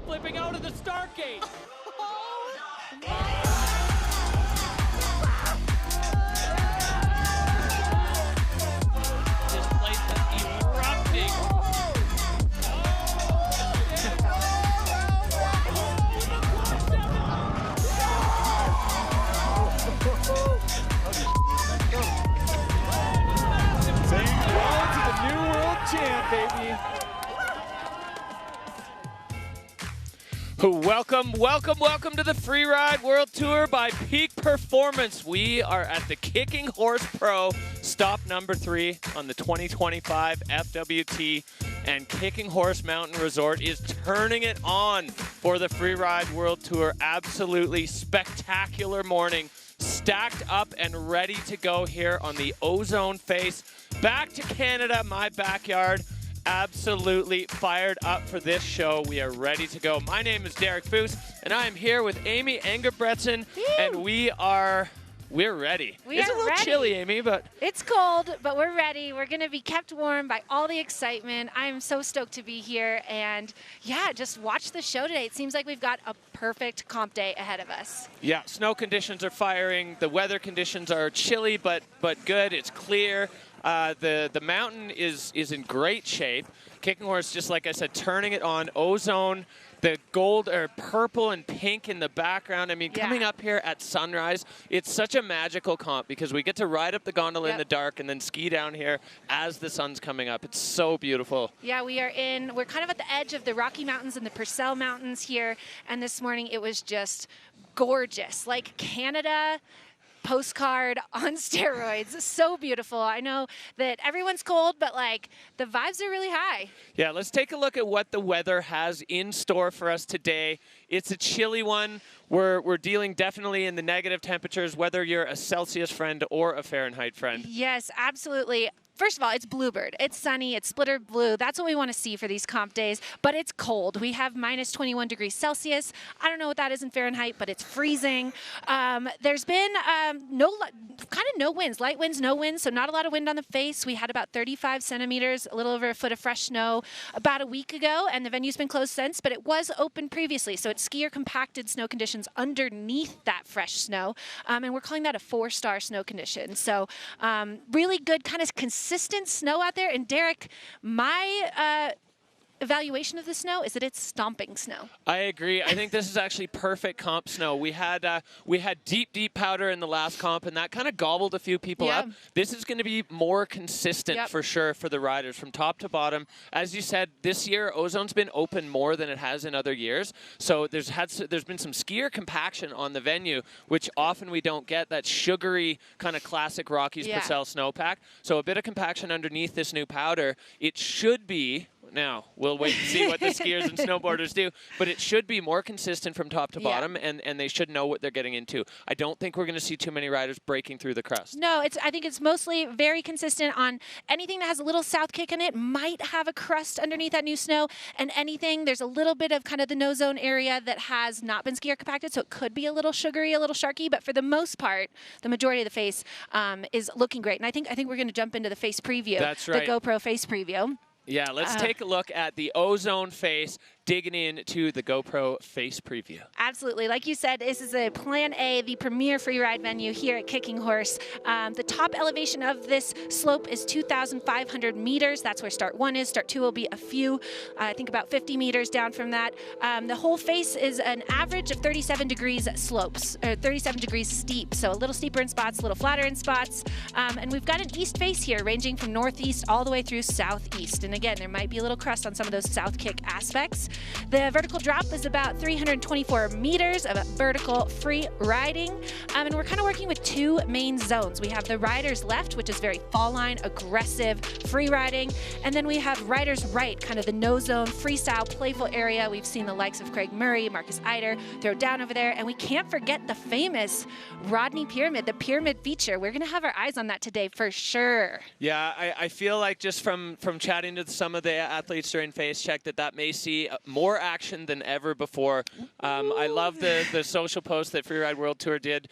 flipping out of the start gate. This place is erupting. Saying hello to the new world champ, baby. Welcome to the Freeride World Tour by Peak Performance. We are at the Kicking Horse Pro, stop number 3 on the 2025 FWT, and Kicking Horse Mountain Resort is turning it on for the Freeride World Tour. Absolutely spectacular morning, stacked up and ready to go here on the Ozone face. Back to Canada, my backyard. Absolutely fired up for this show. We are ready to go. My name is Derek Foos, and I am here with Amy Engebretson, and we're ready. It's a little chilly, Amy, but it's cold, but we're ready. We're going to be kept warm by all the excitement. I am so stoked to be here, and yeah, just watch the show today. It seems like we've got a perfect comp day ahead of us. Yeah, snow conditions are firing. The weather conditions are chilly, but good. It's clear. The mountain is in great shape. Kicking Horse, just like I said, turning it on. Ozone, the gold or purple and pink in the background. I mean, coming up here at sunrise, it's such a magical comp because we get to ride up the gondola in the dark and then ski down here as the sun's coming up. It's so beautiful. Yeah, we're kind of at the edge of the Rocky Mountains and the Purcell Mountains here, and this morning it was just gorgeous. Like Canada postcard on steroids. So beautiful. I know that everyone's cold, but like the vibes are really high. Yeah, let's take a look at what the weather has in store for us today. It's a chilly one. We're dealing definitely in the negative temperatures, whether you're a Celsius friend or a Fahrenheit friend. Yes, absolutely. First of all, it's Bluebird. It's sunny. It's splitter blue. That's what we want to see for these comp days. But it's cold. We have minus 21 degrees Celsius. I don't know what that is in Fahrenheit, but it's freezing. There's been no winds, light winds, no winds, so not a lot of wind on the face. We had about 35 centimeters, a little over a foot of fresh snow about a week ago, and the venue's been closed since, but it was open previously. So it's skier compacted snow conditions underneath that fresh snow, and we're calling that a 4-star snow condition. So really good kind of consistent snow out there. And Derek, my evaluation of the snow is that it's stomping snow. I agree. I think this is actually perfect comp snow. We had deep powder in the last comp, and that kind of gobbled a few people up. This is going to be more consistent for sure for the riders from top to bottom. As you said, this year Ozone's been open more than it has in other years, so there's been some skier compaction on the venue, which often we don't get, that sugary kind of classic Rockies Purcell snowpack. So a bit of compaction underneath this new powder. It should be. Now, we'll wait and see what the skiers and snowboarders do, but it should be more consistent from top to bottom, and they should know what they're getting into. I don't think we're going to see too many riders breaking through the crust. No, I think it's mostly very consistent on anything that has a little south kick in it might have a crust underneath that new snow, and there's a little bit of kind of the no zone area that has not been skier compacted, so it could be a little sugary, a little sharky, but for the most part, the majority of the face is looking great. And I think we're going to jump into the face preview. That's right. The GoPro face preview. Yeah, let's take a look at the Ozone face, digging into the GoPro face preview. Absolutely. Like you said, this is a Plan A, the premier freeride venue here at Kicking Horse. The top elevation of this slope is 2,500 meters. That's where start 1 is. Start 2 will be a few, I think about 50 meters down from that. The whole face is an average of 37 degrees slopes, or 37 degrees steep. So a little steeper in spots, a little flatter in spots. And we've got an east face here, ranging from northeast all the way through southeast. And again, there might be a little crust on some of those south kick aspects. The vertical drop is about 324 meters of vertical free riding. And we're kind of working with 2 main zones. We have the riders left, which is very fall line, aggressive, free riding. And then we have riders right, kind of the no zone, freestyle, playful area. We've seen the likes of Craig Murray, Marcus Eider throw down over there. And we can't forget the famous Rodney Pyramid, the pyramid feature. We're going to have our eyes on that today for sure. Yeah, I feel like just from chatting to some of the athletes during face check that may see more action than ever before. I love the social post that Freeride World Tour did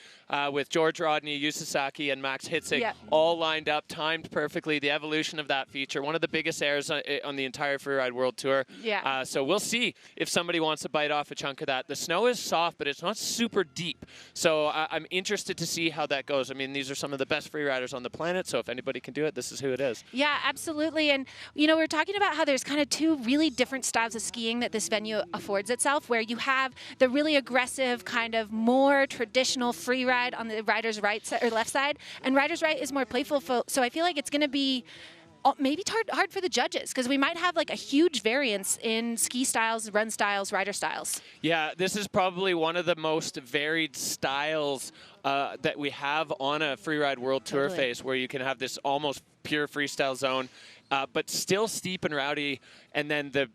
with George Rodney, Yu Sasaki, and Max Hitzig all lined up, timed perfectly. The evolution of that feature, one of the biggest airs on the entire Freeride World Tour. Yeah. So we'll see if somebody wants to bite off a chunk of that. The snow is soft, but it's not super deep. So I'm interested to see how that goes. I mean, these are some of the best freeriders on the planet, so if anybody can do it, this is who it is. Yeah, absolutely. And, you know, we're talking about how there's kind of two really different styles of skiing that this venue affords itself, where you have the really aggressive, kind of more traditional free ride on the rider's right side or left side, and rider's right is more playful. So I feel like it's going to be maybe hard for the judges, because we might have like a huge variance in ski styles, run styles, rider styles. Yeah, this is probably one of the most varied styles that we have on a Freeride World Tour face, where you can have this almost pure freestyle zone, but still steep and rowdy, and then the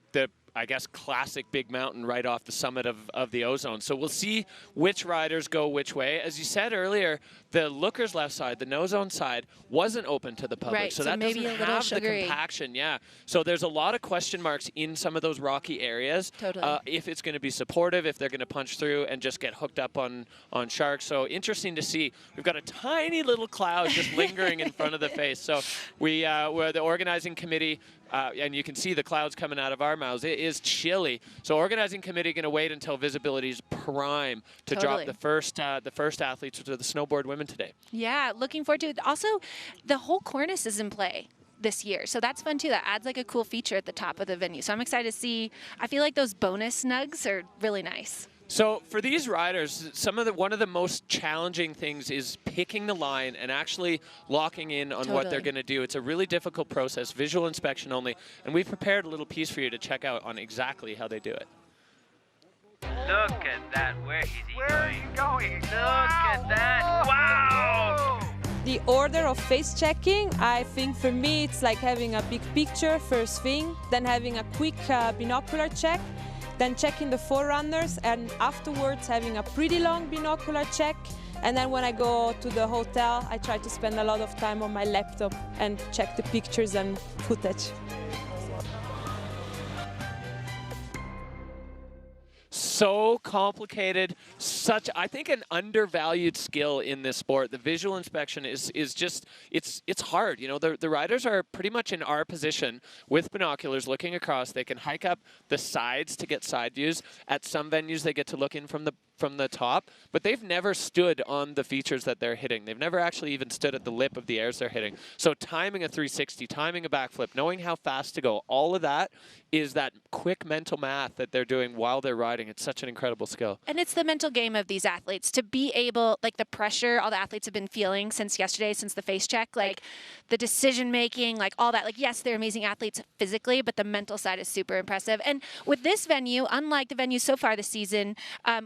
I guess, classic big mountain right off the summit of the Ozone. So we'll see which riders go which way. As you said earlier, the lookers left side, the no zone side, wasn't open to the public. Right, so so that maybe doesn't a little have sugary. the compaction. Yeah. So there's a lot of question marks in some of those rocky areas. Totally. If it's going to be supportive, if they're going to punch through and just get hooked up on sharks. So interesting to see. We've got a tiny little cloud just lingering in front of the face. So we're the organizing committee. And you can see the clouds coming out of our mouths. It is chilly. So organizing committee going to wait until visibility is prime to drop the first athletes to the snowboard women today. Yeah, looking forward to it. Also, the whole cornice is in play this year, so that's fun too. That adds like a cool feature at the top of the venue. So I'm excited to see. I feel like those bonus snugs are really nice. So for these riders, one of the most challenging things is picking the line and actually locking in on what they're going to do. It's a really difficult process, visual inspection only, and we've prepared a little piece for you to check out on exactly how they do it. Look at that. Where is he going? Where are you going? Look at that. Wow! The order of face checking, I think for me it's like having a big picture first thing, then having a quick binocular check, then checking the forerunners, and afterwards having a pretty long binocular check. And then when I go to the hotel, I try to spend a lot of time on my laptop and check the pictures and footage. So complicated, such, I think, an undervalued skill in this sport. The visual inspection is just, it's hard. You know, the riders are pretty much in our position with binoculars looking across. They can hike up the sides to get side views. At some venues, they get to look in from the top, but they've never stood on the features that they're hitting. They've never actually even stood at the lip of the airs they're hitting. So timing a 360, timing a backflip, knowing how fast to go, all of that is that quick mental math that they're doing while they're riding. It's such an incredible skill. And it's the mental game of these athletes to be able, like the pressure all the athletes have been feeling since yesterday, since the face check, like the decision making, like all that. Like, yes, they're amazing athletes physically, but the mental side is super impressive. And with this venue, unlike the venues so far this season,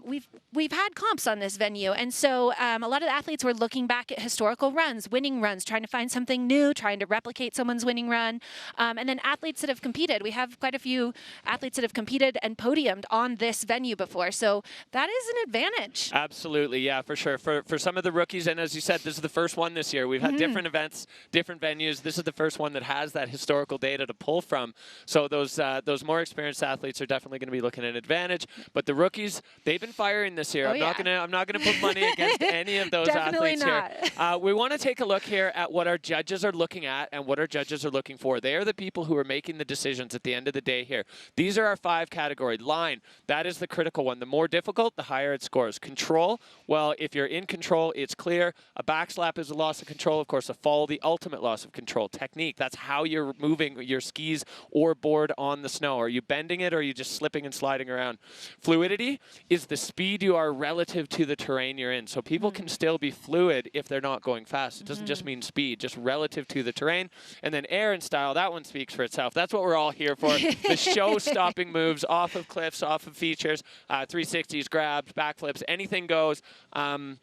we've had comps on this venue. And so a lot of the athletes were looking back at historical runs, winning runs, trying to find something new, trying to replicate someone's winning run. And then athletes that have competed. We have quite a few athletes that have competed and podiumed on this venue before. So that is an advantage. Absolutely, yeah, for sure. For some of the rookies, and as you said, this is the first one this year. We've had different events, different venues. This is the first one that has that historical data to pull from. So those more experienced athletes are definitely going to be looking at an advantage. But the rookies, they've been firing this year. I'm not gonna put money against any of those athletes here. We want to take a look here at what our judges are looking at and what our judges are looking for. They are the people who are making the decisions at the end of the day here. These are our 5 categories. Line, that is the critical one. The more difficult, the higher it scores. Control, well, if you're in control, it's clear. A backslap is a loss of control. Of course, a fall, the ultimate loss of control. Technique, that's how you're moving your skis or board on the snow. Are you bending it or are you just slipping and sliding around? Fluidity is the speed you are relative to the terrain you're in. So people can still be fluid if they're not going fast. It doesn't just mean speed, just relative to the terrain. And then air and style, that one speaks for itself. That's what we're all here for. The show-stopping moves off of cliffs, off of features, 360s, grabs, backflips, anything goes. And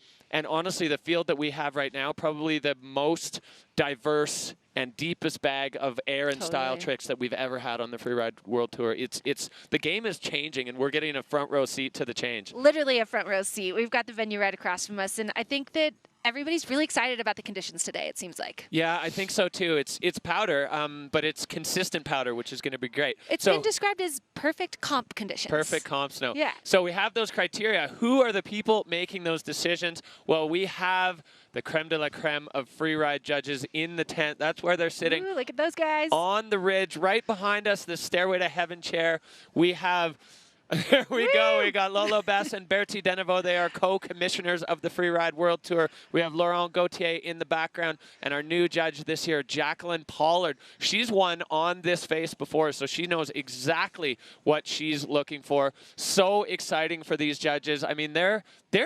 honestly, the field that we have right now, probably the most diverse and deepest bag of air and style tricks that we've ever had on the Freeride World Tour. The game is changing, and we're getting a front row seat to the change. Literally a front row seat. We've got the venue right across from us, and I think that everybody's really excited about the conditions today, it seems like. Yeah, I think so too. It's powder, but it's consistent powder, which is going to be great. It's been described as perfect comp conditions. Perfect comp snow. Yeah. So we have those criteria. Who are the people making those decisions? Well, we have the creme de la creme of Freeride judges in the tent. That's where they're sitting. Ooh, look at those guys. On the ridge, right behind us, the Stairway to Heaven chair. We have... There we go. We got Lolo Bess and Bertie Deneveau. They are co-commissioners of the Freeride World Tour. We have Laurent Gauthier in the background, and our new judge this year, Jacqueline Pollard. She's won on this face before, so she knows exactly what she's looking for. So exciting for these judges. I mean, they're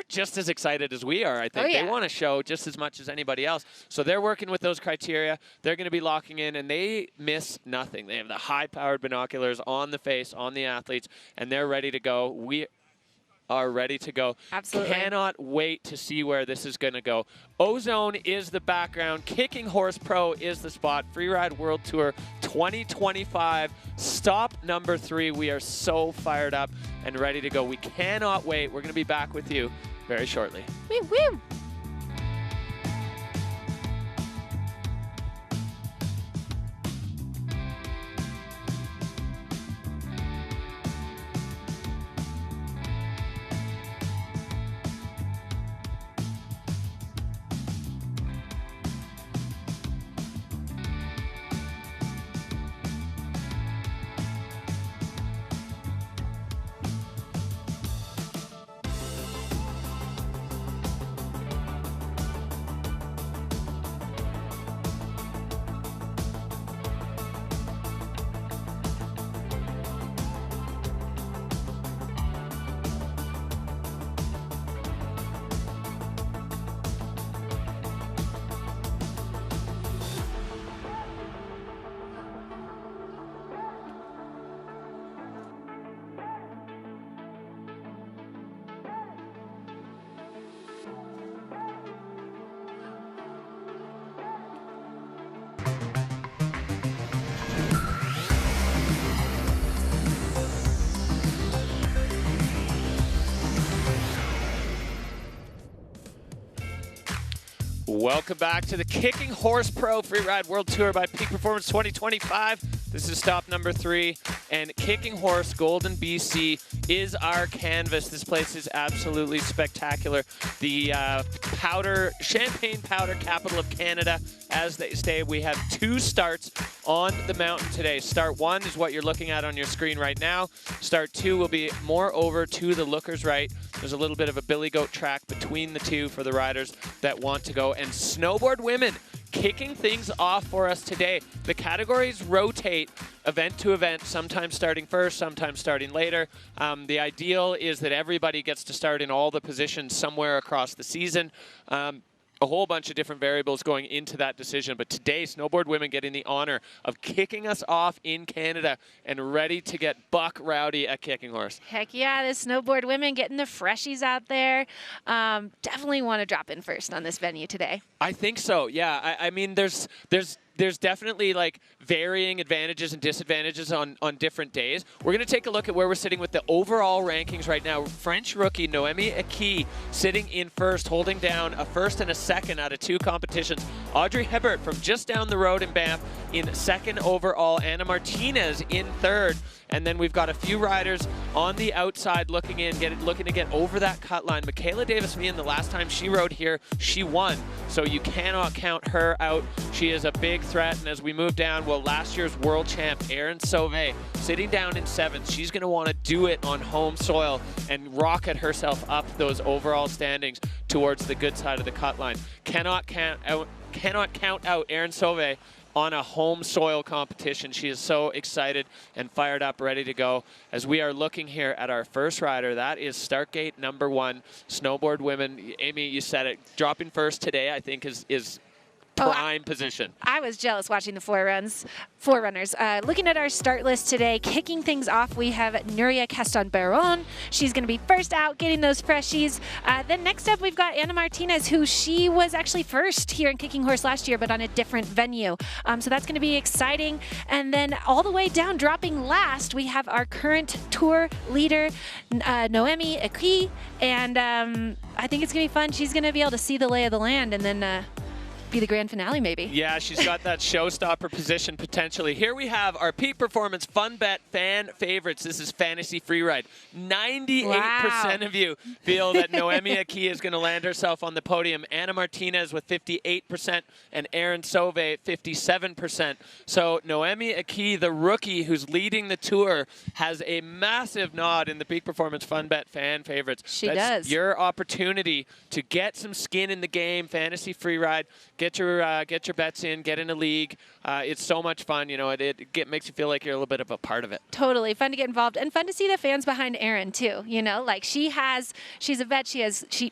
just as excited as we are, I think. Oh, yeah. They want to show just as much as anybody else. So they're working with those criteria. They're going to be locking in, and they miss nothing. They have the high-powered binoculars on the face, on the athletes, and they're ready to go. We are ready to go. Absolutely. Cannot wait to see where this is going to go. Ozone is the background. Kicking Horse Pro is the spot. Freeride World Tour 2025. Stop number 3. We are so fired up and ready to go. We cannot wait. We're going to be back with you very shortly. Woo, woo. Welcome back to the Kicking Horse Pro Freeride World Tour by Peak Performance 2025. This is stop number 3, and Kicking Horse Golden BC is our canvas. This place is absolutely spectacular. The champagne powder capital of Canada, as they say. We have 2 starts on the mountain today. Start 1 is what you're looking at on your screen right now. Start 2 will be more over to the lookers right. There's a little bit of a billy goat track between the 2 for the riders that want to go. And snowboard women kicking things off for us today. The categories rotate event to event, sometimes starting first, sometimes starting later. The ideal is that everybody gets to start in all the positions somewhere across the season. A whole bunch of different variables going into that decision. But today, snowboard women getting the honor of kicking us off in Canada and ready to get buck rowdy at Kicking Horse. Heck yeah, the snowboard women getting the freshies out there. Definitely want to drop in first on this venue today. I think so, yeah. I mean, there's definitely like varying advantages and disadvantages on different days. We're going to take a look at where we're sitting with the overall rankings right now. French rookie Noémie Aki sitting in first, holding down a first and a second out of 2 competitions. Audrey Hebert from just down the road in Banff in second overall. Anna Martinez in third. And then we've got a few riders on the outside looking to get over that cut line. Michaela Davis-Meehan, the last time she rode here, she won. So you cannot count her out. She is a big threat. And as we move down, well, last year's world champ, Erin Sauvé, sitting down in 7th. She's going to want to do it on home soil and rocket herself up those overall standings towards the good side of the cut line. Cannot count out Erin Sauvé on a home soil competition. She is so excited and fired up, ready to go. As we are looking here at our first rider, that is start gate number 1, snowboard women. Amy, you said it, dropping first today, I think is prime position. I was jealous watching the forerunners. Looking at our start list today, kicking things off, we have Nuria Caston-Baron. She's going to be first out, getting those freshies. Then next up, we've got Anna Martinez, who she was actually first here in Kicking Horse last year, but on a different venue. So that's going to be exciting. And then all the way down, dropping last, we have our current tour leader, Noémie Aki. And I think it's going to be fun. She's going to be able to see the lay of the land and then be the grand finale maybe. Yeah, she's got that showstopper position potentially. Here we have our Peak Performance Fun Bet fan favorites. This is Fantasy Freeride. 98% of you feel that Noemi Aki is going to land herself on the podium. Anna Martinez with 58% and Erin Sove at 57%. So Noemi Aki, the rookie who's leading the tour, has a massive nod in the Peak Performance Fun Bet fan favorites. She That's does. your opportunity to get some skin in the game, Fantasy Freeride. Get your bets in, get in a league. It's so much fun. You know, it makes you feel like you're a little bit of a part of it. Totally fun to get involved and fun to see the fans behind Erin too. You know, like she's a vet.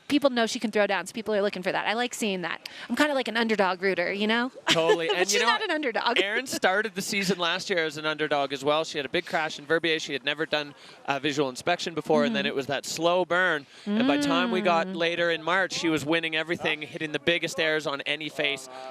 People know she can throw down, so people are looking for that. I like seeing that. I'm kind of like an underdog rooter, you know. Totally. But And she's you know, not an underdog. Erin started the season last year as an underdog as well. She had a big crash in Verbier. She had never done visual inspection before, and then it was that slow burn. And by the time we got later in March, she was winning everything, hitting the biggest airs on any face.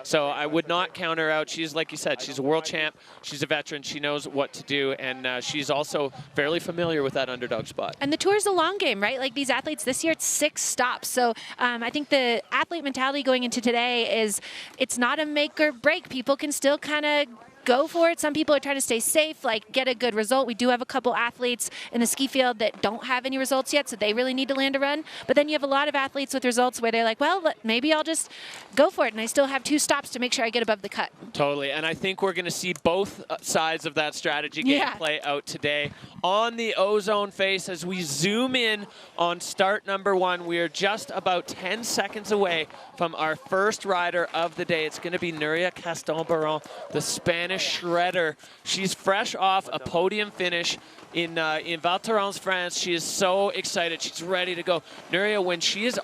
So I would not count her out. She's, like you said, she's a world champ. She's a veteran. She knows what to do, and she's also fairly familiar with that underdog spot. And the tour is a long game, right? Like these athletes this year, it's 6 stops. So I think the athlete mentality going into today is it's not a make or break. People can still kind of go for it. Some people are trying to stay safe, like get a good result. We do have a couple athletes in the ski field that don't have any results yet, so they really need to land a run. But then you have a lot of athletes with results where they're like, well, maybe I'll just go for it, and I still have 2 stops to make sure I get above the cut. Totally, and I think we're going to see both sides of that strategy game play out today. On the Ozone face, as we zoom in on start number 1, we are just about 10 seconds away from our first rider of the day. It's going to be Nuria Caston-Baron, the Spanish shredder. She's fresh off a podium finish in Val Thorens, France. She is so excited. She's ready to go. Nuria, when she is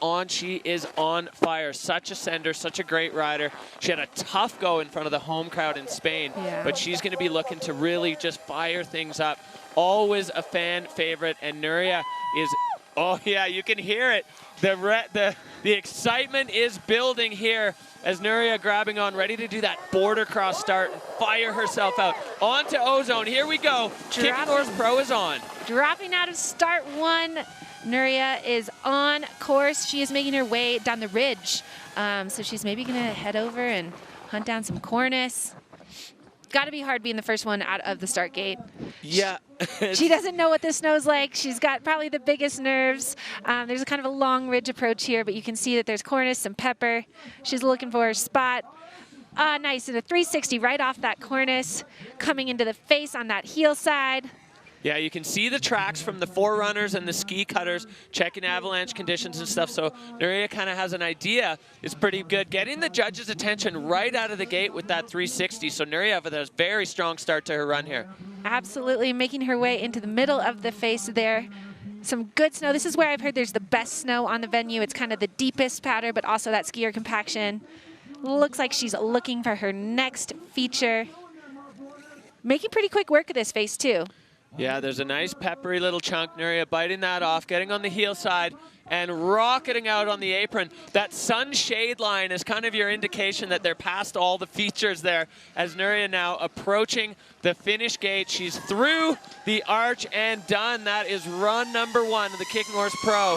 on fire. Such a sender, such a great rider. She had a tough go in front of the home crowd in Spain, but she's going to be looking to really just fire things up. Always a fan favorite, and Nuria is, oh yeah, you can hear it. The excitement is building here as Nuria grabbing on, ready to do that border cross start and fire herself out. On to Ozone, here we go. Kicking Horse Pro is on. Dropping out of start 1, Nuria is on course. She is making her way down the ridge. So she's maybe gonna head over and hunt down some cornice. Got to be hard being the first one out of the start gate. Yeah. She doesn't know what this snow's like. She's got probably the biggest nerves. There's a kind of a long ridge approach here, but you can see that there's cornice, some pepper. She's looking for her spot. Nice, and a 360 right off that cornice, coming into the face on that heel side. Yeah, you can see the tracks from the forerunners and the ski cutters, checking avalanche conditions and stuff. So Nuria kind of has an idea. It's pretty good. Getting the judges' attention right out of the gate with that 360. So Nuria has a very strong start to her run here. Absolutely, making her way into the middle of the face there. Some good snow. This is where I've heard there's the best snow on the venue. It's kind of the deepest powder, but also that skier compaction. Looks like she's looking for her next feature. Making pretty quick work of this face, too. Yeah, there's a nice peppery little chunk. Nuria biting that off, getting on the heel side, and rocketing out on the apron. That sunshade line is kind of your indication that they're past all the features there, as Nuria now approaching the finish gate. She's through the arch and done. That is run number 1 of the Kicking Horse Pro.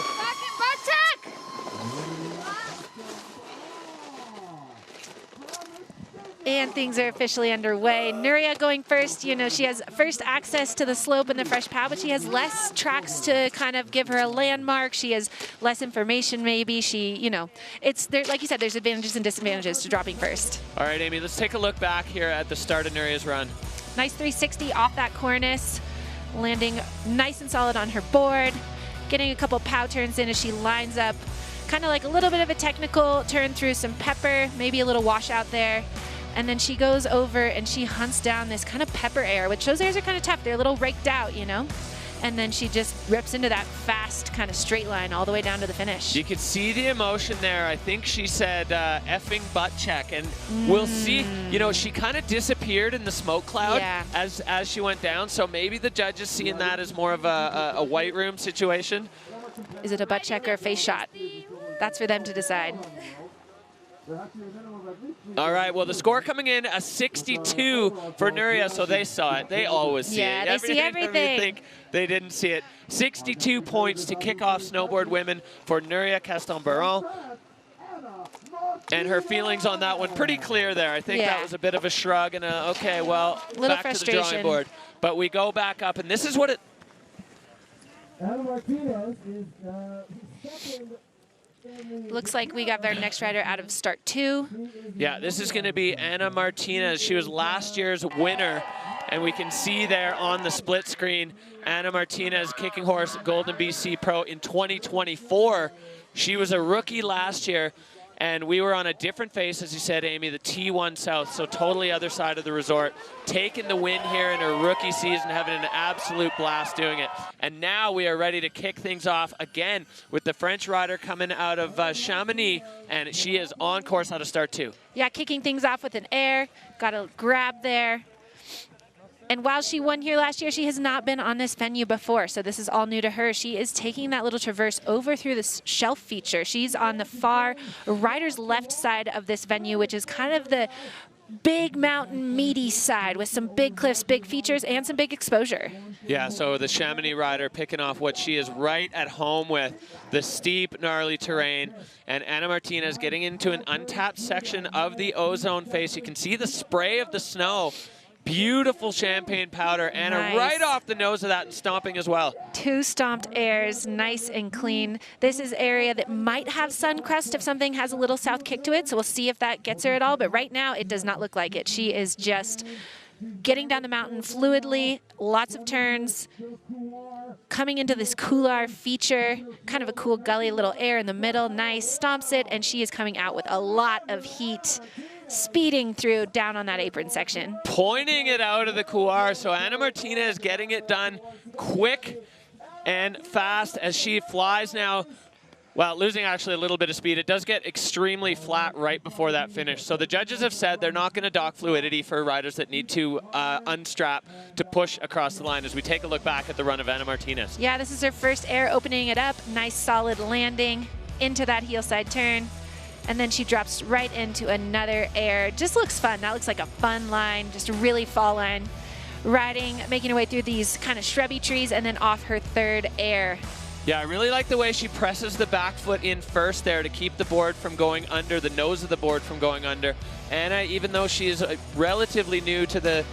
And things are officially underway. Nuria going first. You know, she has first access to the slope and the fresh pad, but she has less tracks to kind of give her a landmark. She has less information, maybe. She, you know, it's there, like you said, there's advantages and disadvantages to dropping first. All right, Amy, let's take a look back here at the start of Nuria's run. Nice 360 off that cornice, landing nice and solid on her board, getting a couple pow turns in as she lines up. Kind of like a little bit of a technical turn through some pepper, maybe a little washout there. And then she goes over and she hunts down this kind of pepper air, which those airs are kind of tough. They're a little raked out, you know? And then she just rips into that fast kind of straight line all the way down to the finish. You could see the emotion there. I think she said effing butt check. And we'll see, you know, she kind of disappeared in the smoke cloud as she went down. So maybe the judges seeing that as more of a white room situation. Is it a butt check or a face shot? That's for them to decide. All right, well, the score coming in, a 62 for Nuria, so they saw it. They always see it. Yeah, they see everything. You think they didn't see it. 62 points to kick off snowboard women for Nuria Caston-Baron. And her feelings on that one pretty clear there. I think that was a bit of a shrug and a, okay, well, back to the drawing board. But we go back up, and this is what it... Ana Martinez is second. Looks like we got our next rider out of start 2. Yeah, this is going to be Ana Martinez. She was last year's winner, and we can see there on the split screen, Ana Martinez, kicking horse, Golden BC Pro in 2024. She was a rookie last year, and we were on a different face, as you said, Amy, the T1 South, so totally other side of the resort, taking the win here in her rookie season, having an absolute blast doing it. And now we are ready to kick things off again with the French rider coming out of Chamonix, and she is on course out of start 2. Yeah, kicking things off with an air, got a grab there. And while she won here last year, she has not been on this venue before, so this is all new to her. She is taking that little traverse over through this shelf feature. She's on the far rider's left side of this venue, which is kind of the big mountain meaty side with some big cliffs, big features, and some big exposure. Yeah, so the Chamonix rider picking off what she is right at home with, the steep, gnarly terrain, and Ana Martinez getting into an untapped section of the Ozone face. You can see the spray of the snow. Beautiful champagne powder, and right off the nose of that and stomping as well. 2 stomped airs, nice and clean. This is area that might have sun crust if something has a little south kick to it, so we'll see if that gets her at all, but right now it does not look like it. She is just getting down the mountain fluidly, lots of turns, coming into this couloir feature, kind of a cool gully, little air in the middle, nice, stomps it, and she is coming out with a lot of heat, speeding through down on that apron section. Pointing it out of the couloir, so Ana Martinez getting it done quick and fast as she flies now. Well, losing actually a little bit of speed. It does get extremely flat right before that finish. So the judges have said they're not going to dock fluidity for riders that need to unstrap to push across the line as we take a look back at the run of Ana Martinez. Yeah, this is her first air, opening it up. Nice solid landing into that heel side turn. And then she drops right into another air. Just looks fun. That looks like a fun line, just a really fall line. Riding, making her way through these kind of shrubby trees and then off her third air. Yeah, I really like the way she presses the back foot in first there to keep the board from going under, the nose of the board from going under. Anna, even though she is relatively new to the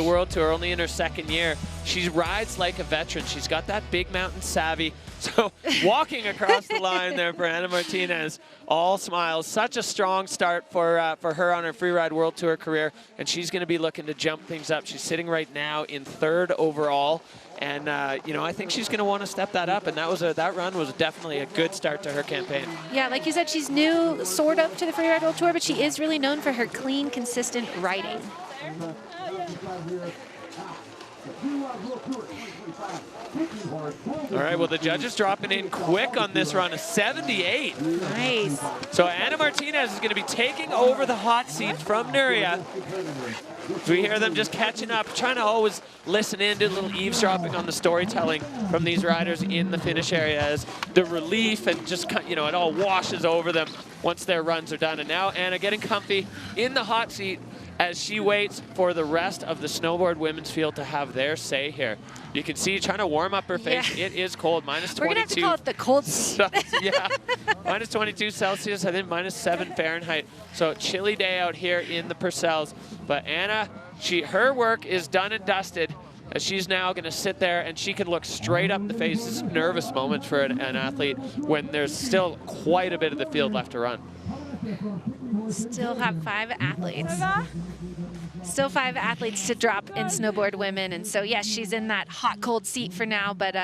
World Tour, only in her second year, she rides like a veteran. She's got that big mountain savvy. So walking across the line there for Ana Martinez, all smiles. Such a strong start for her on her Freeride World Tour career, and she's going to be looking to jump things up. She's sitting right now in 3rd overall, and you know, I think she's going to want to step that up. And that run was definitely a good start to her campaign. Yeah, like you said, she's new, sort of, to the Freeride World Tour, but she is really known for her clean, consistent riding. All right, well, the judges dropping in quick on this run, a 78. Nice. So Ana Martinez is going to be taking over the hot seat from Nuria. We hear them just catching up, trying to always listen in, do a little eavesdropping on the storytelling from these riders in the finish area as the relief and just, you know, it all washes over them once their runs are done. And now Anna getting comfy in the hot seat as she waits for the rest of the snowboard women's field to have their say here. You can see trying to warm up her face. Yeah. It is cold, minus 22. We're gonna have to call it the cold seat. Yeah, minus 22 Celsius, I think minus 7 Fahrenheit. So chilly day out here in the Purcells. But Anna, her work is done and dusted, as she's now going to sit there and she can look straight up the face. This is nervous moments for an athlete when there's still quite a bit of the field left to run. Still have 5 athletes. Still 5 athletes to drop in snowboard women. And so, yes, she's in that hot, cold seat for now, but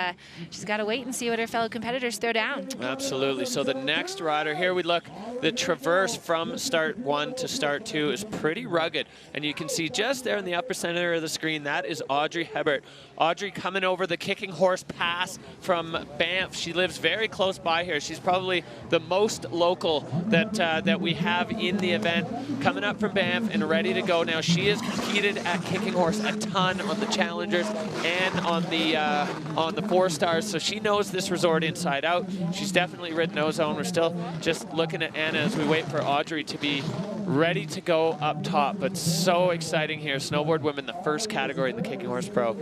she's got to wait and see what her fellow competitors throw down. Absolutely. So the next rider, here we look, the traverse from start 1 to start 2 is pretty rugged. And you can see just there in the upper center of the screen, that is Audrey Hebert. Audrey coming over the Kicking Horse Pass from Banff. She lives very close by here. She's probably the most local that we have in the event. Coming up from Banff and ready to go now. She has competed at Kicking Horse a ton on the Challengers and on the 4 stars, so she knows this resort inside out. She's definitely ridden Ozone. We're still just looking at Anna as we wait for Audrey to be ready to go up top. But so exciting here. Snowboard women, the first category in the Kicking Horse Pro.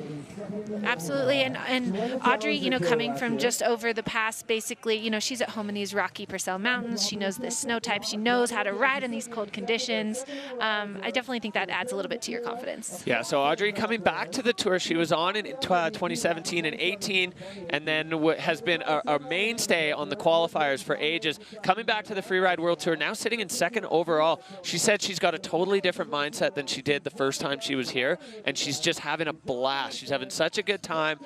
Absolutely, and Audrey, you know, coming from just over the pass, basically, you know, she's at home in these rocky Purcell Mountains. She knows this snow type. She knows how to ride in these cold conditions. I definitely think that adds a little bit to your confidence. Yeah, so Audrey coming back to the tour. She was on in 2017 and 18, and then has been a mainstay on the qualifiers for ages. Coming back to the Freeride World Tour, now sitting in second overall. She said she's got a totally different mindset than she did the first time she was here, and she's just having a blast. She's having such a good time,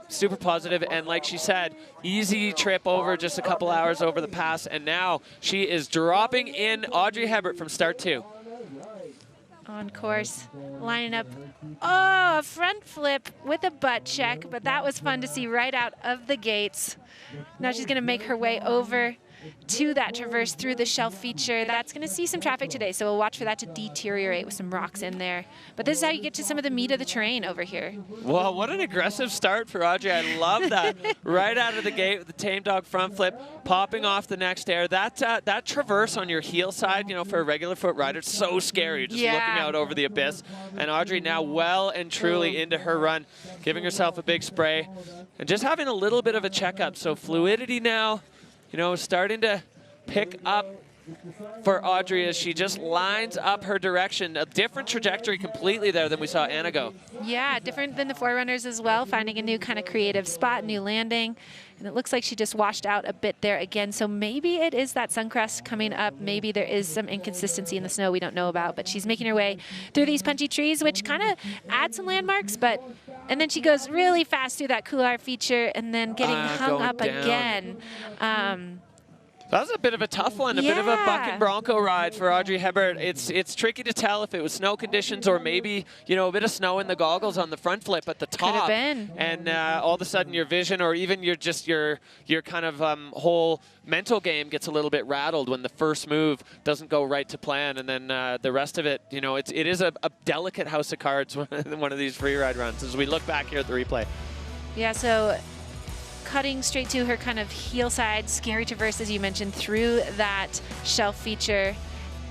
super positive, and like she said, easy trip over, just a couple hours over the pass, and now she is dropping in Audrey Hebert from start 2. On course, lining up, oh, a front flip with a butt check, but that was fun to see right out of the gates. Now she's gonna make her way over to that traverse through the shelf feature. That's going to see some traffic today, so we'll watch for that to deteriorate with some rocks in there. But this is how you get to some of the meat of the terrain over here. Well, what an aggressive start for Audrey. I love that. Right out of the gate with the tame dog front flip, popping off the next air. That traverse on your heel side, you know, for a regular foot rider, it's so scary, just looking out over the abyss. And Audrey now well and truly into her run, giving herself a big spray and just having a little bit of a checkup. So fluidity now, you know, starting to pick up for Audrey as she just lines up her direction. A different trajectory completely there than we saw Anna go. Yeah, different than the Forerunners as well, finding a new kind of creative spot, new landing. And it looks like she just washed out a bit there again. So maybe it is that sun crest coming up. Maybe there is some inconsistency in the snow we don't know about. But she's making her way through these punchy trees, which kind of add some landmarks. And then she goes really fast through that couloir feature and then getting hung up down again. That was a bit of a tough one, a bit of a buck and bronco ride for Audrey Hebert. It's tricky to tell if it was snow conditions or maybe, you know, a bit of snow in the goggles on the front flip at the top. Could have been. And all of a sudden your vision or even your kind of whole mental game gets a little bit rattled when the first move doesn't go right to plan, and then the rest of it, you know, it is a delicate house of cards one of these free ride runs as we look back here at the replay. Yeah, so cutting straight to her kind of heel side, scary traverse, as you mentioned, through that shelf feature.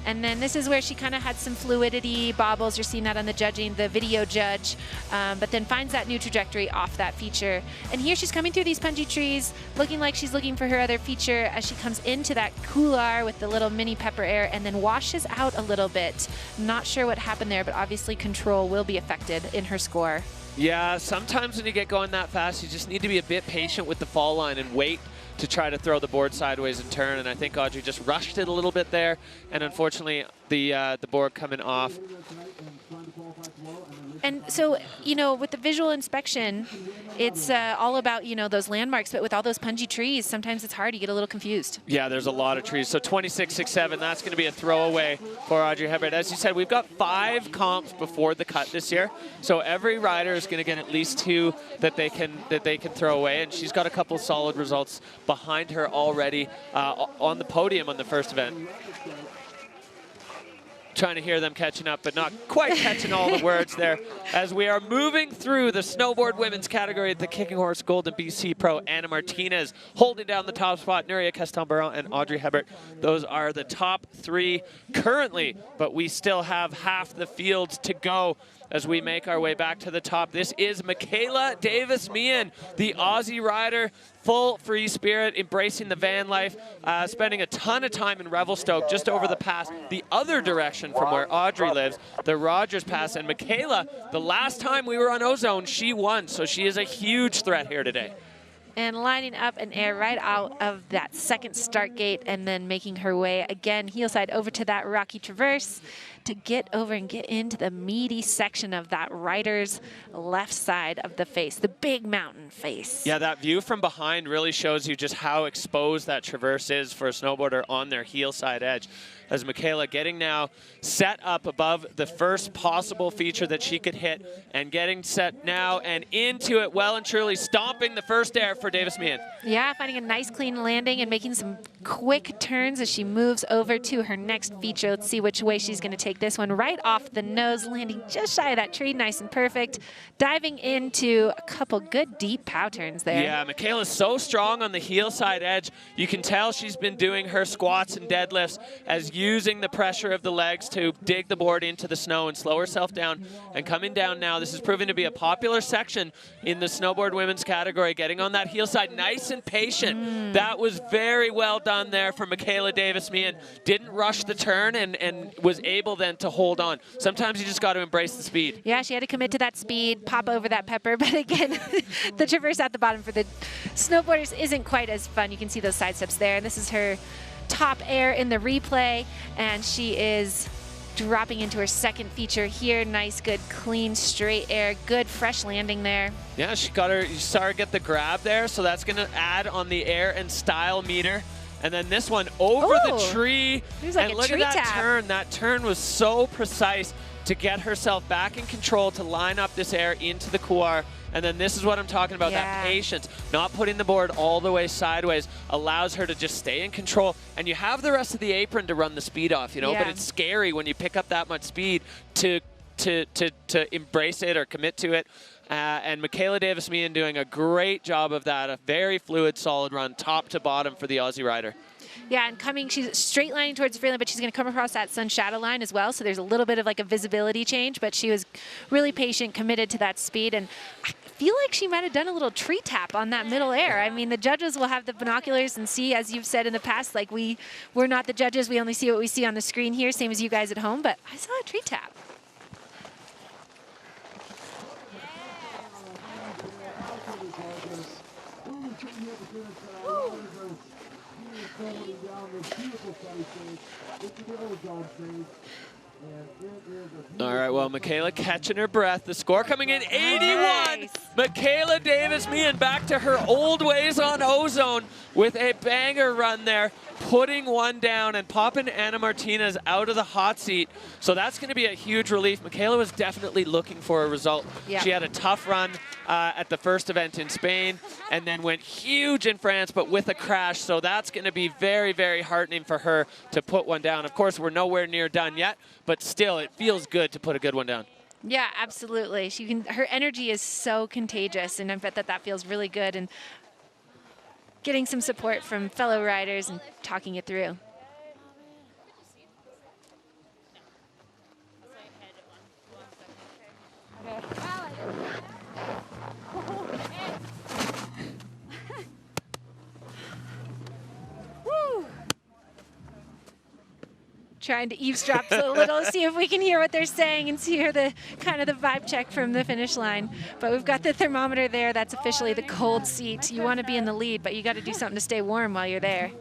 And then this is where she kind of had some fluidity bobbles. You're seeing that on the judging, the video judge, but then finds that new trajectory off that feature. And here she's coming through these punchy trees, looking like she's looking for her other feature as she comes into that couloir with the little mini pepper air and then washes out a little bit. Not sure what happened there, but obviously control will be affected in her score. Yeah, sometimes when you get going that fast, you just need to be a bit patient with the fall line and wait to try to throw the board sideways and turn. And I think Audrey just rushed it a little bit there. And unfortunately, the board coming off. And so, you know, with the visual inspection, it's all about, you know, those landmarks. But with all those punchy trees, sometimes it's hard. You get a little confused. Yeah, there's a lot of trees. So 26.67, that's going to be a throwaway for Audrey Hebert. As you said, we've got 5 comps before the cut this year. So every rider is going to get at least 2 that they can throw away. And she's got a couple solid results behind her already on the podium on the first event. Trying to hear them catching up, but not quite catching all the words there. As we are moving through the snowboard women's category at the Kicking Horse Golden BC Pro, Anna Martinez holding down the top spot, Nuria Castelbaron and Audrey Hebert. Those are the top 3 currently, but we still have half the field to go as we make our way back to the top. This is Michaela Davis-Meehan, the Aussie rider, full free spirit, embracing the van life, spending a ton of time in Revelstoke, just over the pass, the other direction from where Audrey lives, the Rogers Pass. And Michaela, the last time we were on Ozone, she won, so she is a huge threat here today. And lining up an air right out of that second start gate and then making her way again heel side over to that rocky traverse to get over and get into the meaty section of that rider's left side of the face, the big mountain face. Yeah, that view from behind really shows you just how exposed that traverse is for a snowboarder on their heel side edge. As Michaela getting now set up above the first possible feature that she could hit and getting set now and into it well and truly, stomping the first air for Davis-Meehan. Yeah, finding a nice clean landing and making some quick turns as she moves over to her next feature. Let's see which way she's going to take take this one right off the nose, landing just shy of that tree, nice and perfect. Diving into a couple good deep pow turns there. Yeah, Michaela's so strong on the heel side edge. You can tell she's been doing her squats and deadlifts as using the pressure of the legs to dig the board into the snow and slow herself down. And coming down now, this is proving to be a popular section in the snowboard women's category, getting on that heel side, nice and patient. That was very well done there for Michaela Davis-Meehan. Didn't rush the turn and was able then to hold on. Sometimes you just got to embrace the speed. Yeah, she had to commit to that speed, pop over that pepper, but again, the traverse at the bottom for the snowboarders isn't quite as fun. You can see those side steps there. This is her top air in the replay, and she is dropping into her second feature here. Nice, good, clean, straight air. Good, fresh landing there. Yeah, she got her, you saw her get the grab there, so that's going to add on the air and style meter. And then this one over the tree. Like and look at that tap. turn. That turn was so precise to get herself back in control, to line up this air into the couloir. And then this is what I'm talking about, that patience. Not putting the board all the way sideways allows her to just stay in control. And you have the rest of the apron to run the speed off, you know, but it's scary when you pick up that much speed to embrace it or commit to it. And Michaela Davis-Meehan doing a great job of that, a very fluid, solid run, top to bottom for the Aussie rider. Yeah, and coming, she's straight lining towards the free line, but she's going to come across that sun shadow line as well, so there's a little bit of like a visibility change, but she was really patient, committed to that speed, and I feel like she might have done a little tree tap on that middle air. I mean, the judges will have the binoculars and see, as you've said in the past, like we're not the judges, we only see what we see on the screen here, same as you guys at home, but I saw a tree tap. All right, well, Michaela catching her breath. The score coming in 81. Nice. Michaela Davis-Meehan back to her old ways on Ozone with a banger run there, putting one down and popping Ana Martinez out of the hot seat. So that's going to be a huge relief. Michaela was definitely looking for a result. Yeah. She had a tough run at the first event in Spain and then went huge in France, but with a crash. So that's going to be very, very heartening for her to put one down. Of course, we're nowhere near done yet, but still, it feels good to put a good one down. Yeah, absolutely. Her energy is so contagious, and I bet that feels really good. And getting some support from fellow riders and talking it through. Trying to eavesdrop a little, see if we can hear what they're saying and hear the kind of the vibe check from the finish line. But we've got the thermometer there. That's officially the cold seat. You want to be in the lead, but you got to do something to stay warm while you're there.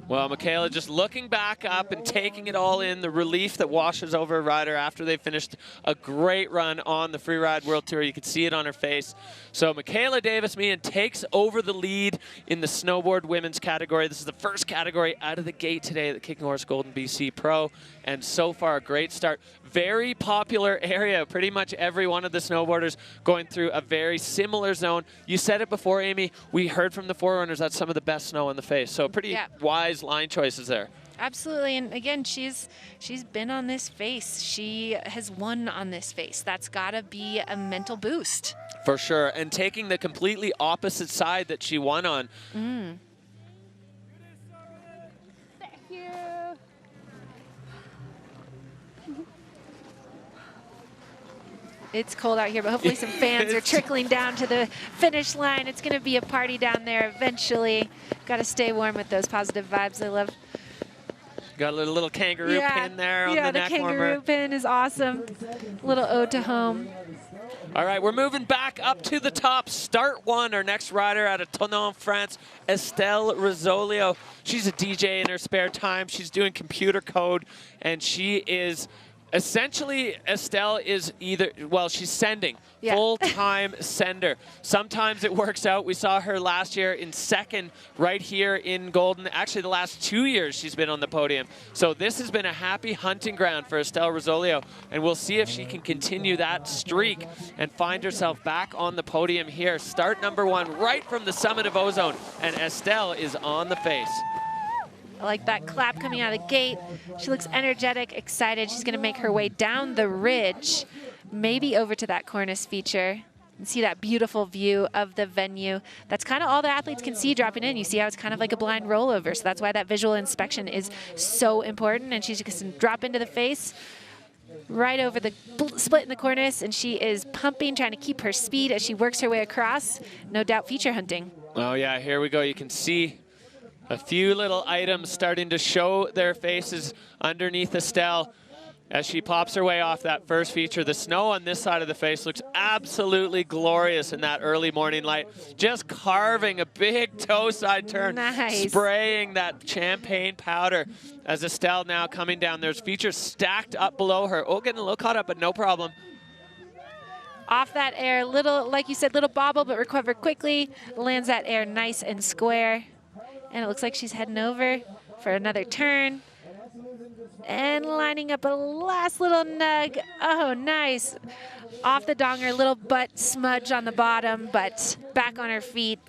Well, Michaela just looking back up and taking it all in, the relief that washes over a rider after they finished a great run on the Freeride World Tour. You could see it on her face. So Michaela Davis-Meehan takes over the lead in the snowboard women's category. This is the first category out of the gate today at the Kicking Horse Golden BC Pro. And so far, a great start. Very popular area. Pretty much every one of the snowboarders going through a very similar zone. You said it before, Amy. We heard from the forerunners that's some of the best snow on the face. So pretty wise line choices there. Absolutely, and again, she's been on this face. She has won on this face. That's gotta be a mental boost. For sure, and taking the completely opposite side that she won on. Thank you. It's cold out here, but hopefully some fans are trickling down to the finish line. It's gonna be a party down there eventually. Gotta stay warm with those positive vibes. I love. Got a little kangaroo pin there on the neck warmer. Yeah, the kangaroo pin is awesome. Little ode to home. All right, we're moving back up to the top. Start one, our next rider out of Tonon, France, Estelle Rizzolio. She's a DJ in her spare time. She's doing computer code, and she is essentially, Estelle is she's sending, full-time sender. Sometimes it works out. We saw her last year in second right here in Golden. Actually, the last 2 years she's been on the podium. So this has been a happy hunting ground for Estelle Rizzolio, and we'll see if she can continue that streak and find herself back on the podium here. Start number one right from the summit of Ozone, and Estelle is on the face. I like that clap coming out of the gate. She looks energetic, excited. She's going to make her way down the ridge, maybe over to that cornice feature. And see that beautiful view of the venue. That's kind of all the athletes can see dropping in. You see how it's kind of like a blind rollover. So that's why that visual inspection is so important. And she's just going to drop into the face right over the split in the cornice. And she is pumping, trying to keep her speed as she works her way across. No doubt feature hunting. Oh yeah, here we go. You can see a few little items starting to show their faces underneath Estelle. As she pops her way off that first feature, the snow on this side of the face looks absolutely glorious in that early morning light. Just carving a big toe side turn, nice. Spraying that champagne powder as Estelle now coming down. There's features stacked up below her. Oh, getting a little caught up, but no problem. Off that air, little, like you said, little bobble, but recover quickly. Lands that air nice and square. And it looks like she's heading over for another turn. And lining up a last little nug. Oh, nice. Off the donger, little butt smudge on the bottom, but back on her feet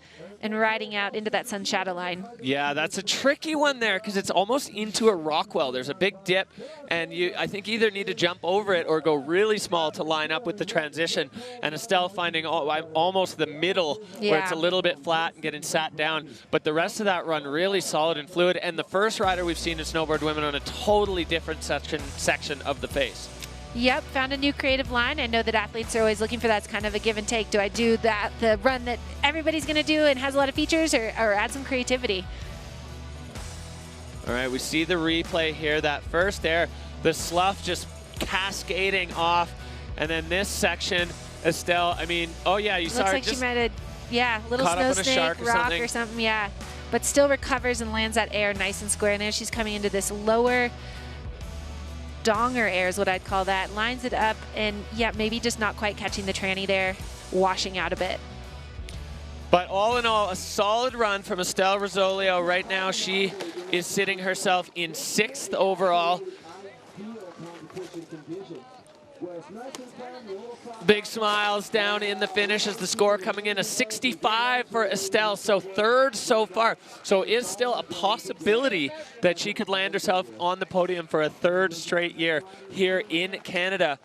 and riding out into that sun shadow line. Yeah, that's a tricky one there because it's almost into a rock well. There's a big dip, and I think either need to jump over it or go really small to line up with the transition. And Estelle finding almost the middle where it's a little bit flat and getting sat down. But the rest of that run really solid and fluid. And the first rider we've seen in snowboard women on a totally different section of the face. Yep, found a new creative line. I know that athletes are always looking for that. It's kind of a give and take. Do I do the run that everybody's going to do and has a lot of features, or add some creativity? All right, we see the replay here. That first air, the slough just cascading off. And then this section, Estelle, I mean, oh yeah, you saw her looks like she might have, yeah, little snow snake, rock or something, yeah. But still recovers and lands that air nice and square. And there she's coming into this lower donger air is what I'd call that. Lines it up and, yeah, maybe just not quite catching the tranny there, washing out a bit. But all in all, a solid run from Estelle Rosolio. Right now, she is sitting herself in 6th overall. Big smiles down in the finish as the score coming in a 65 for Estelle, so 3rd so far. So is still a possibility that she could land herself on the podium for a 3rd straight year here in Canada.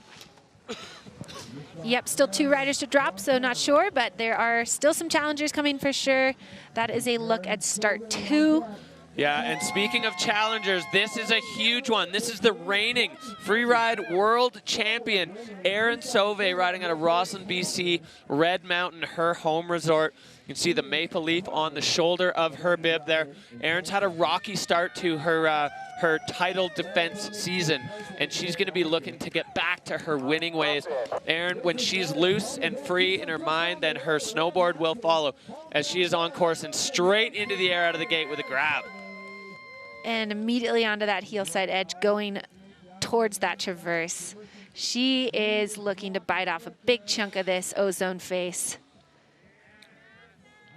Yep, still 2 riders to drop, so not sure, but there are still some challengers coming for sure. That is a look at start 2. Yeah, and speaking of challengers, this is a huge one. This is the reigning Freeride World Champion, Erin Sauvé, riding out of Roslyn, BC, Red Mountain, her home resort. You can see the maple leaf on the shoulder of her bib there. Erin's had a rocky start to her her title defense season, and she's going to be looking to get back to her winning ways. Erin, when she's loose and free in her mind, then her snowboard will follow as she is on course and straight into the air out of the gate with a grab. And immediately onto that heel side edge, going towards that traverse. She is looking to bite off a big chunk of this Ozone face.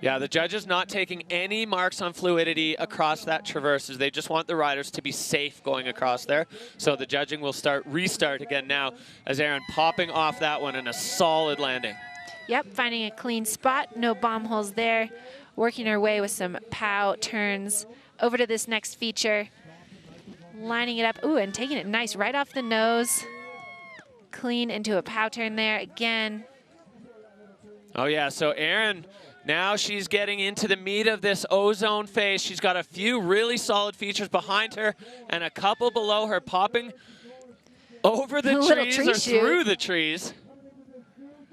Yeah, the judges not taking any marks on fluidity across that traverse, as they just want the riders to be safe going across there. So the judging will restart again now as Erin popping off that one in a solid landing. Yep, finding a clean spot, no bomb holes there. Working her way with some pow turns over to this next feature. Lining it up, ooh, and taking it nice right off the nose. Clean into a pow turn there again. Oh yeah, so Erin, now she's getting into the meat of this Ozone face. She's got a few really solid features behind her and a couple below her, popping over the trees or through the trees.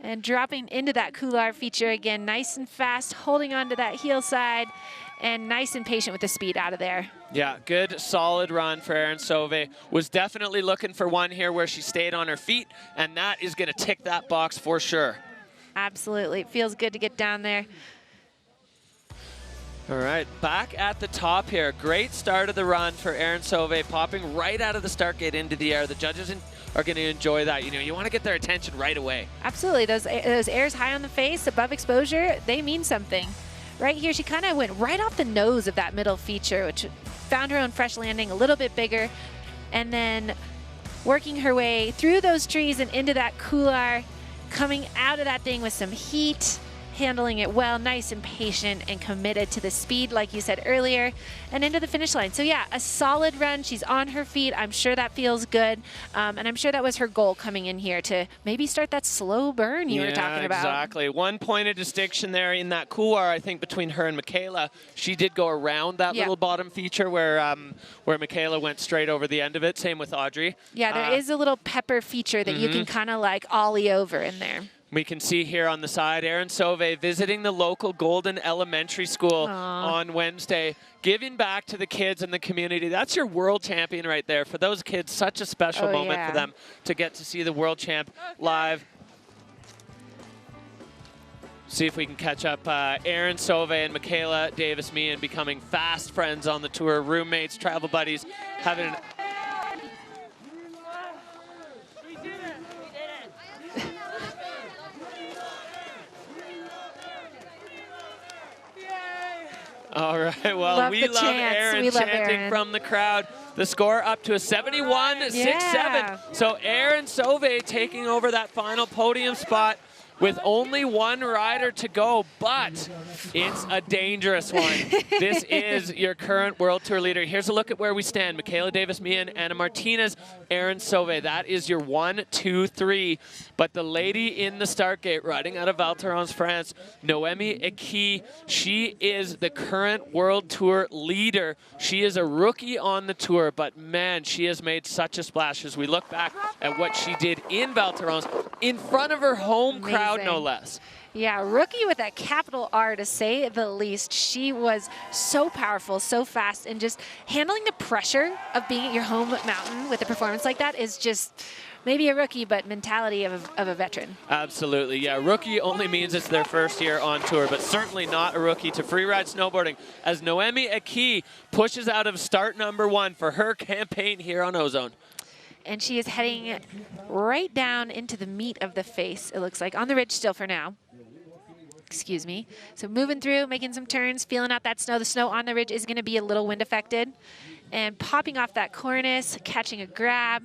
And dropping into that couloir feature again, nice and fast, holding on to that heel side, and nice and patient with the speed out of there. Yeah, good, solid run for Erin Sauvé. Was definitely looking for one here where she stayed on her feet, and that is going to tick that box for sure. Absolutely. It feels good to get down there. All right, back at the top here. Great start of the run for Erin Sauvé, popping right out of the start gate into the air. The judges are going to enjoy that. You know, you want to get their attention right away. Absolutely. Those airs high on the face, above exposure, they mean something. Right here, she kind of went right off the nose of that middle feature, which found her own fresh landing, a little bit bigger, and then working her way through those trees and into that couloir, coming out of that thing with some heat, handling it well, nice and patient and committed to the speed, like you said earlier, and into the finish line. So yeah, a solid run. She's on her feet. I'm sure that feels good. And I'm sure that was her goal coming in here, to maybe start that slow burn you were talking about. Exactly. 1 point of distinction there in that couloir, I think, between her and Michaela. She did go around that little bottom feature where Michaela went straight over the end of it. Same with Audrey. Yeah, there is a little pepper feature that you can kind of like ollie over in there. We can see here on the side, Erin Sauvé visiting the local Golden Elementary School on Wednesday, giving back to the kids in the community. That's your world champion right there. For those kids, such a special moment for them to get to see the world champ live. See if we can catch up Erin Sauvé and Michaela Davis-Meehan becoming fast friends on the tour, roommates, travel buddies, having an All right, well, we love Erin chanting from the crowd. The score up to a 71-6-7. So Erin Sauvé taking over that final podium spot with only one rider to go, but it's a dangerous one. This is your current World Tour leader. Here's a look at where we stand. Michaela Davis-Meehan, Anna Martinez, Erin Sauvé. That is your 1, 2, 3. But the lady in the start gate riding out of Val Thorens, France, Noémie Eki, she is the current World Tour leader. She is a rookie on the tour, but man, she has made such a splash as we look back at what she did in Val Thorens in front of her home crowd. No less. Yeah, rookie with a capital R, to say the least. She was so powerful, so fast, and just handling the pressure of being at your home mountain with a performance like that is just maybe a rookie, but mentality of a veteran. Absolutely, yeah. Rookie only means it's their first year on tour, but certainly not a rookie to freeride snowboarding as Noémie Eki pushes out of start number 1 for her campaign here on Ozone. And she is heading right down into the meat of the face, it looks like, on the ridge still for now. Excuse me. So moving through, making some turns, feeling out that snow. The snow on the ridge is going to be a little wind affected. And popping off that cornice, catching a grab.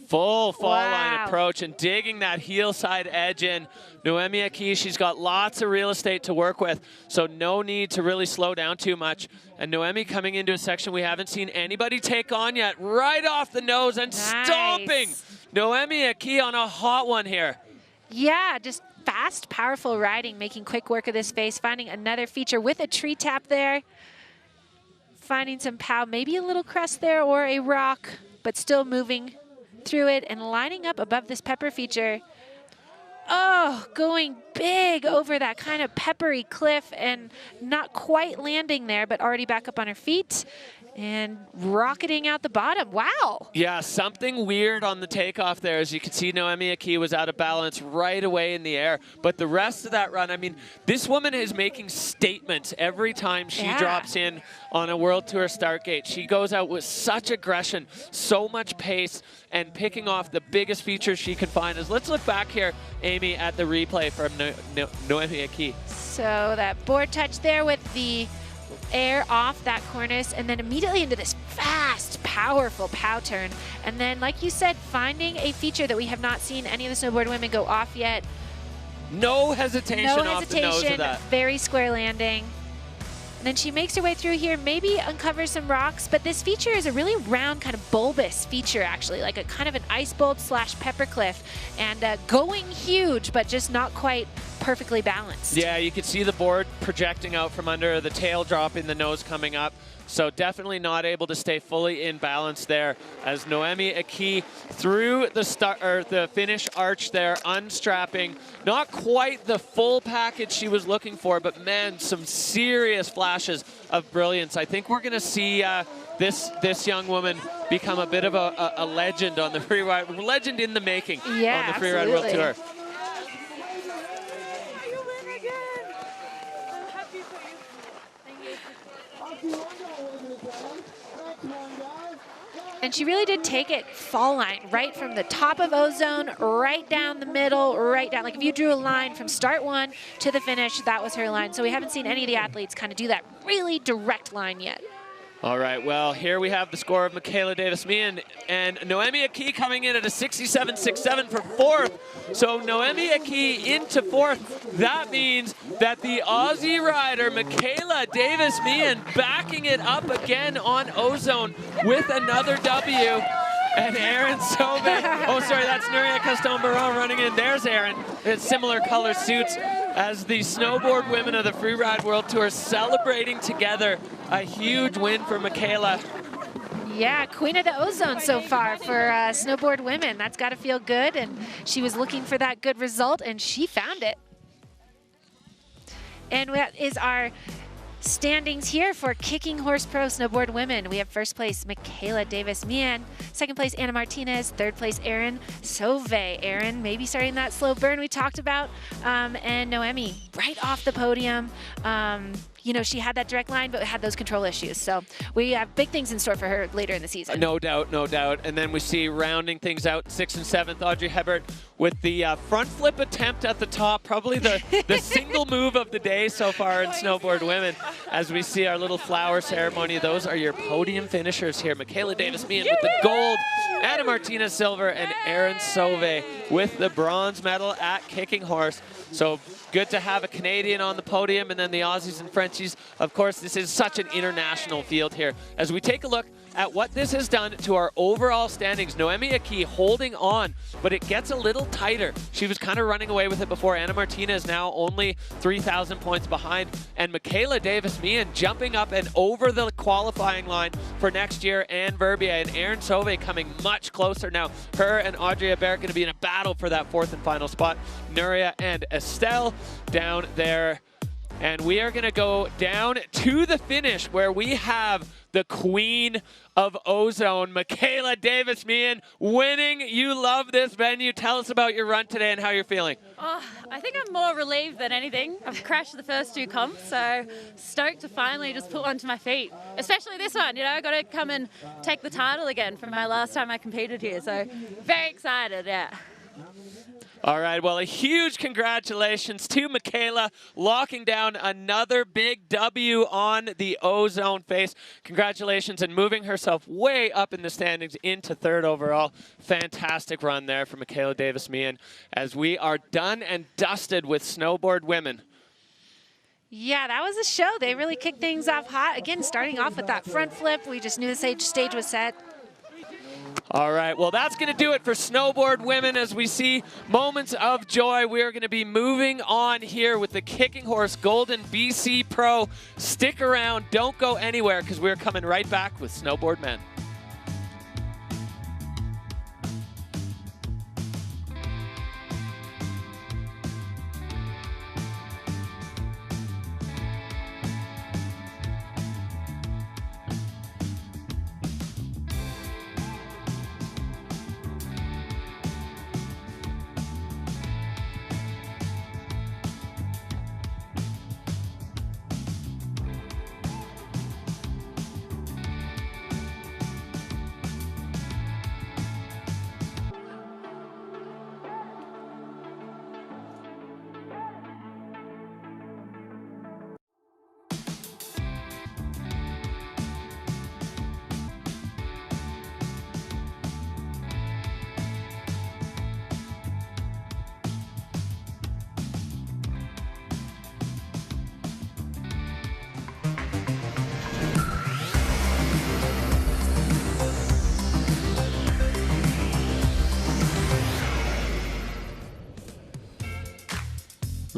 Full fall line approach and digging that heel side edge in. Noémie Eki, she's got lots of real estate to work with, so no need to really slow down too much. And Noémie coming into a section we haven't seen anybody take on yet, right off the nose and stomping. Noémie Eki on a hot one here. Yeah, just fast, powerful riding, making quick work of this face, finding another feature with a tree tap there. Finding some pow, maybe a little crest there or a rock, but still moving through it and lining up above this pepper feature. Oh, going big over that kind of peppery cliff and not quite landing there, but already back up on her feet and rocketing out the bottom. Wow. Yeah, something weird on the takeoff there. As you can see, Noémie Eki was out of balance right away in the air. But the rest of that run, I mean, this woman is making statements every time she drops in on a World Tour start gate. She goes out with such aggression, so much pace, and picking off the biggest features she can find. Let's look back here, Amy, at the replay from Noémie Eki. So that board touch there with the air off that cornice and then immediately into this fast, powerful pow turn. And then, like you said, finding a feature that we have not seen any of the snowboard women go off yet. No hesitation off the nose of that. Very square landing. And then she makes her way through here, maybe uncovers some rocks, but this feature is a really round, kind of bulbous feature, actually, like a kind of an ice bolt / pepper cliff, and going huge, but just not quite perfectly balanced. Yeah, you can see the board projecting out from under, the tail dropping, the nose coming up. So definitely not able to stay fully in balance there as Noémie Eki through the finish arch there, unstrapping. Not quite the full package she was looking for, but man, some serious flashes of brilliance. I think we're going to see this young woman become a bit of a legend on the freeride, legend in the making on the Freeride World Tour. And she really did take it fall line, right from the top of Ozone, right down the middle, right down. Like if you drew a line from start 1 to the finish, that was her line. So we haven't seen any of the athletes kind of do that really direct line yet. All right, well, here we have the score of Michaela Davis-Meehan and Noemi Aki coming in at a 67.67 for fourth. So Noemi Aki into fourth. That means that the Aussie rider, Michaela Davis-Meehan, backing it up again on Ozone with another W. And Aaron Sove, oh sorry, that's Nuria Caston-Baron running in. There's Aaron. It's similar color suits as the snowboard women of the Freeride World Tour celebrating together. A huge win for Michaela. Yeah, queen of the Ozone so far for snowboard women. That's got to feel good, and she was looking for that good result, and she found it. And that is our standings here for Kicking Horse Pro Snowboard Women. We have first place Michaela Davis-Meehan, second place Anna Martinez, third place Aaron Sove. Aaron maybe starting that slow burn we talked about, and Noemi right off the podium. You know, she had that direct line, but had those control issues. So we have big things in store for her later in the season. No doubt, no doubt. And then we see rounding things out, 6th and 7th, Audrey Hebert with the front flip attempt at the top, probably the single move of the day so far in snowboard women. As we see our little flower ceremony, those are your podium finishers here. Michaela Davis-Meehan with the gold, Anna Martinez silver, and Aaron Sove with the bronze medal at Kicking Horse. So good to have a Canadian on the podium, and then the Aussies and Frenchies. Of course, this is such an international field here. As we take a look at what this has done to our overall standings, Noemi Aki holding on, but it gets a little tighter. She was kind of running away with it before. Anna Martinez now only 3,000 points behind, and Michaela Davis-Meehan jumping up and over the qualifying line for next year, and Verbier and Aaron Sove coming much closer now. Her and Audrey Hebert going to be in a battle for that fourth and final spot. Nuria and Estelle down there. And we are going to go down to the finish where we have the queen of Ozone, Michaela Davis-Meehan, winning. You love this venue. Tell us about your run today and how you're feeling. Oh, I think I'm more relieved than anything. I've crashed the first two comps, so stoked to finally just put one to my feet. Especially this one, you know, I got to come and take the title again from my last time I competed here. So very excited, yeah. All right, well, a huge congratulations to Michaela, locking down another big W on the Ozone face. Congratulations, and moving herself way up in the standings into third overall. Fantastic run there for Michaela Davis-Meehan as we are done and dusted with snowboard women. Yeah, that was a show. They really kicked things off hot. Again, starting off with that front flip. We just knew the stage was set. All right, well, that's going to do it for snowboard women as we see moments of joy. We are going to be moving on here with the Kicking Horse Golden BC Pro. Stick around. Don't go anywhere because we're coming right back with snowboard men.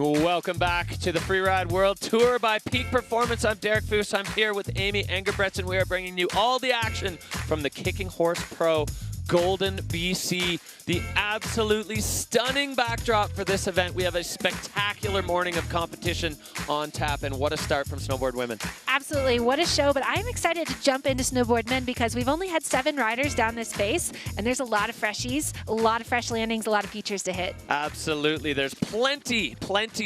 Welcome back to the Freeride World Tour by Peak Performance. I'm Derek Foose. I'm here with Amy Engerbretson. We are bringing you all the action from the Kicking Horse Pro Golden BC. The absolutely stunning backdrop for this event. We have a spectacular morning of competition on tap, and what a start from snowboard women. Absolutely, what a show, but I'm excited to jump into snowboard men because we've only had 7 riders down this face, and there's a lot of freshies, a lot of fresh landings, a lot of features to hit. Absolutely, there's plenty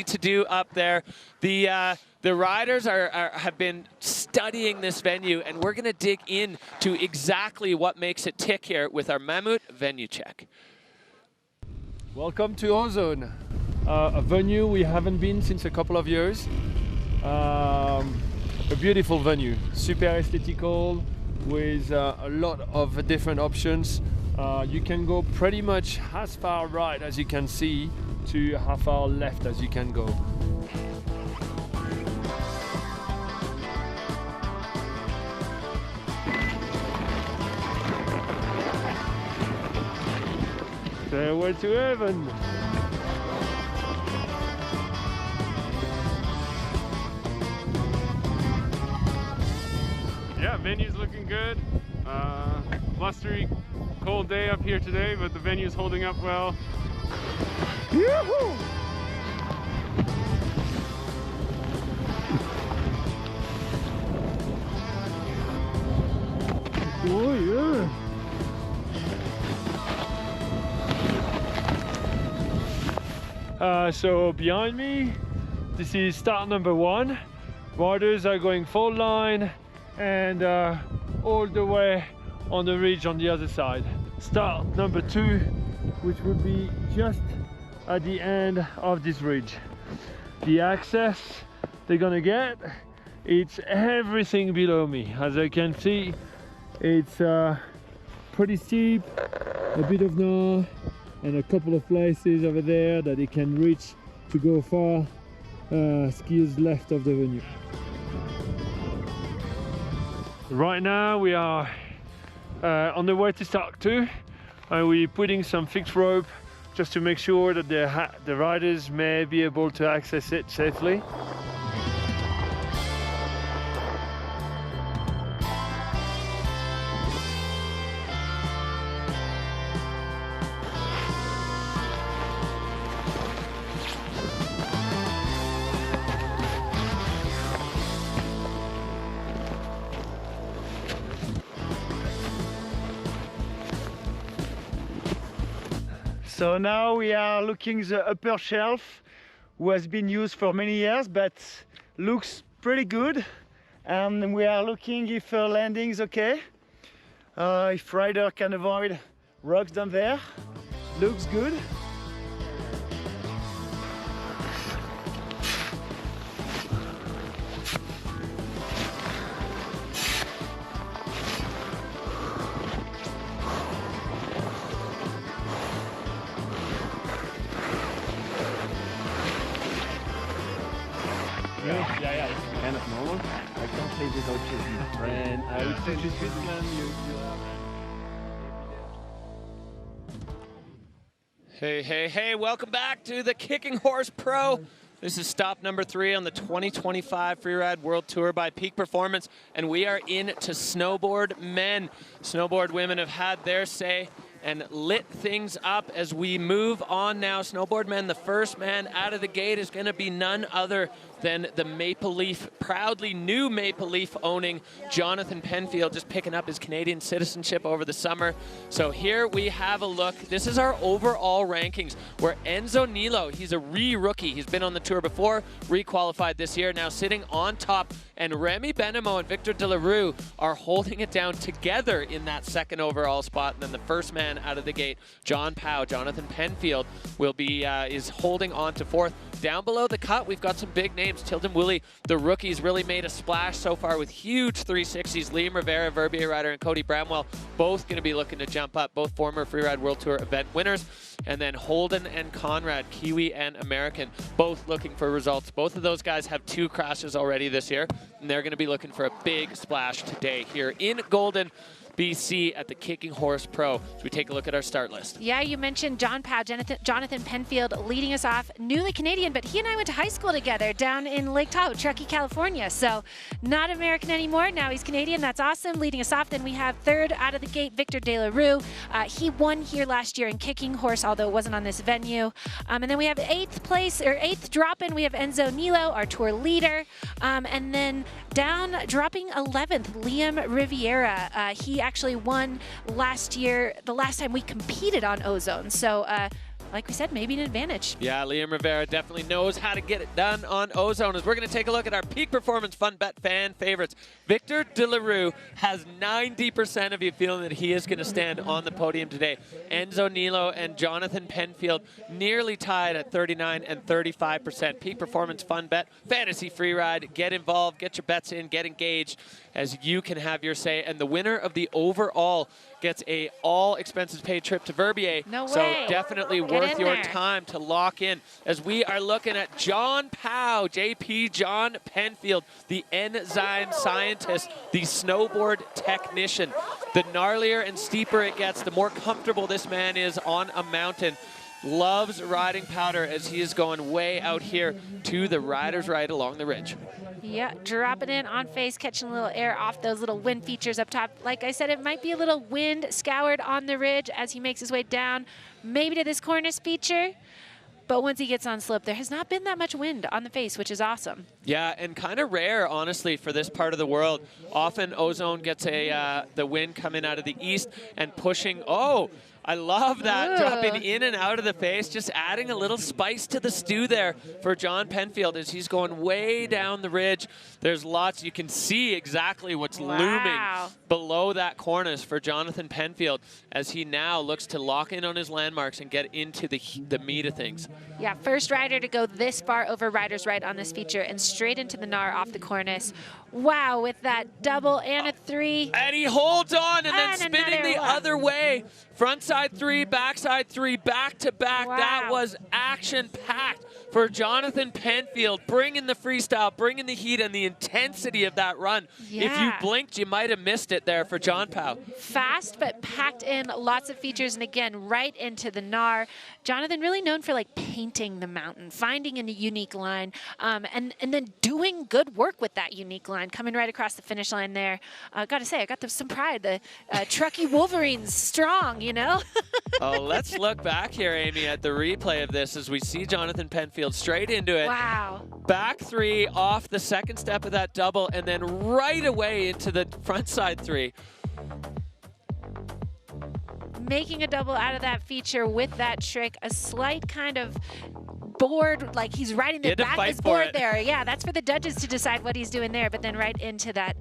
to do up there. The riders have been studying this venue, and we're going to dig into exactly what makes it tick here with our Mammoth venue check. Welcome to Ozone, a venue we haven't been since a couple of years. a beautiful venue, super aesthetical with a lot of different options. You can go pretty much as far right as you can see to how far left as you can go. Stairway to heaven. Yeah, venue's looking good. Blustery, cold day up here today, but the venue's holding up well. Yoo-hoo! Oh yeah! So behind me, this is start number 1. Riders are going full line and all the way on the ridge on the other side. Start number 2, which will be just at the end of this ridge. The access they're gonna get, it's everything below me. As I can see, it's pretty steep, a bit of gnaw, and a couple of places over there that they can reach to go far skis left of the venue. Right now we are on the way to start 2, and we're putting some fixed rope just to make sure that the riders may be able to access it safely. So now we are looking the upper shelf, who has been used for many years but looks pretty good, and we are looking if landing is okay, if rider can avoid rocks down there. Looks good. Yeah, it's kind of normal. I can't say without chasing. And I would say this Switzerland, Hey, welcome back to the Kicking Horse Pro. This is stop number 3 on the 2025 Freeride World Tour by Peak Performance, and we are into snowboard men. Snowboard women have had their say and lit things up as we move on now. Snowboard men, the first man out of the gate is going to be none other than the Maple Leaf, proudly new Maple Leaf owning Jonathan Penfield, just picking up his Canadian citizenship over the summer. So here we have a look. This is our overall rankings where Enzo Nilo, he's a rookie. He's been on the tour before, re-qualified this year, now sitting on top. And Remy Benamo and Victor De La Rue are holding it down together in that second overall spot. And then the first man out of the gate, John Powell, Jonathan Penfield, will be is holding on to 4th. Down below the cut, we've got some big names. Tilden Woolley, the rookies, really made a splash so far with huge 360s. Liam Rivera, Verbier Rider, and Cody Bramwell, both going to be looking to jump up, both former Freeride World Tour event winners. And then Holden and Conrad, Kiwi and American, both looking for results. Both of those guys have 2 crashes already this year, and they're going to be looking for a big splash today here in Golden, BC at the Kicking Horse Pro. So we take a look at our start list. Yeah, you mentioned John Powell, Jonathan Penfield leading us off, newly Canadian, but he and I went to high school together down in Lake Tahoe, Truckee, California. So not American anymore, now he's Canadian. That's awesome, leading us off. Then we have 3rd out of the gate, Victor De La Rue. He won here last year in Kicking Horse, although it wasn't on this venue. And then we have 8th drop-in, we have Enzo Nilo, our tour leader. And then down, dropping 11th, Liam Riviera. He actually won last year, the last time we competed on Ozone. So like we said, maybe an advantage. Yeah, Liam Rivera definitely knows how to get it done on Ozone. As we're going to take a look at our Peak Performance Fun Bet fan favorites. Victor De La Rue has 90% of you feeling that he is going to stand on the podium today. Enzo Nilo and Jonathan Penfield nearly tied at 39 and 35%. Peak Performance Fun Bet, Fantasy Freeride. Get involved, get your bets in, get engaged, as you can have your say. And the winner of the overall gets a all expenses paid trip to Verbier. No way. So definitely Get worth in your there. time to lock in, as we are looking at John Powell, JP John Penfield, the enzyme scientist, the snowboard technician. The gnarlier and steeper it gets, the more comfortable this man is on a mountain. Loves riding powder, as he is going way out here to the riders right along the ridge. Yeah, dropping in on face, catching a little air off those little wind features up top. Like I said, it might be a little wind scoured on the ridge as he makes his way down, maybe to this cornice feature. But once he gets on slope, there has not been that much wind on the face, which is awesome. Yeah, and kind of rare, honestly, for this part of the world. Often Ozone gets the wind coming out of the east and pushing. Oh, I love that. Ooh. Dropping in and out of the face, just adding a little spice to the stew there for John Penfield as he's going way down the ridge. There's lots. You can see exactly what's looming below that cornice for Jonathan Penfield as he now looks to lock in on his landmarks and get into the meat of things. Yeah, first rider to go this far over riders right on this feature and straight into the gnar off the cornice. Wow, with that double and a 3. And he holds on and then And spinning the another one. other way. Frontside 3, backside 3, back to back. Wow. That was action-packed for Jonathan Penfield, bringing the freestyle, bringing the heat and the intensity of that run. Yeah. If you blinked, you might have missed it there for John Powell. Fast, but packed in lots of features, and again, right into the gnar. Jonathan really known for like painting the mountain, finding a unique line, and then doing good work with that unique line, coming right across the finish line there. Got to say, I got some pride. The Truckee Wolverines strong, you know? Oh, let's look back here, Amy, at the replay of this as we see Jonathan Penfield straight into it. Wow. Back 3 off the second step of that double, and then right away into the frontside 3. Making a double out of that feature with that trick, a slight kind of board, like he's riding the back of his board there. Yeah, that's for the judges to decide what he's doing there, but then right into that.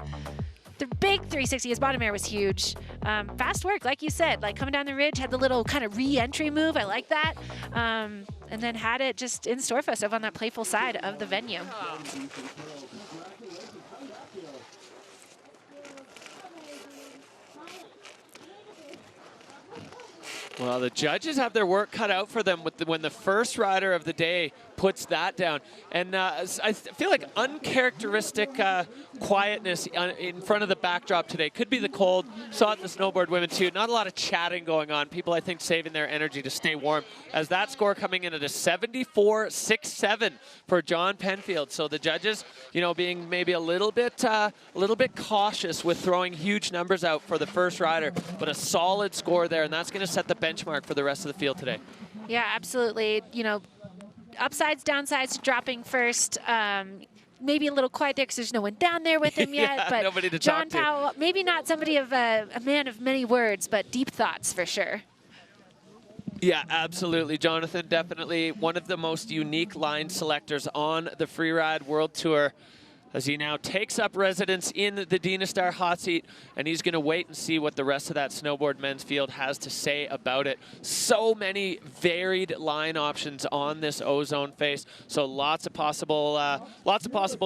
The big 360, his bottom air was huge. Fast work, like you said, like coming down the ridge, had the little kind of re-entry move. I like that. And then had it just in store for us over on that playful side of the venue. Well, the judges have their work cut out for them when the first rider of the day puts that down. And I feel like uncharacteristic quietness in front of the backdrop today. Could be the cold. Saw it in the snowboard women too. Not a lot of chatting going on. People, I think, saving their energy to stay warm. As that score coming in at a 74.67 for John Penfield. So the judges, you know, being maybe a little bit cautious with throwing huge numbers out for the first rider, but a solid score there, and that's going to set the benchmark for the rest of the field today. Yeah, absolutely. You know, upsides, downsides, dropping first. Maybe a little quiet there because there's no one down there with him yet. Yeah, but nobody to John talk to. Powell, maybe not somebody of a man of many words, but deep thoughts for sure. Yeah, absolutely. Jonathan, definitely one of the most unique line selectors on the Freeride World Tour, as he now takes up residence in the Dina Star hot seat, and he's going to wait and see what the rest of that snowboard men's field has to say about it. So many varied line options on this Ozone face, so lots of possible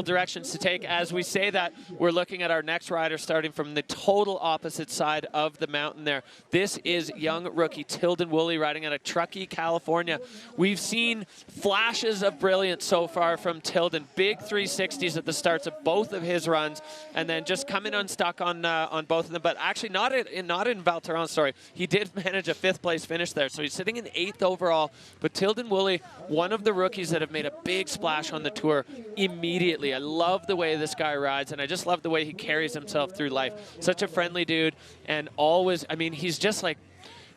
directions to take. As we say that, we're looking at our next rider starting from the total opposite side of the mountain there. This is young rookie Tilden Woolley riding out of Truckee, California. We've seen flashes of brilliance so far from Tilden. Big 360s at the start of both of his runs, and then just coming unstuck on both of them. But actually not in Val Thorens, sorry. He did manage a 5th place finish there, so he's sitting in 8th overall. But Tilden Woolley, one of the rookies that have made a big splash on the tour immediately. I love the way this guy rides, and I just love the way he carries himself through life. Such a friendly dude, and always, I mean, he's just like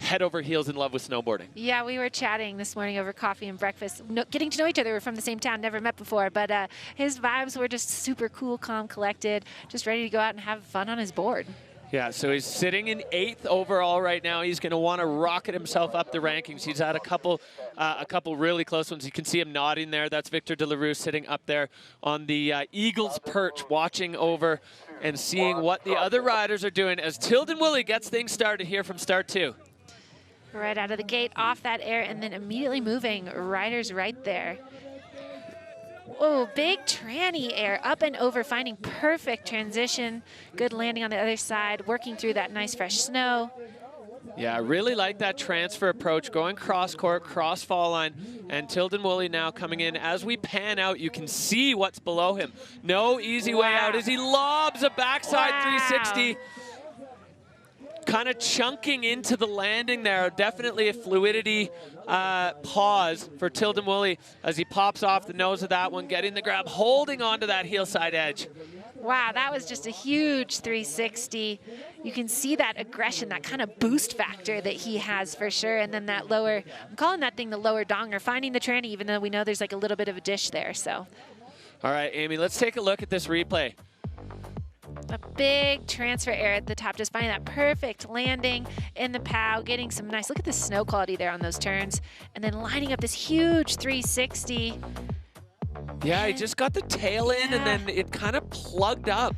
head over heels in love with snowboarding. Yeah, we were chatting this morning over coffee and breakfast, getting to know each other. We're from the same town, never met before, but his vibes were just super cool, calm, collected, just ready to go out and have fun on his board. Yeah, so he's sitting in 8th overall right now. He's going to want to rocket himself up the rankings. He's had a couple really close ones. You can see him nodding there. That's Victor De La Rue sitting up there on the Eagle's perch, watching over and seeing what the other riders are doing as Tilden Willie gets things started here from start 2. Right out of the gate, off that air, and then immediately moving. Riders right there. Oh, big tranny air, up and over, finding perfect transition. Good landing on the other side, working through that nice fresh snow. Yeah, I really like that transfer approach, going cross court, cross fall line, and Tilden Willie now coming in. As we pan out, you can see what's below him. No easy way out as he lobs a backside 360. Kind of chunking into the landing there. Definitely a fluidity pause for Tilden Willie as he pops off the nose of that one, getting the grab, holding onto that heel side edge. Wow, that was just a huge 360. You can see that aggression, that kind of boost factor that he has for sure. And then that lower, I'm calling that thing the lower donger, finding the tranny, even though we know there's like a little bit of a dish there, so. All right, Amy, let's take a look at this replay. A big transfer air at the top, just finding that perfect landing in the POW, getting some nice, look at the snow quality there on those turns, and then lining up this huge 360. Yeah, he just got the tail in and then it kind of plugged up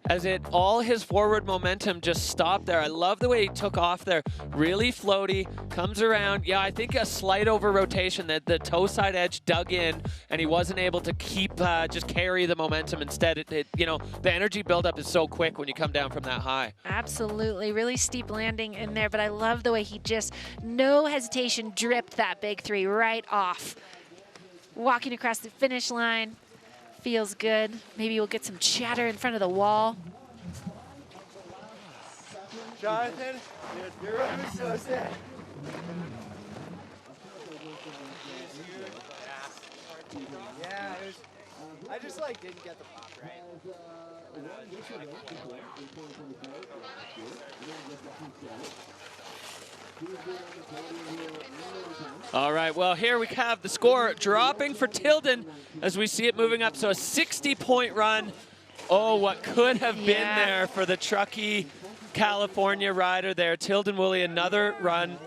as all his forward momentum just stopped there. I love the way he took off there. Really floaty, comes around. Yeah, I think a slight over rotation that the toe side edge dug in and he wasn't able to keep, just carry the momentum. Instead, you know, the energy buildup is so quick when you come down from that high. Absolutely, really steep landing in there, but I love the way he just, no hesitation, dripped that big 3 right off. Walking across the finish line. Feels good. Maybe we'll get some chatter in front of the wall. Jonathan, you're so sad. Yeah, I just like didn't get the pop right. All right, well, here we have the score dropping for Tilden as we see it moving up. So a 60-point run. Oh, what could have been there for the Truckee, California rider there. Tilden Willie, another run.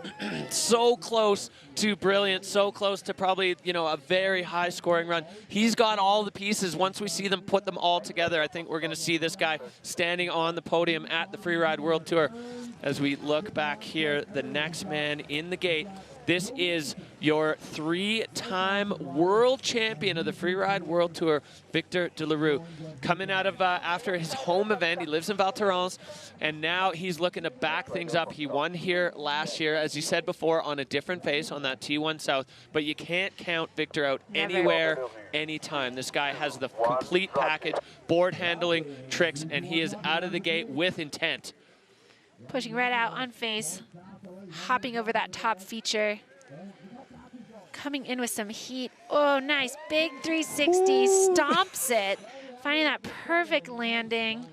So close to brilliant, so close to probably, you know, a very high scoring run. He's got all the pieces. Once we see them put them all together, I think we're going to see this guy standing on the podium at the Freeride World Tour. As we look back here, the next man in the gate. This is your 3-time world champion of the Freeride World Tour, Victor De La Rue. Coming out of after his home event, he lives in Val Thorens, and now he's looking to back things up. He won here last year, as you said before, on a different face on that T1 South, but you can't count Victor out anywhere, anytime. This guy has the complete package, board handling, tricks, and he is out of the gate with intent. Pushing right out on face, hopping over that top feature, coming in with some heat. Oh, nice, big 360, stomps it, finding that perfect landing.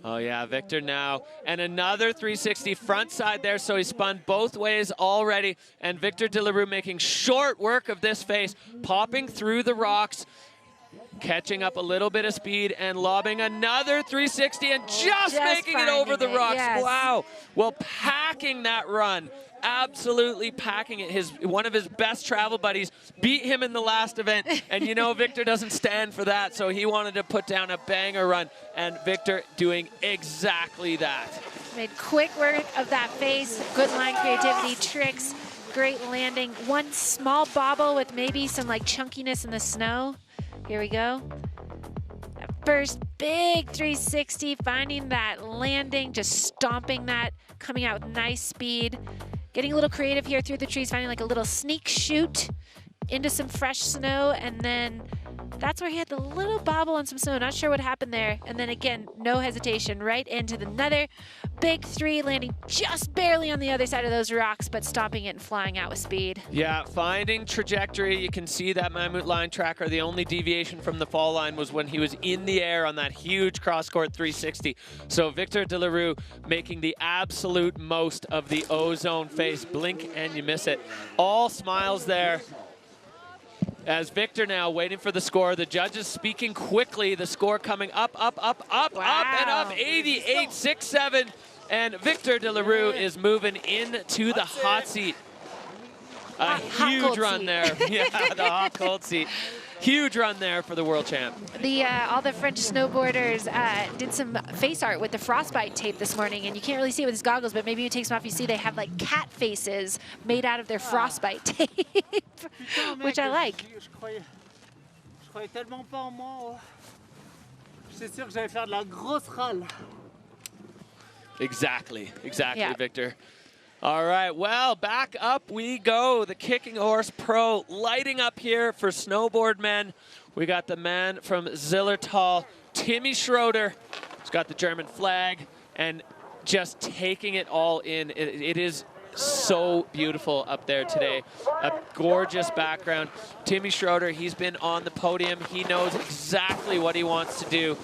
Oh yeah, Victor now, and another 360 front side there, so he spun both ways already, and Victor De La Rue making short work of this face, popping through the rocks, catching up a little bit of speed and lobbing another 360 and just making it over the rocks. Yes. Wow. Well, packing that run, absolutely packing it. One of his best travel buddies beat him in the last event, and you know Victor doesn't stand for that, so he wanted to put down a banger run, and Victor doing exactly that. Made quick work of that face, good line creativity, tricks, great landing. One small bobble with maybe some like chunkiness in the snow. Here we go. That first big 360, finding that landing, just stomping that, coming out with nice speed. Getting a little creative here through the trees, finding like a little sneak chute into some fresh snow, and then that's where he had the little bobble on some snow. Not sure what happened there. And then again, no hesitation, right into another big 3, landing just barely on the other side of those rocks, but stopping it and flying out with speed. Yeah, finding trajectory. You can see that Mammut line tracker. The only deviation from the fall line was when he was in the air on that huge cross-court 360. So Victor De La Rue making the absolute most of the Ozone face. Blink and you miss it. All smiles there. As Victor now waiting for the score. The judges speaking quickly. The score coming up, up, up, up, Wow. up, and up. 88-67. And Victor De La Rue is moving into the hot seat. A huge run there. Yeah, the hot cold seat. Huge run there for the world champ. All the French snowboarders did some face art with the frostbite tape this morning, and you can't really see it with his goggles, but maybe you take some off, you see they have like cat faces made out of their frostbite tape, which I like. Je croyais tellement pas en moi. J'étais sûr que j'allais faire de la grosse râle. Exactly, Yeah. Victor. All right, well, back up we go. The Kicking Horse Pro lighting up here for snowboard men. We got the man from Zillertal, Timmy Schroeder. He's got the German flag and just taking it all in. It is so beautiful up there today. A gorgeous background. Timmy Schroeder, he's been on the podium. He knows exactly what he wants to do,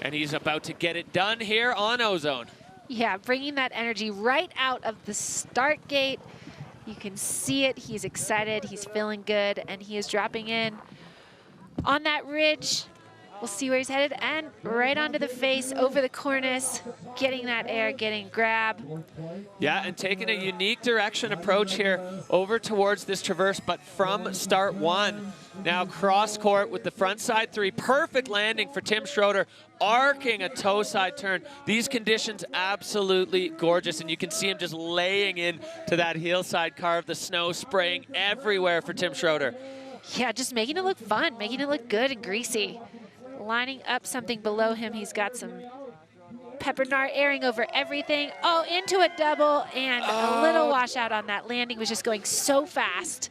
and he's about to get it done here on Ozone. Yeah, bringing that energy right out of the start gate. You can see it. He's excited. He's feeling good, and he is dropping in on that ridge. We'll see where he's headed, and right onto the face, over the cornice, getting that air, getting grab. Yeah, and taking a unique direction approach here over towards this traverse, but from start one. Now cross court with the front side three. Perfect landing for Tim Schroeder, arcing a toe side turn. These conditions absolutely gorgeous, and you can see him just laying in to that heel side carve, the snow spraying everywhere for Tim Schroeder. Yeah, just making it look fun, making it look good and greasy. Lining up something below him. He's got some peppernar airing over everything. Oh, into a double, and a little washout on that landing. Was just going so fast.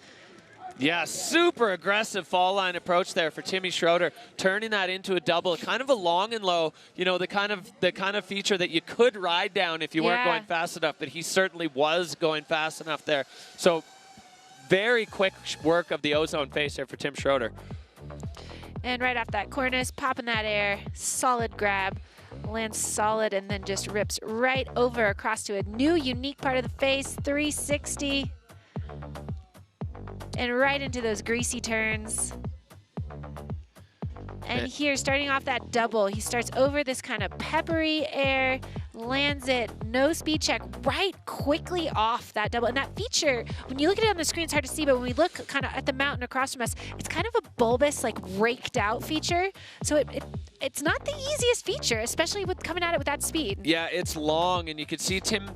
Yeah, super aggressive fall line approach there for Timmy Schroeder, turning that into a double, kind of a long and low, you know, the kind of feature that you could ride down if you weren't going fast enough, but he certainly was going fast enough there. So very quick work of the Ozone face there for Tim Schroeder. And right off that cornice, popping that air, solid grab, lands solid, and then just rips right over across to a new unique part of the face, 360. And right into those greasy turns. And here, starting off that double, he starts over this kind of peppery air, lands it, no speed check, right quickly off that double. And that feature, when you look at it on the screen, it's hard to see, but when we look kind of at the mountain across from us, it's kind of a bulbous, like raked out feature. So it's not the easiest feature, especially with coming at it with that speed. Yeah, it's long, and you can see Tim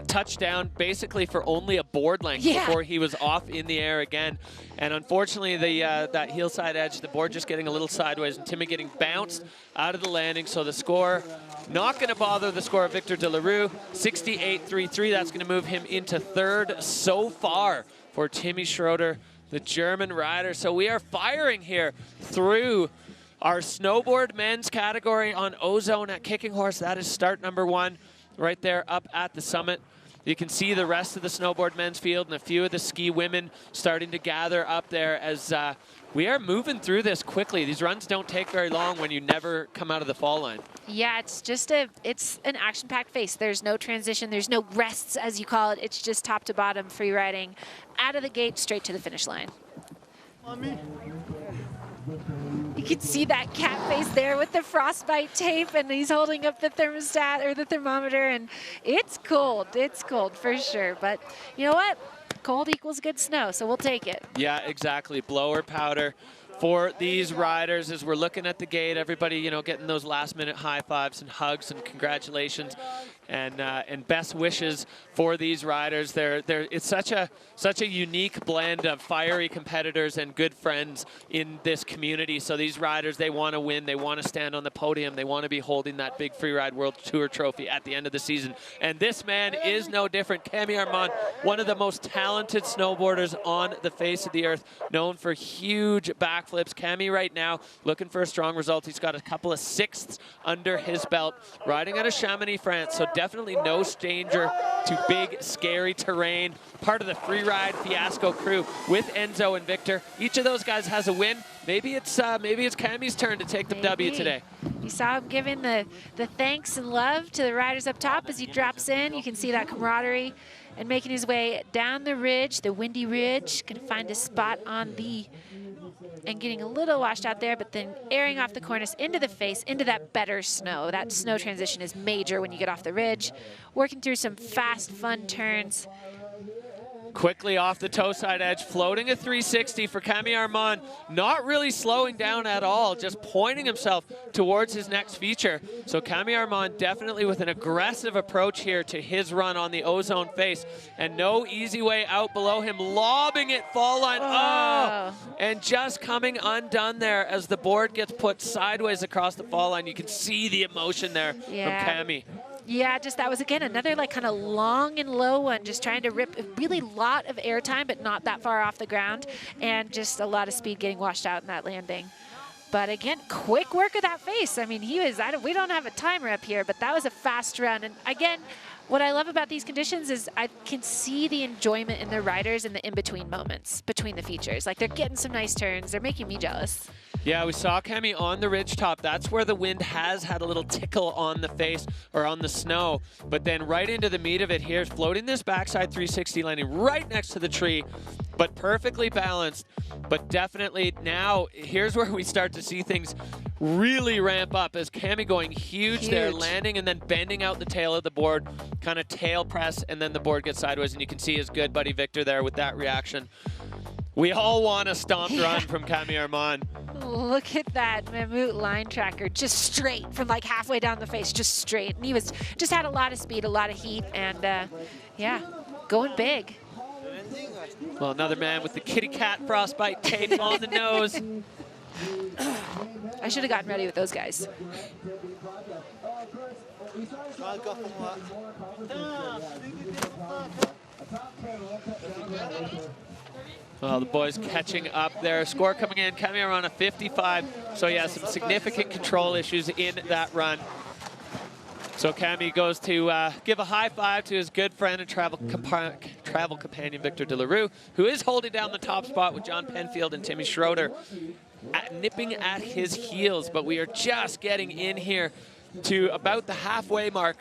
touch down basically for only a board length before he was off in the air again. And unfortunately, that heel side edge, the board just getting a little sideways, and Timmy getting bounced out of the landing. So the score, not going to bother the score of Victor De La Rue, 68-33. That's going to move him into third so far for Timmy Schroeder, the German rider. So we are firing here through our snowboard men's category on Ozone at Kicking Horse. That is start number one right there up at the summit. You can see the rest of the snowboard men's field and a few of the ski women starting to gather up there as we are moving through this quickly. These runs don't take very long when you never come out of the fall line. Yeah, it's an action-packed face. There's no transition, there's no rests, as you call it. It's just top to bottom free riding, out of the gate, straight to the finish line. You can see that cat face there with the frostbite tape, and he's holding up the thermostat or the thermometer, and it's cold for sure. But you know what? Cold equals good snow, so we'll take it. Yeah, exactly. Blower powder for these riders as we're looking at the gate. Everybody, you know, getting those last-minute high fives and hugs and congratulations and best wishes for these riders. It's such a unique blend of fiery competitors and good friends in this community. So these riders, they want to win. They want to stand on the podium. They want to be holding that big Freeride World Tour trophy at the end of the season. And this man is no different. Camille Armand, one of the most talented snowboarders on the face of the earth, known for huge backflips. Camille right now looking for a strong result. He's got a couple of sixths under his belt, riding out of Chamonix, France. So definitely no stranger to big, scary terrain. Part of the Freeride Fiasco crew with Enzo and Victor. Each of those guys has a win. Maybe it's Cammie's turn to take the W today. You saw him giving the thanks and love to the riders up top as he drops in. You can see that camaraderie, and making his way down the ridge, the windy ridge. Gonna find a spot on the and getting a little washed out there, but then airing off the cornice into the face, into that better snow. That snow transition is major when you get off the ridge. Working through some fast, fun turns. Quickly off the toe side edge, floating a 360 for Camille Armand, not really slowing down at all, just pointing himself towards his next feature. So Camille Armand definitely with an aggressive approach here to his run on the Ozone face, and no easy way out below him, lobbing it fall line. Oh, and just coming undone there as the board gets put sideways across the fall line. You can see the emotion there from Camille. Yeah, just that was, again, another like kind of long and low one, just trying to rip a really lot of air time, but not that far off the ground, and just a lot of speed getting washed out in that landing. But again, quick work of that face. I mean, he was, we don't have a timer up here, but that was a fast run. And again, what I love about these conditions is I can see the enjoyment in the riders in the in-between moments between the features. Like, they're getting some nice turns. They're making me jealous. Yeah, we saw Camille on the ridge top. That's where the wind has had a little tickle on the face or on the snow. But then right into the meat of it here, floating this backside 360 landing right next to the tree, but perfectly balanced. But definitely now, here's where we start to see things really ramp up as Camille going huge there, landing and then bending out the tail of the board, kind of tail press, and then the board gets sideways, and you can see his good buddy Victor there with that reaction. We all want a stomped run from Camille Armand. Look at that Mammut line tracker, just straight from like halfway down the face, just straight. And he was just had a lot of speed, a lot of heat, and yeah, going big. Well, another man with the kitty cat frostbite tape on the nose. I should have gotten ready with those guys. Well, the boys catching up there. Score coming in, Camille on a 55. So yeah, some significant control issues in that run. So Camille goes to give a high five to his good friend and travel companion Victor De La Rue, who is holding down the top spot with John Penfield and Timmy Schroeder nipping at his heels. But we are just getting in here to about the halfway mark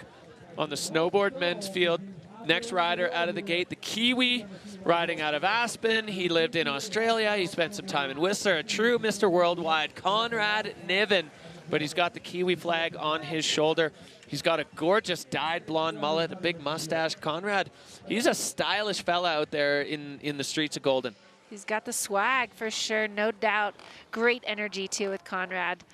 on the snowboard men's field. Next rider out of the gate, the Kiwi, riding out of Aspen. He lived in Australia. He spent some time in Whistler. A true Mr. Worldwide, Conrad Niven. But he's got the Kiwi flag on his shoulder. He's got a gorgeous dyed blonde mullet, a big mustache. Conrad, he's a stylish fella out there in the streets of Golden. He's got the swag for sure, no doubt. Great energy too with Conrad.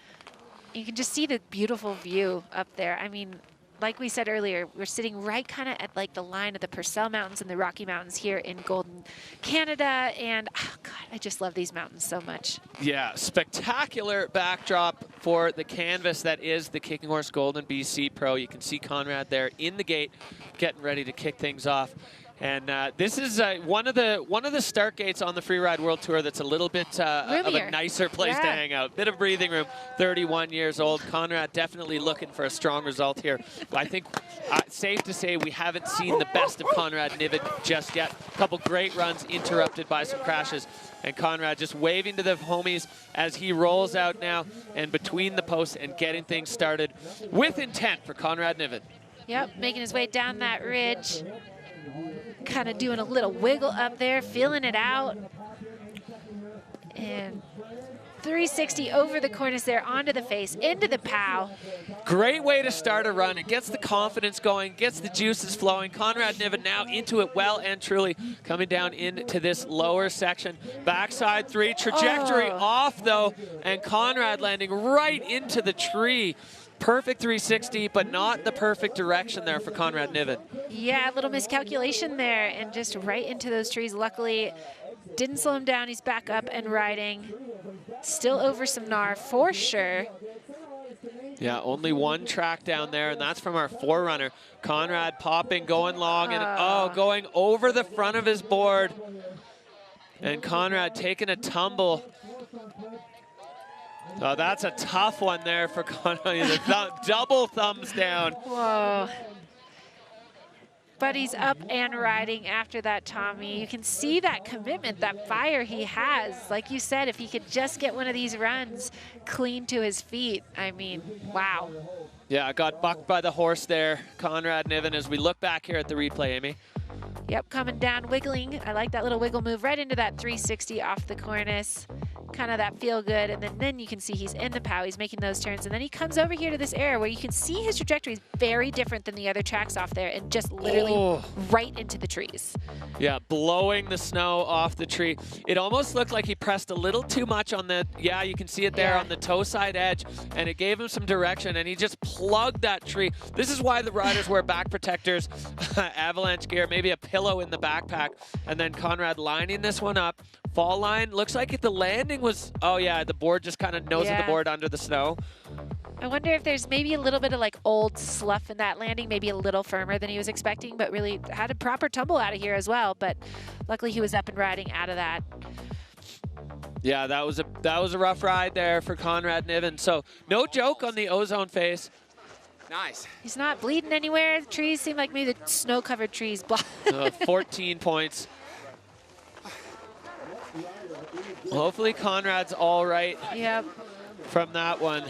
You can just see the beautiful view up there. I mean, like we said earlier, we're sitting right kind of at like the line of the Purcell Mountains and the Rocky Mountains here in Golden, Canada. And oh God, I just love these mountains so much. Yeah, spectacular backdrop for the canvas that is the Kicking Horse Golden BC Pro. You can see Conrad there in the gate, getting ready to kick things off. And this is one of the start gates on the Freeride World Tour that's a little bit of a nicer place to hang out. Bit of breathing room. 31 years old. Conrad definitely looking for a strong result here. I think safe to say we haven't seen the best of Conrad Niven just yet. A couple great runs interrupted by some crashes. And Conrad just waving to the homies as he rolls out now and between the posts and getting things started with intent for Conrad Niven. Yep, making his way down that ridge. Kind of doing a little wiggle up there, feeling it out. And 360 over the cornice there, onto the face, into the pow. Great way to start a run. It gets the confidence going, gets the juices flowing. Conrad Niven now into it well and truly, coming down into this lower section. Backside three, trajectory off though, and Conrad landing right into the tree. Perfect 360, but not the perfect direction there for Conrad Niven. Yeah, a little miscalculation there, and just right into those trees. Luckily, didn't slow him down. He's back up and riding. Still over some gnar for sure. Yeah, only one track down there, and that's from our forerunner. Conrad popping, going long, and going over the front of his board. And Conrad taking a tumble. Oh, that's a tough one there for Conrad. Double thumbs down. Whoa. But he's up and riding after that, Tommy. You can see that commitment, that fire he has. Like you said, if he could just get one of these runs clean to his feet, I mean, wow. Yeah, got bucked by the horse there, Conrad Niven, as we look back here at the replay, Amy. Yep, coming down, wiggling. I like that little wiggle move right into that 360 off the cornice. kind of that feel good, and then you can see he's in the POW, he's making those turns, and then he comes over here to this area where you can see his trajectory is very different than the other tracks off there, and just literally right into the trees. Yeah, blowing the snow off the tree. It almost looked like he pressed a little too much on the, yeah, you can see it there on the toe side edge, and it gave him some direction, and he just plugged that tree. This is why the riders wear back protectors, avalanche gear, maybe a pillow in the backpack, and then Conrad lining this one up. Fall line, looks like the landing was, oh yeah, the board just kind of nose of the board under the snow. I wonder if there's maybe a little bit of like old slough in that landing, maybe a little firmer than he was expecting, but really had a proper tumble out of here as well. But luckily he was up and riding out of that. Yeah, that was a rough ride there for Conrad Niven. So no joke on the Ozone face. Nice. He's not bleeding anywhere. The trees seem like maybe the snow-covered trees. 14 points. Well, hopefully Conrad's all right from that one.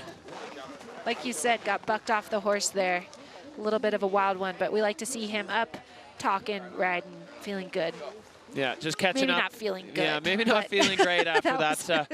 Like you said, got bucked off the horse there. A little bit of a wild one, but we like to see him up, talking, riding, feeling good. Yeah, just catching up. Maybe not feeling good. Yeah, maybe not feeling great after that.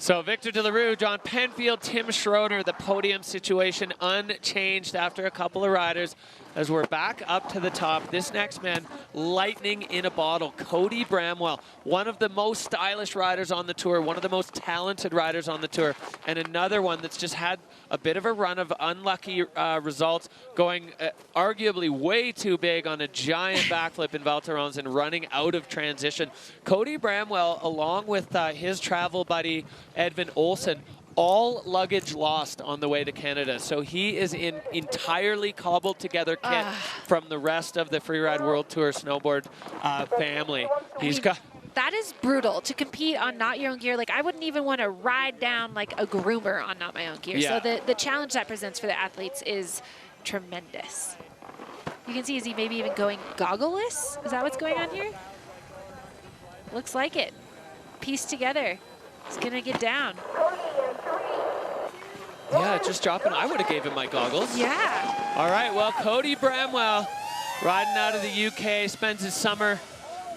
So Victor Delarue, John Penfield, Tim Schroeder, the podium situation unchanged after a couple of riders. As we're back up to the top, this next man, lightning in a bottle, Cody Bramwell, one of the most stylish riders on the tour, one of the most talented riders on the tour, and another one that's just had a bit of a run of unlucky results, going arguably way too big on a giant backflip in Val Thorens and running out of transition. Cody Bramwell, along with his travel buddy, Edvin Olsen, all luggage lost on the way to Canada. So he is in entirely cobbled together kit from the rest of the Freeride World Tour snowboard family. He's got... That is brutal to compete on not your own gear. Like, I wouldn't even want to ride down like a groomer on not my own gear. Yeah. So the challenge that presents for the athletes is tremendous. You can see, is he maybe even going goggleless? Is that what's going on here? Looks like it. Pieced together. He's gonna get down. Yeah, just dropping. I would have gave him my goggles. Yeah. All right, well, Cody Bramwell, riding out of the UK, spends his summer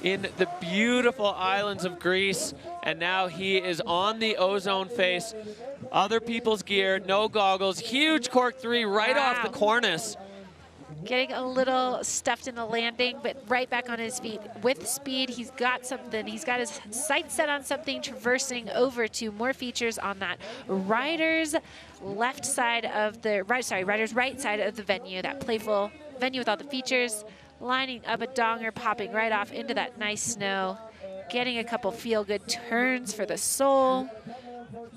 in the beautiful islands of Greece, and now he is on the Ozone face. Other people's gear, no goggles, huge cork 3 right off the cornice. Getting a little stuffed in the landing, but right back on his feet with speed. He's got something. He's got his sights set on something, traversing over to more features on that rider's left side of the rider's right side of the venue, that playful venue with all the features, lining up a donger, popping right off into that nice snow, getting a couple feel-good turns for the soul,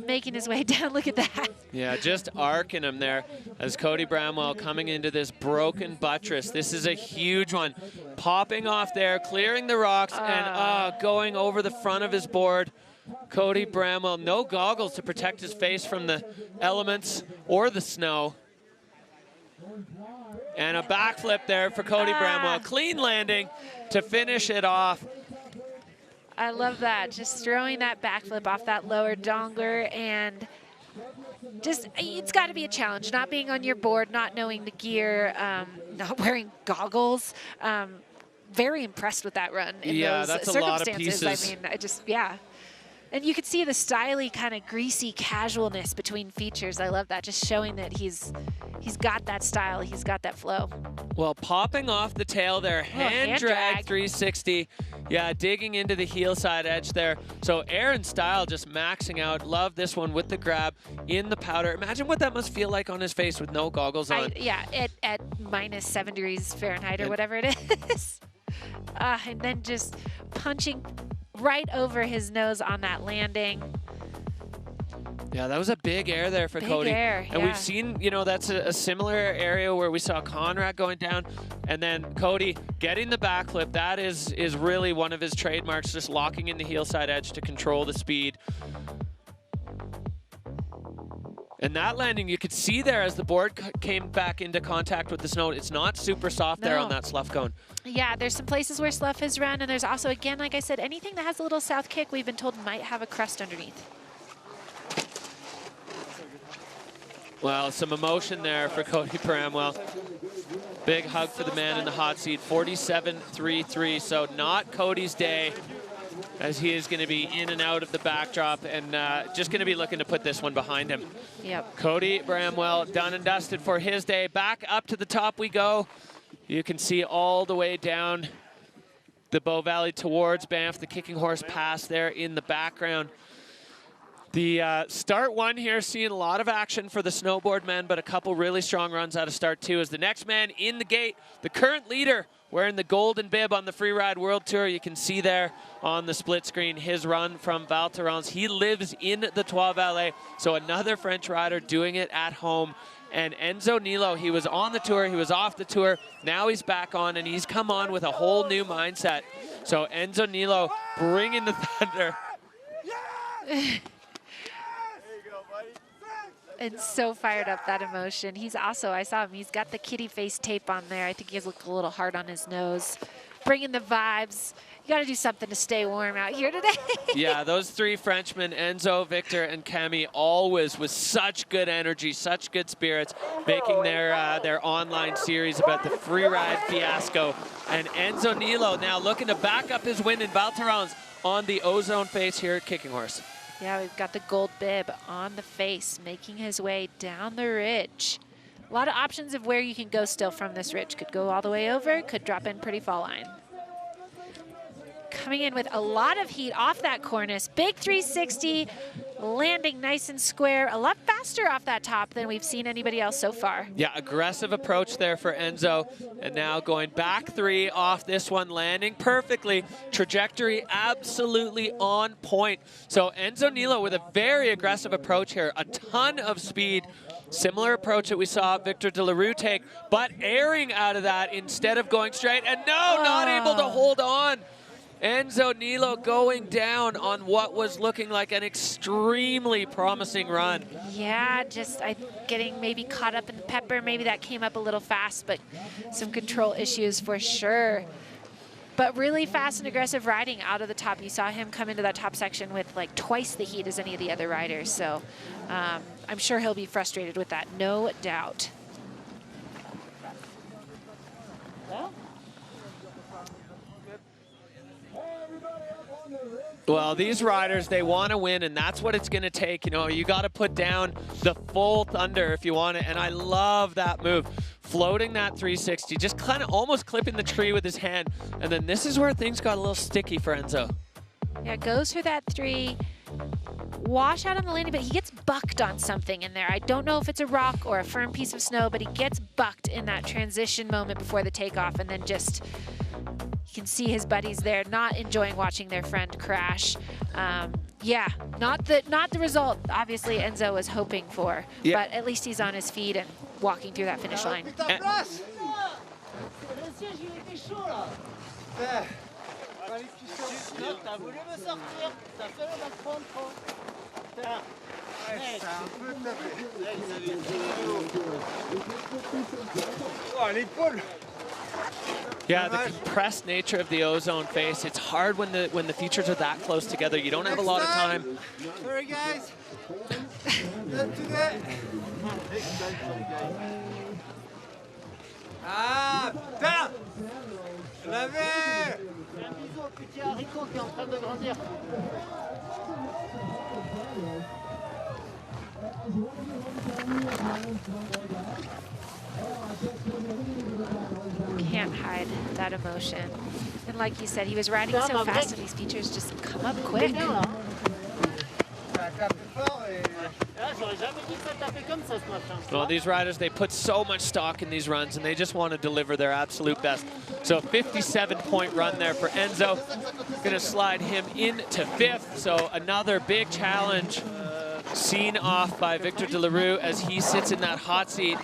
making his way down. Look at that. Yeah, just arcing him there as Cody Bramwell coming into this broken buttress. This is a huge one. Popping off there, clearing the rocks, and going over the front of his board. Cody Bramwell, no goggles to protect his face from the elements or the snow. And a backflip there for Cody Bramwell. Clean landing to finish it off. I love that. Just throwing that backflip off that lower donger, and just, it's got to be a challenge. Not being on your board, not knowing the gear, not wearing goggles. Very impressed with that run in those that's circumstances. a lot of pieces. I mean, And you could see the styly, kind of greasy casualness between features. I love that, just showing that he's got that style, he's got that flow. Well, popping off the tail there, hand drag 360. Yeah, digging into the heel side edge there. So Aaron Style just maxing out. Love this one with the grab in the powder. Imagine what that must feel like on his face with no goggles on. At minus 7 degrees Fahrenheit or whatever it is. And then just punching right over his nose on that landing. Yeah, that was a big air there for Cody. And we've seen, that's a similar area where we saw Conrad going down, and then Cody getting the backflip. That is really one of his trademarks, just locking in the heel side edge to control the speed. And that landing, you could see there as the board came back into contact with the snow, it's not super soft there on that slough cone. Yeah, there's some places where slough has run, and there's also, again, like I said, anything that has a little south kick, we've been told might have a crust underneath. Well, some emotion there for Cody Bramwell. Big hug for the man in the hot seat, 47.33, so not Cody's day. as he is going to be in and out of the backdrop and just going to be looking to put this one behind him. Yep. Cody Bramwell done and dusted for his day. Back up to the top we go. You can see all the way down the Bow Valley towards Banff, the Kicking Horse Pass there in the background. The start one here, seeing a lot of action for the snowboard men, but a couple really strong runs out of start two as the next man in the gate, the current leader, wearing the golden bib on the Freeride World Tour. You can see there on the split screen his run from Val Thorens. He lives in the Trois Vallées, so another French rider doing it at home. And Enzo Nilo, he was on the tour, he was off the tour, now he's back on, and he's come on with a whole new mindset. So Enzo Nilo bringing the thunder. And so fired up, that emotion. He's also, I saw him, he's got the kitty face tape on there. I think he has a little hard on his nose. Bringing the vibes. You got to do something to stay warm out here today. Yeah, those three Frenchmen, Enzo, Victor, and Camille, always with such good energy, such good spirits, making their online series about the Freeride fiasco. And Enzo Nilo now looking to back up his win in Val Thorens on the Ozone face here at Kicking Horse. Yeah, we've got the gold bib on the face, making his way down the ridge. A lot of options of where you can go still from this ridge. Could go all the way over, could drop in pretty fall line. Coming in with a lot of heat off that cornice. Big 360, landing nice and square. A lot faster off that top than we've seen anybody else so far. Yeah, aggressive approach there for Enzo. And now going back three off this one, landing perfectly. Trajectory absolutely on point. So Enzo Nilo with a very aggressive approach here. A ton of speed. Similar approach that we saw Victor de la Rue take, but airing out of that instead of going straight. And no, not able to hold on. Enzo Nilo going down on what was looking like an extremely promising run. Yeah, just getting maybe caught up in the pepper. Maybe that came up a little fast, but some control issues for sure. But really fast and aggressive riding out of the top. You saw him come into that top section with like twice the heat as any of the other riders. So I'm sure he'll be frustrated with that, no doubt. Well, these riders, they want to win, and that's what it's going to take. You know, you got to put down the full thunder if you want it, and I love that move. Floating that 360, just kind of almost clipping the tree with his hand, and then this is where things got a little sticky for Enzo. Yeah, goes for that three. Wash out on the landing, but he gets bucked on something in there. I don't know if it's a rock or a firm piece of snow, but he gets bucked in that transition moment before the takeoff, and then just... You can see his buddies there not enjoying watching their friend crash. Yeah, not the result obviously Enzo was hoping for, but at least he's on his feet and walking through that finish line. Yeah, the compressed nature of the Ozone face. It's hard when the features are that close together. You don't have a lot of time. Sorry guys. Not today. Ah putain! Je l'avais! Un bisou au petit haricot qui est en train de grandir. Can't hide that emotion. And like you said, he was riding so fast and these features just come up quick. Well, these riders, they put so much stock in these runs and they just want to deliver their absolute best. So 57-point run there for Enzo. Gonna slide him into fifth. So another big challenge seen off by Victor de la Rue as he sits in that hot seat.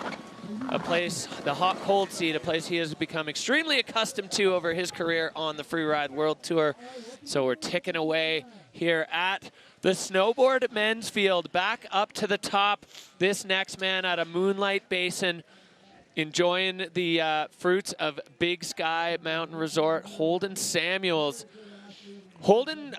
A place, the hot cold seat, a place he has become extremely accustomed to over his career on the Freeride World Tour. So we're ticking away here at the Snowboard men's field. Back up to the top, this next man at a Moonlight Basin, enjoying the fruits of Big Sky Mountain Resort, Holden Samuels. Holden,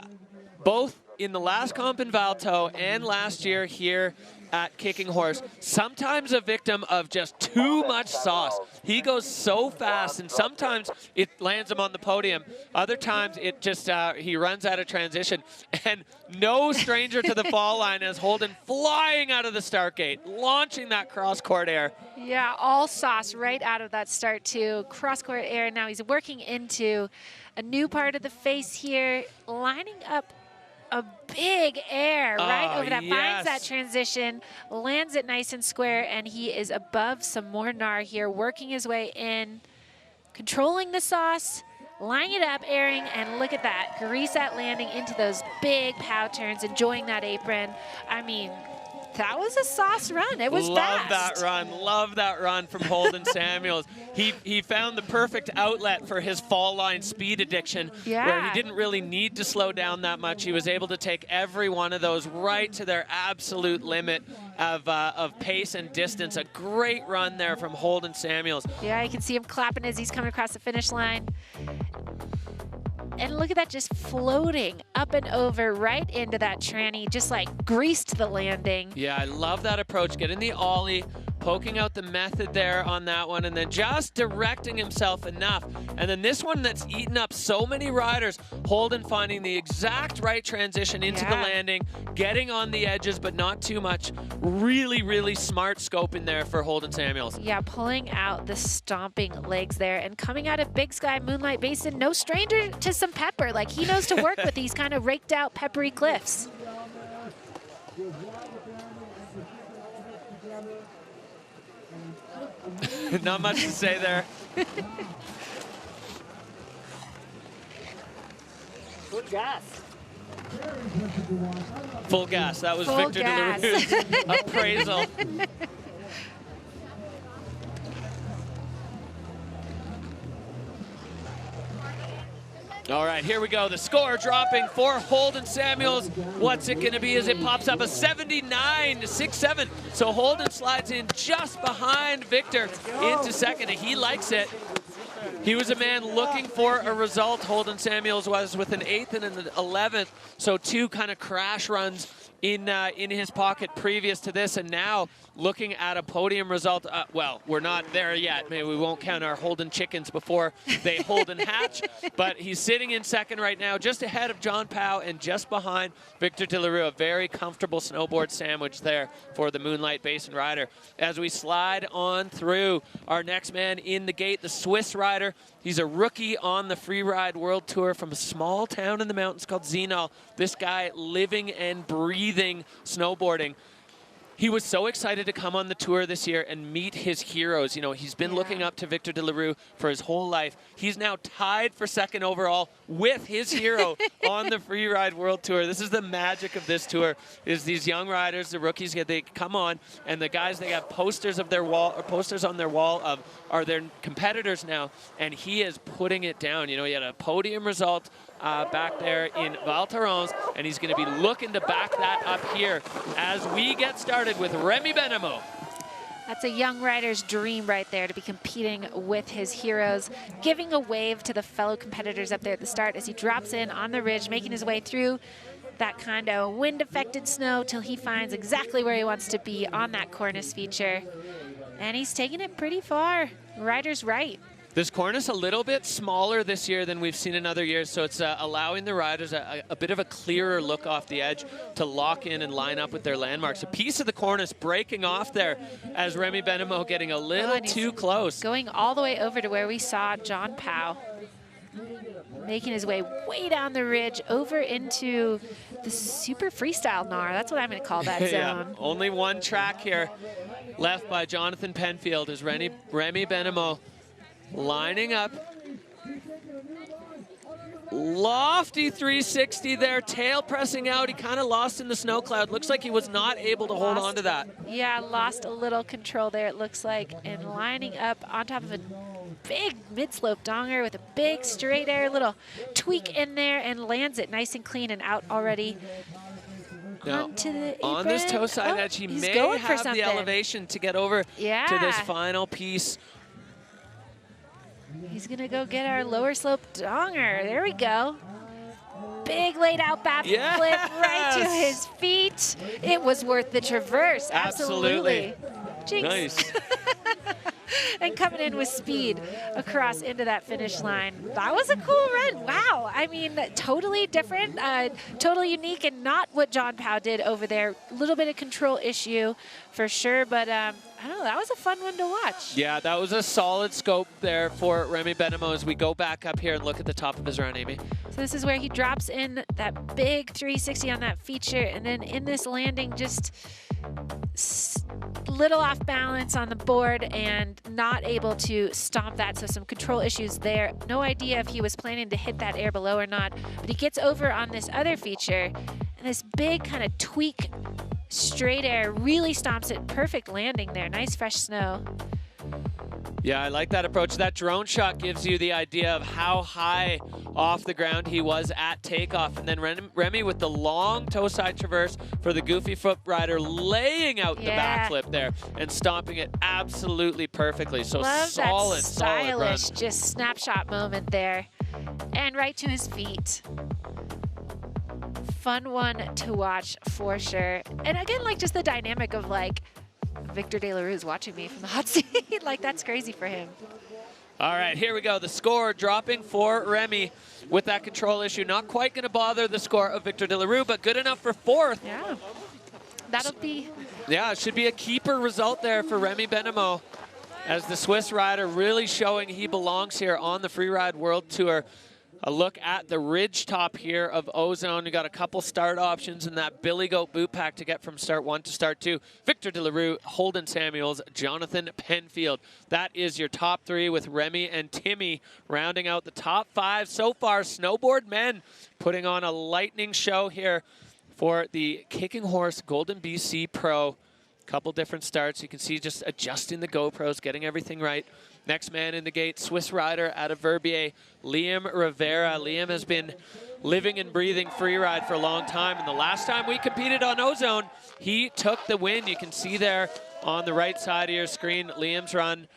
both in the last comp in Valto and last year here at Kicking Horse, sometimes a victim of just too much sauce. He goes so fast, and sometimes it lands him on the podium. Other times it just, he runs out of transition. And no stranger to the fall line as Holden flying out of the start gate, launching that cross-court air. Yeah, all sauce right out of that start too. Cross-court air, now he's working into a new part of the face here, lining up a big air right over that, finds that transition, lands it nice and square, and he is above some more gnar here, working his way in, controlling the sauce, lining it up, airing, and look at that. Grease that landing into those big pow turns, enjoying that apron. I mean, that was a sauce run. It was fast. Love that run from Holden Samuels. He found the perfect outlet for his fall line speed addiction, where he didn't really need to slow down that much. He was able to take every one of those right to their absolute limit of pace and distance. A great run there from Holden Samuels. Yeah, you can see him clapping as he's coming across the finish line. And look at that, just floating up and over right into that tranny, just like greased the landing. Yeah, I love that approach. Getting the ollie, poking out the method there on that one, and then just directing himself enough. And then this one that's eaten up so many riders, Holden finding the exact right transition into the landing, getting on the edges, but not too much. Really, really smart scope in there for Holden Samuels. Yeah, pulling out the stomping legs there and coming out of Big Sky Moonlight Basin, no stranger to some pepper. Like, he knows to work with these kind of raked out peppery cliffs. Not much to say there. Full gas. Full gas. That was Full Victor gas. De La Rue's appraisal. All right, here we go. The score dropping for Holden Samuels. What's it going to be as it pops up? A 79-67. So Holden slides in just behind Victor into second, and he likes it. He was a man looking for a result. Holden Samuels was with an 8th and an 11th. So two kind of crash runs in his pocket previous to this, and now looking at a podium result. Well, we're not there yet. Maybe we won't count our Holden chickens before they Holden hatch, but he's sitting in second right now, just ahead of John Powell and just behind Victor De La Rue. A very comfortable snowboard sandwich there for the Moonlight Basin rider. As we slide on through our next man in the gate, the Swiss rider. He's a rookie on the Freeride World Tour from a small town in the mountains called Zinal. This guy living and breathing snowboarding. He was so excited to come on the tour this year and meet his heroes. You know, he's been looking up to Victor De La Rue for his whole life. He's now tied for second overall with his hero on the Freeride World Tour. This is the magic of this tour, is these young riders, the rookies, they come on, and the guys, they have posters of their wall, or posters on their wall of are their competitors now, and he is putting it down. You know, he had a podium result back there in Val Thorens, and he's going to be looking to back that up here as we get started with Remy Benamo. That's a young rider's dream right there, to be competing with his heroes, giving a wave to the fellow competitors up there at the start as he drops in on the ridge, making his way through that kind of wind-affected snow till he finds exactly where he wants to be on that cornice feature. And he's taking it pretty far. Rider's right. This cornice a little bit smaller this year than we've seen in other years, so it's allowing the riders a bit of a clearer look off the edge to lock in and line up with their landmarks. A piece of the cornice breaking off there as Remy Benamo getting a little too close. Going all the way over to where we saw John Powell, making his way down the ridge over into the super freestyle gnar. That's what I'm going to call that zone. Yeah, only one track here left by Jonathan Penfield as Remy Benamo lining up. Lofty 360 there, tail pressing out. He kind of lost in the snow cloud. Looks like he was not able to hold on to that. Yeah, lost a little control there, it looks like. And lining up on top of a big mid-slope donger with a big straight air, little tweak in there, and lands it nice and clean and out already. Now, onto the apron. On this toe side edge, he may have the elevation to get over to this final piece. He's gonna go get our lower slope donger. There we go. Big laid out back flip right to his feet. It was worth the traverse, absolutely. Jinx. Nice. and coming in with speed across into that finish line. That was a cool run. Wow. I mean, totally different, totally unique, and not what John Powell did over there. A little bit of control issue for sure, but I don't know, that was a fun one to watch. Yeah, that was a solid scope there for Remy Benamo as we go back up here and look at the top of his run, Amy. So this is where he drops in that big 360 on that feature, and then in this landing, just little off balance on the board and not able to stomp that. So some control issues there. No idea if he was planning to hit that air below or not, but he gets over on this other feature, and this big kind of tweak straight air really stomps it. Perfect landing there. Nice fresh snow. Yeah, I like that approach. That drone shot gives you the idea of how high off the ground he was at takeoff. And then Remy with the long toe side traverse for the goofy foot rider, laying out the backflip there and stomping it absolutely perfectly. So Love solid, that stylish, solid run. just snapshot moment there. And right to his feet. Fun one to watch for sure. And again, like just the dynamic of like, Victor De La Rue is watching me from the hot seat. Like, that's crazy for him. All right, here we go. The score dropping for Remy with that control issue. Not quite going to bother the score of Victor De La Rue, but good enough for fourth. Yeah, that'll be. Yeah, it should be a keeper result there for Remy Benamo as the Swiss rider really showing he belongs here on the Freeride World Tour. A look at the ridge top here of Ozone. You got a couple start options in that Billy Goat boot pack to get from start 1 to start 2. Victor De La Rue, Holden Samuels, Jonathan Penfield. That is your top 3 with Remy and Timmy rounding out the top 5 so far. Snowboard men putting on a lightning show here for the Kicking Horse Golden BC Pro. Couple different starts. You can see just adjusting the GoPros, getting everything right. Next man in the gate, Swiss rider out of Verbier, Liam Rivera. Liam has been living and breathing freeride for a long time, and the last time we competed on Ozone, he took the win. You can see there on the right side of your screen, Liam's run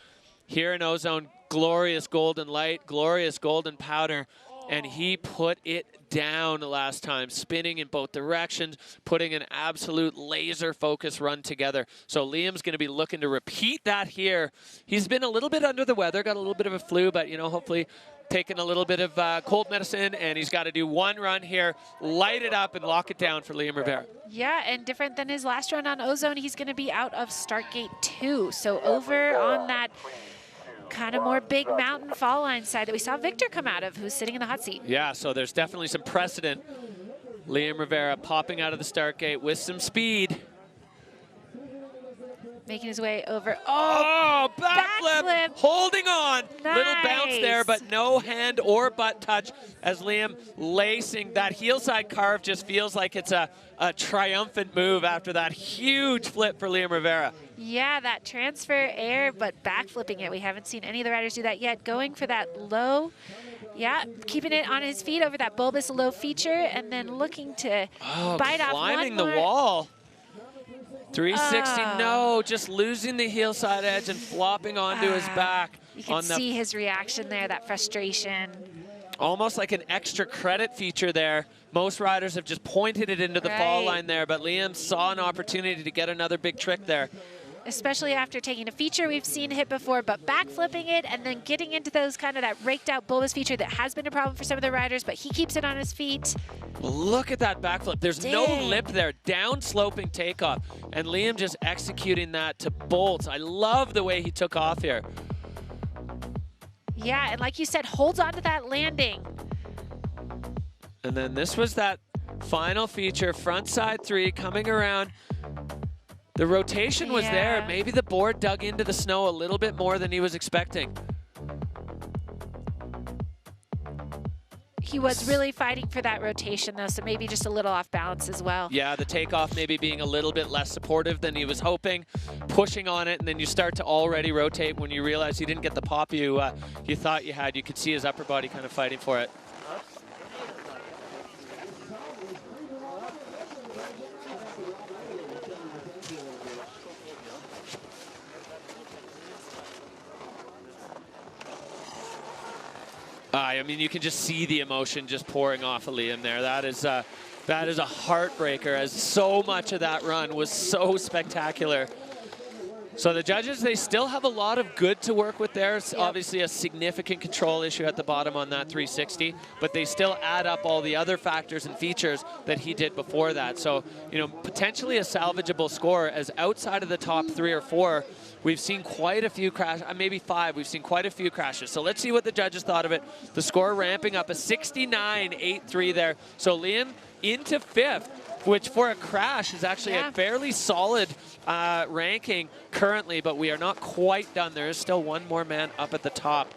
here in Ozone. Glorious golden light, glorious golden powder, and he put it down last time, spinning in both directions, putting an absolute laser focus run together. So Liam's going to be looking to repeat that here. He's been a little bit under the weather, got a little bit of a flu, but you know, hopefully taking a little bit of cold medicine, and he's got to do one run here, light it up and lock it down for Liam Rivera. Yeah, and different than his last run on Ozone, he's going to be out of start gate 2. So over on that kind of more big mountain fall line side that we saw Victor come out of, who's sitting in the hot seat. Yeah, so there's definitely some precedent. Liam Rivera popping out of the start gate with some speed. Making his way over. Oh, backflip, holding on. Nice. Little bounce there, but no hand or butt touch as Liam lacing. That heel side carve just feels like it's a triumphant move after that huge flip for Liam Rivera. Yeah, that transfer air, but backflipping it. We haven't seen any of the riders do that yet. Going for that low, yeah, keeping it on his feet over that bulbous low feature, and then looking to bite off one climbing the more. wall. 360, no, just losing the heel side edge and flopping onto his back. You can see his reaction there, that frustration. Almost like an extra credit feature there. Most riders have just pointed it into the fall line there, but Liam saw an opportunity to get another big trick there. Especially after taking a feature we've seen hit before, but backflipping it and then getting into those kind of that raked out bulbous feature that has been a problem for some of the riders, but he keeps it on his feet. Look at that backflip. There's no lip there. Down sloping takeoff. And Liam just executing that to bolts. I love the way he took off here. Yeah, and like you said, holds on to that landing. And then this was that final feature, front side 3 coming around. The rotation was there. Maybe the board dug into the snow a little bit more than he was expecting. He was really fighting for that rotation, though, so maybe just a little off balance as well. Yeah, the takeoff maybe being a little bit less supportive than he was hoping, pushing on it, and then you start to already rotate when you realize you didn't get the pop you thought you had. You could see his upper body kind of fighting for it. I mean, you can just see the emotion just pouring off of Liam there. That is a heartbreaker, as so much of that run was so spectacular. So the judges, they still have a lot of good to work with there. It's obviously a significant control issue at the bottom on that 360, but they still add up all the other factors and features that he did before that. So, you know, potentially a salvageable score, as outside of the top 3 or 4, we've seen quite a few crashes, maybe 5, we've seen quite a few crashes. So let's see what the judges thought of it. The score ramping up, a 69.83 there. So Liam into 5th, which for a crash is actually a fairly solid ranking currently, but we are not quite done. There is still one more man up at the top.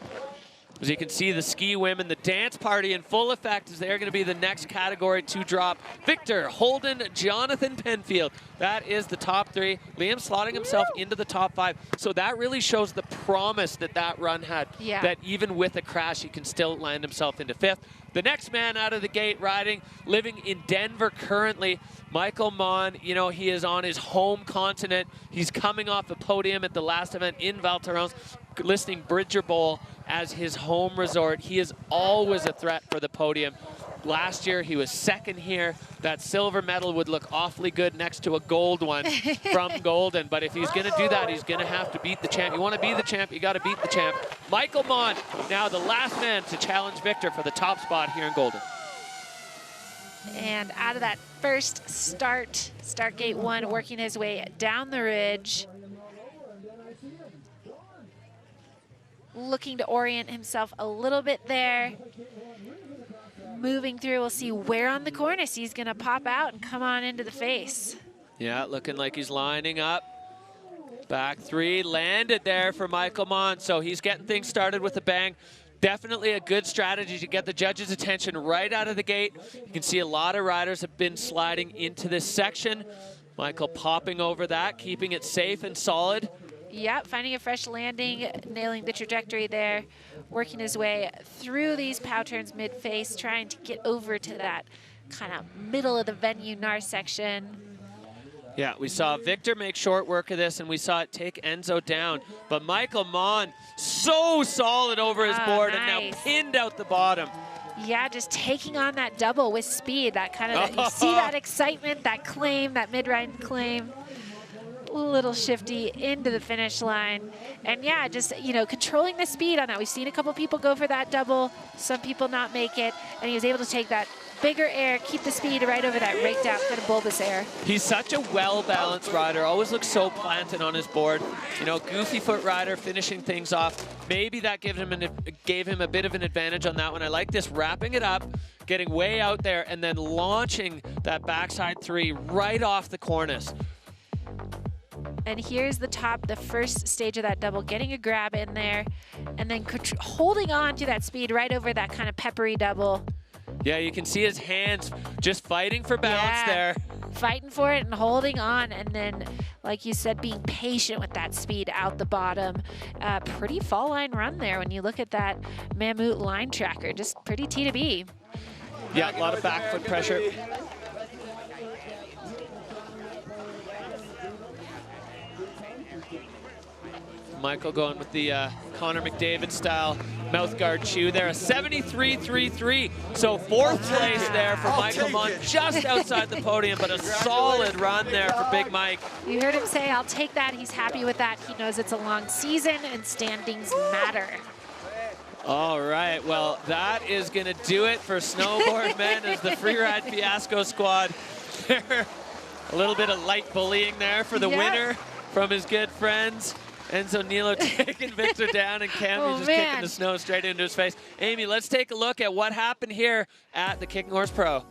As you can see, the ski women, the dance party in full effect, as they're going to be the next category to drop. Victor, Holden, Jonathan Penfield. That is the top 3. Liam slotting himself into the top 5. So that really shows the promise that that run had. Yeah. That even with a crash, he can still land himself into 5th. The next man out of the gate riding, living in Denver currently, Michael Mon. You know, he is on his home continent. He's coming off the podium at the last event in Val Thorens, listing Bridger Bowl as his home resort. He is always a threat for the podium. Last year, he was 2nd here. That silver medal would look awfully good next to a gold one from Golden. But if he's going to do that, he's going to have to beat the champ. You want to be the champ, you got to beat the champ. Michael Mon, now the last man to challenge Victor for the top spot here in Golden. And out of that first start gate 1, working his way down the ridge. Looking to orient himself a little bit there. Moving through, we'll see where on the cornice he's gonna pop out and come on into the face. Yeah, looking like he's lining up. Back 3, landed there for Michael Mon, so he's getting things started with a bang. Definitely a good strategy to get the judges' attention right out of the gate. You can see a lot of riders have been sliding into this section. Michael popping over that, keeping it safe and solid. Yep, finding a fresh landing, nailing the trajectory there, working his way through these pow turns mid-face, trying to get over to that kind of middle of the venue NAR section. Yeah, we saw Victor make short work of this, and we saw it take Enzo down. But Michael Mon, so solid over his board, and now pinned out the bottom. Yeah, just taking on that double with speed. That kind of, you see that excitement, that claim, that mid-ride claim. Little shifty into the finish line. And yeah, just, you know, controlling the speed on that. We've seen a couple people go for that double, some people not make it, and he was able to take that bigger air, keep the speed right over that raked out kind of bulbous air. He's such a well-balanced rider, always looks so planted on his board. You know, goofy foot rider, finishing things off. Maybe that gave him a bit of an advantage on that one. I like this, wrapping it up, getting way out there, and then launching that backside 3 right off the cornice. And here's the top, the first stage of that double, getting a grab in there, and then holding on to that speed right over that kind of peppery double. Yeah, you can see his hands just fighting for balance there. Fighting for it and holding on, and then, like you said, being patient with that speed out the bottom. Pretty fall line run there when you look at that Mammut line tracker, just pretty T to B. Yeah, a lot of back foot pressure. Michael going with the Connor McDavid style mouthguard chew there, a 73.33. So 4th place there for Michael Mon, just outside the podium, but a solid run there for Big Mike. You heard him say, I'll take that. He's happy with that. He knows it's a long season and standings matter. All right, well, that is going to do it for Snowboard Men as the Freeride Fiasco squad. A little bit of light bullying there for the winner from his good friends. Enzo Nilo taking Victor down, and Cammy just kicking the snow straight into his face. Amy, let's take a look at what happened here at the Kicking Horse Pro.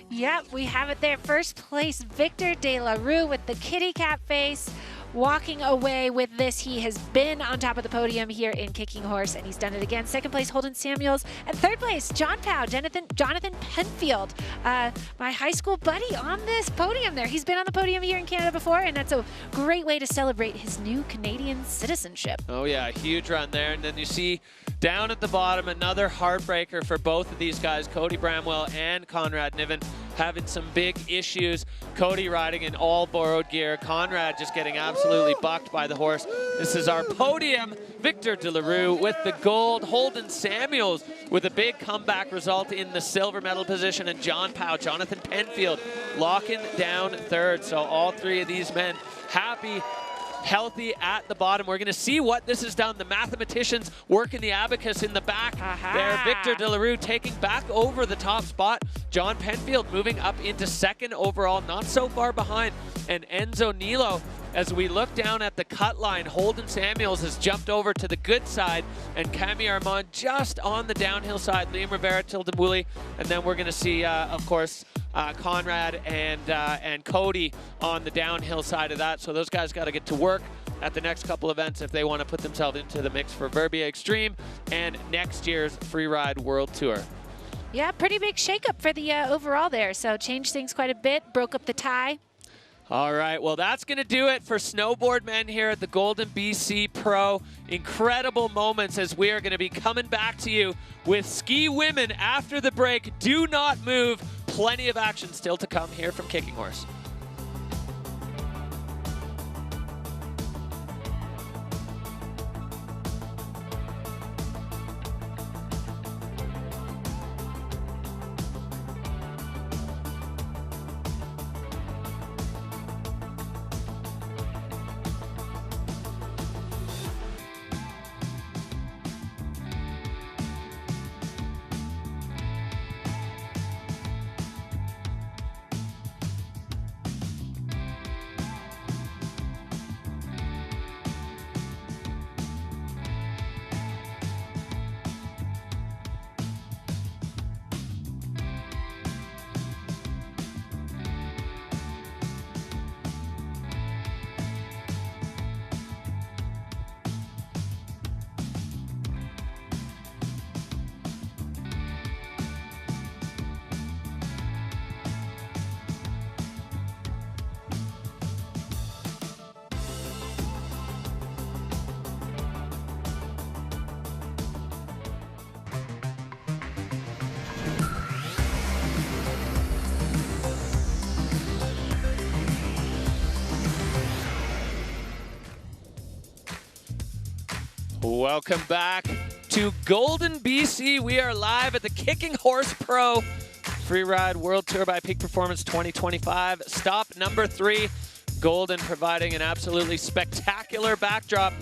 Yep, we have it there. First place, Victor De La Rue with the kitty cat face. Walking away with this, he has been on top of the podium here in Kicking Horse, and he's done it again. 2nd place, Holden Samuels. And 3rd place, John Powell, Jonathan Penfield, my high school buddy on this podium there. He's been on the podium here in Canada before, and that's a great way to celebrate his new Canadian citizenship. Oh yeah, huge run there. And then you see down at the bottom, another heartbreaker for both of these guys, Cody Bramwell and Conrad Niven, having some big issues. Cody riding in all borrowed gear. Conrad just getting absolutely bucked by the horse. This is our podium. Victor De La Rue with the gold. Holden Samuels with a big comeback result in the silver medal position. And John Powell, Jonathan Penfield locking down 3rd. So all 3 of these men happy healthy at the bottom. We're going to see what this has done. The mathematicians working the abacus in the back. There, Victor Delarue taking back over the top spot. John Penfield moving up into second overall, not so far behind. And Enzo Nilo, as we look down at the cut line, Holden Samuels has jumped over to the good side, and Camille Armand just on the downhill side. Liam Rivera, Tilda Mooley, and then we're going to see, of course, Conrad and Cody on the downhill side of that. So those guys got to get to work at the next couple events if they want to put themselves into the mix for Verbier Extreme and next year's Freeride World Tour. Yeah, pretty big shakeup for the overall there. So changed things quite a bit, broke up the tie. All right, well, that's going to do it for snowboard men here at the Golden BC Pro. Incredible moments as we are going to be coming back to you with ski women after the break. Do not move. Plenty of action still to come here from Kicking Horse. Welcome back to Golden BC. We are live at the Kicking Horse Pro Freeride World Tour by Peak Performance 2025. Stop number 3. Golden providing an absolutely spectacular backdrop.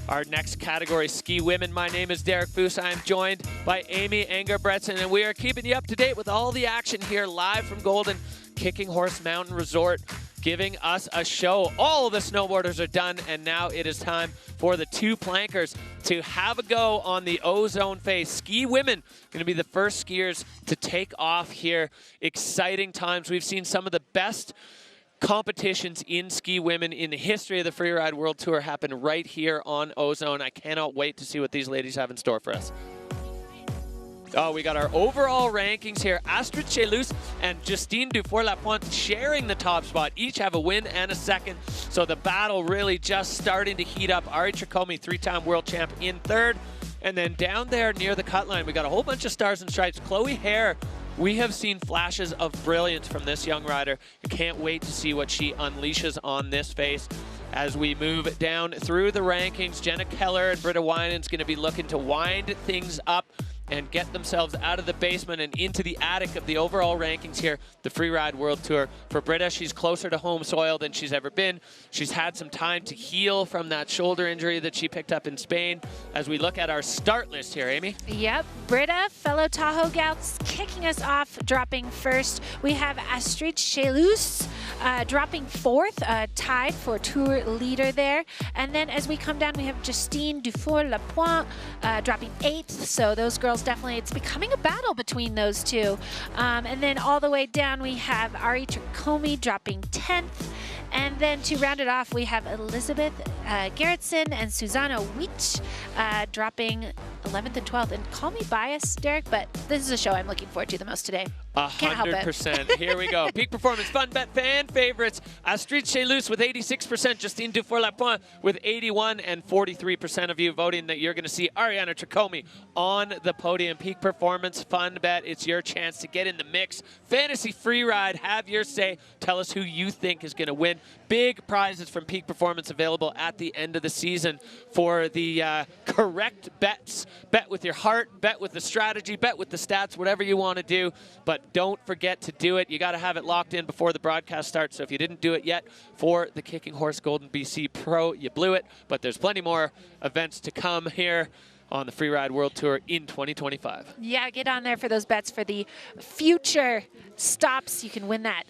Our next category, ski women. My name is Derek Foos. I am joined by Amy Engerbretson, and we are keeping you up to date with all the action here live from Golden Kicking Horse Mountain Resort, giving us a show. All the snowboarders are done, and now it is time for the 2 plankers to have a go on the Ozone face. Ski women going to be the first skiers to take off here. Exciting times. We've seen some of the best competitions in ski women in the history of the Freeride World Tour happen right here on Ozone. I cannot wait to see what these ladies have in store for us. Oh, we got our overall rankings here. Astrid Chelus and Justine Dufour-Lapointe sharing the top spot. Each have a win and a second. So the battle really just starting to heat up. Ari Tricomi, 3-time world champ, in third. And then down there near the cut line, we got a whole bunch of stars and stripes. Chloe Hare, we have seen flashes of brilliance from this young rider. I can't wait to see what she unleashes on this face. As we move down through the rankings, Jenna Keller and Britta Winans going to be looking to wind things up and get themselves out of the basement and into the attic of the overall rankings here, the Freeride World Tour. For Britta, she's closer to home soil than she's ever been. She's had some time to heal from that shoulder injury that she picked up in Spain. As we look at our start list here, Amy. Yep, Britta, fellow Tahoe Gals, kicking us off, dropping first. We have Astrid Chelus dropping fourth, tied for tour leader there. And then as we come down, we have Justine Dufour-Lapointe dropping 8th. So those girls definitely, it's becoming a battle between those two. And then all the way down, we have Ari Tricomi dropping 10th. And then to round it off, we have Elizabeth Gerritsen and Susanna Witsch dropping 11th and 12th. And call me biased, Derek, but this is a show I'm looking forward to the most today. 100%. Here we go. Peak Performance Fun Bet fan favorites. Astrid Chelus with 86%, Justine Dufour-Lapointe with 81%, and 43% of you voting that you're going to see Ariana Tricomi on the podium. Peak Performance Fun Bet. It's your chance to get in the mix. Fantasy Freeride. Have your say. Tell us who you think is going to win. Big prizes from Peak Performance available at the end of the season for the correct bets. Bet with your heart, bet with the strategy, bet with the stats, whatever you want to do. But don't forget to do it. You got to have it locked in before the broadcast starts. So if you didn't do it yet for the Kicking Horse Golden BC Pro, you blew it. But there's plenty more events to come here on the Freeride World Tour in 2025. Yeah, get on there for those bets for the future stops. You can win that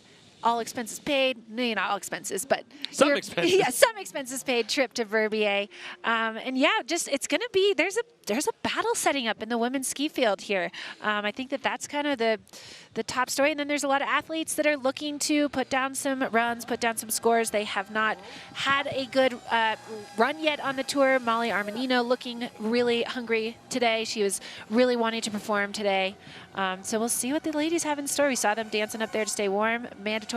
all expenses paid, no, not all expenses, but some expenses. Yeah, some expenses paid trip to Verbier. And yeah, just it's going to be, there's a battle setting up in the women's ski field here. I think that's kind of the top story. And then there's a lot of athletes that are looking to put down some runs, put down some scores. They have not had a good run yet on the tour. Molly Armanino looking really hungry today. She was really wanting to perform today. So we'll see what the ladies have in store. We saw them dancing up there to stay warm, mandatory.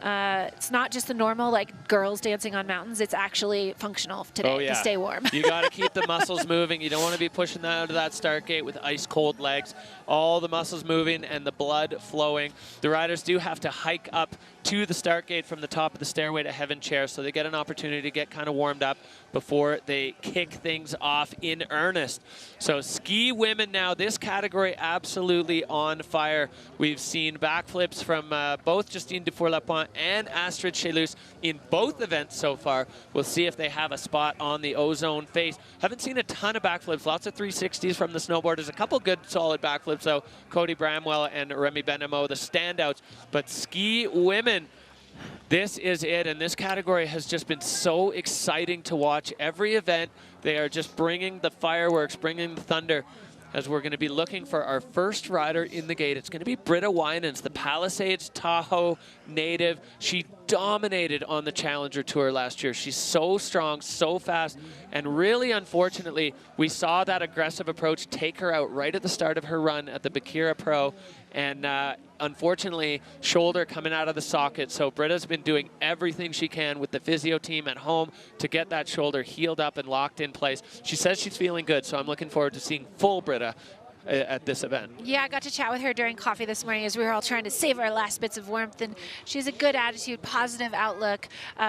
It's not just the normal like girls dancing on mountains. It's actually functional today to stay warm. You got to keep the muscles moving. You don't want to be pushing that out of that start gate with ice cold legs. All the muscles moving and the blood flowing. The riders do have to hike up to the start gate from the top of the stairway to Heaven Chair, so they get an opportunity to get kind of warmed up before they kick things off in earnest. So ski women now, this category absolutely on fire. We've seen backflips from both Justine Dufour-Lapointe and Astrid Chelus in both events so far. We'll see if they have a spot on the Ozone face. Haven't seen a ton of backflips, lots of 360s from the snowboarders, a couple good solid backflips though. Cody Bramwell and Remy Benamo, the standouts. But ski women, this is it, and this category has just been so exciting to watch. Every event, they are just bringing the fireworks, bringing the thunder, as we're going to be looking for our first rider in the gate. It's going to be Britta Winans, the Palisades Tahoe native. She dominated on the Challenger Tour last year. She's so strong, so fast, and really, unfortunately, we saw that aggressive approach take her out right at the start of her run at the Bakira Pro, and unfortunately, shoulder coming out of the socket. So Britta's been doing everything she can with the physio team at home to get that shoulder healed up and locked in place. She says she's feeling good, so I'm looking forward to seeing full Britta at this event. Yeah, I got to chat with her during coffee this morning as we were all trying to save our last bits of warmth, and she has a good attitude, positive outlook.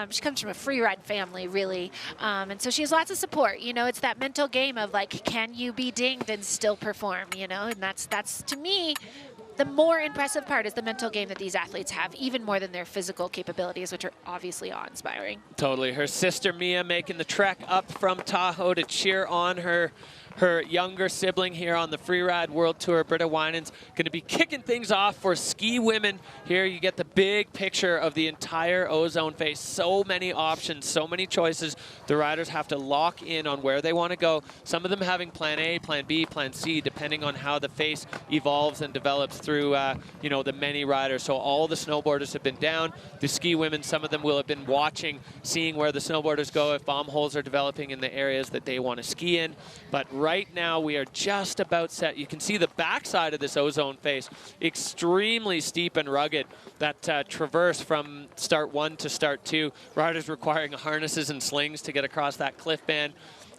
She comes from a Freeride family, really, and so she has lots of support. You know, it's that mental game of like, can you be dinged and still perform, you know, and that's to me, the more impressive part is the mental game that these athletes have, even more than their physical capabilities, which are obviously awe-inspiring. Totally. Her sister Mia making the trek up from Tahoe to cheer on her younger sibling here on the Freeride World Tour. Britta Winans going to be kicking things off for ski women. Here you get the big picture of the entire Ozone face. So many options, so many choices. The riders have to lock in on where they want to go. Some of them having plan A, plan B, plan C, depending on how the face evolves and develops through you know, the many riders. So all the snowboarders have been down. The ski women, some of them will have been watching, seeing where the snowboarders go, if bomb holes are developing in the areas that they want to ski in. But right now we are just about set. You can see the backside of this Ozone face, extremely steep and rugged. That traverse from start 1 to start 2, riders requiring harnesses and slings to get across that cliff band.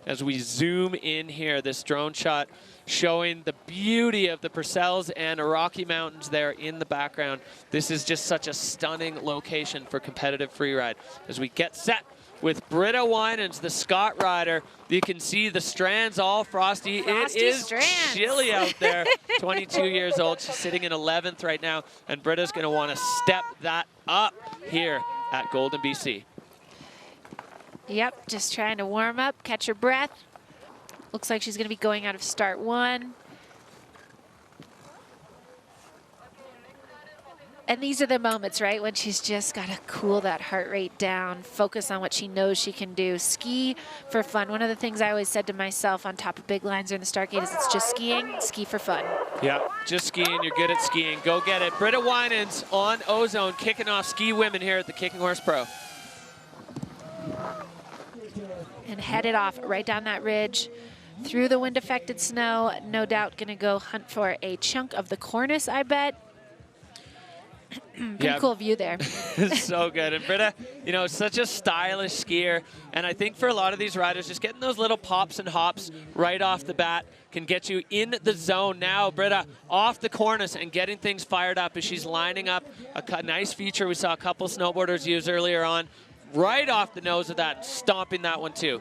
As we zoom in here, this drone shot showing the beauty of the Purcells and Rocky Mountains there in the background. This is just such a stunning location for competitive freeride. As we get set with Britta Winans, the Scott rider, you can see the strands all frosty. It is strands. Chilly out there. 22 years old. She's sitting in 11th right now, and Britta's going to want to step that up here at Golden BC. Yep, just trying to warm up, catch her breath. Looks like she's going to be going out of start 1. And these are the moments, right, when she's just got to cool that heart rate down, focus on what she knows she can do, ski for fun. One of the things I always said to myself on top of big lines or in the start gate is it's just skiing, ski for fun. Yeah, just skiing. You're good at skiing. Go get it. Britta Winans on Ozone, kicking off ski women here at the Kicking Horse Pro. And headed off right down that ridge through the wind-affected snow. No doubt going to go hunt for a chunk of the cornice, I bet. Pretty cool view there. So good. And Britta, you know, such a stylish skier. And I think for a lot of these riders, just getting those little pops and hops right off the bat can get you in the zone. Now, Britta off the cornice and getting things fired up as she's lining up a nice feature we saw a couple snowboarders use earlier on. right off the nose of that, stomping that one too.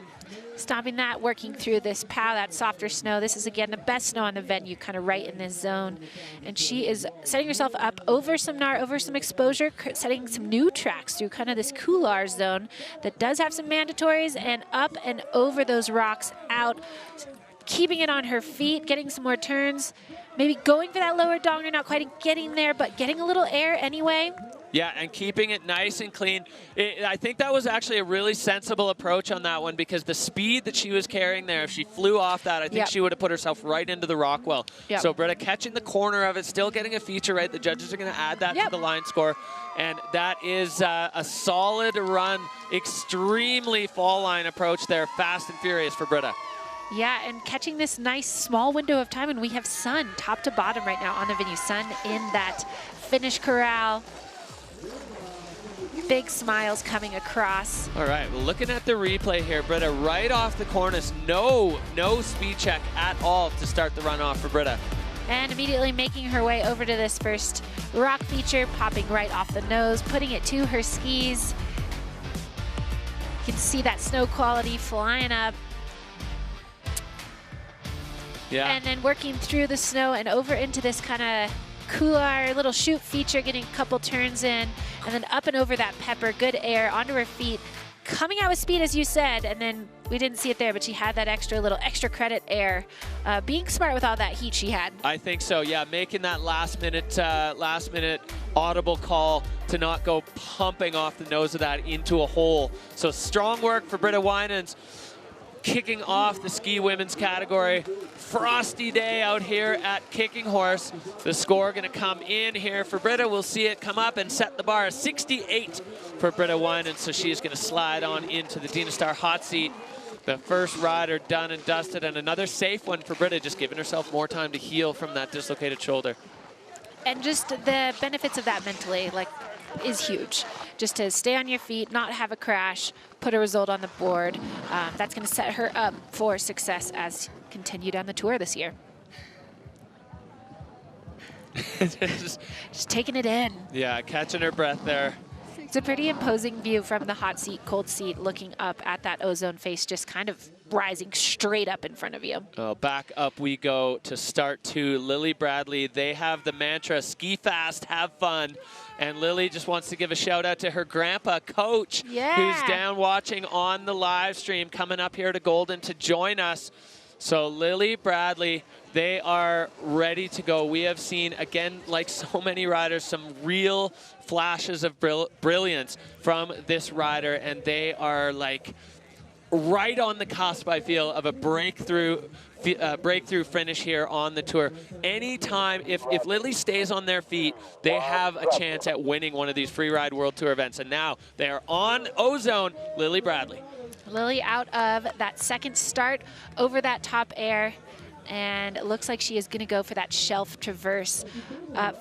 Stopping that, working through this POW, that softer snow. This is, again, the best snow on the venue, kind of right in this zone. And she is setting herself up over some gnar, over some exposure, setting some new tracks through kind of this couloir zone that does have some mandatories, and up and over those rocks, out, keeping it on her feet, getting some more turns, maybe going for that lower donger, not quite getting there, but getting a little air anyway. Yeah, and keeping it nice and clean. I think that was actually a really sensible approach on that one, because the speed that she was carrying there, if she flew off that, I think she would have put herself right into the rock well. So Britta catching the corner of it, still getting a feature right. The judges are going to add that to the line score. And that is a solid run, extremely fall line approach there, fast and furious for Britta. Yeah, and catching this nice small window of time, and we have sun top to bottom right now on the venue. Sun in that finish corral. Big smiles coming across. All right, well, looking at the replay here, Britta right off the cornice, no speed check at all to start the runoff for Britta. And immediately making her way over to this first rock feature, popping right off the nose, putting it to her skis. You can see that snow quality flying up. Yeah. And then working through the snow and over into this kind of couloir little chute feature, getting a couple turns in, and then up and over that pepper, good air, onto her feet, coming out with speed, as you said, and then we didn't see it there, but she had that extra credit air, being smart with all that heat she had. I think so, yeah, making that last minute audible call to not go pumping off the nose of that into a hole. So strong work for Britta Winans. Kicking off the ski women's category. Frosty day out here at Kicking Horse. The score going to come in here for Britta. We'll see it come up and set the bar. 68 for Britta Winans, so she's going to slide on into the Dina Star hot seat. The first rider done and dusted, and another safe one for Britta, just giving herself more time to heal from that dislocated shoulder. And just the benefits of that mentally, like, is huge. Just to stay on your feet, not have a crash, put a result on the board. That's going to set her up for success as continued on the tour this year. just taking it in. Yeah, catching her breath there. It's a pretty imposing view from the hot seat, cold seat, looking up at that ozone face, just kind of rising straight up in front of you. Oh, back up we go to start two. Lily Bradley, they have the mantra, ski fast, have fun. And Lily just wants to give a shout out to her grandpa, Coach, who's down watching on the live stream, coming up here to Golden to join us. So Lily Bradley, they are ready to go. We have seen, again, like so many riders, some real flashes of brilliance from this rider, and they are like right on the cusp, I feel, of a breakthrough finish here on the tour. Anytime, if Lily stays on their feet, they have a chance at winning one of these Freeride World Tour events. And now they are on Ozone, Lily Bradley. Lily out of that second start over that top air, and it looks like she is going to go for that shelf traverse.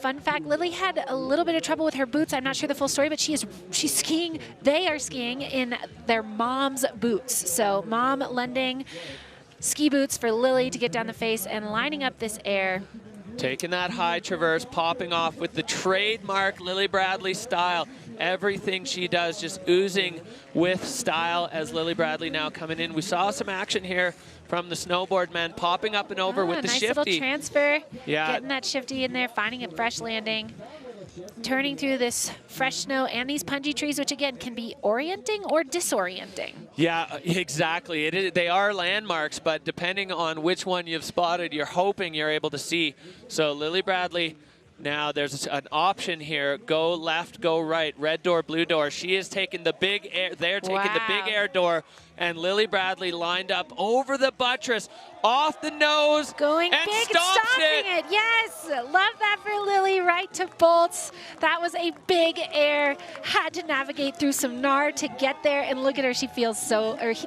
Fun fact, Lily had a little bit of trouble with her boots. I'm not sure the full story, but she's skiing. They are skiing in their mom's boots. So mom lending ski boots for Lily to get down the face and lining up this air. Taking that high traverse, popping off with the trademark Lily Bradley style. Everything she does just oozing with style as Lily Bradley now coming in. We saw some action here from the snowboard men, popping up and over with the nice shifty. Little transfer, yeah, getting that shifty in there, finding a fresh landing, turning through this fresh snow and these punji trees, which again can be orienting or disorienting. Yeah, exactly. They are landmarks, but depending on which one you've spotted, you're hoping you're able to see. So Lily Bradley, now there's an option here. Go left, go right, red door, blue door. She is taking the big air. They're taking the big air door, and Lily Bradley lined up over the buttress, off the nose, going and big, stopping it. Yes, love that for Lily, right to bolts. That was a big air. Had to navigate through some gnar to get there, and look at her. She feels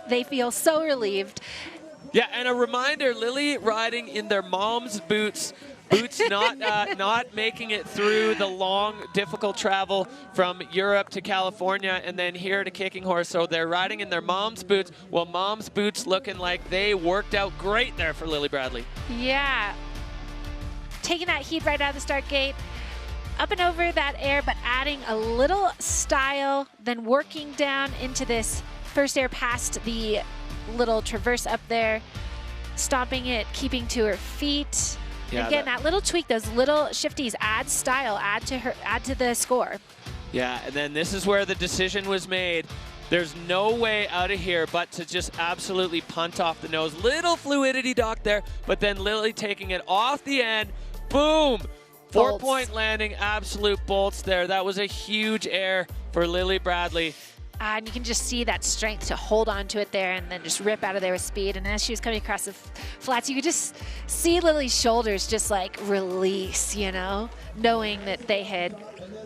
they feel so relieved. Yeah, and a reminder, Lily riding in their mom's boots. Not making it through the long, difficult travel from Europe to California and then here to Kicking Horse. So they're riding in their mom's boots. Well, mom's boots looking like they worked out great there for Lily Bradley. Yeah. Taking that heat right out of the start gate. up and over that air, but adding a little style, then working down into this first air past the little traverse up there, stomping it, keeping to her feet. Yeah, Again, that little tweak, those little shifties add style, add to the score. Yeah, and then this is where the decision was made. There's no way out of here but to just absolutely punt off the nose. Little fluidity dock there, but then Lily taking it off the end. Boom! 4-point landing, absolute bolts there. That was a huge air for Lily Bradley. And you can just see that strength to hold on to it there and then just rip out of there with speed. And as she was coming across the flats, you could just see Lily's shoulders just like release, you know, knowing that they had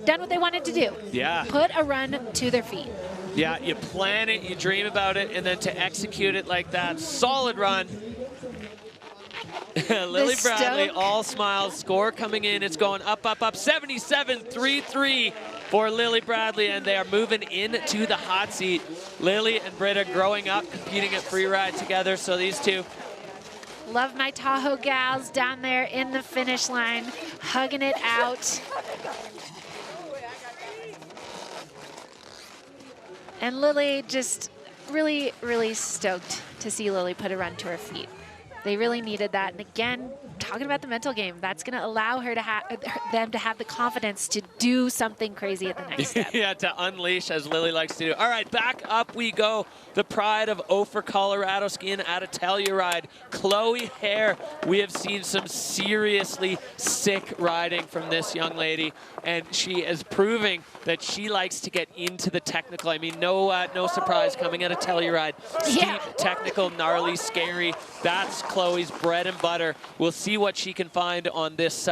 done what they wanted to do. Yeah. Put a run to their feet. Yeah, you plan it, you dream about it, and then to execute it like that, solid run. Lily Bradley, all smiles, score coming in. It's going up, up, up, 77-3-3 for Lily Bradley, and they are moving into the hot seat. Lily and Britta growing up, competing at Freeride together, so these two. Love my Tahoe gals down there in the finish line, hugging it out. And Lily just really, really stoked to see Lily put a run to her feet. They really needed that. And again, talking about the mental game, that's going to allow her to them to have the confidence to do something crazy at the next step. Yeah, to unleash, as Lily likes to do. All right, back up we go. The pride of Ophir, Colorado, skiing at a Telluride. Chloe Hare. We have seen some seriously sick riding from this young lady, and she is proving that she likes to get into the technical. I mean, no surprise coming at a Telluride. Steep, technical, gnarly, scary. That's Chloe's bread and butter. We'll see what she can find on this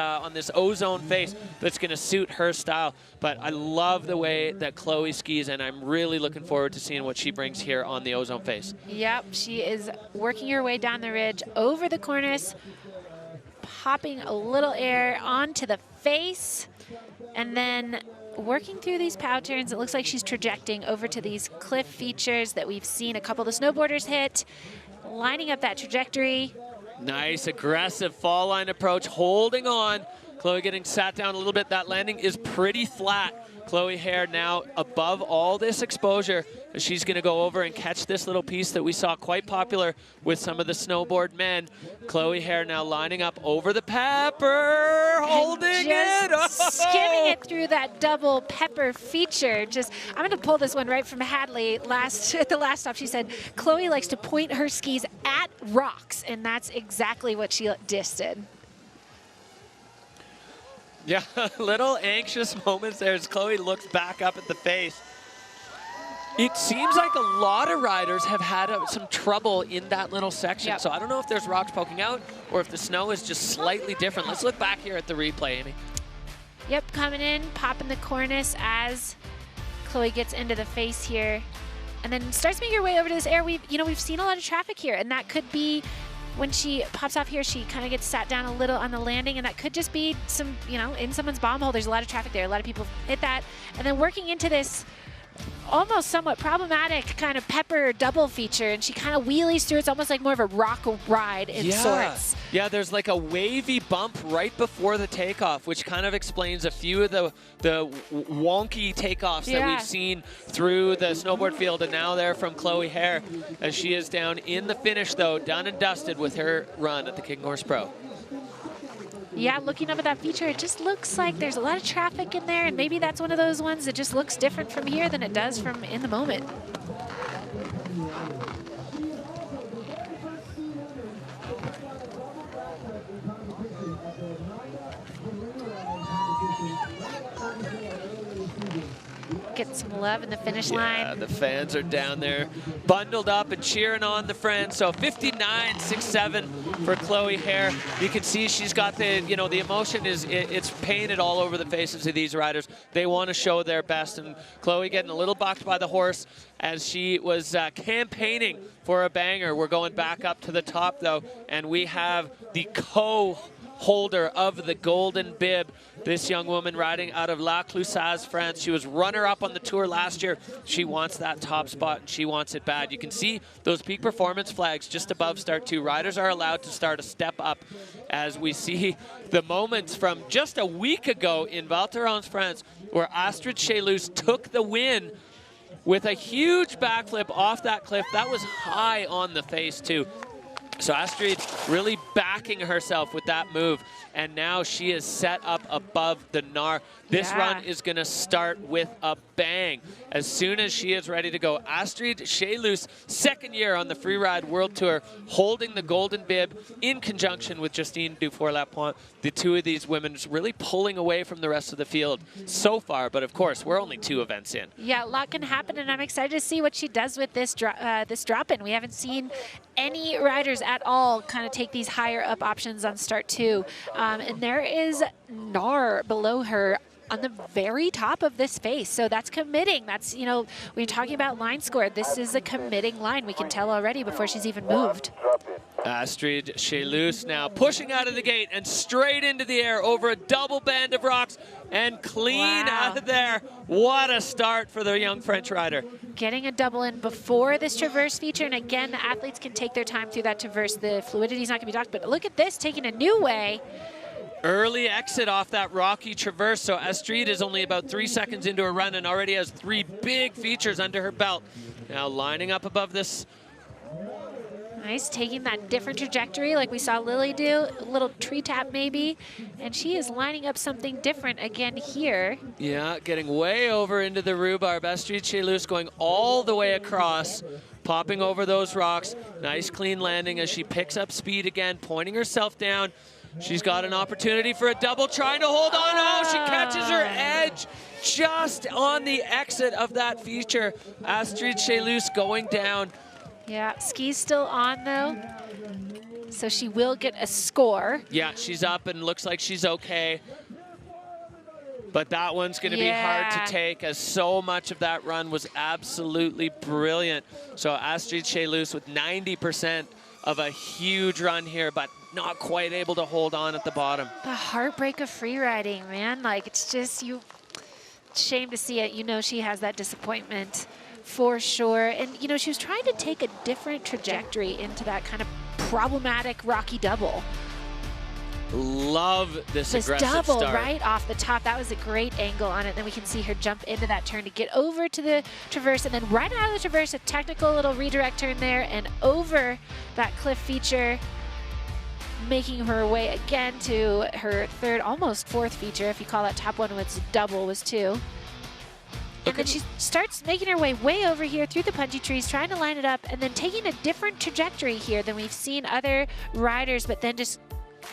Ozone face that's going to suit her style. But I love the way that Chloe skis, and I'm really looking forward to seeing what she brings here on the Ozone face. Yep, she is working her way down the ridge, over the cornice, popping a little air onto the face, and then working through these pow turns. It looks like she's trajecting over to these cliff features that we've seen a couple of the snowboarders hit, lining up that trajectory. Nice, aggressive fall line approach, holding on. Chloe getting sat down a little bit. That landing is pretty flat. Chloe Hare now above all this exposure. She's going to go over and catch this little piece that we saw quite popular with some of the snowboard men. Chloe Hare now lining up over the pepper, holding it. Oh! Skimming it through that double pepper feature. I'm going to pull this one right from Hadley. At the last stop, she said, Chloe likes to point her skis at rocks, and that's exactly what she just did. Yeah, little anxious moments there as Chloe looks back up at the face. It seems like a lot of riders have had some trouble in that little section. Yep. So I don't know if there's rocks poking out or if the snow is just slightly different. Let's look back here at the replay, Amy. Yep, coming in, popping the cornice as Chloe gets into the face here. And then starts making her way over to this air. We've seen a lot of traffic here, and that could be when she pops off here, she kind of gets sat down a little on the landing, and that could just be some, in someone's bomb hole. There's a lot of traffic there. A lot of people hit that. And then working into this almost somewhat problematic kind of pepper double feature, and she kind of wheelies through. It's almost like more of a rock ride in sorts. Yeah, there's like a wavy bump right before the takeoff, which kind of explains a few of the wonky takeoffs that we've seen through the snowboard field, and now they're from Chloe Hare, as she is down in the finish, though, done and dusted with her run at the Kicking Horse Pro. Yeah, looking up at that feature, it just looks like there's a lot of traffic in there, and maybe that's one of those ones that just looks different from here than it does from in the moment. Get some love in the finish line. Yeah, the fans are down there bundled up and cheering on the friends. So 59.67 for Chloe Hare. You can see she's got the emotion it's painted all over the faces of these riders. They want to show their best, and Chloe getting a little bucked by the horse as she was campaigning for a banger. We're going back up to the top, though, and we have the holder of the golden bib. This young woman riding out of La Clusaz, France. She was runner-up on the tour last year. She wants that top spot, and she wants it bad. You can see those peak performance flags just above start 2. Riders are allowed to start a step up as we see the moments from just a week ago in Val Thorens, France, where Astrid Chelus took the win with a huge backflip off that cliff. That was high on the face, too. So Astrid really backing herself with that move, and now she is set up above the Nar. This run is going to start with a bang as soon as she is ready to go. Astrid Chelus, second year on the Freeride World Tour, holding the golden bib in conjunction with Justine Dufour-Lapointe. The two of these women really pulling away from the rest of the field so far, but of course, we're only 2 events in. Yeah, a lot can happen, and I'm excited to see what she does with this drop-in. We haven't seen any riders at all kind of take these higher up options on start 2. And there is Nar below her on the very top of this face. So that's committing. That's, you know, when you're talking about line score, this is a committing line. We can tell already before she's even moved. Astrid Chelus now pushing out of the gate and straight into the air over a double band of rocks and clean out of there. What a start for the young French rider. Getting a double in before this traverse feature, and again, the athletes can take their time through that traverse. The fluidity is not going to be docked, but look at this, taking a new way. Early exit off that rocky traverse, so Astrid is only about 3 seconds into her run and already has 3 big features under her belt. Now lining up above this. Nice, taking that different trajectory like we saw Lily do, a little tree tap maybe, and she is lining up something different again here. Yeah, getting way over into the rhubarb. Astrid Chelus going all the way across, popping over those rocks. Nice clean landing as she picks up speed again, pointing herself down. She's got an opportunity for a double, trying to hold on. Oh, she catches her edge just on the exit of that feature. Astrid Chelus going down. Yeah, ski's still on though, so she will get a score. Yeah, she's up and looks like she's okay. But that one's going to be hard to take as so much of that run was absolutely brilliant. So Astrid Chelus with 90% of a huge run here, but not quite able to hold on at the bottom. The heartbreak of free riding, man. Like, it's just, shame to see it. You know she has that disappointment for sure. And, you know, she was trying to take a different trajectory into that kind of problematic rocky double. Love this aggressive double start. Right off the top. That was a great angle on it. Then we can see her jump into that turn to get over to the traverse, and then right out of the traverse, a technical little redirect turn there and over that cliff feature, making her way again to her third, almost fourth feature. If you call that top one was double, was 2. And then she starts making her way over here through the punchy trees, trying to line it up, and then taking a different trajectory here than we've seen other riders, but then just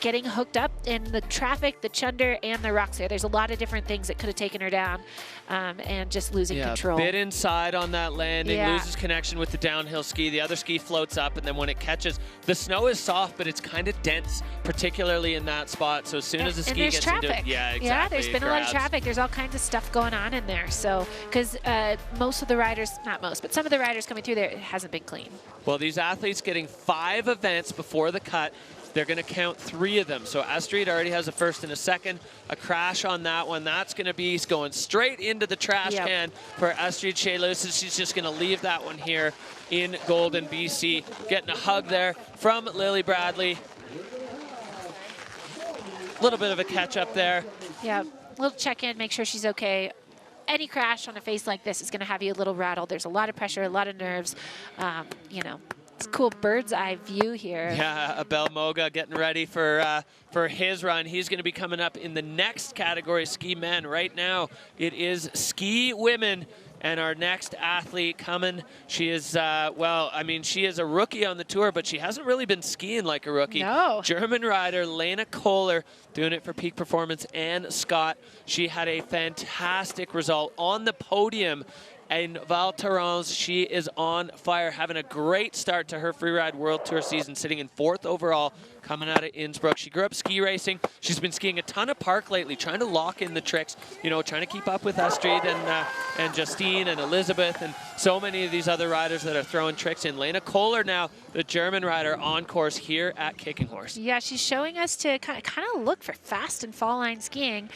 getting hooked up in the traffic, the chunder, and the rocks there. There's a lot of different things that could have taken her down, and just losing control. Bit inside on that landing, loses connection with the downhill ski. The other ski floats up, and then when it catches, the snow is soft, but it's kind of dense, particularly in that spot. So as soon as the ski gets into it, yeah, there's been a lot of traffic. There's all kinds of stuff going on in there. So, because most of the riders, not most, but some of the riders coming through there, it hasn't been clean. Well, these athletes getting 5 events before the cut. They're going to count 3 of them. So Astrid already has a first and a second. A crash on that one. That's going to be going straight into the trash can for Astrid Chelus. She's just going to leave that one here in Golden, BC. Getting a hug there from Lily Bradley. A little bit of a catch up there. Yeah, little check in, make sure she's okay. Any crash on a face like this is going to have you a little rattled. There's a lot of pressure, a lot of nerves, you know. It's a cool bird's eye view here. Yeah, Abel Moga getting ready for his run. He's going to be coming up in the next category, ski men. Right now, it is ski women. And our next athlete coming, she is, well, I mean, she is a rookie on the tour, but she hasn't really been skiing like a rookie. No. German rider Lena Kohler doing it for Peak Performance and Scott. She had a fantastic result on the podium in Val Thorens. She is on fire, having a great start to her Freeride World Tour season, sitting in 4th overall, coming out of Innsbruck. She grew up ski racing. She's been skiing a ton of park lately, trying to lock in the tricks, you know, trying to keep up with Astrid and Justine and Elizabeth and so many of these other riders that are throwing tricks in. Lena Kohler now, the German rider, on course here at Kicking Horse. Yeah, she's showing us to kind of look for fast and fall line skiing,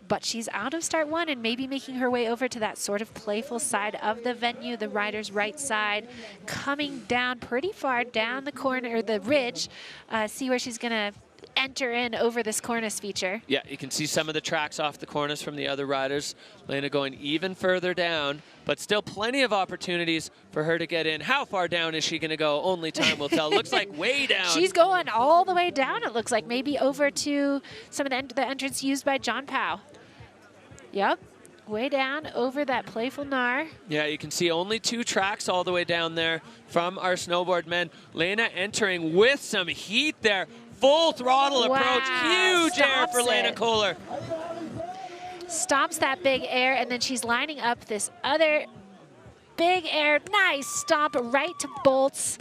but she's out of start 1 and maybe making her way over to that sort of playful side of the venue, the rider's right side, coming down pretty far down the corner, or the ridge. See where she's gonna enter in over this cornice feature. Yeah, you can see some of the tracks off the cornice from the other riders. Lena going even further down, but still plenty of opportunities for her to get in. How far down is she going to go? Only time will tell. Looks like way down. She's going all the way down, it looks like. Maybe over to some of the entrance used by John Powell. Yep, way down over that playful Nar. Yeah, you can see only 2 tracks all the way down there from our snowboard men. Lena entering with some heat there. Full throttle approach. Huge air for Lena Kohler. Stomps that big air, and then she's lining up this other big air. Nice stomp right to bolts.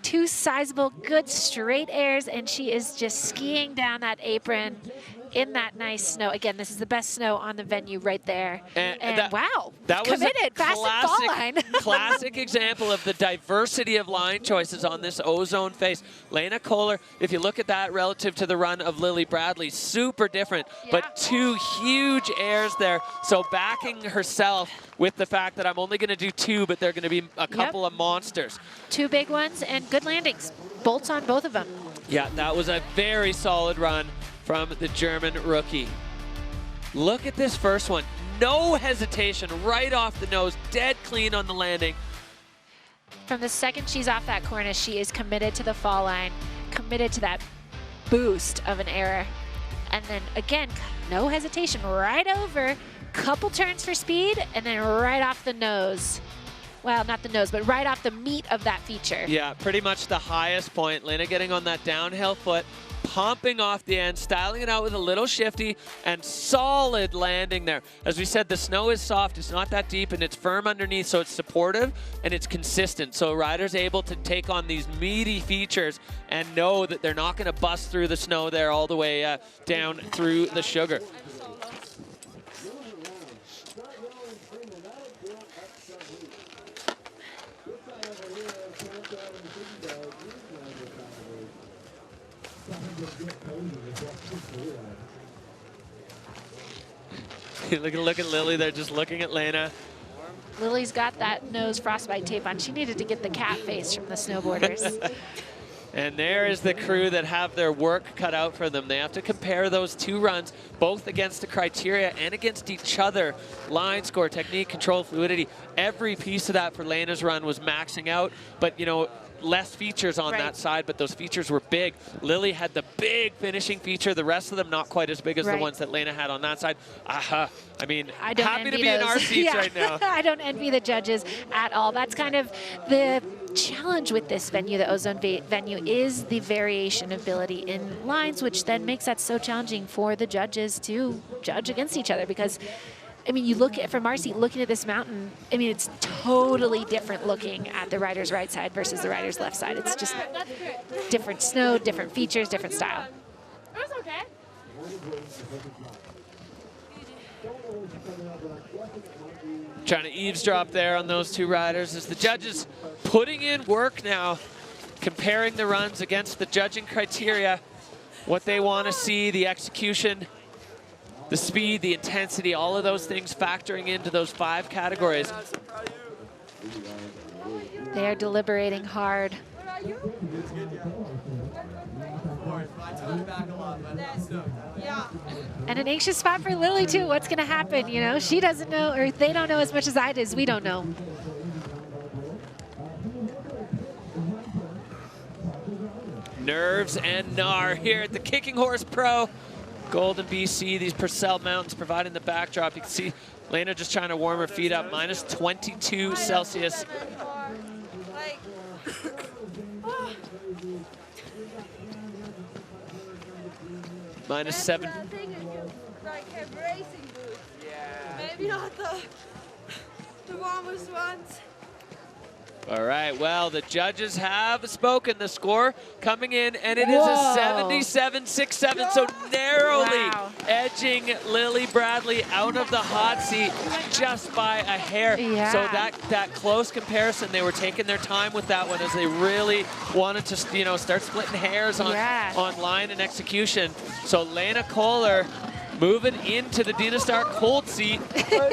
2 sizable, good straight airs, and she is just skiing down that apron in that nice snow. Again, this is the best snow on the venue right there. And wow, that was committed, fast and fall line. Classic example of the diversity of line choices on this Ozone face. Lena Kohler, if you look at that relative to the run of Lily Bradley, super different, but 2 huge airs there. So backing herself with the fact that I'm only going to do 2, but they're going to be a couple of monsters. 2 big ones and good landings. Bolts on both of them. Yeah, that was a very solid run from the German rookie. Look at this first one. No hesitation, right off the nose, dead clean on the landing. From the second she's off that cornice, she is committed to the fall line, committed to that boost of an error. And then again, no hesitation, right over, couple turns for speed, and then right off the nose. Well, not the nose, but right off the meat of that feature. Yeah, pretty much the highest point. Lena getting on that downhill foot, pumping off the end, styling it out with a little shifty, and solid landing there. As we said, the snow is soft, it's not that deep, and it's firm underneath, so it's supportive and it's consistent. So riders able to take on these meaty features and know that they're not gonna bust through the snow there all the way down through the sugar. Look at Lily there, just looking at Lena. Lily's got that nose frostbite tape on. She needed to get the cat face from the snowboarders. And there is the crew that have their work cut out for them. They have to compare those 2 runs, both against the criteria and against each other. Line score, technique, control, fluidity. Every piece of that for Lena's run was maxing out, but you know, less features on that side, but those features were big. Lily had the big finishing feature, the rest of them not quite as big as the ones that Lena had on that side. I mean, happy to be in our seats right now. I don't envy the judges at all. That's kind of the challenge with this venue, the Ozone venue, is the variation ability in lines, which then makes that so challenging for the judges to judge against each other, because I mean, you look at, from our seat, looking at this mountain, I mean, it's totally different looking at the rider's right side versus the rider's left side. It's just different snow, different features, different style. That's okay. Trying to eavesdrop there on those 2 riders as the judges putting in work now, comparing the runs against the judging criteria, what they want to see, the execution, the speed, the intensity, all of those things factoring into those 5 categories. They are deliberating hard. And an anxious spot for Lily too. What's going to happen? You know, she doesn't know, or they don't know as much as I do, as we don't know. Nerves and Nar here at the Kicking Horse Pro. Golden, BC, these Purcell Mountains providing the backdrop. You can see Lena just trying to warm her feet up. Minus 22 Celsius. Minus 7. Like have racing boots. Yeah. Maybe not the the warmest ones. All right, well, the judges have spoken. The score coming in, and it is a 77-67, so narrowly edging Lily Bradley out of the hot seat just by a hair. Yeah. So that close comparison, they were taking their time with that one as they really wanted to, start splitting hairs on line and execution. So Lena Kohler moving into the Dynastar cold seat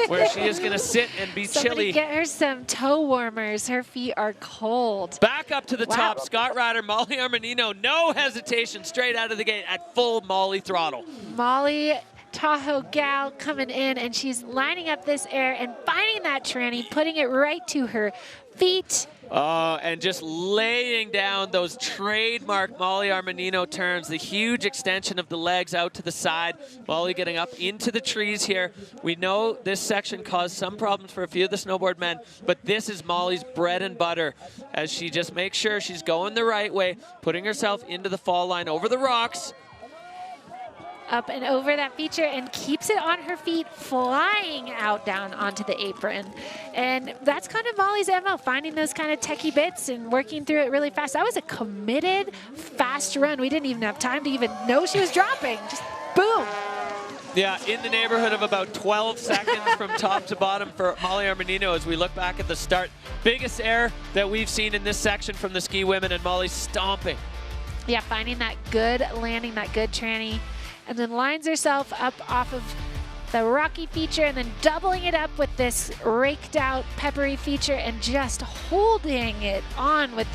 where she is going to sit and be chilly. Get her some toe warmers. Her feet are cold. Back up to the top, Scott Ryder, Molly Armanino, no hesitation, straight out of the gate at full Molly throttle. Molly Tahoe gal coming in, and she's lining up this air and finding that tranny, putting it right to her feet. Oh, and just laying down those trademark Molly Armanino turns, the huge extension of the legs out to the side. Molly getting up into the trees here. We know this section caused some problems for a few of the snowboard men, but this is Molly's bread and butter as she just makes sure she's going the right way, putting herself into the fall line over the rocks. Up and over that feature and keeps it on her feet, flying out down onto the apron. And that's kind of Molly's MO, finding those kind of techie bits and working through it really fast. That was a committed, fast run. We didn't even have time to even know she was dropping. Just boom. Yeah, in the neighborhood of about 12 seconds from top to bottom for Molly Armanino as we look back at the start. Biggest air that we've seen in this section from the ski women, and Molly stomping. Yeah, finding that good landing, that good tranny, and then lines herself up off of the rocky feature and then doubling it up with this raked out peppery feature and just holding it on with,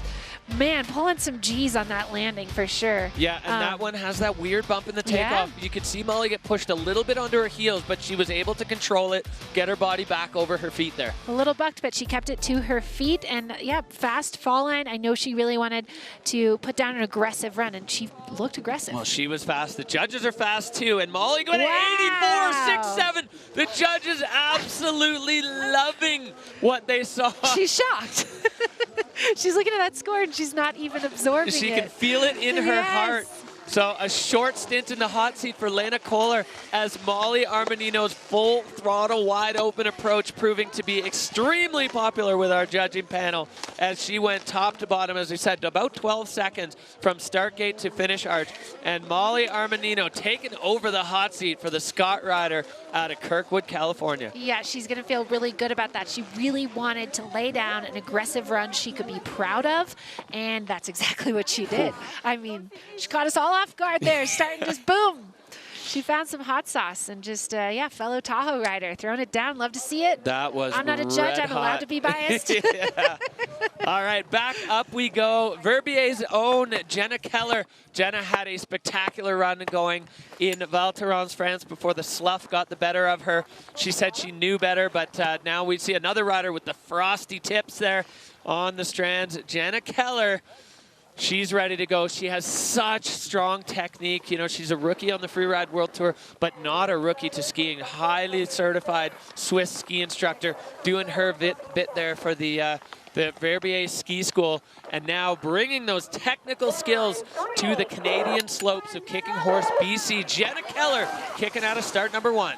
man, pulling some G's on that landing for sure. Yeah, and that one has that weird bump in the takeoff. You could see Molly get pushed a little bit under her heels, but she was able to control it, get her body back over her feet there. A little bucked, but she kept it to her feet. And yeah, fast fall line. I know she really wanted to put down an aggressive run, and she looked aggressive. Well, she was fast. The judges are fast too, and Molly going to 84.67. The judges absolutely loving what they saw. She's shocked. She's looking at that score and she's not even absorbing it. She can feel it in her heart. So a short stint in the hot seat for Lena Kohler as Molly Armanino's full throttle wide open approach proving to be extremely popular with our judging panel as she went top to bottom, as we said, about 12 seconds from start gate to finish arch. And Molly Armanino taking over the hot seat for the Scott Ryder out of Kirkwood, California. Yeah, she's going to feel really good about that. She really wanted to lay down an aggressive run she could be proud of, and that's exactly what she did. I mean, she caught us all off guard there, starting just boom. She found some hot sauce and just, yeah, fellow Tahoe rider throwing it down. Love to see it. That was I'm not a judge. I'm allowed to be biased. All right, back up we go. Verbier's own Jenna Keller. Jenna had a spectacular run going in Val Thorens, France before the slough got the better of her. She said she knew better, but now we see another rider with the frosty tips there on the strands. Jenna Keller. She's ready to go. She has such strong technique. You know, she's a rookie on the Freeride World Tour, but not a rookie to skiing. Highly certified Swiss ski instructor doing her bit there for the Verbier Ski School, and now bringing those technical skills to the Canadian slopes of Kicking Horse, BC. Jenna Keller kicking out of start number 1.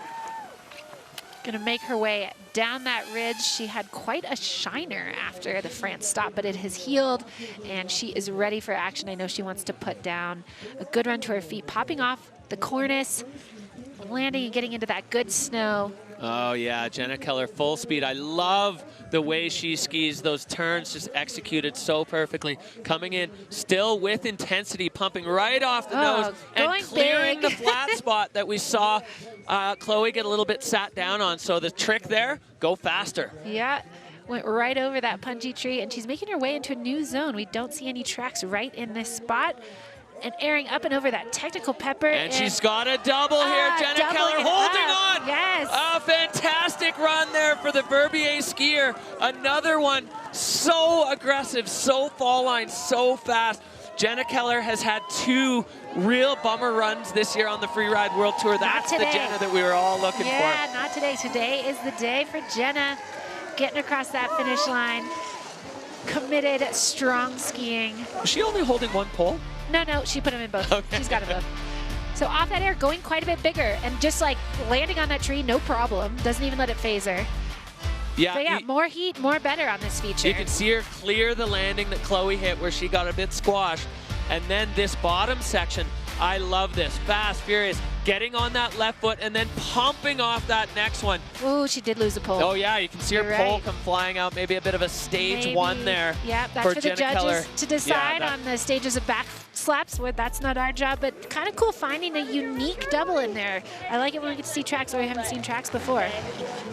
Gonna make her way down that ridge. She had quite a shiner after the France stop, but it has healed and she is ready for action. I know she wants to put down a good run to her feet, popping off the cornice, landing and getting into that good snow. Oh yeah, Jenna Keller full speed. I love the way she skis, those turns just executed so perfectly. Coming in still with intensity, pumping right off the nose and clearing the flat spot that we saw Chloe get a little bit sat down on. So the trick there, go faster. Yeah, went right over that punji tree, and she's making her way into a new zone. We don't see any tracks right in this spot. And airing up and over that technical pepper. And she's got a double here. Jenna Keller holding on. Yes. A fantastic run there for the Verbier skier. Another one so aggressive, so fall line, so fast. Jenna Keller has had 2 real bummer runs this year on the Freeride World Tour. That's the Jenna that we were all looking for. Yeah, not today. Today is the day for Jenna getting across that finish line. Committed, strong skiing. Was she only holding 1 pole? No, she put them in both. Okay. She's got them both. So off that air, going quite a bit bigger and just like landing on that tree, no problem. Doesn't even let it phase her. Yeah, But yeah, more heat, more better on this feature. You can see her clear the landing that Chloe hit where she got a bit squashed. And then this bottom section, I love this. Fast, furious, getting on that left foot and then pumping off that next one. Ooh, she did lose a pole. Oh yeah, you can see her You're pole right. come flying out. Maybe a bit of a stage 1 there. Yeah, that's for the Jenna judges Keller. to decide Yeah, on the stages of back slaps. Well, that's not our job, but kind of cool finding a unique double in there. I like it when we get to see tracks where we haven't seen tracks before.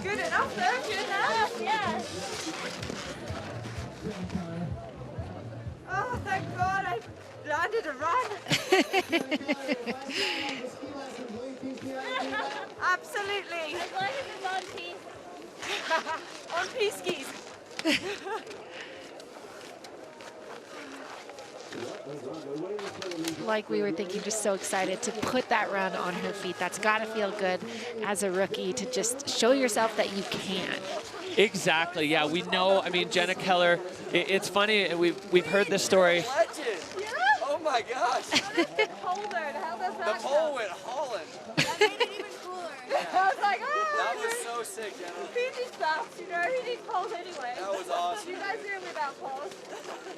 Good enough, though. Good enough, yeah. Oh, thank God I landed a run. Absolutely. As long as it's on piste. On piste skis. Like we were thinking, just so excited to put that run on her feet. That's got to feel good as a rookie to just show yourself that you can. Exactly, yeah, we know, I mean, Jenna Keller, it's funny, we've heard this story. Legend. Yeah. Oh my gosh. The pole though, how does that The pole went hauling. That made it even cooler. I was like, oh, That was so sick, Jenna. Fiji stuff, you know, he needs poles anyway. That was awesome. You guys do without poles.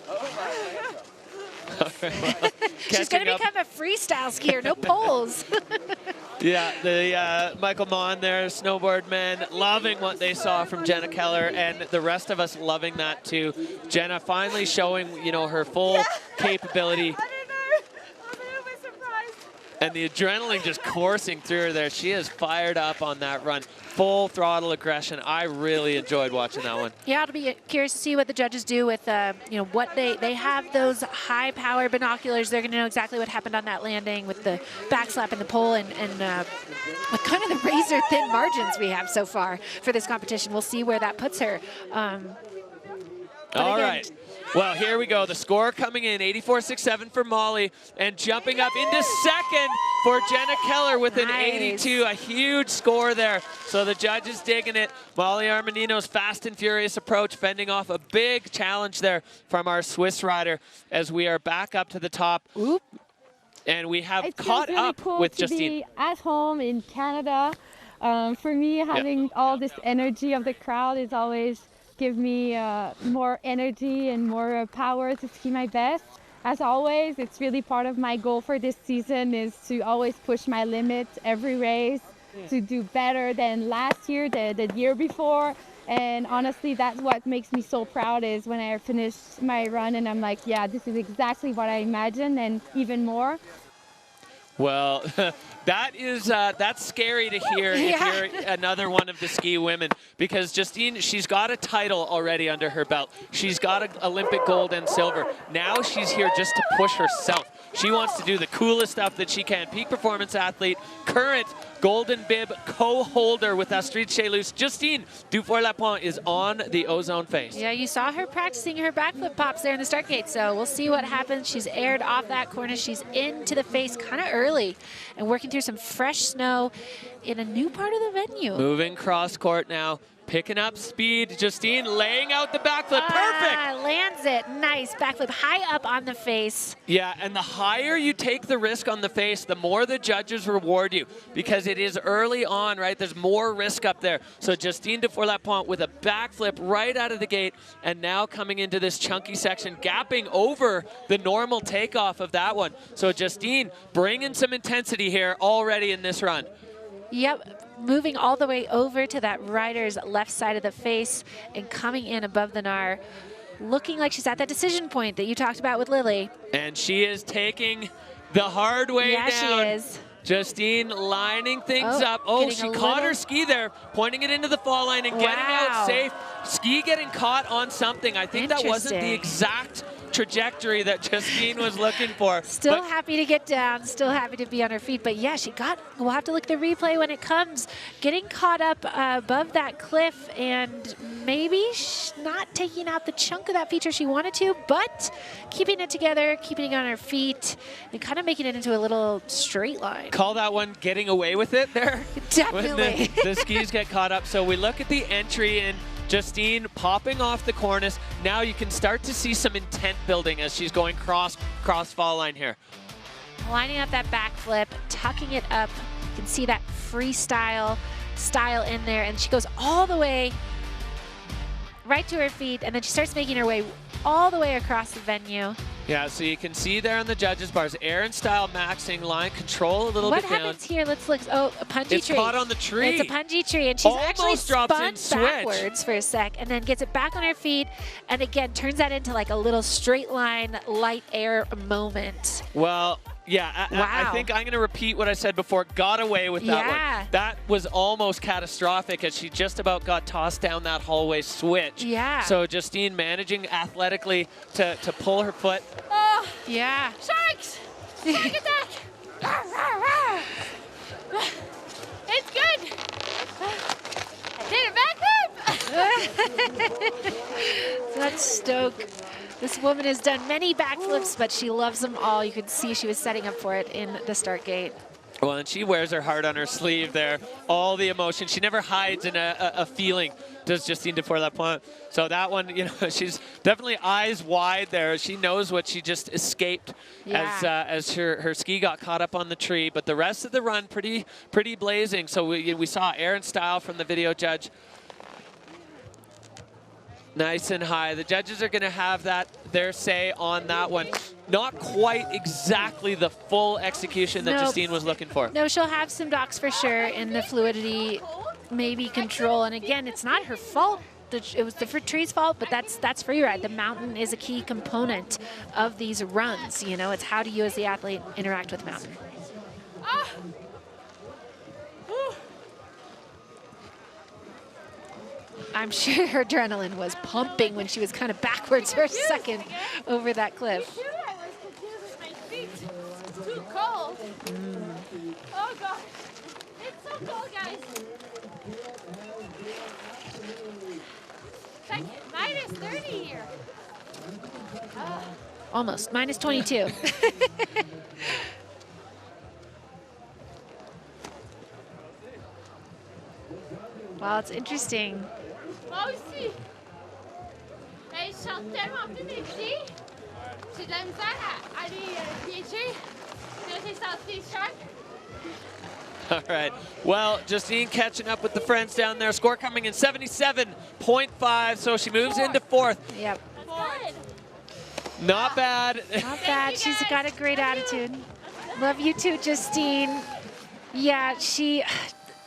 Oh my gosh. She's going to become a freestyle skier, no poles. Yeah, the Michael Mon there, snowboard men, loving what they saw from Jenna Keller, and the rest of us loving that too. Jenna finally showing, you know, her full capability. I don't know. I'm a little bit surprised. And the adrenaline just coursing through her there. She is fired up on that run. Full throttle aggression. I really enjoyed watching that one. Yeah, I'll be curious to see what the judges do with, you know, what they have those high power binoculars. They're going to know exactly what happened on that landing with the backslap and the pole and with kind of the razor thin margins we have so far for this competition. We'll see where that puts her. All right. Well, here we go. The score coming in, 84.67 for Molly, and jumping up into second for Jenna Keller with an 82. A huge score there. So the judges digging it. Molly Armanino's fast and furious approach, fending off a big challenge there from our Swiss rider as we are back up to the top. Oop. And we have It feels caught really up cool with to Justine. be at home in Canada. For me, having all this energy of the crowd is always give me more energy and more power to ski my best. As always, it's really part of my goal for this season is to always push my limits every race, to do better than last year, the year before. And honestly, that's what makes me so proud is when I finish my run and I'm like, yeah, this is exactly what I imagined and even more. Well, that's scary to hear if you're another one of the ski women, because Justine, she's got a title already under her belt. She's got an Olympic gold and silver. Now she's here just to push herself. She wants to do the coolest stuff that she can. Peak performance athlete, current Golden Bib co-holder with Astrid Chelus. Justine Dufour-Lapointe is on the Ozone face. Yeah, you saw her practicing her backflip pops there in the start gate, so we'll see what happens. She's aired off that corner. She's into the face kind of early and working through some fresh snow in a new part of the venue. Moving cross court now. Picking up speed, Justine laying out the backflip, perfect! Lands it, nice, backflip high up on the face. Yeah, and the higher you take the risk on the face, the more the judges reward you, because it is early on, right? There's more risk up there. So Justine Dufour-Lapointe with a backflip right out of the gate, and now coming into this chunky section, gapping over the normal takeoff of that one. So Justine bringing some intensity here already in this run. Yep. Moving all the way over to that rider's left side of the face and coming in above the Nar, looking like she's at that decision point that you talked about with Lily. And she is taking the hard way down. Yeah, she is. Justine lining things up. Oh, she caught her ski there, pointing it into the fall line and getting out safe. Ski getting caught on something. I think that wasn't the exact trajectory that Justine was looking for. Still happy to get down, still happy to be on her feet, but yeah, we'll have to look at the replay when it comes. Getting caught up above that cliff and maybe not taking out the chunk of that feature she wanted to, but keeping it together, keeping it on her feet, and kind of making it into a little straight line. Call that one getting away with it there. Definitely. When the skis get caught up. So we look at the entry in Justine popping off the cornice. Now you can start to see some intent building as she's going cross fall line here. Lining up that backflip, tucking it up. You can see that freestyle style in there, and she goes all the way right to her feet, and then she starts making her way all the way across the venue. Yeah, so you can see there on the judges' bars, Aaron Style maxing line control a little What bit down. happens here? Let's look. Oh, a punji tree. It's caught on the tree. It's a punji tree, and she's actually Almost drops spun in switch. backwards for a sec, and then gets it back on her feet, and again turns that into like a little straight line, light air moment. Well, yeah, I think I'm going to repeat what I said before. Got away with that one. That was almost catastrophic as she just about got tossed down that hallway switch. Yeah. So Justine managing athletically to pull her foot. Oh, yeah. Sharks! Shark attack! It's good! I did a backflip! So that's Stoke. This woman has done many backflips, but she loves them all. You could see she was setting up for it in the start gate. Well, and she wears her heart on her sleeve there. All the emotion. She never hides in a feeling, does Justine before that point. So that one, you know, she's definitely eyes wide there. She knows what she just escaped as her ski got caught up on the tree. But the rest of the run, pretty blazing. So we saw Aaron Style from the video judge. Nice and high. The judges are going to have their say on that one. Not quite exactly the full execution that Justine was looking for. No, she'll have some docks for sure in the fluidity, maybe control. And again, it's not her fault. It was the tree's fault, but that's Freeride. The mountain is a key component of these runs. You know, it's how do you as the athlete interact with mountain. I'm sure her adrenaline was pumping when she was kind of backwards for a second over that cliff. I was confused with my feet. It's too cold. Oh gosh. It's so cold, guys. It's like -30 here. Almost, -22. Wow, it's interesting. Moi aussi. Je chante tellement plus mes pieds. J'ai de la misère à aller piéger. J'ai senti sharp. All right. Well, Justine catching up with the friends down there. Score coming in 77.5, so she moves into 4th. Yep. Not bad. Not bad. She's got a great attitude. Love you too, Justine. Yeah,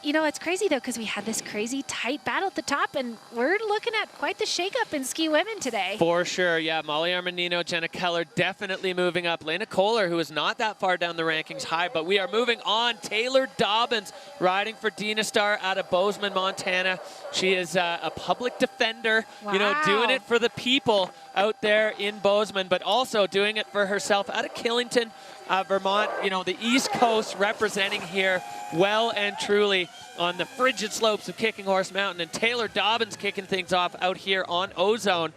you know, it's crazy though, because we had this crazy tight battle at the top, and we're looking at quite the shakeup in ski women today. For sure, yeah. Molly Armanino, Jenna Keller definitely moving up. Lena Kohler, who is not that far down the rankings, high, but we are moving on. Taylor Dobbins riding for Dina Star out of Bozeman, Montana. She is a public defender, you know, doing it for the people out there in Bozeman, but also doing it for herself out of Killington, Vermont. You know, the East Coast representing here well and truly on the frigid slopes of Kicking Horse Mountain. And Taylor Dobbins kicking things off out here on Ozone.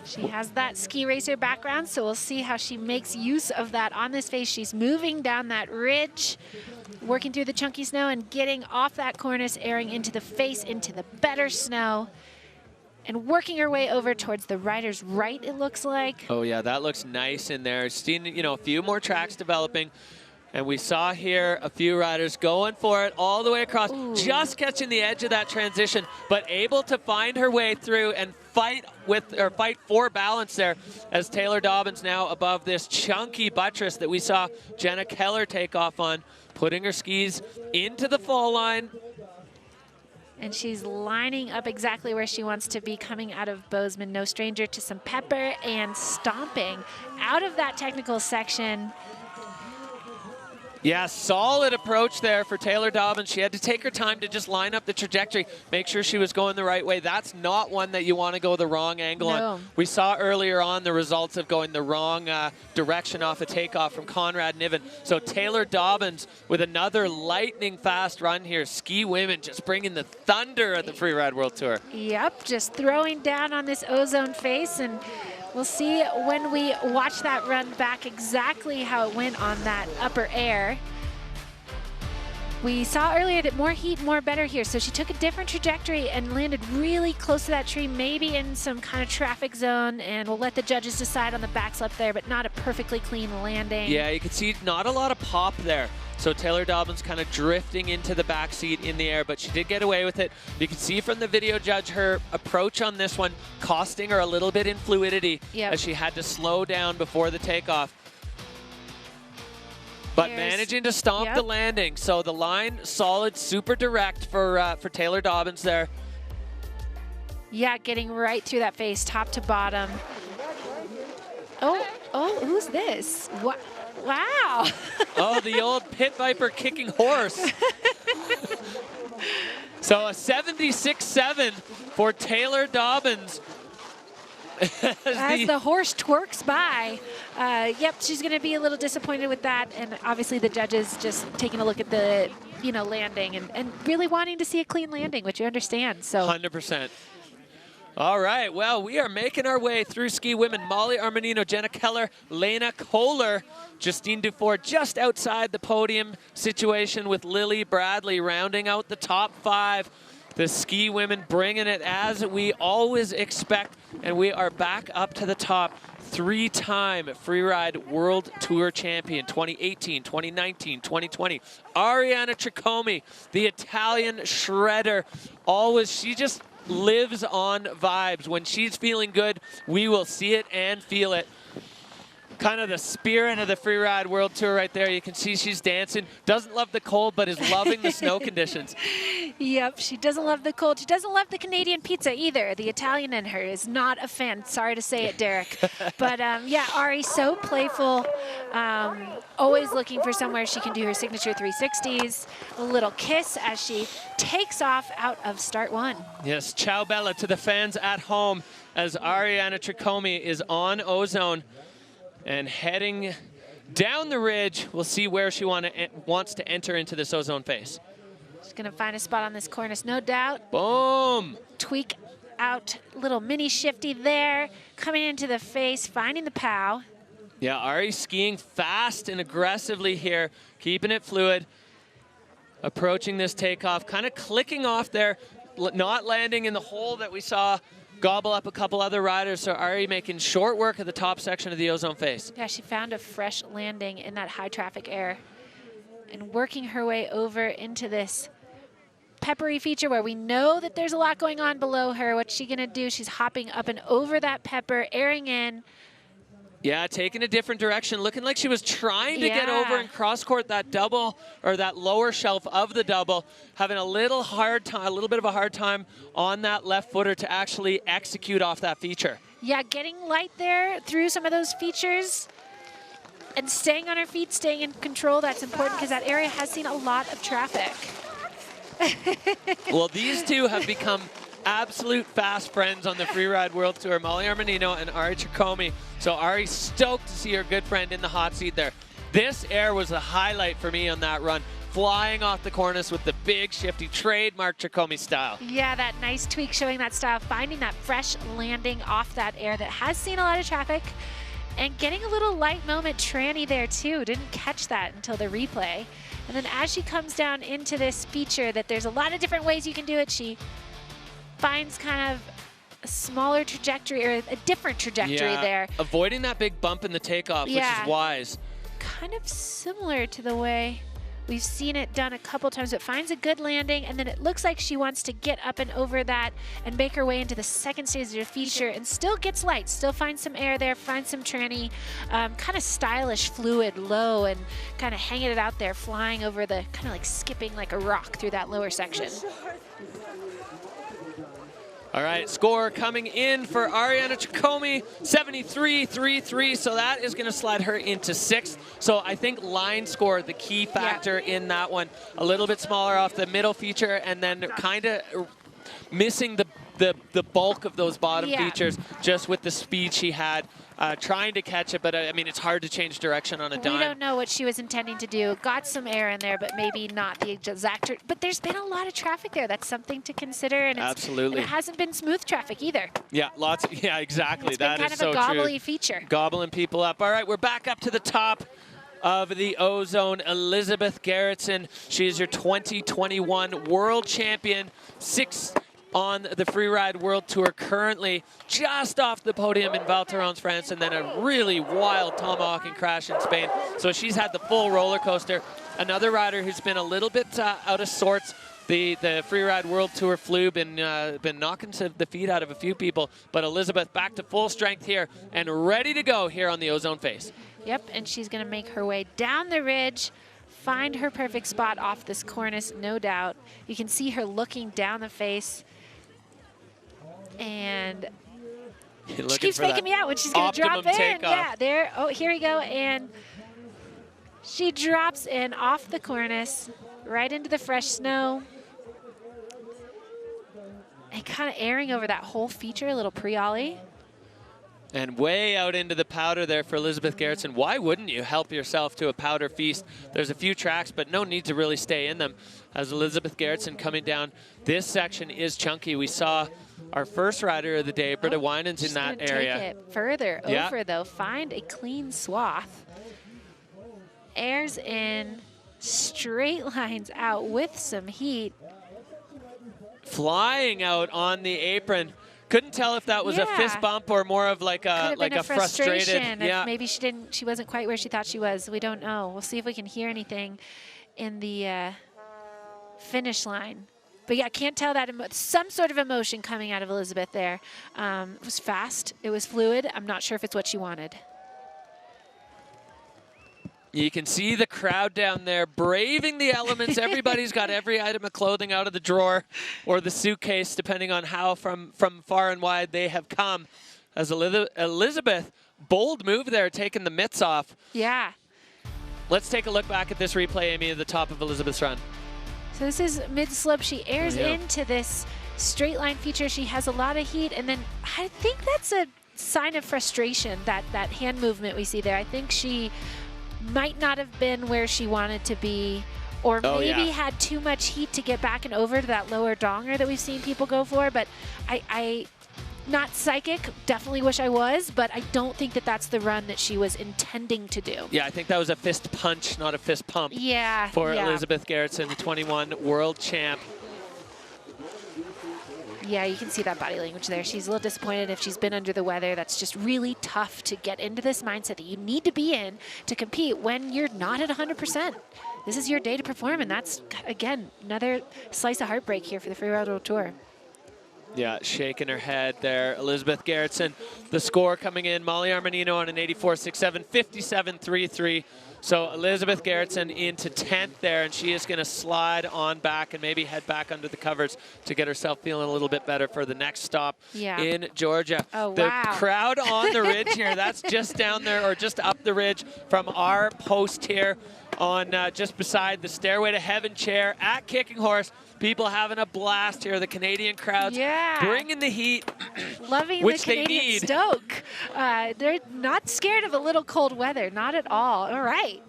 She has that ski racer background, so we'll see how she makes use of that on this face. She's moving down that ridge, working through the chunky snow and getting off that cornice, airing into the face, into the better snow, and working her way over towards the rider's right, it looks like. Oh yeah, that looks nice in there. Seen, you know, a few more tracks developing. And we saw here a few riders going for it all the way across, just catching the edge of that transition, but able to find her way through and fight for balance there as Taylor Dobbins now above this chunky buttress that we saw Jenna Keller take off on, putting her skis into the fall line. And she's lining up exactly where she wants to be, coming out of Bozeman. No stranger to some pepper and stomping out of that technical section. Yeah, solid approach there for Taylor Dobbins. She had to take her time to just line up the trajectory, make sure she was going the right way. That's not one that you want to go the wrong angle on. We saw earlier on the results of going the wrong direction off a takeoff from Conrad Niven. So Taylor Dobbins with another lightning fast run here. Ski women just bringing the thunder at the Freeride World Tour. Yep, just throwing down on this Ozone face, and we'll see when we watch that run back exactly how it went on that upper air. We saw earlier that more heat, more better here. So she took a different trajectory and landed really close to that tree, maybe in some kind of traffic zone, and we'll let the judges decide on the backslip there, but not a perfectly clean landing. Yeah, you can see not a lot of pop there. So Taylor Dobbins kind of drifting into the back seat in the air, but she did get away with it. You can see from the video judge her approach on this one costing her a little bit in fluidity as she had to slow down before the takeoff. But managing to stomp the landing. So the line solid, super direct for Taylor Dobbins there. Yeah, getting right through that face, top to bottom. Oh, who's this? What? Wow. Oh, the old pit viper kicking horse. So a 76.7 for Taylor Dobbins. As the horse twerks by. Yep, she's going to be a little disappointed with that. And obviously the judges just taking a look at the, landing and really wanting to see a clean landing, which you understand. So 100%. All right, well, we are making our way through ski women. Molly Armanino, Jenna Keller, Lena Kohler, Justine Dufour just outside the podium situation with Lily Bradley rounding out the top 5. The ski women bringing it as we always expect, and we are back up to the top. 3-time Freeride World Tour champion, 2018, 2019, 2020. Ariana Tricomi, the Italian shredder, she just lives on vibes. When she's feeling good, we will see it and feel it. Kind of the spirit of the Freeride World Tour right there. You can see she's dancing. Doesn't love the cold, but is loving the snow conditions. Yep, she doesn't love the cold. She doesn't love the Canadian pizza either. The Italian in her is not a fan. Sorry to say it, Derek. But yeah, Ari, so playful. Always looking for somewhere she can do her signature 360s. A little kiss as she takes off out of start 1. Yes, ciao Bella to the fans at home as Ariana Tricomi is on Ozone and heading down the ridge. We'll see where she wants to enter into this Ozone face. She's going to find a spot on this cornice, no doubt. Boom! Tweak out, little mini shifty there, coming into the face, finding the pow. Yeah, Ari skiing fast and aggressively here, keeping it fluid. Approaching this takeoff, kind of clicking off there, not landing in the hole that we saw gobble up a couple other riders. So Ari making short work of the top section of the Ozone face. Yeah, she found a fresh landing in that high traffic air and working her way over into this peppery feature where we know that there's a lot going on below her. What's she gonna do? She's hopping up and over that pepper, airing in. Yeah, taking a different direction, looking like she was trying to get over and cross-court that double, or that lower shelf of the double, having a little bit of a hard time on that left footer to actually execute off that feature. Yeah, getting light there through some of those features and staying on her feet, staying in control, that's important because that area has seen a lot of traffic. Well, these two have become absolute fast friends on the Freeride World Tour, Molly Armanino and Ari Tricomi. So Ari's stoked to see her good friend in the hot seat there. This air was a highlight for me on that run, flying off the cornice with the big shifty trademark Tricomi style. Yeah, that nice tweak showing that style, finding that fresh landing off that air that has seen a lot of traffic and getting a little light moment tranny there too. Didn't catch that until the replay. And then as she comes down into this feature that there's a lot of different ways you can do it, she finds kind of a smaller trajectory or a different trajectory there. Avoiding that big bump in the takeoff, which is wise. Kind of similar to the way we've seen it done a couple times, but finds a good landing, and then it looks like she wants to get up and over that and make her way into the second stage of the feature and still gets light, still finds some air there, finds some tranny, kind of stylish, fluid, low, and kind of hanging it out there, flying over the, kind of like skipping like a rock through that lower section. All right, score coming in for Ariana Tricomi, 73.33, so that is going to slide her into 6th. So I think line score, the key factor in that one, a little bit smaller off the middle feature and then kind of missing the bulk of those bottom features just with the speed she had. Trying to catch it, but I mean, it's hard to change direction on a dime. We don't know what she was intending to do. Got some air in there, but maybe not the exact. But there's been a lot of traffic there. That's something to consider. And absolutely. And it hasn't been smooth traffic either. Yeah, lots. Yeah, exactly. That is so true. Kind of a gobbly feature. Gobbling people up. All right, we're back up to the top of the Ozone. Elizabeth Gerritsen. She is your 2021 world champion. 6th on the Freeride World Tour, currently just off the podium in Val Thorens, France, and then a really wild tomahawking crash in Spain. So she's had the full roller coaster. another rider who's been a little bit out of sorts. The Freeride World Tour flu been knocking the feet out of a few people, but Elizabeth back to full strength here and ready to go here on the Ozone face. Yep, and she's going to make her way down the ridge, find her perfect spot off this cornice, no doubt. You can see her looking down the face, and she keeps making me out when she's going to drop in. Takeoff. Yeah, there. Oh, here we go, and she drops in off the cornice, right into the fresh snow. And kind of airing over that whole feature, a little pre-ollie. And way out into the powder there for Elizabeth Gerritsen. Why wouldn't you help yourself to a powder feast? There's a few tracks, but no need to really stay in them. As Elizabeth Gerritsen coming down, this section is chunky. We saw our first rider of the day, Britta Winans, in that area. Take it further over, though. Find a clean swath. Airs in, straight lines out with some heat. Flying out on the apron. Couldn't tell if that was a fist bump or more of like a frustrated. Yeah. Maybe she wasn't quite where she thought she was. We don't know. We'll see if we can hear anything in the finish line. But yeah, can't tell that some sort of emotion coming out of Elizabeth there. It was fast. It was fluid. I'm not sure if it's what she wanted. You can see the crowd down there braving the elements. Everybody's got every item of clothing out of the drawer or the suitcase, depending on how from far and wide they have come. As Elizabeth, bold move there, taking the mitts off. Yeah. Let's take a look back at this replay, Amy, at the top of Elizabeth's run. So this is mid-slope. She airs into this straight line feature. She has a lot of heat, and then I think that's a sign of frustration, that hand movement we see there. I think she might not have been where she wanted to be, or maybe had too much heat to get back and over to that lower donger that we've seen people go for. But I not psychic, definitely wish I was, but I don't think that that's the run that she was intending to do. Yeah, I think that was a fist punch, not a fist pump. Yeah. For Elizabeth Gerritsen, the 21 world champ. Yeah, you can see that body language there. She's a little disappointed if she's been under the weather. That's just really tough to get into this mindset that you need to be in to compete when you're not at 100%. This is your day to perform, and that's, again, another slice of heartbreak here for the Freeride World Tour. Yeah, shaking her head there. Elizabeth Gerritsen, the score coming in. Molly Armanino on an 84.67, 57.33. So Elizabeth Gerritsen into 10th there, and she is going to slide on back and maybe head back under the covers to get herself feeling a little bit better for the next stop in Georgia. Oh, the wow. crowd on the ridge here, that's just down there, or just up the ridge from our post here on just beside the Stairway to Heaven chair at Kicking Horse. People having a blast here. The Canadian crowds bringing the heat, loving which the Canadian stoke. They're not scared of a little cold weather, not at all. All right.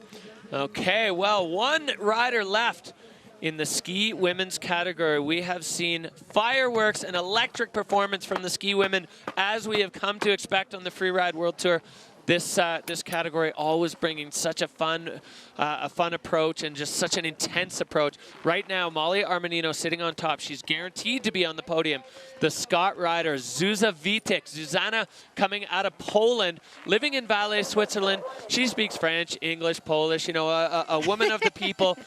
Okay, well, one rider left in the ski women's category. We have seen fireworks and electric performance from the ski women, as we have come to expect on the Freeride World Tour. This category always bringing such a fun approach and just such an intense approach. Right now, Molly Armanino sitting on top. She's guaranteed to be on the podium. The Scot rider, Zuza Witek. Zuzana coming out of Poland, living in Valais, Switzerland. She speaks French, English, Polish, you know, a woman of the people.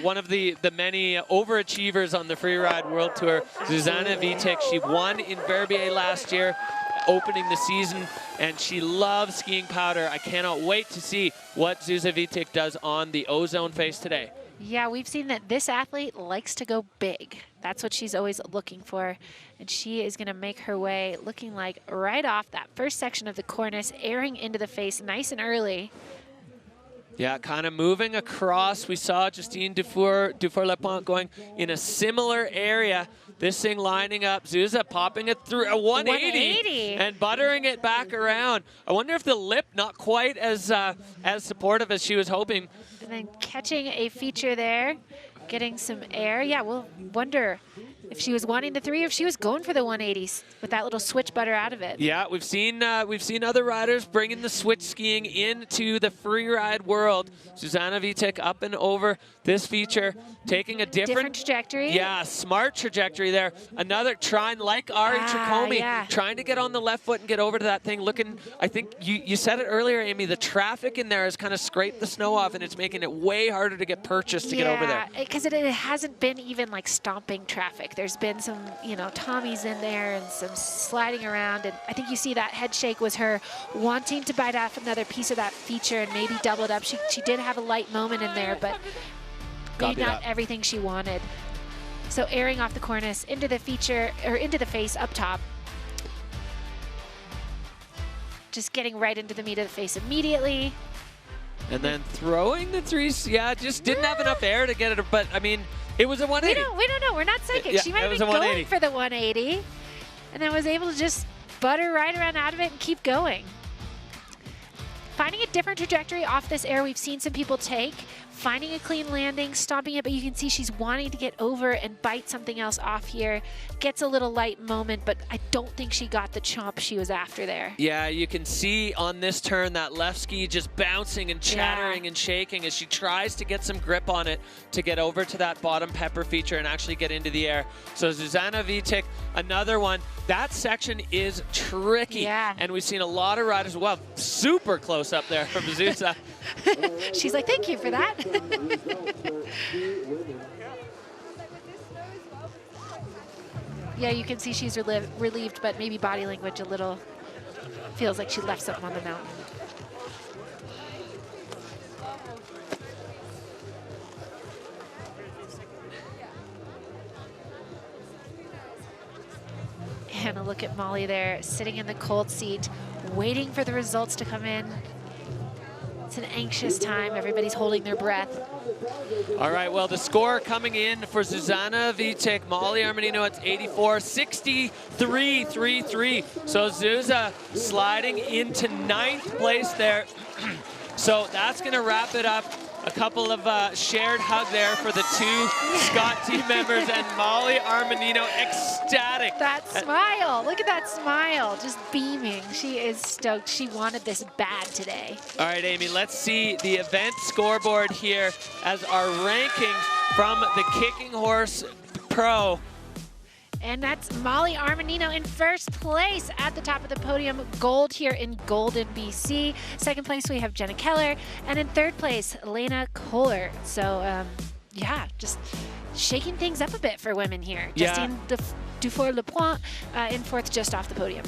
One of the many overachievers on the Freeride World Tour, Zuzana Witek. She won in Verbier last year, opening the season, and she loves skiing powder. I cannot wait to see what Zuza Witek does on the Ozone face today. Yeah, we've seen that this athlete likes to go big. That's what she's always looking for. And she is going to make her way looking like right off that first section of the cornice, airing into the face nice and early. Yeah, kind of moving across. We saw Justine Dufour-Lepont going in a similar area. This thing lining up. Zuza popping it through a 180 and buttering it back around. I wonder if the lip not quite as supportive as she was hoping. And then catching a feature there, getting some air. Yeah, we'll wonder if she was wanting the 3 or if she was going for the 180s with that little switch butter out of it. Yeah, we've seen other riders bringing the switch skiing into the freeride world. Zuzana Vitek up and over this feature, taking a different trajectory. Yeah, smart trajectory there. Another trying, like Ari Tricome, yeah. trying to get on the left foot and get over to that thing. Looking, I think you said it earlier, Amy, the traffic in there has kind of scraped the snow off, and it's making it way harder to get purchased to get over there. Yeah, because it hasn't been even like stomping traffic. There's been some, you know, Tommies in there and some sliding around, and I think you see that head shake was her wanting to bite off another piece of that feature and maybe double it up. She did have a light moment in there, but maybe not everything she wanted. So airing off the cornice into the feature, or into the face up top. Just getting right into the meat of the face immediately. And then throwing the 3s, yeah, just didn't have enough air to get it, but I mean, it was a 180. We don't know, we're not psychic. Yeah, she might have been going for the 180 and then was able to just butter right around out of it and keep going. Finding a different trajectory off this air we've seen some people take, finding a clean landing, stomping it, but you can see she's wanting to get over and bite something else off here. Gets a little light moment, but I don't think she got the chomp she was after there. Yeah, you can see on this turn that left ski just bouncing and chattering and shaking as she tries to get some grip on it to get over to that bottom pepper feature and actually get into the air. So Zuzana Vitek, another one. That section is tricky. Yeah. And we've seen a lot of riders, well, super close up there from Zuza. She's like, thank you for that. Yeah, you can see she's relieved, but maybe body language a little feels like she left something on the mountain. And a look at Molly there, sitting in the cold seat, waiting for the results to come in. It's an anxious time. Everybody's holding their breath. All right, well, the score coming in for Zuzana Vitek, Molly Armanino, it's 84-63-3-3. So Zuza sliding into 9th place there. So that's going to wrap it up. A couple of shared hug there for the 2 Scott team members, and Molly Armanino ecstatic. That smile, look at that smile, just beaming. She is stoked. She wanted this bad today. All right, Amy, let's see the event scoreboard here as our rankings from the Kicking Horse Pro. And that's Molly Armanino in first place at the top of the podium, gold here in Golden, BC. Second place, we have Jenna Keller. And in third place, Elena Kohler. So, yeah, just shaking things up a bit for women here. Yeah. Justine Dufour-Lepoint in fourth, just off the podium.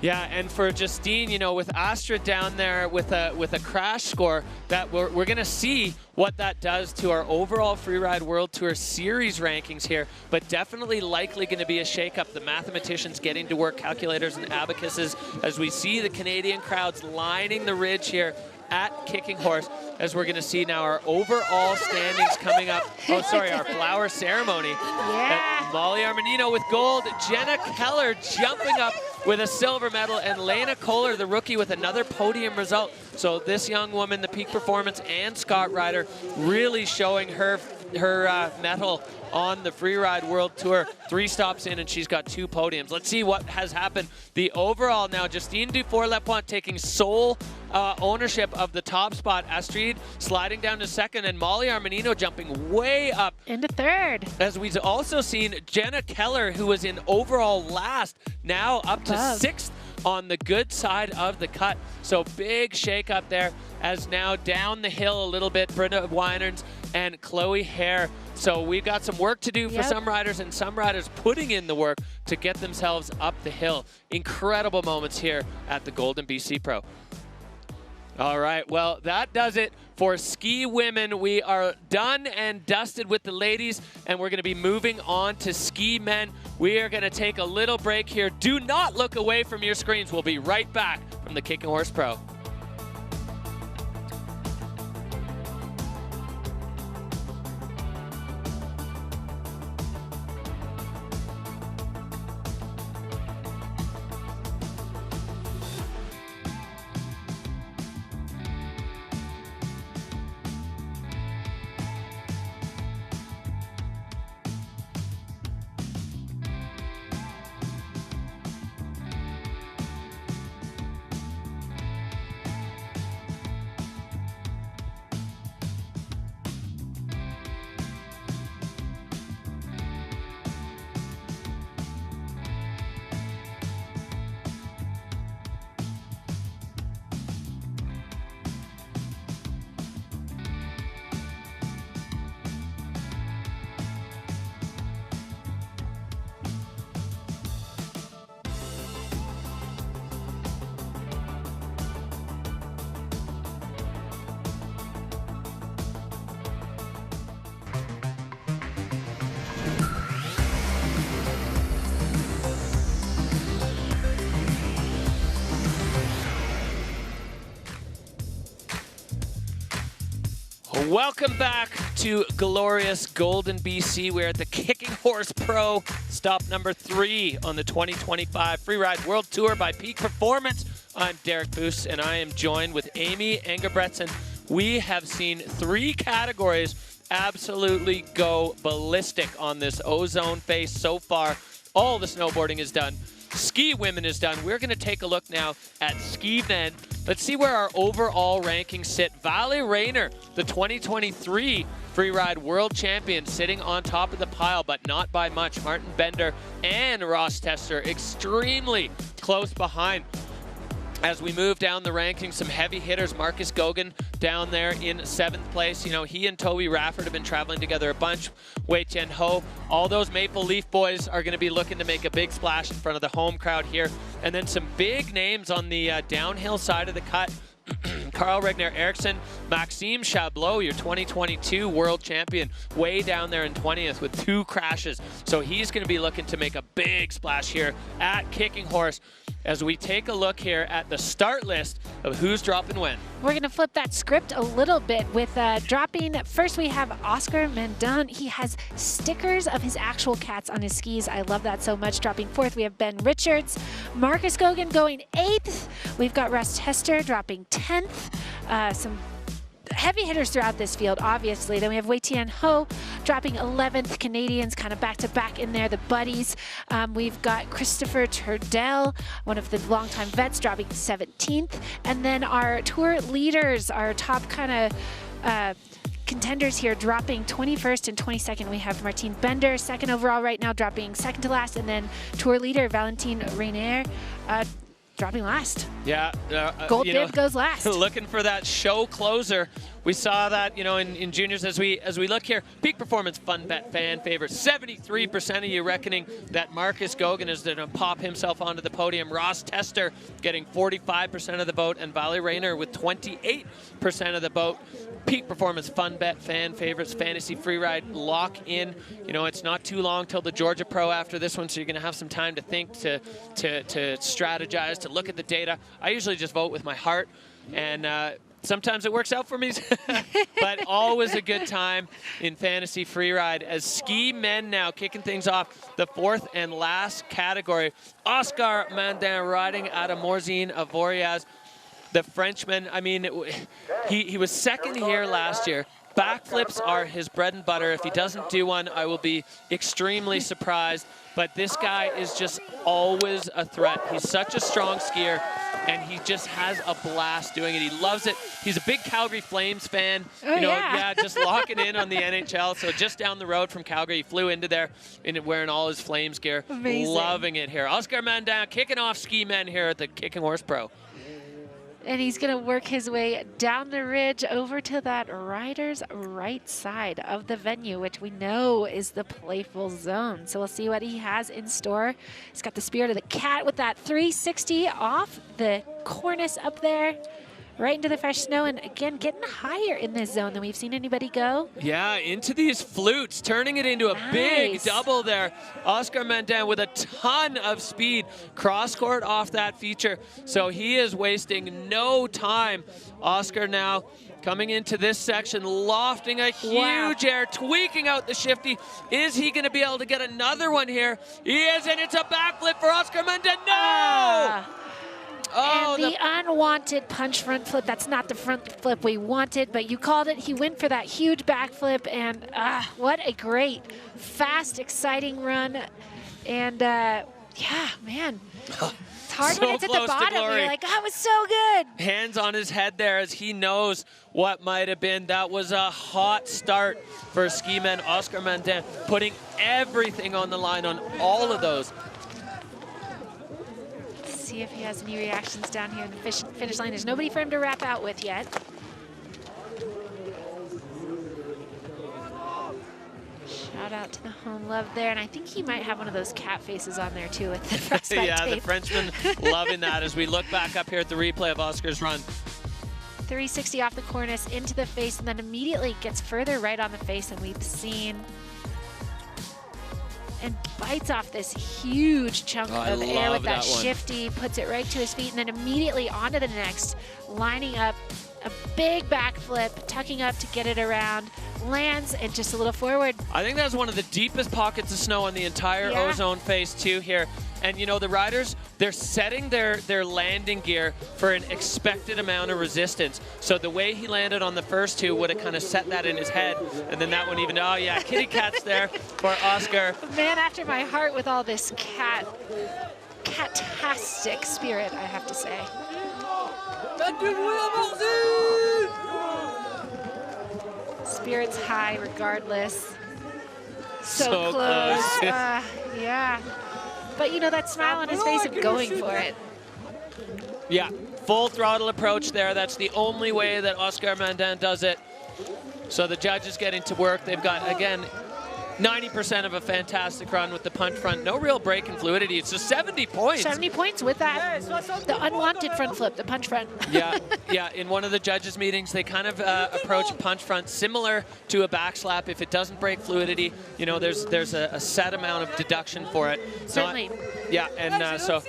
Yeah, and for Justine, you know, with Astra down there with a crash score, that we're going to see what that does to our overall Freeride World Tour Series rankings here, but definitely likely going to be a shakeup. The mathematicians getting to work calculators and abacuses as we see the Canadian crowds lining the ridge here at Kicking Horse, as we're going to see now our overall standings coming up. Oh, sorry, our flower ceremony. Yeah. Molly Armanino with gold, Jenna Keller jumping up with a silver medal, and Lena Kohler, the rookie, with another podium result. So this young woman, the peak performance and Scott rider, really showing her mettle on the Freeride World Tour. 3 stops in, and she's got 2 podiums. Let's see what has happened. The overall now, Justine Dufour-Lepoint taking sole ownership of the top spot. Astrid sliding down to second, and Molly Armanino jumping way up into third. As we've also seen Jenna Keller, who was in overall last, now up to 6th on the good side of the cut. So big shake up there, as now down the hill a little bit, Brenda Weinerns and Chloe Hare. So we've got some work to do for some riders, and some riders putting in the work to get themselves up the hill. Incredible moments here at the Golden BC Pro. All right, well, that does it for ski women. We are done and dusted with the ladies, and we're going to be moving on to ski men. We are going to take a little break here. Do not look away from your screens. We'll be right back from the Kicking Horse Pro. Welcome back to glorious Golden, BC. We're at the Kicking Horse Pro, stop number 3 on the 2025 Freeride World Tour by Peak Performance. I'm Derek Boos, and I am joined with Amy Engebretson. We have seen 3 categories absolutely go ballistic on this Ozone face so far. All the snowboarding is done. Ski women is done. We're going to take a look now at ski men. Let's see where our overall rankings sit. Vali Rayner, the 2023 Freeride World Champion, sitting on top of the pile, but not by much. Martin Bender and Ross Tester extremely close behind. As we move down the rankings, some heavy hitters. Marcus Gogan down there in 7th place. You know, he and Toby Rafford have been traveling together a bunch. Wei Chen Ho. All those Maple Leaf boys are going to be looking to make a big splash in front of the home crowd here. And then some big names on the downhill side of the cut. Carl Regner Eriksson, Maxime Chablot, your 2022 world champion, way down there in 20th with 2 crashes. So he's going to be looking to make a big splash here at Kicking Horse as we take a look here at the start list of who's dropping when. We're going to flip that script a little bit with dropping. First, we have Oscar Mendon. He has stickers of his actual cats on his skis. I love that so much. Dropping 4th, we have Ben Richards. Marcus Gogan going 8th. We've got Russ Tester dropping 10th. Some heavy hitters throughout this field, obviously. Then we have Wei Tian Ho dropping 11th. Canadians kind of back-to-back in there, the buddies. We've got Christopher Turdell, one of the longtime vets, dropping 17th. And then our tour leaders, our top kind of contenders here, dropping 21st and 22nd. We have Martin Bender, 2nd overall right now, dropping 2nd to last. And then tour leader Valentin Rayner, dropping last. Yeah. Gold bib goes last. Looking for that show closer. We saw that, you know, in juniors as we look here. Peak Performance Fun Bet fan favorite. 73% of you reckoning that Marcus Gogan is going to pop himself onto the podium. Ross Tester getting 45% of the vote, and Vali Rayner with 28% of the vote. Peak Performance Fun Bet fan favorites. Fantasy Freeride lock in. You know, it's not too long till the Georgia Pro after this one, so you're going to have some time to think, to strategize, to look at the data. I usually just vote with my heart, and sometimes it works out for me, but always a good time in Fantasy Freeride. As ski men now kicking things off, the 4th and last category. Oscar Mandin riding out of Morzine of Voriaz. The Frenchman, I mean, he was 2nd here last year. Backflips are his bread and butter. If he doesn't do one, I will be extremely surprised. But this guy is just always a threat. He's such a strong skier, and he just has a blast doing it. He loves it. He's a big Calgary Flames fan. Oh, you know, yeah. Just locking in on the NHL. So just down the road from Calgary, he flew into there wearing all his Flames gear. Amazing. Loving it here. Oscar Mandin kicking off ski men here at the Kicking Horse Pro. And he's going to work his way down the ridge over to that rider's right side of the venue, which we know is the playful zone. So we'll see what he has in store. He's got the spirit of the cat with that 360 off the cornice up there, right into the fresh snow, and again, getting higher in this zone than we've seen anybody go. Yeah, into these flutes, turning it into a big double there. Oscar Mandin with a ton of speed, cross-court off that feature, so he is wasting no time. Oscar now coming into this section, lofting a huge air, tweaking out the shifty. Is he going to be able to get another one here? He is, and it's a backflip for Oscar Mandin. No! And the unwanted punch front flip. That's not the front flip we wanted, but you called it. He went for that huge backflip, and what a great, fast, exciting run. And yeah, man. It's hard when it's at the bottom. You're like, that was so good. Hands on his head there as he knows what might have been. That was a hot start for ski man Oscar Mandin, putting everything on the line on all of those. See if he has any reactions down here in the finish line. There's nobody for him to wrap out with yet. Shout out to the home love there, and I think he might have one of those cat faces on there too with the frostbite yeah, tape. the Frenchman loving that as we look back up here at the replay of Oscar's run. 360 off the cornice into the face, and then immediately gets further right on the face than we've seen. And bites off this huge chunk of air with that shifty, puts it right to his feet, and then immediately onto the next, lining up a big backflip, tucking up to get it around, lands, and just a little forward. I think that's one of the deepest pockets of snow on the entire Ozone phase 2 here. And you know, the riders, they're setting their landing gear for an expected amount of resistance. So the way he landed on the first two would have kind of set that in his head. And then that one even, oh yeah, kitty cat's there for Oscar. Man after my heart with all this catastic spirit, I have to say. Spirits high regardless. So close. Yeah. But you know, that smile on his face of going for it. Yeah, full throttle approach there. That's the only way that Oscar Mandin does it. So the judges getting to work. They've got, again, 90% of a fantastic run with the punch front. No real break in fluidity. It's just 70 points. 70 points with that, the unwanted front flip, the punch front. Yeah, in one of the judges' meetings, they kind of approach punch front similar to a backslap. If it doesn't break fluidity, you know, there's a set amount of deduction for it. Certainly. Yeah, and so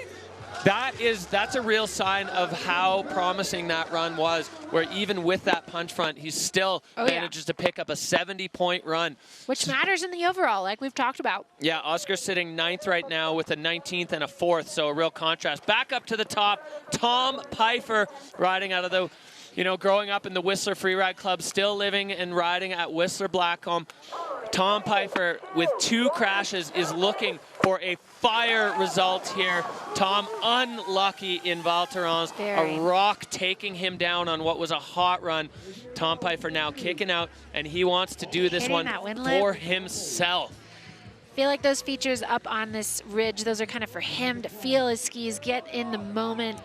that's a real sign of how promising that run was, where even with that punch front, he still manages to pick up a 70-point run. Which matters in the overall, like we've talked about. Yeah, Oscar's sitting 9th right now with a 19th and a 4th, so a real contrast. Back up to the top, Tom Pfeiffer riding out of the, you know, growing up in the Whistler Freeride Club, still living and riding at Whistler Blackcomb. Tom Pfeiffer, with 2 crashes, is looking for a fire result here. Tom unlucky in Val Thorens, a rock taking him down on what was a hot run. Tom Pfeiffer now kicking out, and he wants to do this one for himself. I feel like those features up on this ridge, those are kind of for him to feel his skis, get in the moment.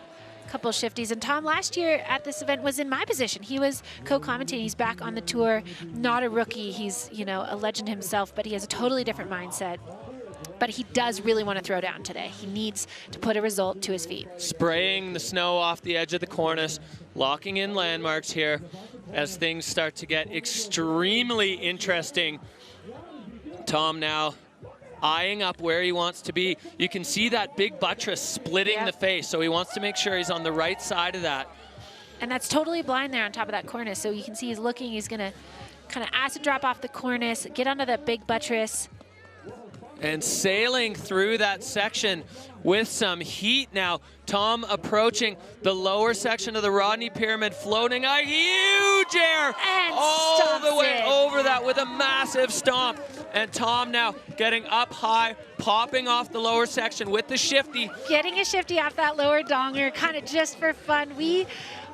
Couple shifties, and Tom last year at this event was in my position. He was co-commentating. He's back on the tour, not a rookie. He's, you know, a legend himself, but he has a totally different mindset. But he does really want to throw down today. He needs to put a result to his feet. Spraying the snow off the edge of the cornice, locking in landmarks here as things start to get extremely interesting. Tom now eyeing up where he wants to be. You can see that big buttress splitting the face, so he wants to make sure he's on the right side of that. And that's totally blind there on top of that cornice, so you can see he's looking. He's going to kind of acid drop off the cornice, get onto that big buttress. And sailing through that section with some heat now. Tom approaching the lower section of the Rodney Pyramid, floating a huge air and all the way over that with a massive stomp. And Tom now getting up high, popping off the lower section with the shifty. Getting a shifty off that lower donger, kind of just for fun. We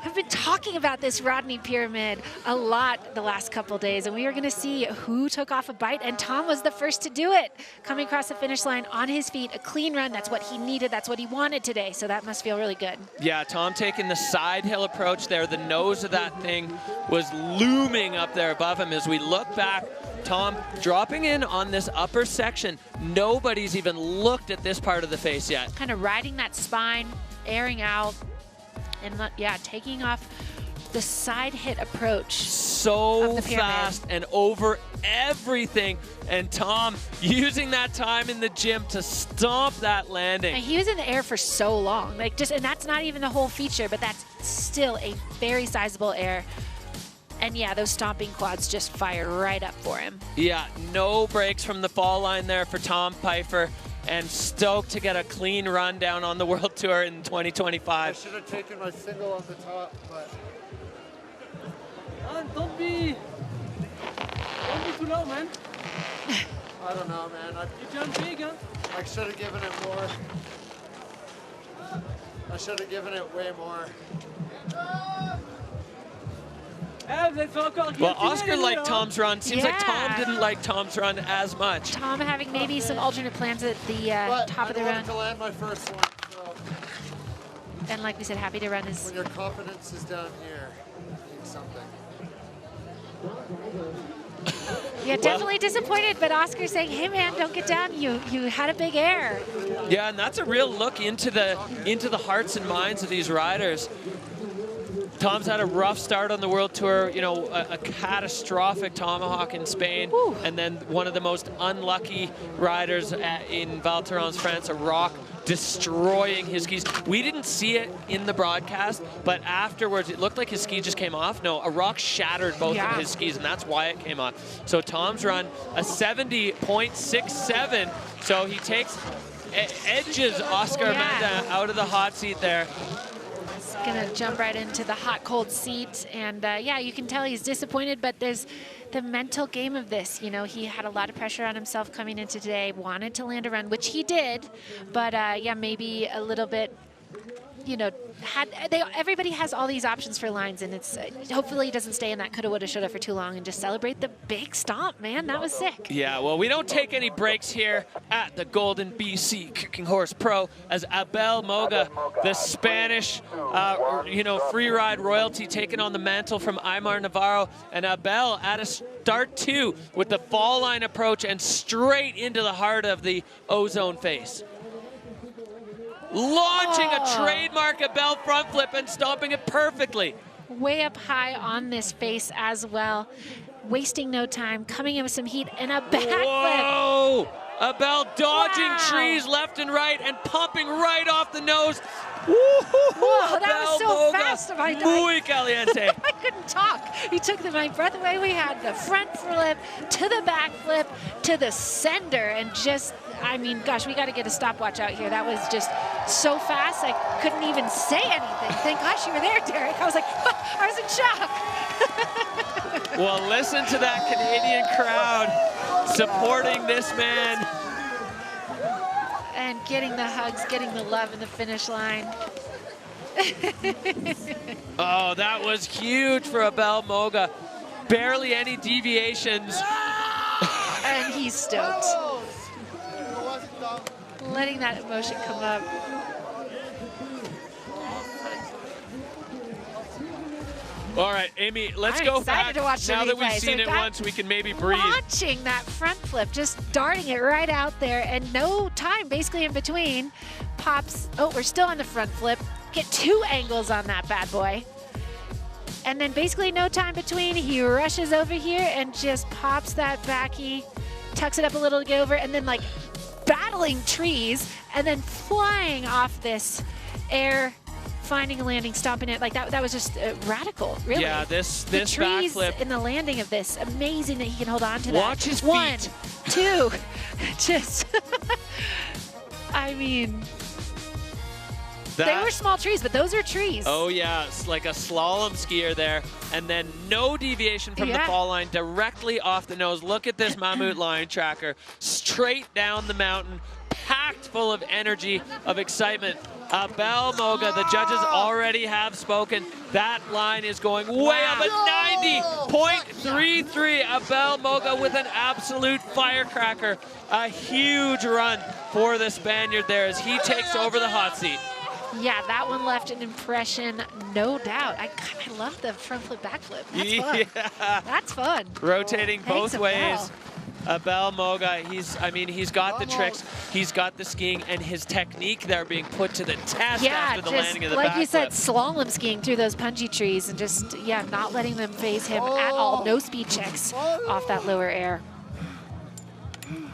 have been talking about this Rodney Pyramid a lot the last couple days, and we are going to see who took off a bite, and Tom was the first to do it. Coming across the finish line on his feet, a clean run. That's what he needed. That's what he wanted today, so that must feel really good. Yeah, Tom taking the side hill approach there. The nose of that thing was looming up there above him. As we look back, Tom dropping in on this upper section. Nobody's even looked at this part of the face yet. Kind of riding that spine, airing out, and yeah, taking off the side hit approach. So fast and over everything. And Tom using that time in the gym to stomp that landing. And he was in the air for so long. Like and that's not even the whole feature, but that's still a very sizable air. And yeah, those stomping quads just fire right up for him. Yeah, no breaks from the fall line there for Tom Pfeiffer. And stoked to get a clean run down on the World Tour in 2025. I should have taken my single on the top, but... Don't be too low, man. I don't know, man. You jump big, huh? I should have given it more. I should have given it way more. Well, Oscar liked Tom's run. Seems like Tom didn't like Tom's run as much. Tom having maybe some alternate plans at the top of the run. To land my first one, so. And like we said, happy to run his... When your confidence is down here, you need something. Yeah, definitely disappointed, but Oscar's saying, hey man, don't get down. You had a big air. Yeah, and that's a real look into the hearts and minds of these riders. Tom's had a rough start on the World Tour, you know, a catastrophic tomahawk in Spain, and then one of the most unlucky riders in Val Thorens, France, a rock destroying his skis. We didn't see it in the broadcast, but afterwards it looked like his ski just came off. No, a rock shattered both of his skis, and that's why it came off. So Tom's run a 70.67. So he takes, edges Oscar Amanda out of the hot seat there. He's gonna jump right into the hot, cold seat. And yeah, you can tell he's disappointed, but there's the mental game of this. You know, he had a lot of pressure on himself coming into today, wanted to land a run, which he did, but yeah, maybe a little bit, you know, everybody has all these options for lines, and it's hopefully he doesn't stay in that coulda, woulda, shoulda for too long and just celebrate the big stomp, man. That was sick. Yeah, well, we don't take any breaks here at the Golden BC Kicking Horse Pro as Abel Moga, the Spanish, you know, Freeride royalty, taking on the mantle from Aymar Navarro, and Abel at a start two with the fall line approach and straight into the heart of the Ozone face. Launching a trademark Abel front flip and stomping it perfectly. Way up high on this face as well. Wasting no time, coming in with some heat and a backflip. Whoa! Abel dodging trees left and right and pumping right off the nose. Whoa, that was so Moga, fast. Muy caliente. I couldn't talk. He took my breath away. We had the front flip to the back flip to the sender, and just, I mean, gosh, we got to get a stopwatch out here. That was just so fast, I couldn't even say anything. Thank gosh you were there, Derek. I was like, I was in shock. Well, listen to that Canadian crowd supporting this man. And getting the hugs, getting the love in the finish line. Oh, that was huge for Abel Moga. Barely any deviations. And he's stoked. Letting that emotion come up. All right, Amy, let's go back. To watch now the that we've replay. seen it once, we can maybe breathe. Launching that front flip, just darting it right out there, and no time basically in between. Pops, oh, we're still on the front flip. Get two angles on that bad boy. And then basically no time between, he rushes over here and just pops that backy, tucks it up a little to get over, and then like battling trees, and then flying off this air, finding a landing, stomping it. Like that was just radical, really. Yeah, this trees backflip. in the landing of this, amazing that he can hold on to that. Watch his feet. 1, 2, just, I mean, they were small trees, but those are trees. Oh yeah, it's like a slalom skier there. And then no deviation from the fall line, directly off the nose. Look at this Mammut line tracker, straight down the mountain, packed full of energy, of excitement. Abel Moga, the judges already have spoken. That line is going way up at 90.33. Abel Moga with an absolute firecracker. A huge run for the Spaniard there as he takes over the hot seat. Yeah, that one left an impression, no doubt. I love the front flip, back flip. That's fun. Yeah. That's fun. Rotating Thanks, both ways. Abel Moga, he's got the tricks, he's got the skiing, and his technique there being put to the test after the landing of the like you said, backflip. slalom skiing through those punji trees and just, yeah, not letting them phase him at all. No speed checks off that lower air.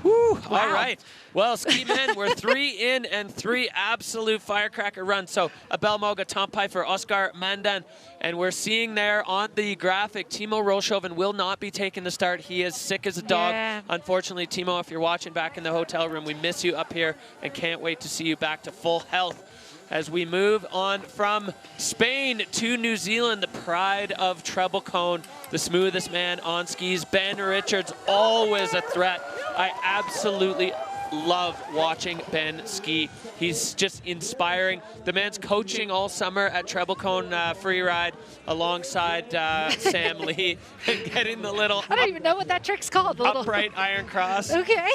Woo, all right. Well, ski men, we're 3 in and 3 absolute firecracker runs. So Abel Moga, Tom Pfeiffer, Oscar Mandan, and we're seeing there on the graphic, Timo Rolshoven will not be taking the start. He is sick as a dog. Yeah. Unfortunately, Timo, if you're watching back in the hotel room, we miss you up here and can't wait to see you back to full health. As we move on from Spain to New Zealand, the pride of Treble Cone, the smoothest man on skis, Ben Richards, always a threat. I absolutely love watching Ben ski. He's just inspiring. The man's coaching all summer at Treble Cone Freeride alongside Sam Lee and getting the little I don't even know what that trick's called. The upright iron cross. Okay.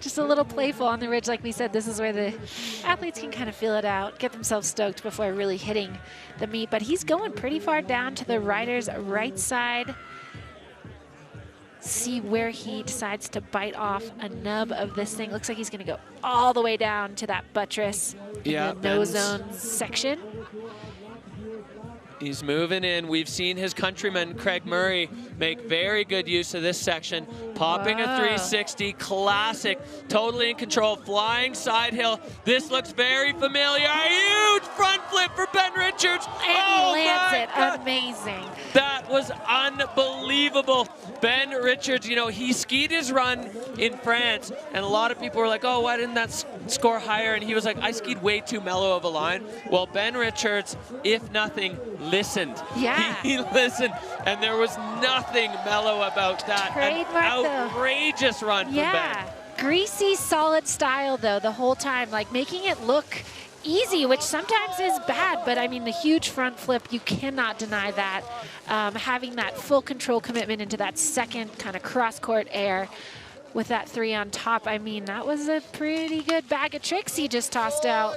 Just a little playful on the ridge. Like we said, this is where the athletes can kind of feel it out, get themselves stoked before really hitting the meet. But he's going pretty far down to the rider's right side. See where he decides to bite off a nub of this thing. Looks like he's going to go all the way down to that buttress in the no zone section. He's moving in. We've seen his countryman, Craig Murray, make very good use of this section. Popping a 360, classic, totally in control, flying side hill. This looks very familiar. A huge front flip for Ben Richards. And he lands it, amazing. That was unbelievable. Ben Richards, you know, he skied his run in France, and a lot of people were like, oh, why didn't that score higher? And he was like, I skied way too mellow of a line. Well, Ben Richards, if nothing, listened. Yeah. He listened, and there was nothing mellow about that. Trademark, An outrageous run from Ben. Greasy, solid style, though, the whole time, like making it look easy, which sometimes is bad, but I mean, the huge front flip, you cannot deny that. Having that full control commitment into that second kind of cross-court air with that 3 on top, I mean, that was a pretty good bag of tricks he just tossed out.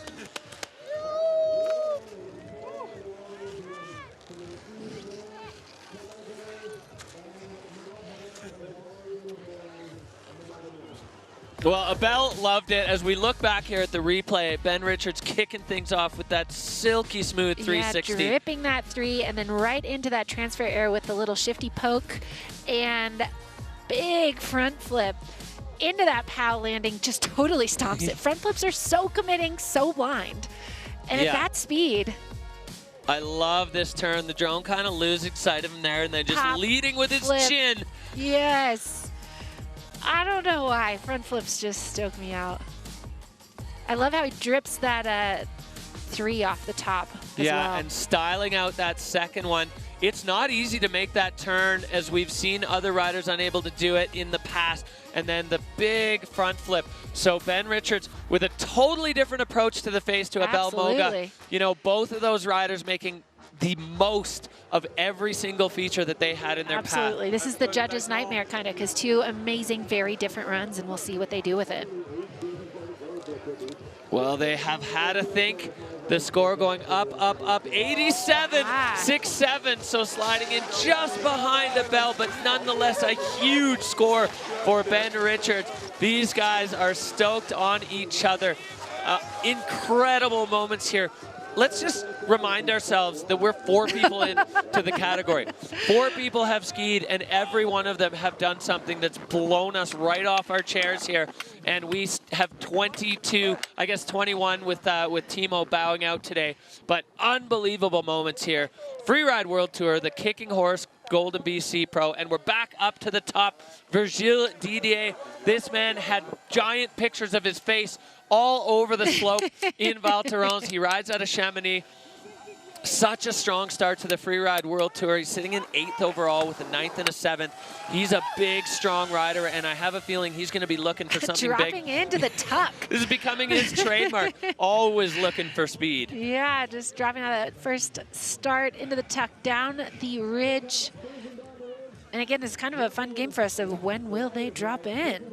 Well, Abel loved it. As we look back here at the replay, Ben Richards kicking things off with that silky smooth 360. Yeah, dripping that 3 and then right into that transfer air with the little shifty poke and big front flip into that POW landing, just totally stomps it. Front flips are so committing, so blind. And at that speed. I love this turn. The drone kind of losing sight of him there and then just Top leading with its flip. chin. Yes. I don't know why. Front flips just stoke me out. I love how he drips that 3 off the top as well. And styling out that second one. It's not easy to make that turn, as we've seen other riders unable to do it in the past. And then the big front flip. So Ben Richards with a totally different approach to the face to Abel Moga. You know, both of those riders making the most of every single feature that they had in their path. Absolutely. This is the judge's nightmare, kind of, because 2 amazing, very different runs, and we'll see what they do with it. Well, they have had to think. The score going up, 87, 6-7. So sliding in just behind Abel, but nonetheless a huge score for Ben Richards. These guys are stoked on each other. Incredible moments here. Let's just remind ourselves that we're 4 people into the category. 4 people have skied, and every one of them have done something that's blown us right off our chairs here. And we have 22, I guess 21 with Timo bowing out today. But unbelievable moments here. Freeride World Tour, the Kicking Horse Golden BC Pro, and we're back up to the top. Virgile Didier, this man had giant pictures of his face all over the slope in Val Thorens. He rides out of Chamonix. Such a strong start to the Freeride World Tour. He's sitting in 8th overall with a 9th and a 7th. He's a big, strong rider, and I have a feeling he's going to be looking for something big. Dropping into the tuck. This is becoming his trademark. Always looking for speed. Yeah, just dropping out of that first start into the tuck, down the ridge. And again, this is kind of a fun game for us of when will they drop in?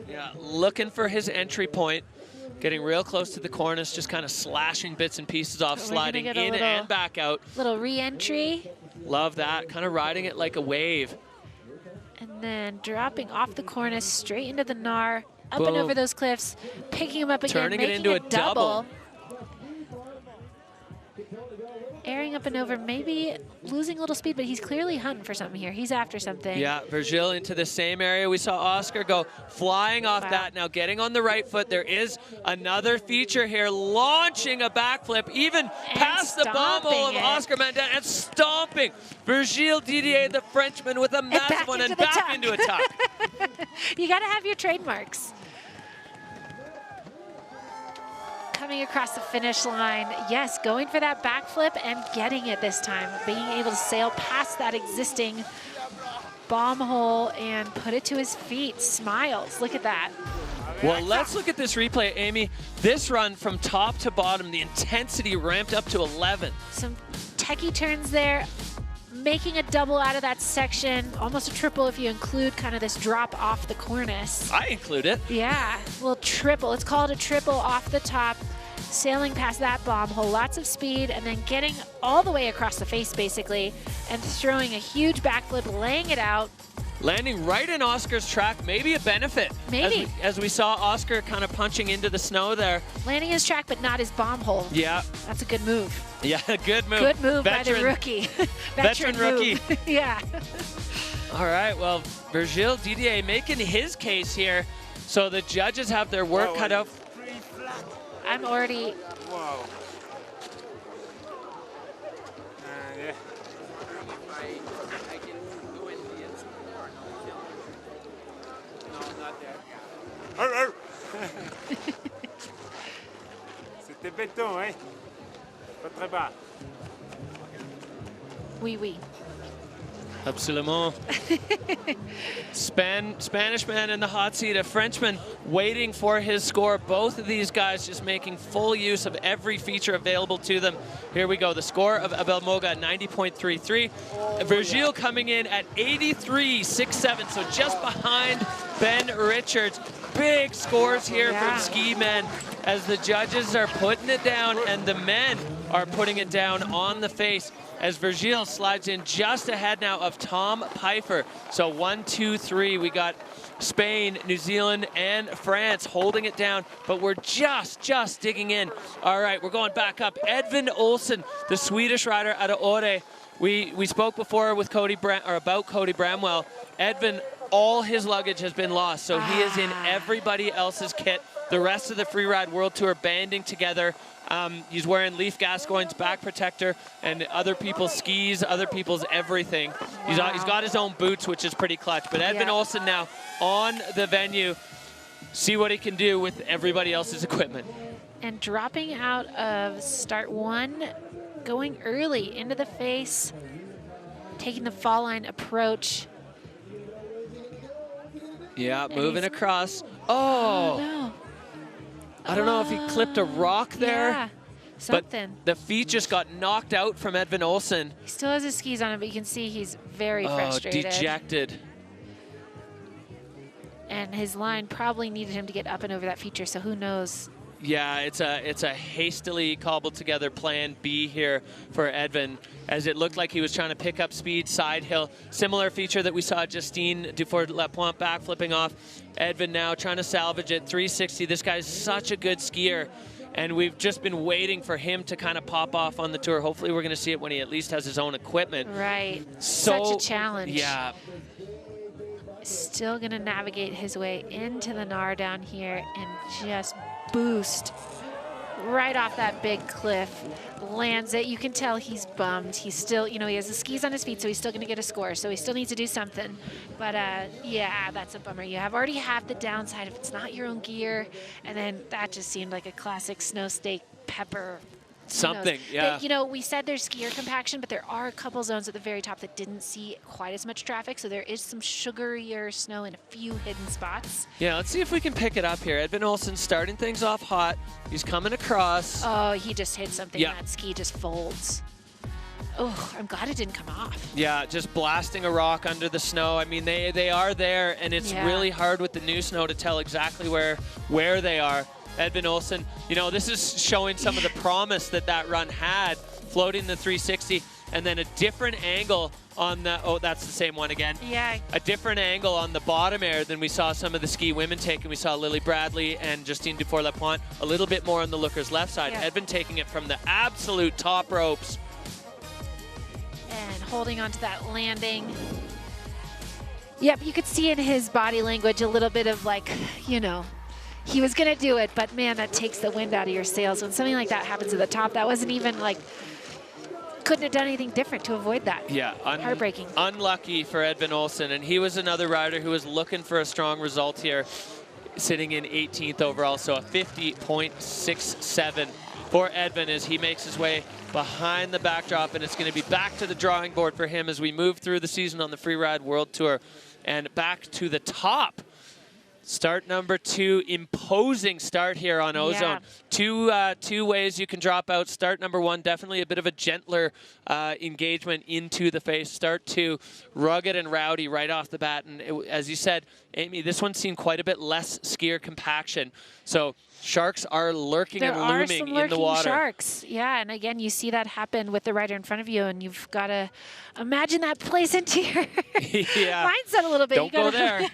Yeah, looking for his entry point. Getting real close to the cornice, just kind of slashing bits and pieces off, sliding in and back out. Little re-entry. Love that, kind of riding it like a wave. And then dropping off the cornice, straight into the Gnar, up and over those cliffs, picking him up again, turning it into a double. Airing up and over, maybe losing a little speed, but he's clearly hunting for something here. He's after something. Yeah, Virgile into the same area. We saw Oscar go flying off that. Now getting on the right foot. There is another feature here, launching a backflip, even past the bomb hole of Oscar Mendez and stomping. Virgile Didier, the Frenchman, with a massive one and back into a tuck. You got to have your trademarks. Coming across the finish line, yes, going for that backflip and getting it this time. Being able to sail past that existing bomb hole and put it to his feet. Smiles, look at that. Well, let's look at this replay, Amy. This run from top to bottom, the intensity ramped up to 11. Some techie turns there, making a double out of that section, almost a triple if you include kind of this drop off the cornice. I include it. Yeah, a little triple. Let's call it a triple off the top, sailing past that bomb hole, lots of speed, and then getting all the way across the face basically, and throwing a huge backflip, laying it out, Landing right in Oscar's track, maybe a benefit. Maybe. As we saw Oscar kind of punching into the snow there. Landing his track, but not his bomb hole. Yeah. That's a good move. Yeah, good move. Good move Veteran, by the rookie. Veteran rookie. Yeah. All right, well, Virgil Didier making his case here. So the judges have their work cut out. I'm already... Whoa. Yeah. C'était béton, hein? Pas très bas. Oui, oui. Absolument. Spanish man in the hot seat, a Frenchman waiting for his score. Both of these guys just making full use of every feature available to them. Here we go, the score of Abel Moga, 90.33. Virgil coming in at 83.67, so just behind Ben Richards. Big scores here from ski men as the judges are putting it down and the men are putting it down on the face, as Virgil slides in just ahead now of Tom Pfeiffer. So 1, 2, 3, we got Spain, New Zealand, and France holding it down, but we're just digging in. All right, we're going back up. Edvin Olsen, the Swedish rider out of Åre. We spoke before with about Cody Bramwell. Edvin, all his luggage has been lost, so he is in everybody else's kit. The rest of the Freeride World Tour banding together. He's wearing Leif Gascoigne's back protector and other people's skis, other people's everything. He's got his own boots, which is pretty clutch. But Edvin Olsen now on the venue. See what he can do with everybody else's equipment. And dropping out of start 1, going early into the face, taking the fall line approach. Yeah, moving across. Oh! No. I don't know if he clipped a rock there. Yeah, something. But the feet just got knocked out from Edvin Olsen. He still has his skis on him, but you can see he's very frustrated. Dejected. And his line probably needed him to get up and over that feature, so who knows. Yeah, it's a hastily cobbled together plan B here for Edvin, as it looked like he was trying to pick up speed, side hill. Similar feature that we saw Justine Dufour-Lapointe back flipping off. Edvin now trying to salvage it, 360. This guy's such a good skier, and we've just been waiting for him to kind of pop off on the tour. Hopefully we're going to see it when he at least has his own equipment. Right, So, such a challenge. Yeah. Still going to navigate his way into the Nar down here and just boost right off that big cliff. Lands it. You can tell he's bummed. He's still, you know, he has the skis on his feet, so he's still going to get a score. So he still needs to do something. But yeah, that's a bummer. You already have the downside if it's not your own gear. And then that just seemed like a classic snow steak pepper. Something, yeah. But, you know, we said there's skier compaction, but there are a couple zones at the very top that didn't see quite as much traffic, so there is some sugarier snow in a few hidden spots. Yeah, let's see if we can pick it up here. Edvin Olsen starting things off hot. He's coming across. Oh, he just hit something. Yeah. That ski just folds. Oh, I'm glad it didn't come off. Yeah, just blasting a rock under the snow. I mean, they are there, and it's really hard with the new snow to tell exactly where they are. Edvin Olsen, you know, this is showing some of the promise that run had, floating the 360, and then a different angle on the, oh, that's the same one again. Yeah. A different angle on the bottom air than we saw some of the ski women taking. We saw Lily Bradley and Justine Dufour-Lapointe a little bit more on the looker's left side. Yeah. Edvin taking it from the absolute top ropes. And holding onto that landing. Yep, you could see in his body language a little bit of like, you know, he was going to do it, but man, that takes the wind out of your sails. When something like that happens at the top, that wasn't even like, couldn't have done anything different to avoid that. Yeah, heartbreaking. Unlucky for Edvin Olsen, and he was another rider who was looking for a strong result here, sitting in 18th overall, so a 50.67 for Edvin as he makes his way behind the backdrop, and it's going to be back to the drawing board for him as we move through the season on the Freeride World Tour and back to the top. Start number 2, imposing start here on Ozone. Two ways you can drop out. Start number 1, definitely a bit of a gentler engagement into the face. Start 2, rugged and rowdy right off the bat. And as you said, Amy, this one seemed quite a bit less skier compaction. So sharks are lurking and looming in the water. There are some lurking sharks. Yeah, and again, you see that happen with the rider in front of you, and you've got to imagine that plays into your mindset a little bit. Don't go there.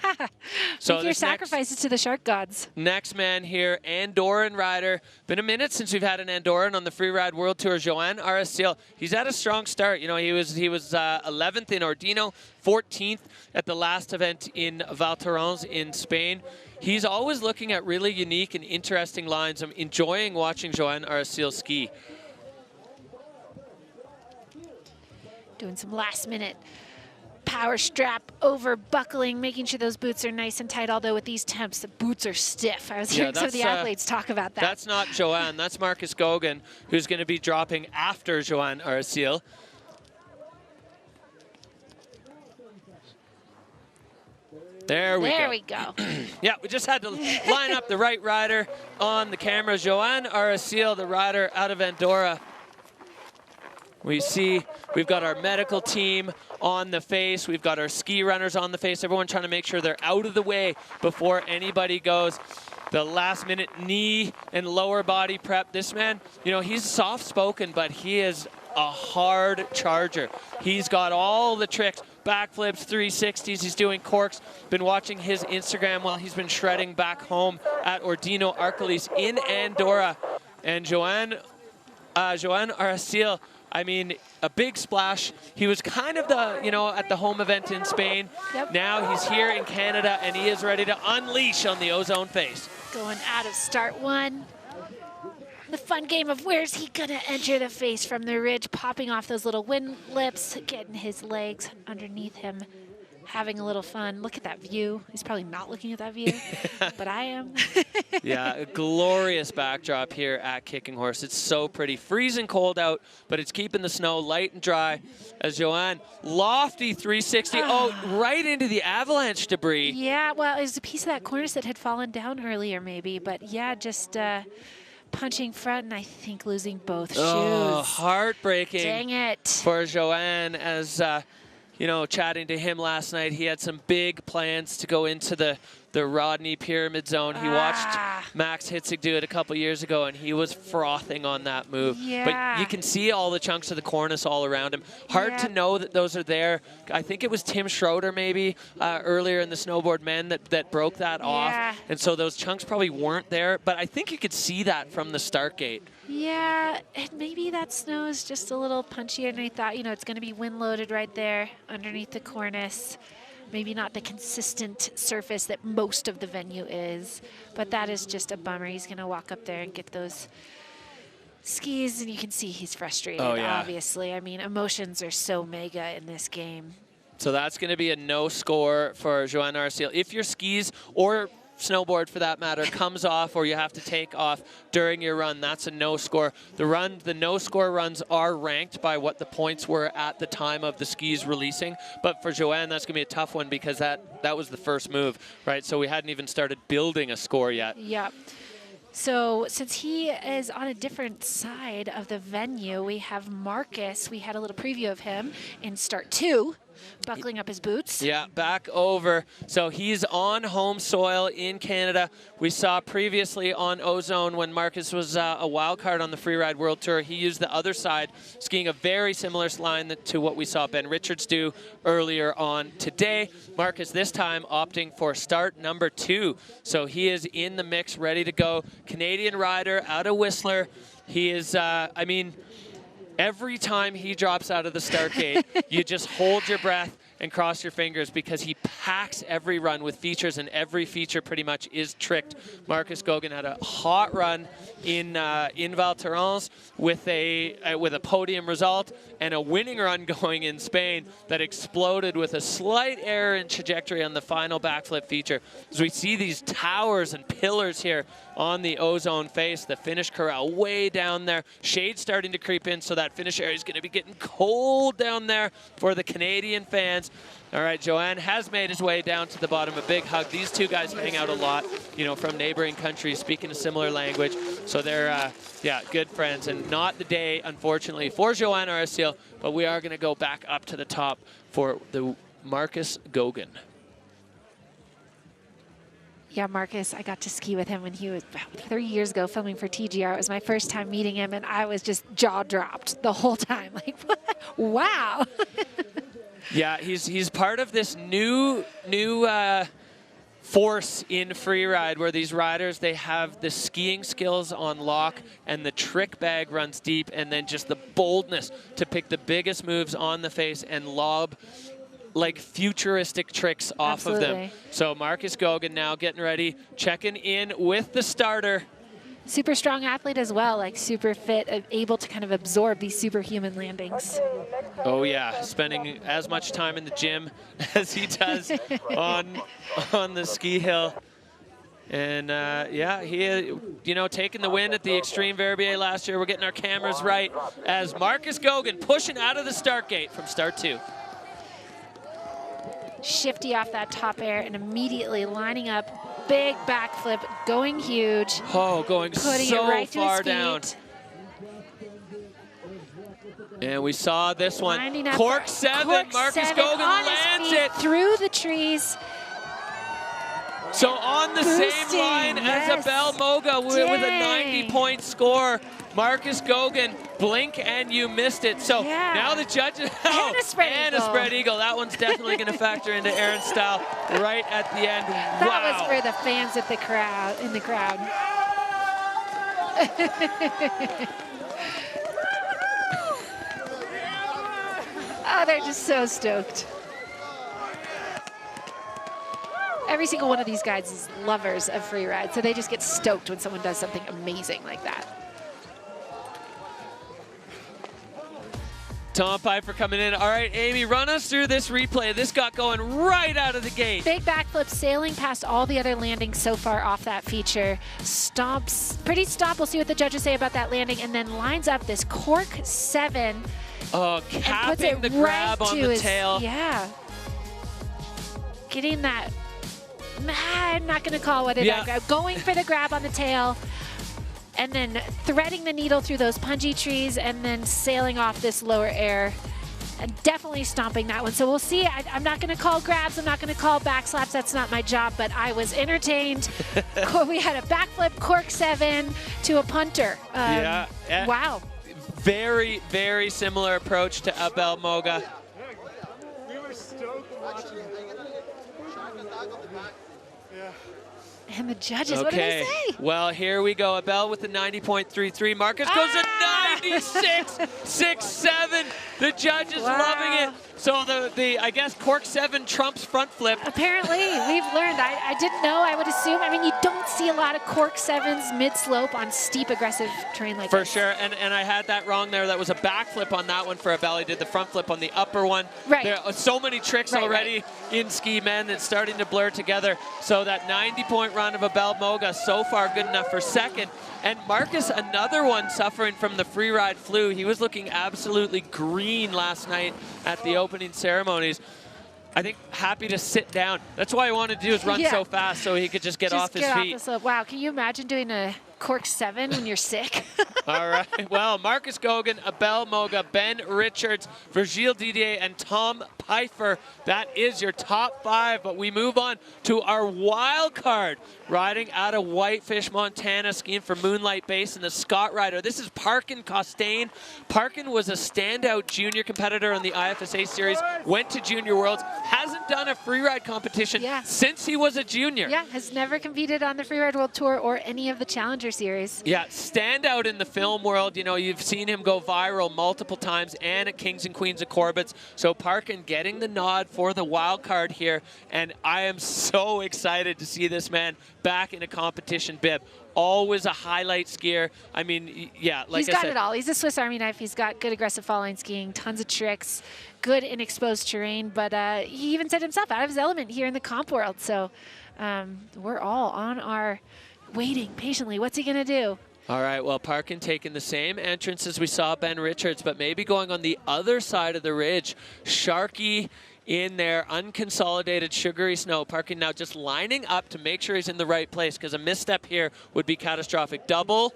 So make your sacrifices to the shark gods. Next man here, Andorran rider. Been a minute since we've had an Andorran on the Freeride World Tour. Joan Aracil. He's had a strong start. You know, he was 11th in Ordino, 14th at the last event in Val Thorens in Spain. He's always looking at really unique and interesting lines. I'm enjoying watching Joan Aracil ski. Doing some last minute power strap over buckling, making sure those boots are nice and tight, although with these temps, the boots are stiff. I was hearing some of the athletes talk about that. That's not Joan, that's Marcus Gogan, who's going to be dropping after Joan Aracil. There we go. Yeah, we just had to line up the right rider on the camera. Joan Aracil, the rider out of Andorra. We see we've got our medical team on the face. We've got our ski runners on the face. Everyone trying to make sure they're out of the way before anybody goes. The last minute knee and lower body prep. This man, you know, he's soft-spoken, but he is a hard charger. He's got all the tricks. Backflips, 360s, he's doing corks. Been watching his Instagram while he's been shredding back home at Ordino Arcolis in Andorra. And Joan Aracil, I mean, a big splash. He was kind of the, you know, at the home event in Spain. Yep. Now he's here in Canada and he is ready to unleash on the Ozone face. Going out of start 1. The fun game of where's he gonna enter the face from the ridge, popping off those little wind lips, getting his legs underneath him, having a little fun. Look at that view. He's probably not looking at that view, but I am. Yeah, a glorious backdrop here at Kicking Horse. It's so pretty. Freezing cold out, but it's keeping the snow light and dry as Joan, lofty 360. Oh, right into the avalanche debris. Yeah, well, it was a piece of that cornice that had fallen down earlier maybe, but yeah, just punching front and I think losing both shoes. Oh, heartbreaking. Dang it. For Joan, as you know, chatting to him last night, he had some big plans to go into the Rodney Pyramid Zone. He watched Max Hitzig do it a couple years ago, and he was frothing on that move. Yeah. But you can see all the chunks of the cornice all around him. Hard to know that those are there. I think it was Tim Schroeder maybe earlier in the snowboard men that broke that off. And so those chunks probably weren't there. But I think you could see that from the start gate. Yeah, and maybe that snow is just a little punchier than I thought. You know, it's going to be wind loaded right there underneath the cornice. Maybe not the consistent surface that most of the venue is, but that is just a bummer. He's going to walk up there and get those skis, and you can see he's frustrated, obviously. I mean, emotions are so mega in this game. So that's going to be a no score for Joan Aracil. If your skis or snowboard for that matter comes off or you have to take off during your run, that's a no score. The no score runs are ranked by what the points were at the time of the skis releasing, but for Joan that's gonna be a tough one because that was the first move, right? So we hadn't even started building a score yet. Yep. So since he is on a different side of the venue, we have Marcus. We had a little preview of him in start 2. Buckling up his boots. Yeah, back over. So he's on home soil in Canada. We saw previously on Ozone when Marcus was a wild card on the Freeride World Tour, he used the other side, skiing a very similar line to what we saw Ben Richards do earlier on today. Marcus this time opting for start number 2. So he is in the mix, ready to go. Canadian rider out of Whistler. He is, I mean, every time he drops out of the start gate, you just hold your breath and cross your fingers because he packs every run with features, and every feature pretty much is tricked. Marcus Gogan had a hot run in Val Thorens with a podium result and a winning run going in Spain that exploded with a slight error in trajectory on the final backflip feature. As we see these towers and pillars here on the Ozone face, the finish corral way down there. Shade starting to creep in, so that finish area is going to be getting cold down there for the Canadian fans All right, Joanne has made his way down to the bottom. A big hug. These two guys hang out a lot, you know, from neighboring countries, speaking a similar language. So they're, yeah, good friends. And not the day, unfortunately, for Joanne Arcil, but we are going to go back up to the top for the Marcus Goguen. Yeah, Marcus, I got to ski with him when he was about 3 years ago filming for TGR. It was my first time meeting him, and I was just jaw-dropped the whole time. Like, wow. Yeah, he's part of this new force in freeride where these riders, they have the skiing skills on lock and the trick bag runs deep, and then just the boldness to pick the biggest moves on the face and lob like futuristic tricks off of them. So Marcus Goguen now getting ready, checking in with the starter. Super strong athlete as well, like super fit, able to kind of absorb these superhuman landings. Oh yeah, spending as much time in the gym as he does on the ski hill. And yeah, he, you know, taking the win at the Extreme Verbier last year. We're getting our cameras right as Marcus Goguen pushing out of the start gate from start 2. Shifty off that top air and immediately lining up, big backflip, going huge. Oh, going putting so it right far to his down. feet. And we saw this one. Lining up Cork for 7, Cork Marcus 7 Goguen on his lands feet, it. through the trees. So on the same Boosting, line yes. as Abel Moga with a Dang. 90-point score. Marcus Goguen, blink and you missed it. So now the judges, and a spread and eagle. a spread eagle. That one's definitely going to factor into Aaron's style right at the end. That Wow. was for the fans at the crowd, in the crowd. Oh, they're just so stoked. Every single one of these guys is lovers of freeride, so they just get stoked when someone does something amazing like that. Tom Piper coming in. All right, Amy, run us through this replay. This got going right out of the gate. Big backflip, sailing past all the other landings so far off that feature. Stomps, pretty stomp. We'll see what the judges say about that landing, and then lines up this Cork 7. Oh, and puts capping it the grab right on to the his, tail. Yeah. Getting that, I'm not going to call what it Yeah. is. Going for the grab on the tail, and then threading the needle through those punji trees, and then sailing off this lower air. And definitely stomping that one. So we'll see. I'm not going to call grabs. I'm not going to call back slaps. That's not my job, but I was entertained. We had a backflip Cork 7 to a punter. Yeah. Wow. Very, very similar approach to Abel Moga. We were stoked watching it. And the judges, what do they say? Well, here we go. Abel with the 90.33. Marcus goes to 96.67. The judges loving it. So the I guess Cork 7 trumps front flip. Apparently, we've learned. I didn't know. I would assume. I mean, you don't see a lot of Cork 7s mid-slope on steep, aggressive terrain like For this. sure, and I had that wrong there. That was a backflip on that one for Abel. He did the front flip on the upper one. Right. There are so many tricks already in ski, man. It's starting to blur together. So that 90-point run of Abel Moga so far good enough for second. And Marcus, another one suffering from the freeride flu. He was looking absolutely green last night at the opening ceremonies. I think happy to sit down. That's why I wanted to do is run so fast so he could just get off his feet. Off the slope. Wow, can you imagine doing a Cork 7 when you're sick? All right. Well, Marcus Goguen, Abel Moga, Ben Richards, Virgile Didier, and Tom Piper. That is your top 5. But we move on to our wild card. Riding out of Whitefish, Montana, skiing for Moonlight Base in the Scott Rider. This is Parkin Costain. Parkin was a standout junior competitor in the IFSA series, went to Junior Worlds, hasn't done a freeride competition since he was a junior. Yeah, has never competed on the Freeride World Tour or any of the Challenger Series. Yeah, standout in the film world. You know, you've seen him go viral multiple times and at Kings and Queens of Corbett's. So Parkin getting the nod for the wild card here. And I am so excited to see this man back in a competition bib. Always a highlight skier. I mean, yeah, like He's I got said, it all. He's a Swiss Army knife. He's got good aggressive fall line skiing, tons of tricks, good in exposed terrain. But he even said himself out of his element here in the comp world. So we're all on our waiting patiently. What's he going to do? All right, well, Parkin taking the same entrance as we saw Ben Richards, but maybe going on the other side of the ridge. Sharky in there. Unconsolidated, sugary snow. Parkin now just lining up to make sure he's in the right place, because a misstep here would be catastrophic. Double.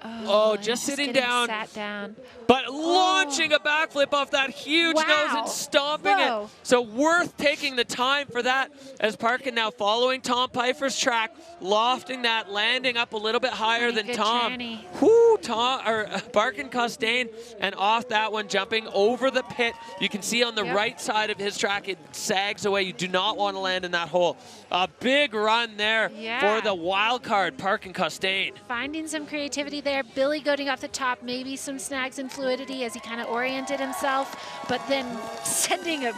Oh, just sitting down. Sat down. But launching a backflip off that huge nose and stomping it. So worth taking the time for that, as Parkin now following Tom Pfeiffer's track, lofting that, landing up a little bit higher than Tom. Whoo, Parkin Costain, and off that one, jumping over the pit. You can see on the right side of his track, it sags away. You do not want to land in that hole. A big run there for the wild card, Parkin Costain. Finding some creativity there. Billy going off the top, maybe some snags in fluidity as he kind of oriented himself, but then sending a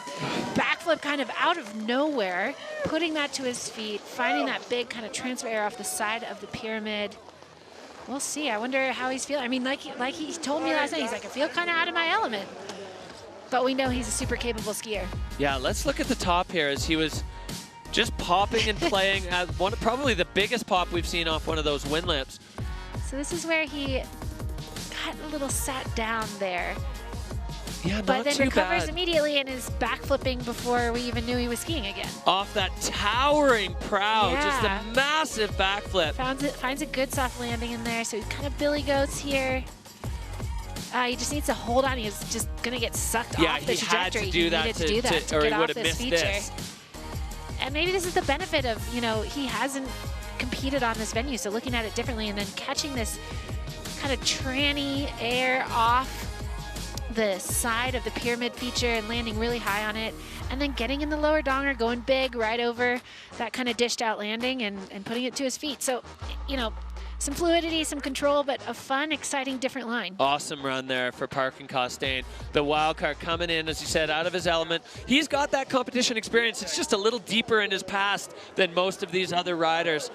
backflip kind of out of nowhere, putting that to his feet, finding that big kind of transfer air off the side of the pyramid. We'll see. I wonder how he's feeling. I mean, like he told me last night, he's like, I feel kind of out of my element. But we know he's a super capable skier. Yeah, let's look at the top here as he was just popping and playing at probably the biggest pop we've seen off one of those wind lips. So this is where he got a little sat down there. Yeah, but then too recovers bad. immediately and is backflipping before we even knew he was skiing again. Off that towering prow, just a massive backflip. Finds a good soft landing in there, so he kind of billy goats here. He just needs to hold on. He's just going to get sucked off the trajectory. He had to do that to get he off would have this missed feature. this. And maybe this is the benefit of, he hasn't competed on this venue, so looking at it differently and then catching this kind of tranny air off the side of the pyramid feature and landing really high on it, and then getting in the lower donger, going big right over that kind of dished out landing and putting it to his feet. So, some fluidity, some control, but a fun, exciting, different line. Awesome run there for Parkin Costain. The wild card coming in, as you said, out of his element. He's got that competition experience. It's just a little deeper in his past than most of these other riders.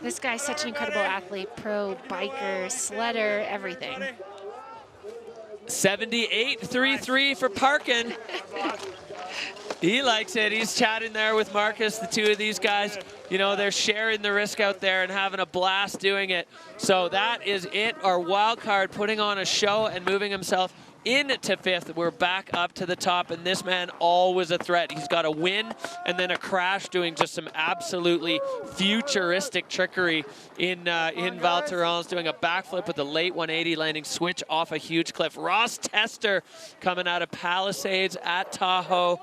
This guy's such an incredible athlete, pro, biker, sledder, everything. 78.33 for Parkin. He likes it. He's chatting there with Marcus, the two of these guys. They're sharing the risk out there and having a blast doing it. So that is it. Our wild card putting on a show and moving himself into fifth. We're back up to the top, and this man always a threat. He's got a win and then a crash, doing just some absolutely futuristic trickery in Val Thorens, doing a backflip with a late 180, landing switch off a huge cliff. Ross Tester coming out of Palisades at Tahoe.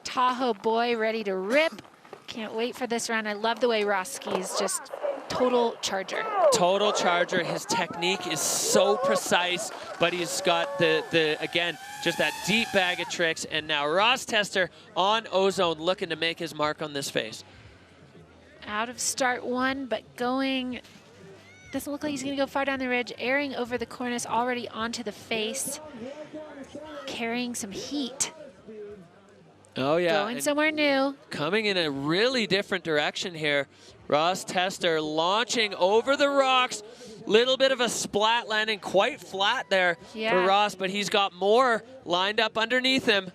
Tahoe boy ready to rip. Can't wait for this run. I love the way Ross skis, just total charger. Total charger. His technique is so precise, but he's got again, just that deep bag of tricks. And now Ross Tester on Ozone, looking to make his mark on this face. Out of start one, but going, doesn't look like he's gonna go far down the ridge, airing over the cornice, already onto the face, carrying some heat. Oh yeah. Going somewhere new. Coming in a really different direction here. Ross Tester launching over the rocks. Little bit of a splat landing, quite flat there for Ross, but he's got more lined up underneath him.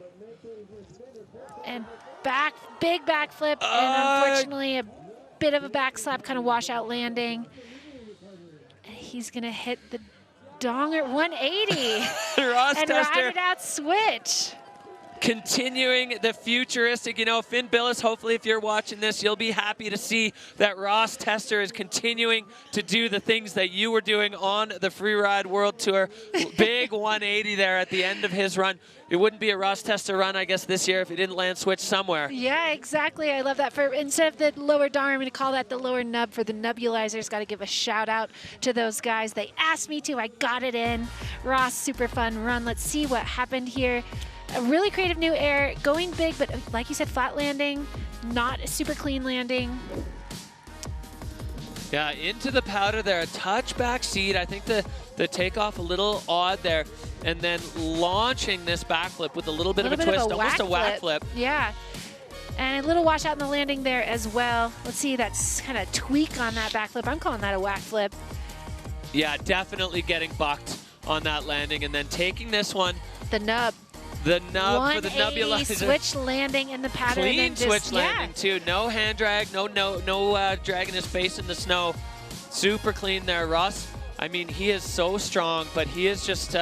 And big backflip, and unfortunately a bit of a backslap, kind of washout landing. And he's gonna hit the donger 180 Ross and Tester ride it out switch. Continuing the futuristic, Finn Billis, hopefully if you're watching this, you'll be happy to see that Ross Tester is continuing to do the things that you were doing on the Freeride World Tour. Big 180 there at the end of his run. It wouldn't be a Ross Tester run, I guess, this year if he didn't land switch somewhere. Yeah, exactly. I love that. Instead of the lower donger, I'm going to call that the lower nub for the nebulizers. Got to give a shout out to those guys. They asked me to. I got it in. Ross, super fun run. Let's see what happened here. A really creative new air, going big, but like you said, flat landing, not a super clean landing. Yeah, into the powder there, a touch back seat. I think the takeoff a little odd there, and then launching this backflip with a little bit of a twist, almost a whack flip. Yeah, and a little washout in the landing there as well. Let's see, that's kind of tweak on that backflip. I'm calling that a whack flip. Yeah, definitely getting bucked on that landing, and then taking this one. The nub. The nub for the nebulizer. Switch landing in the pattern. Clean switch landing too. No hand drag, no dragging his face in the snow. Super clean there, Ross. I mean, he is so strong, but he is just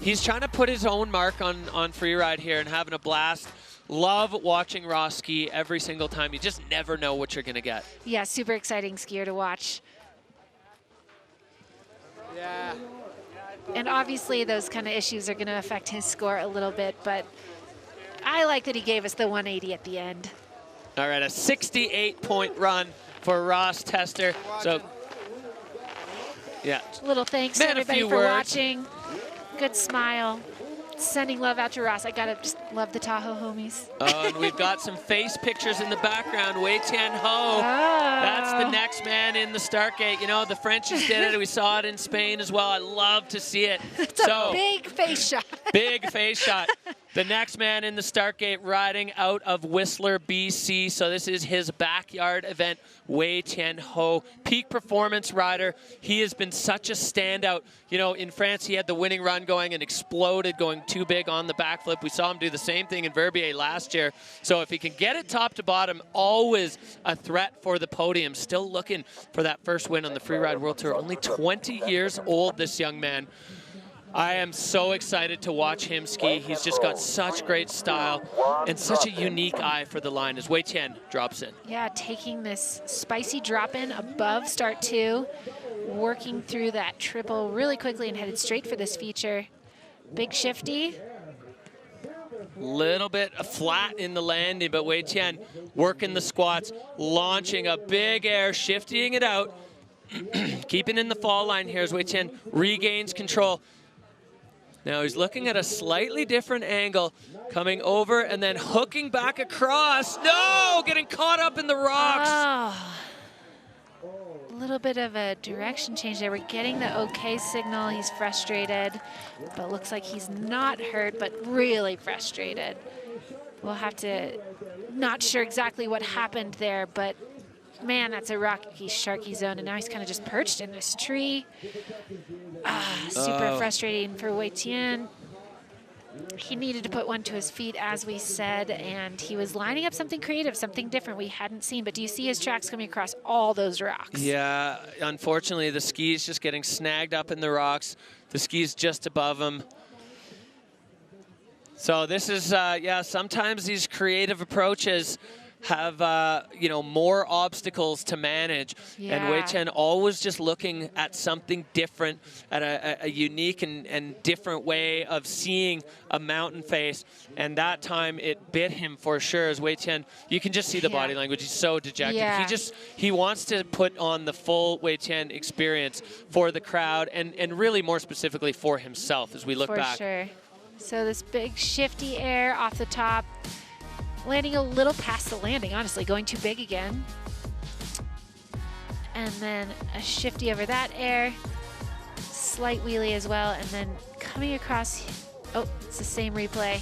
he's trying to put his own mark on Freeride here and having a blast. Love watching Ross ski every single time. You just never know what you're going to get. Yeah, super exciting skier to watch. Yeah. And obviously those kind of issues are going to affect his score a little bit, but I like that he gave us the 180 at the end. All right, a 68-point run for Ross Tester. So, yeah. Little thanks to everybody for watching. Good smile. Sending love out to Ross. I gotta just love the Tahoe homies. Oh, and we've got some face pictures in the background. Wei Tian Ho. That's the next man in the start gate. You know, the Frenchies did it. We saw it in Spain as well. I love to see it. It's a big face shot. Big face shot. The next man in the start gate riding out of Whistler, BC. So this is his backyard event, Wei Tian Ho, peak performance rider. He has been such a standout. You know, in France, he had the winning run going and exploded, going too big on the backflip. We saw him do the same thing in Verbier last year. So if he can get it top to bottom, always a threat for the podium. Still looking for that first win on the Freeride World Tour. Only 20 years old, this young man. I am so excited to watch him ski. He's just got such great style and such a unique eye for the line as Wei Tian drops in. Yeah, taking this spicy drop in above start 2, working through that triple really quickly and headed straight for this feature. Big shifty. Little bit flat in the landing, but Wei Tian working the squats, launching a big air, shifting it out, keeping in the fall line here as Wei Tian regains control. Now he's looking at a slightly different angle, coming over and then hooking back across. No, getting caught up in the rocks. Oh, a little bit of a direction change there. We're getting the okay signal. He's frustrated, but looks like he's not hurt, but really frustrated. We'll have to, not sure exactly what happened there, but man, that's a rocky, sharky zone, and now he's kind of just perched in this tree. Super frustrating for Wei Tian. He needed to put one to his feet, as we said, and he was lining up something creative, something different we hadn't seen. But do you see his tracks coming across all those rocks? Yeah, unfortunately, the ski's just getting snagged up in the rocks. The ski's just above him. So this is, yeah, sometimes these creative approaches have, you know, more obstacles to manage. Yeah. And Wei Tian always just looking at something different, at a unique and different way of seeing a mountain face. And that time it bit him for sure as Wei Tian, you can just see the body language. He's so dejected. Yeah. He wants to put on the full Wei Tian experience for the crowd and really more specifically for himself as we look back. For sure. So this big shifty air off the top, landing a little past the landing, honestly, going too big again. And then a shifty over that air, slight wheelie as well, and then coming across, oh, it's the same replay.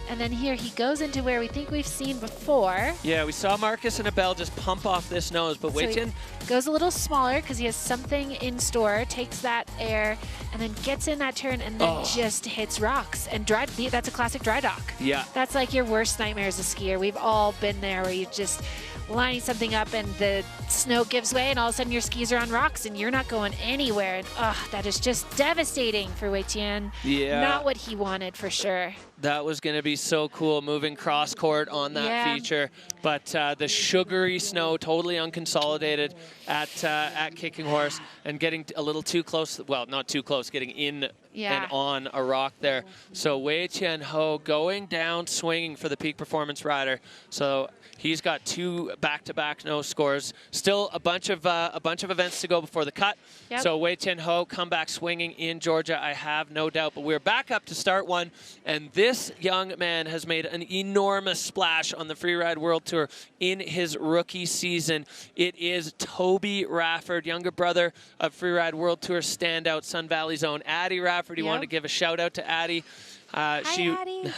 And then here he goes into where we think we've seen before. Yeah, we saw Marcus and Abel just pump off this nose, but Wei Tian goes a little smaller because he has something in store, takes that air, and then gets in that turn and then just hits rocks. And that's a classic dry dock. Yeah. That's like your worst nightmare as a skier. We've all been there where you just lining something up and the snow gives way and all of a sudden your skis are on rocks and you're not going anywhere. And that is just devastating for Wei Tian. Yeah. Not what he wanted for sure. That was going to be so cool, moving cross court on that feature. But the sugary snow, totally unconsolidated at Kicking Horse, and getting a little too close. Well, not too close, getting in and on a rock there. So Wei Tian Ho going down, swinging for the peak performance rider. So he's got 2 back-to-back no scores. Still a bunch of events to go before the cut. Yep. So Wei Tian Ho come back swinging in Georgia, I have no doubt. But we're back up to start 1, and this young man has made an enormous splash on the Freeride World Tour in his rookie season. It is Toby Rafford, younger brother of Freeride World Tour standout Sun Valley Zone Addie Rafford. He wanted to give a shout out to Addie. Hi, Addie.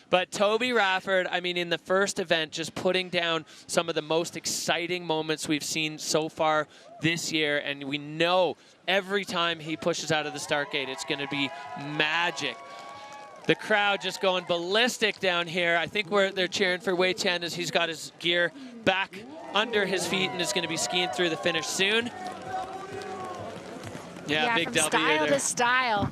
But Toby Rafford, I mean, in the first event, just putting down some of the most exciting moments we've seen so far this year. And we know every time he pushes out of the start gate, it's going to be magic. The crowd just going ballistic down here. I think they're cheering for Wei Tian as he's got his gear back under his feet and is going to be skiing through the finish soon. Yeah, big from W style there. to style.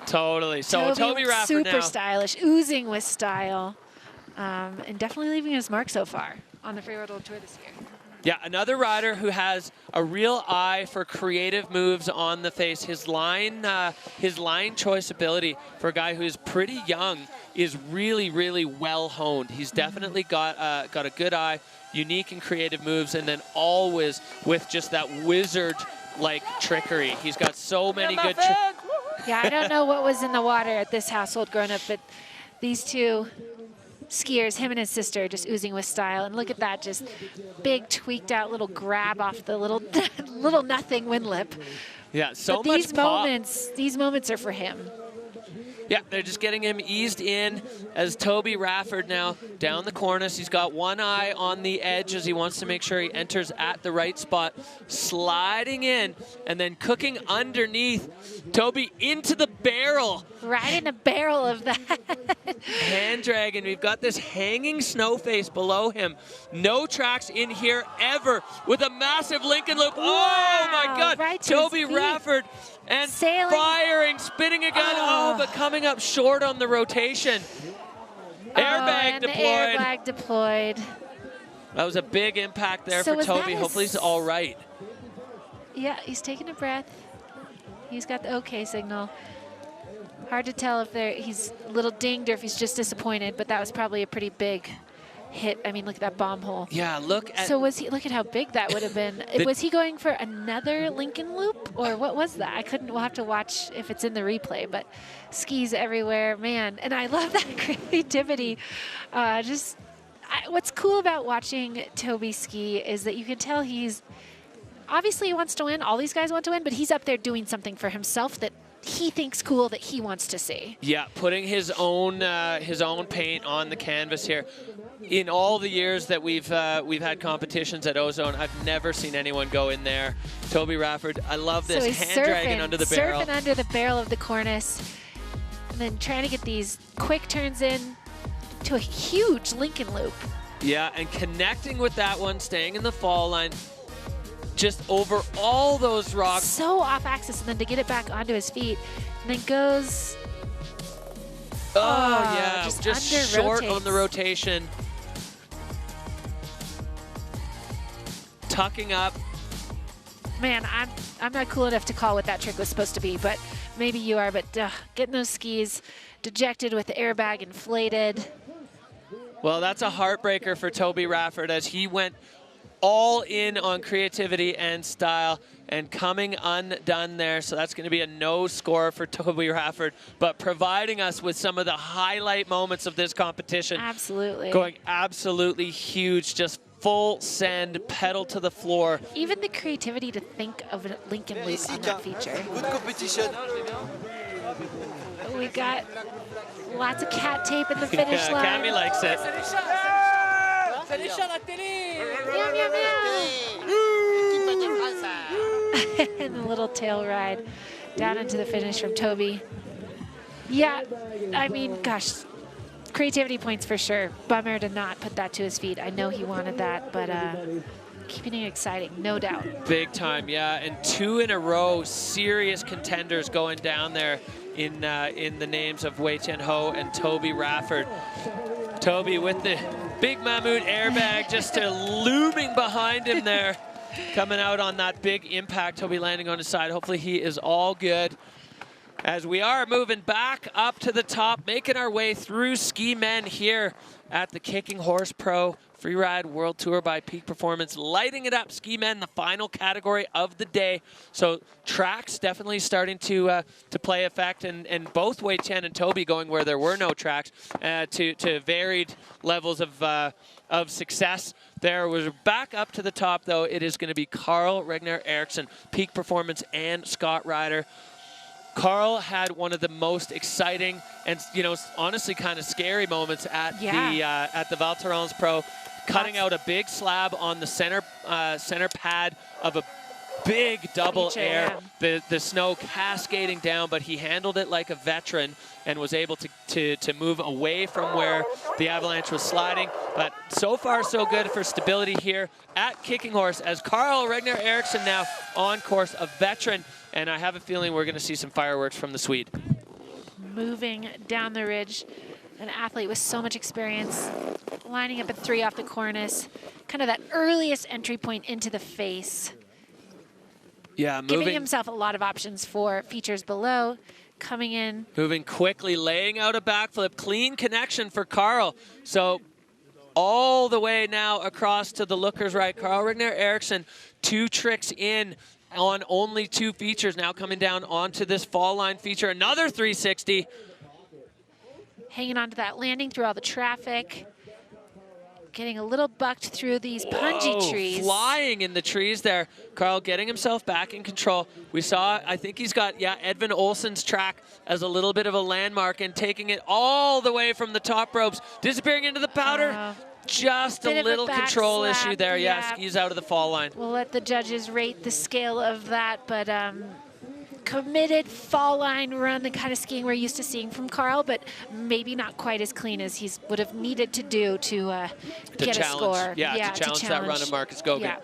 Totally. So Toby Rafford super now. stylish, oozing with style, and definitely leaving his mark so far on the Freeride World Tour this year. Yeah, another rider who has a real eye for creative moves on the face. His line choice ability for a guy who is pretty young is really, really well honed. He's definitely got a good eye, unique and creative moves, and then always with just that wizard-like trickery. He's got so many good. Yeah, I don't know what was in the water at this household growing up, but these two skiers, him and his sister, just oozing with style. And look at that, just big tweaked out little grab off the little little nothing wind lip. Yeah, so but much these moments are for him. Yeah, they're just getting him eased in as Toby Rafford now down the cornice. He's got one eye on the edge as he wants to make sure he enters at the right spot. Sliding in and then cooking underneath. Toby into the barrel. Right in the barrel of that. Hand dragging. We've got this hanging snow face below him. No tracks in here ever with a massive Lincoln loop. Wow, oh my God. right to Toby his feet. Rafford. And sailing. Firing, spinning again. Oh, but coming up short on the rotation. Airbag deployed. The airbag deployed. That was a big impact there So for was Toby. that Hopefully he's all right. Yeah, he's taking a breath. He's got the okay signal. Hard to tell if he's a little dinged or if he's just disappointed, but that was probably a pretty big hit. I mean, look at that bomb hole. Yeah, look at. So look at how big that would have been. Was he going for another Lincoln loop, or what was that? We'll have to watch if it's in the replay, but skis everywhere, man. And I love that creativity. What's cool about watching Toby ski is that you can tell obviously he wants to win. All these guys want to win, but he's up there doing something for himself that he thinks cool, that he wants to see. Yeah, putting his own paint on the canvas here. In all the years that we've had competitions at Ozone, I've never seen anyone go in there. Toby Rafford, I love this, So he's hand dragging under the barrel. Surfing under the barrel of the cornice, and then trying to get these quick turns in to a huge Lincoln loop. Yeah, and connecting with that one, staying in the fall line, just over all those rocks. So off axis, and then to get it back onto his feet, and then goes. Oh yeah, just short under-rotates. on the rotation. Tucking up. Man, I'm not cool enough to call what that trick was supposed to be, but maybe you are. But getting those skis dejected with the airbag inflated. Well, that's a heartbreaker for Toby Rafford as he went all in on creativity and style and coming undone there. So that's going to be a no score for Toby Rafford, but providing us with some of the highlight moments of this competition. Absolutely. Going absolutely huge, just full send, pedal to the floor. Even the creativity to think of a Lincoln loop on that feature. Good competition. We got lots of cat tape in the finish line. Cammy likes it. Meow, meow, meow. And the little tail ride down into the finish from Toby. Yeah, I mean, gosh, creativity points for sure. Bummer to not put that to his feet. I know he wanted that, but keeping it exciting, no doubt. Big time, yeah, and 2 in a row, serious contenders going down there in the names of Wei Tian Ho and Toby Rafford. Toby with the big Mammoth airbag just looming behind him there, coming out on that big impact. Toby landing on his side. Hopefully he is all good. As we are moving back up to the top, making our way through ski men here at the Kicking Horse Pro Freeride World Tour by Peak Performance, lighting it up. Ski men, the final category of the day. So tracks definitely starting to play effect, and both Wei Tian and Toby going where there were no tracks to varied levels of success. There was back up to the top though. It is going to be Carl Regner Eriksson, Peak Performance, and Scott Ryder. Carl had one of the most exciting and, honestly kind of scary moments at the Val Thorens Pro, cutting out a big slab on the center pad of a big double Feature, air, the snow cascading down, but he handled it like a veteran and was able to move away from where the avalanche was sliding. But so far, so good for stability here at Kicking Horse as Carl Regner Eriksson now on course, a veteran, and I have a feeling we're going to see some fireworks from the Swede. Moving down the ridge, an athlete with so much experience, lining up at 3 off the cornice, kind of that earliest entry point into the face. Yeah, Giving himself a lot of options for features below, coming in. Moving quickly, laying out a backflip, clean connection for Carl. So all the way now across to the lookers right. Carl Regner Eriksson, 2 tricks in on only 2 features, now coming down onto this fall line feature. Another 360. Hanging on to that landing through all the traffic. Getting a little bucked through these punji trees. Flying in the trees there. Carl getting himself back in control. We saw, I think he's got, Edvin Olsen's track as a little bit of a landmark and taking it all the way from the top ropes, disappearing into the powder. Just a little control issue there. Yeah, skis out of the fall line. We'll let the judges rate the scale of that, but committed fall line run, the kind of skiing we're used to seeing from Carl, but maybe not quite as clean as he would have needed to do to get a score. Yeah, to challenge that run of Marcus Gogan. Yeah.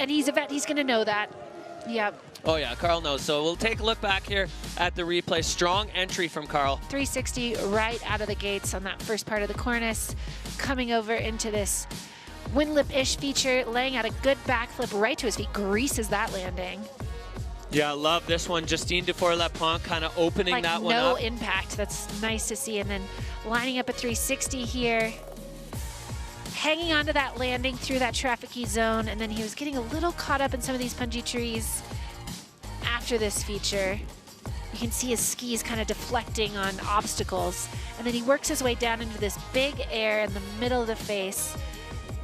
And he's a vet, he's going to know that. Yep. Oh yeah, Carl knows. So we'll take a look back here at the replay. Strong entry from Carl. 360 right out of the gates on that first part of the cornice, coming over into this windlip-ish feature, laying out a good backflip right to his feet, greases that landing. Yeah, I love this one. Justine Dufour-Lapont kind of opening that one up. No impact. That's nice to see. And then lining up a 360 here, hanging onto that landing through that traffic-y zone, and then he was getting a little caught up in some of these punji trees after this feature. You can see his skis kind of deflecting on obstacles, and then he works his way down into this big air in the middle of the face,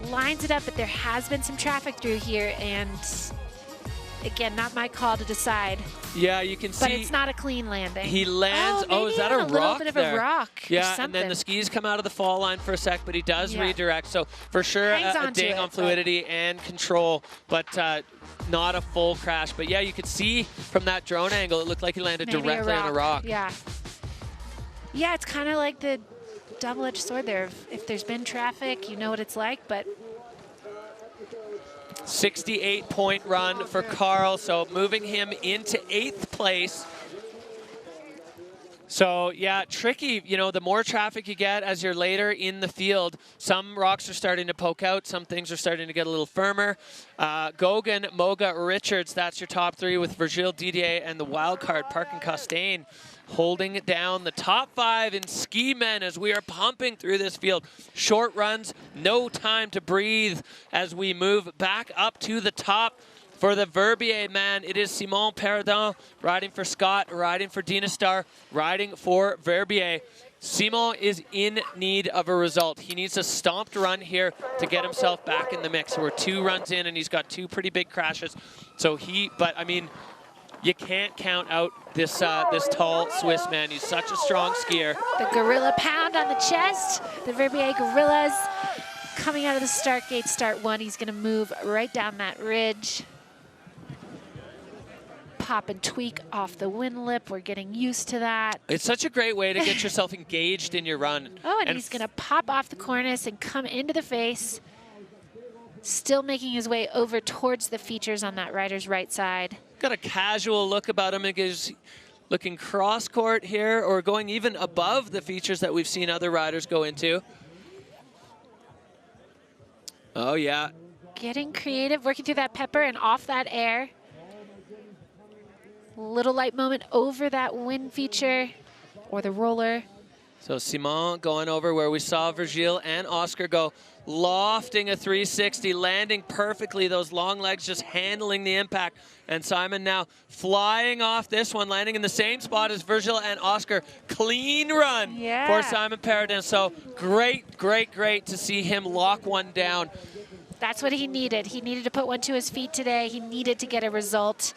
lines it up, but there has been some traffic through here, and again, not my call to decide. Yeah, you can see. But it's not a clean landing. He lands. Oh, is that a rock? A little bit of there? A rock. Yeah, and then the skis come out of the fall line for a sec, but he does redirect. So for sure, a ding on fluidity and control, but not a full crash. But yeah, you could see from that drone angle, it looked like he landed directly on a rock. Yeah. Yeah, it's kind of like the double-edged sword there. If there's been traffic, you know what it's like, but 68-point run for Carl, so moving him into 8th place. So yeah, tricky, you know, the more traffic you get as you're later in the field, some rocks are starting to poke out, some things are starting to get a little firmer. Gogan, Moga, Richards, that's your top 3 with Virgil Didier and the wild card, Parkin Costain, holding it down. The top 5 in ski men as we are pumping through this field. Short runs, no time to breathe as we move back up to the top. For the Verbier man, it is Simon Perrodin riding for Scott, riding for Dinastar, riding for Verbier. Simon is in need of a result. He needs a stomped run here to get himself back in the mix. So we're 2 runs in, and he's got 2 pretty big crashes. So but I mean, you can't count out this this tall Swiss man. He's such a strong skier. The gorilla pound on the chest. The Verbier gorillas coming out of the start gate, start 1. He's going to move right down that ridge. Pop and tweak off the wind lip. We're getting used to that. It's such a great way to get yourself engaged in your run. Oh, and he's going to pop off the cornice and come into the face. Still making his way over towards the features on that rider's right side. Got a casual look about him. He's looking cross-court here, or going even above the features that we've seen other riders go into. Oh, yeah. Getting creative, working through that pepper and off that air. Little light moment over that wind feature or the roller. So Simon going over where we saw Virgil and Oscar go, lofting a 360, landing perfectly, those long legs just handling the impact. And Simon now flying off this one, landing in the same spot as Virgil and Oscar. Clean run for Simon Perrodin. So great, great, great to see him lock one down. That's what he needed. He needed to put one to his feet today. He needed to get a result.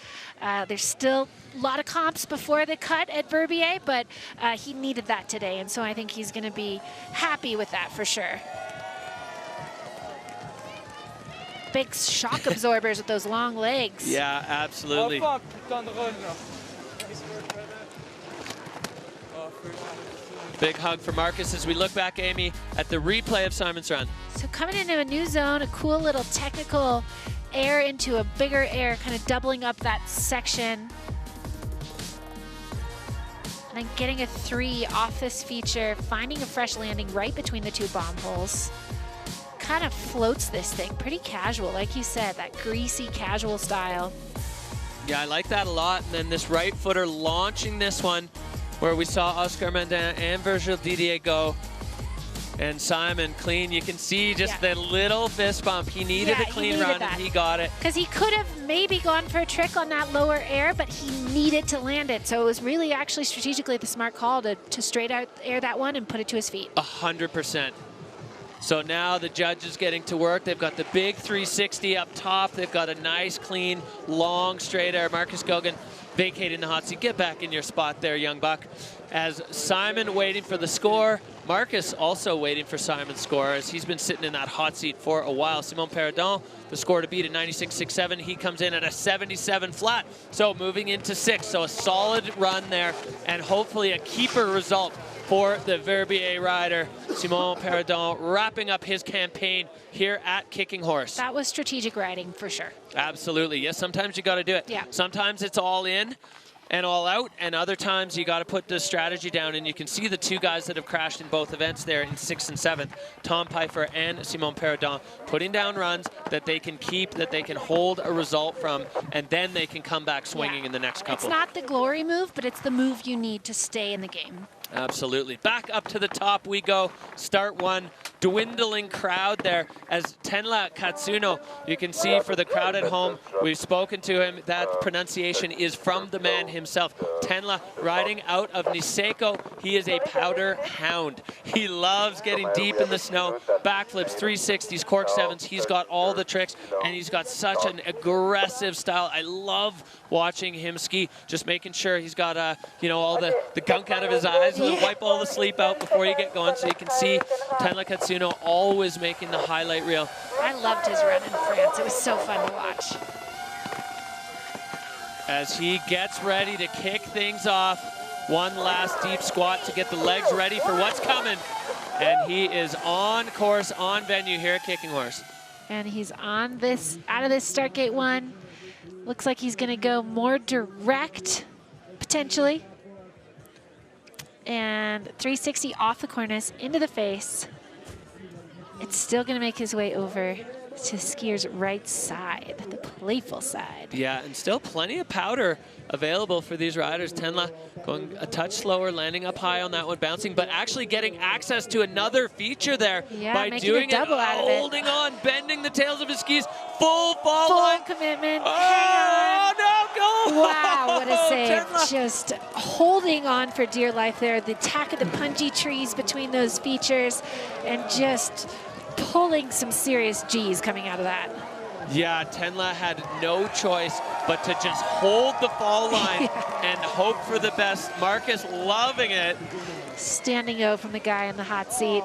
There's still a lot of comps before the cut at Verbier, but he needed that today. And so I think he's going to be happy with that for sure. big shock absorbers with those long legs. Yeah, absolutely. Big hug for Marcus as we look back, Amy, at the replay of Simon's run. So coming into a new zone, a cool little technical air into a bigger air, kind of doubling up that section. And then getting a 3 off this feature, finding a fresh landing right between the 2 bomb holes. Kind of floats this thing, pretty casual, like you said, that greasy casual style. Yeah, I like that a lot. And then this right footer launching this one, where we saw Oscar Mendin and Virgil Didier go. And Simon clean. You can see just the little fist bump. He needed a clean run, and he got it. Because he could have maybe gone for a trick on that lower air, but he needed to land it. So it was really actually strategically the smart call to straight out air that one and put it to his feet. 100%. So now the judge is getting to work. They've got the big 360 up top. They've got a nice, clean, long, straight air. Marcus Gogan vacating the hot seat. Get back in your spot there, young buck. As Simon waiting for the score, Marcus also waiting for Simon's score as he's been sitting in that hot seat for a while. Simon Perrodon, the score to beat at 96.67. He comes in at a 77 flat. So moving into 6. So a solid run there and hopefully a keeper result for the Verbier rider. Simon Perrodon wrapping up his campaign here at Kicking Horse. That was strategic riding for sure. Absolutely. Yes, sometimes you got to do it. Yeah. Sometimes it's all in and all out, and other times you got to put the strategy down. And you can see the 2 guys that have crashed in both events there in 6th and 7th, Tom Pfeiffer and Simon Perrodon, putting down runs that they can keep, that they can hold a result from, and then they can come back swinging in the next couple. It's not the glory move, but it's the move you need to stay in the game. Absolutely. Back up to the top we go. Start 1. Dwindling crowd there as Tenla Katsuno, you can see for the crowd at home, we've spoken to him, that pronunciation is from the man himself. Tenla riding out of Niseko. He is a powder hound. He loves getting deep in the snow. Backflips, 360s, cork 7s. He's got all the tricks and he's got such an aggressive style. I love watching him ski, just making sure he's got you know, all the gunk out of his eyes and wipe all the sleep out before you get going. So you can see Tenla Katsuno always making the highlight reel. I loved his run in France. It was so fun to watch. As he gets ready to kick things off, one last deep squat to get the legs ready for what's coming. And he is on course, on venue here at Kicking Horse. And he's on this, out of this start gate 1. Looks like he's gonna go more direct, potentially. And 360 off the cornice, into the face. It's still gonna make his way over to skier's right side, the playful side. Yeah, and still plenty of powder available for these riders. Tenla going a touch slower, landing up high on that one, bouncing, but actually getting access to another feature there by doing it, holding on, bending the tails of his skis, full fall line. Commitment. Oh, no, go! Wow, what a save. Tenla. Just holding on for dear life there. The attack of the punji trees between those features and just pulling some serious G's coming out of that. Yeah, Tenla had no choice but to just hold the fall line and hope for the best. Marcus loving it. Standing O from the guy in the hot seat.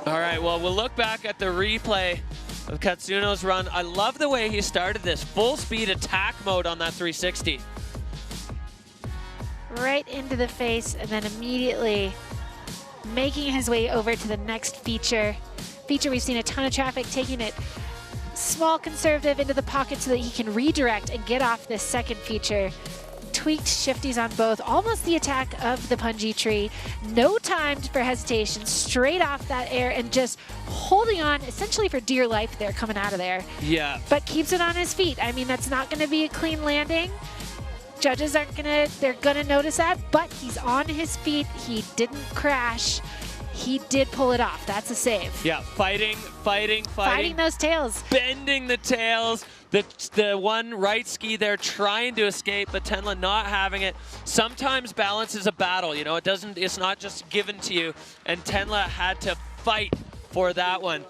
All right, well, we'll look back at the replay of Katsuno's run. I love the way he started this. Full speed attack mode on that 360. Right into the face and then immediately making his way over to the next feature. We've seen a ton of traffic taking it small conservative into the pocket so that he can redirect and get off this second feature. Tweaked shifties on both, almost the attack of the punji tree. No time for hesitation, straight off that air and just holding on essentially for dear life there coming out of there. Yeah. But keeps it on his feet. I mean, that's not gonna be a clean landing. Judges aren't they're gonna notice that, but he's on his feet. He didn't crash. He did pull it off. That's a save. Yeah, fighting. Fighting those tails. Bending the tails. The one right ski there trying to escape, but Tenla not having it. Sometimes balance is a battle, you know, it's not just given to you. And Tenla had to fight for that one.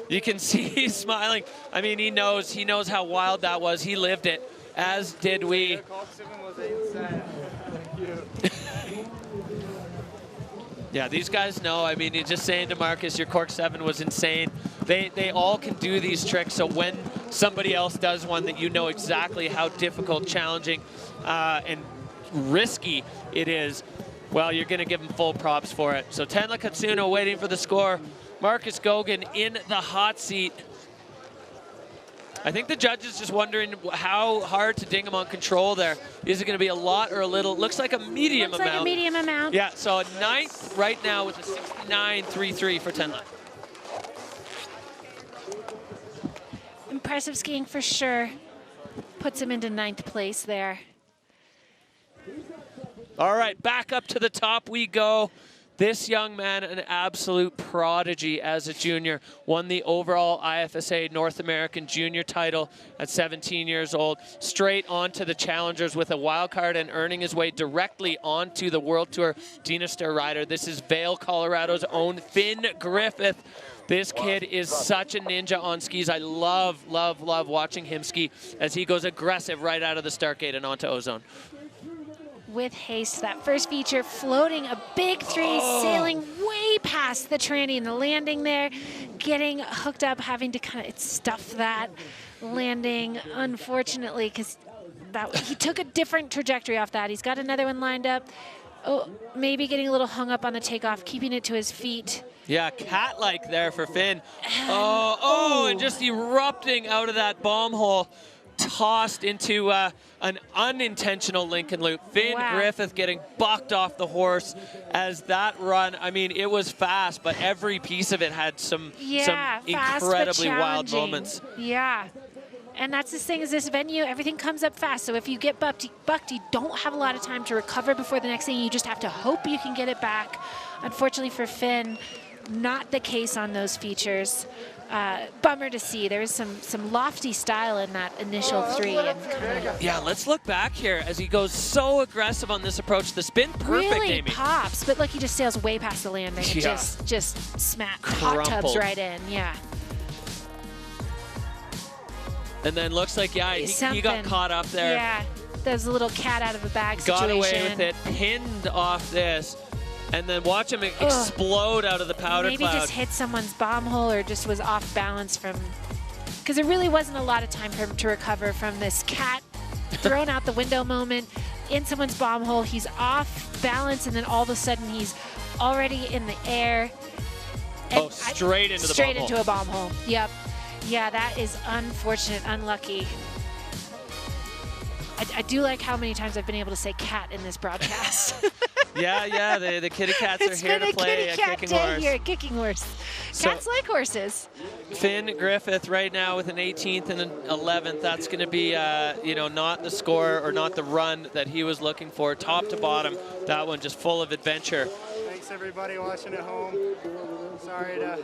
You can see he's smiling. I mean, he knows how wild that was. He lived it, as did we. Yeah, these guys know. I mean, you're just saying to Marcus, your cork 7 was insane. They all can do these tricks, so when somebody else does one that you know exactly how difficult, challenging, and risky it is, well, you're going to give them full props for it. So Tenla Katsuno waiting for the score. Marcus Gogan in the hot seat. I think the judge is just wondering how hard to ding him on control there. Is it going to be a lot or a little? Looks like a medium amount. Looks like a medium amount. Yeah, so a 9th right now with a 69.33 for Tenla. Impressive skiing for sure. Puts him into 9th place there. All right, back up to the top we go. This young man, an absolute prodigy as a junior, won the overall IFSA North American junior title at 17 years old, straight onto the challengers with a wild card and earning his way directly onto the World Tour Dinaster rider. This is Vail, Colorado's own Finn Griffith. This kid is such a ninja on skis. I love, love, love watching him ski as he goes aggressive right out of the start gate and onto Ozone. With haste, that first feature floating a big 3, sailing way past the tranny and the landing there, getting hooked up, having to kind of stuff that landing, unfortunately, because he took a different trajectory off that. He's got another one lined up. Oh, maybe getting a little hung up on the takeoff, keeping it to his feet. Yeah, cat-like there for Finn. And just erupting out of that bomb hole. Tossed into an unintentional Lincoln loop. Finn Griffith getting bucked off the horse as that run, I mean, it was fast, but every piece of it had some incredibly wild moments. Yeah. And that's the thing is this venue, everything comes up fast. So if you get bucked, you don't have a lot of time to recover before the next thing. You just have to hope you can get it back. Unfortunately for Finn, not the case on those features. Bummer to see. There was some lofty style in that initial 3. Yeah, let's look back here as he goes so aggressive on this approach. The spin perfect, really Amy. Pops, but look, he just sails way past the landing. Yeah. Just smack hot tubs right in. Yeah. And then looks like, he got caught up there. Yeah, that was a little cat out of a bag situation. Got away with it, pinned off this. And then watch him explode out of the powder cloud. Maybe just hit someone's bomb hole or just was off balance from, because there really wasn't a lot of time for him to recover from this cat thrown out the window moment in someone's bomb hole. He's off balance and then all of a sudden he's already in the air. And straight into a bomb hole. Yep. Yeah, that is unfortunate, unlucky. I do like how many times I've been able to say cat in this broadcast. Yeah, the kitty cats are here to play at Kicking Horse. Here at Kicking Horse. Cats like horses. Finn Griffith right now with an 18th and an 11th. That's going to be, not the score or not the run that he was looking for. Top to bottom, that one just full of adventure. Thanks everybody watching at home. Sorry to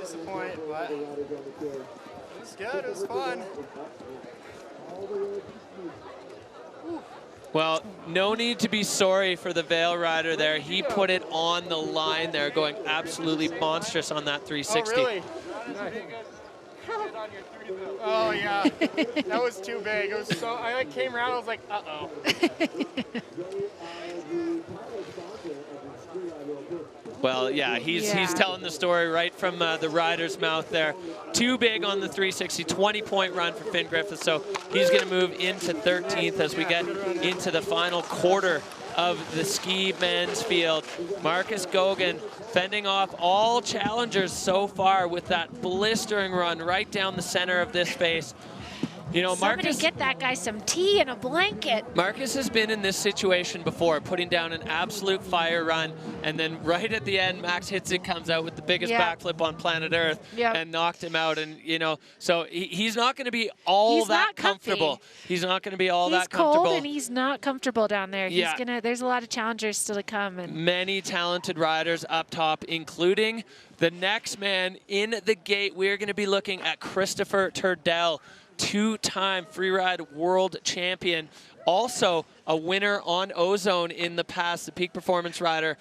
disappoint, but it was good. It was fun. Well, no need to be sorry for the Vail rider there. He put it on the line there, going absolutely monstrous on that 360. Oh, really? Oh, yeah. That was too big. It was so, I came around, I was like, uh-oh. Well, yeah, he's telling the story right from the rider's mouth there. Too big on the 360, 20-point run for Finn Griffith, so he's going to move into 13th as we get into the final quarter of the ski men's field. Marcus Gogan fending off all challengers so far with that blistering run right down the center of this space. You know, Somebody get that guy some tea and a blanket. Marcus has been in this situation before, putting down an absolute fire run, and then right at the end, Max Hitzig comes out with the biggest backflip on planet Earth and knocked him out. And, so he's not going to be all that comfortable. He's not going to be all that comfortable. He's cold and he's not comfortable down there. There's a lot of challengers still to come. And many talented riders up top, including the next man in the gate. We're going to be looking at Christopher Turdell, two-time Freeride world champion, also a winner on Ozone in the past, the peak performance rider.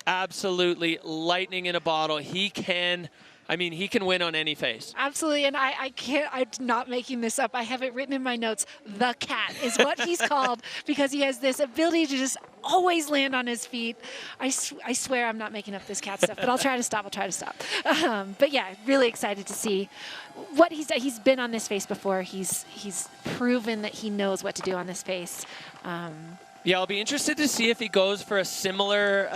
Absolutely lightning in a bottle. He can, I mean, he can win on any face. Absolutely, and I'm not making this up. I have it written in my notes. The cat is what he's called because he has this ability to just always land on his feet. I swear I'm not making up this cat stuff, but I'll try to stop. But yeah, really excited to see what he's done. He's been on this face before. He's proven that he knows what to do on this face. Yeah, I'll be interested to see if he goes for a similar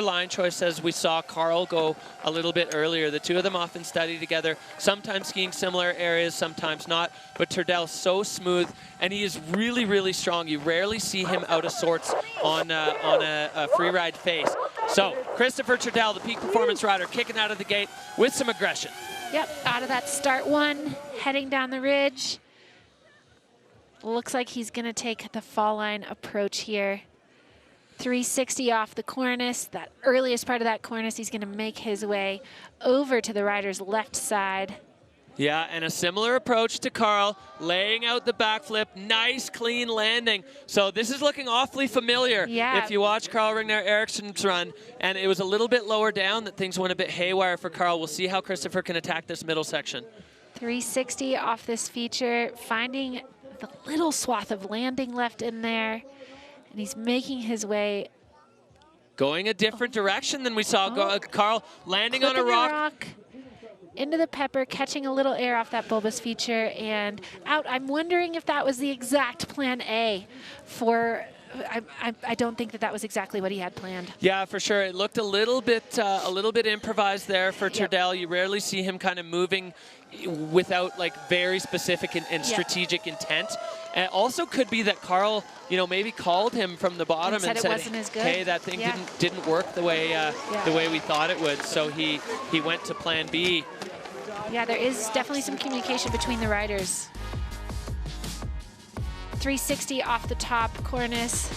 line choice as we saw Carl go a little bit earlier. The two of them often study together, sometimes skiing similar areas, sometimes not. But Turdel's so smooth, and he is really, really strong. You rarely see him out of sorts on a free ride face. So Christopher Turdel, the peak performance rider, kicking out of the gate with some aggression. Yep, out of that start one, heading down the ridge. Looks like he's going to take the fall line approach here. 360 off the cornice. That earliest part of that cornice, he's going to make his way over to the rider's left side. Yeah, and a similar approach to Carl, laying out the backflip. Nice, clean landing. So this is looking awfully familiar. Yeah. If you watch Carl Rigner Eriksson's run, and it was a little bit lower down that things went a bit haywire for Carl. We'll see how Christopher can attack this middle section. 360 off this feature, finding the little swath of landing left in there, and he's making his way. Going a different direction than we saw Carl landing on a rock. Into the pepper, catching a little air off that bulbous feature, and out. I'm wondering if that was the exact plan A for. I don't think that was exactly what he had planned. Yeah, for sure. It looked a little bit improvised there for Turdel. You rarely see him kind of moving without like very specific and strategic intent. And it also could be that Carl, maybe called him from the bottom and said, wasn't as good. "Hey, that thing didn't work the way we thought it would." So he went to plan B. Yeah, there is definitely some communication between the riders. 360 off the top cornice.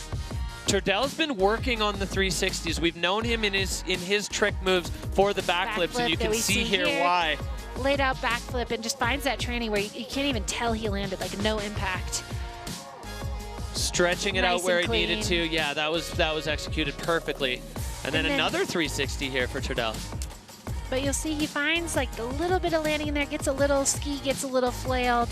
Turdel's been working on the 360s. We've known him in his trick moves for the backflips, and you can see here why. Laid out backflip and just finds that tranny where you can't even tell he landed, like no impact. Stretching it out where he needed to. Yeah, that was executed perfectly. And then another 360 here for Turdel. But you'll see he finds like a little bit of landing in there, gets a little flailed.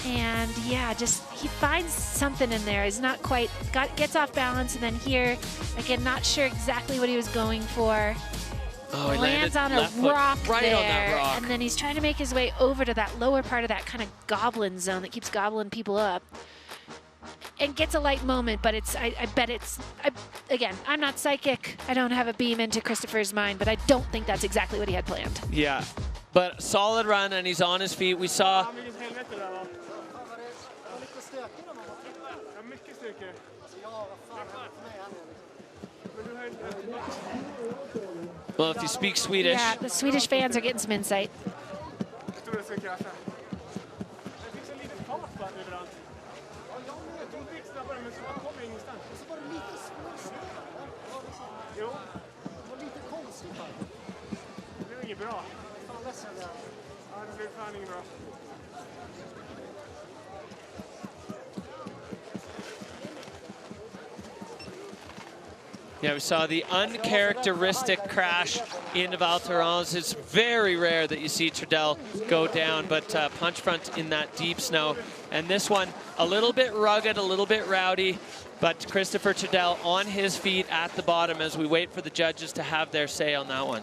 And yeah, just he finds something in there. He's not quite, gets off balance, and then here, again, not sure exactly what he was going for. Oh, he lands on a rock right there, on that rock. and then he's trying to make his way over to that lower part of that kind of goblin zone that keeps gobbling people up. And gets a light moment, but again, I'm not psychic. I don't have a beam into Christopher's mind, but I don't think that's exactly what he had planned. Yeah, but solid run, and he's on his feet. We saw. Well, if you speak Swedish. Yeah, the Swedish fans are getting some insight. Yeah, we saw the uncharacteristic crash into Val Thorens. It's very rare that you see Turdel go down, but punch front in that deep snow. And this one, a little bit rugged, a little bit rowdy, but Christopher Turdel on his feet at the bottom as we wait for the judges to have their say on that one.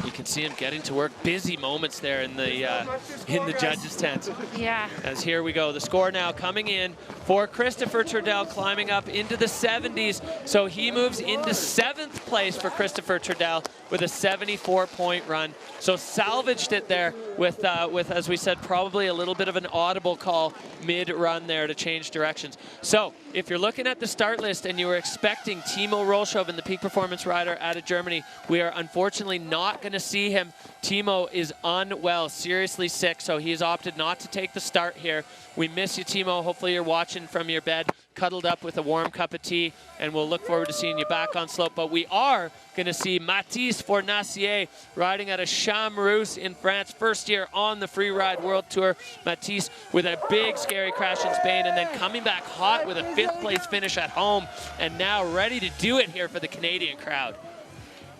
You can see him getting to work. Busy moments there in the judges' tent. Yeah. As here we go. The score now coming in for Christopher Turdel, climbing up into the 70s. So he moves into 7th place for Christopher Turdel with a 74-point run. So salvaged it there with, as we said, probably a little bit of an audible call mid-run there to change directions. So if you're looking at the start list and you were expecting Timo Rollshoven, the peak performance rider out of Germany, we are unfortunately not going to see him. Timo is unwell, seriously sick, so he's opted not to take the start here. We miss you, Timo. Hopefully you're watching from your bed, cuddled up with a warm cup of tea, and we'll look forward to seeing you back on slope. But we are going to see Mathis Fornacier riding out of Chamrousse in France, first year on the Freeride World Tour. Mathis with a big, scary crash in Spain, and then coming back hot with a 5th place finish at home, and now ready to do it here for the Canadian crowd.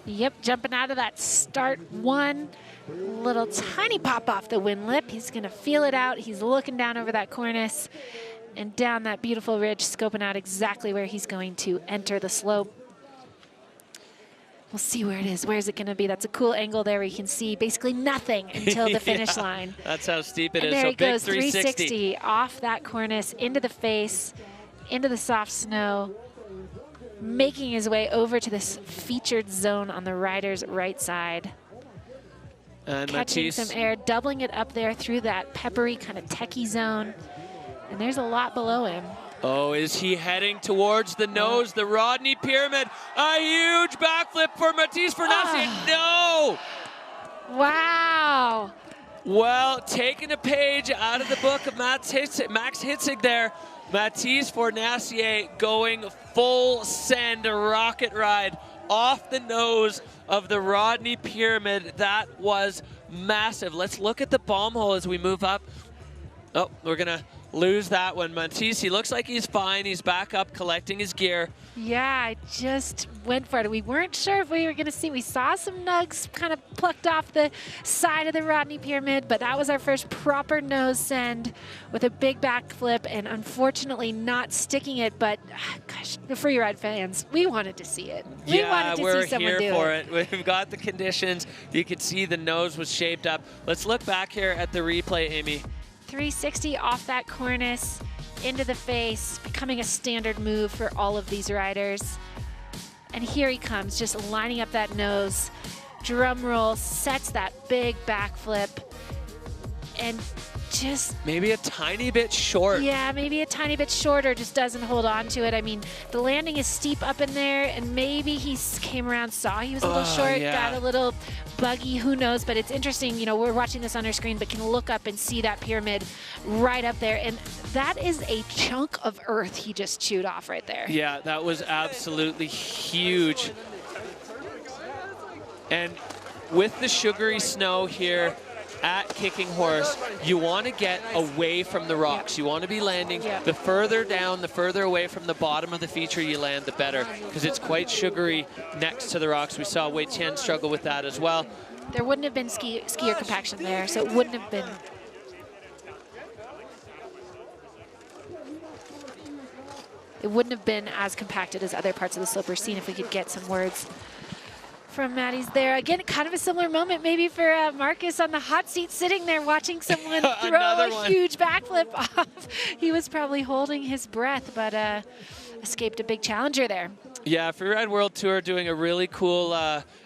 Yep, jumping out of that start 1. Little tiny pop off the wind lip. He's going to feel it out. He's looking down over that cornice and down that beautiful ridge, scoping out exactly where he's going to enter the slope. We'll see where it is. Where is it going to be? That's a cool angle there where you can see basically nothing until the finish line. That's how steep it and is. There so he big goes, 360 off that cornice, into the face, into the soft snow, making his way over to this featured zone on the rider's right side. And catching Mathis, some air, doubling it up there through that peppery kind of techie zone. And there's a lot below him. oh, is he heading towards the nose, the Rodney Pyramid? A huge backflip for Mathis Fornacier. No! Wow. Well, taking a page out of the book of Max Hitzig there. Mathis Fornacier going full send rocket ride off the nose of the Rodney Pyramid. That was massive. Let's look at the bomb hole as we move up. Oh, we're going to lose that one. Mathis, he looks like he's fine. He's back up collecting his gear. Yeah, I just went for it. We weren't sure if we were going to see. We saw some nugs kind of plucked off the side of the Rodney Pyramid, but that was our first proper nose send with a big backflip and unfortunately not sticking it. But gosh, the Freeride fans, we wanted to see it. We wanted to see someone do it. We're here for it. We've got the conditions. You can see the nose was shaped up. Let's look back here at the replay, Amy. 360 off that cornice, into the face, becoming a standard move for all of these riders. And here he comes, just lining up that nose. Drum roll, sets that big backflip, and just... maybe a tiny bit short. Yeah, maybe a tiny bit shorter, just doesn't hold on to it. I mean, the landing is steep up in there, and maybe he came around, saw he was a little short, got a little buggy, who knows, but it's interesting, you know, we're watching this on our screen, but can look up and see that pyramid right up there, and that is a chunk of earth he just chewed off right there. Yeah, that was absolutely huge. And with the sugary snow here at Kicking Horse, you want to get away from the rocks. You want to be landing. The further down, the further away from the bottom of the feature you land, the better, because it's quite sugary next to the rocks. We saw Wei Tian struggle with that as well. There wouldn't have been skier compaction there, so it wouldn't have been. It wouldn't have been as compacted as other parts of the slope. We're seeing if we could get some words from Maddie's there. Again, kind of a similar moment maybe for Marcus on the hot seat, sitting there watching someone throw a huge backflip off. He was probably holding his breath, but escaped a big challenger there. Yeah, Freeride World Tour doing a really cool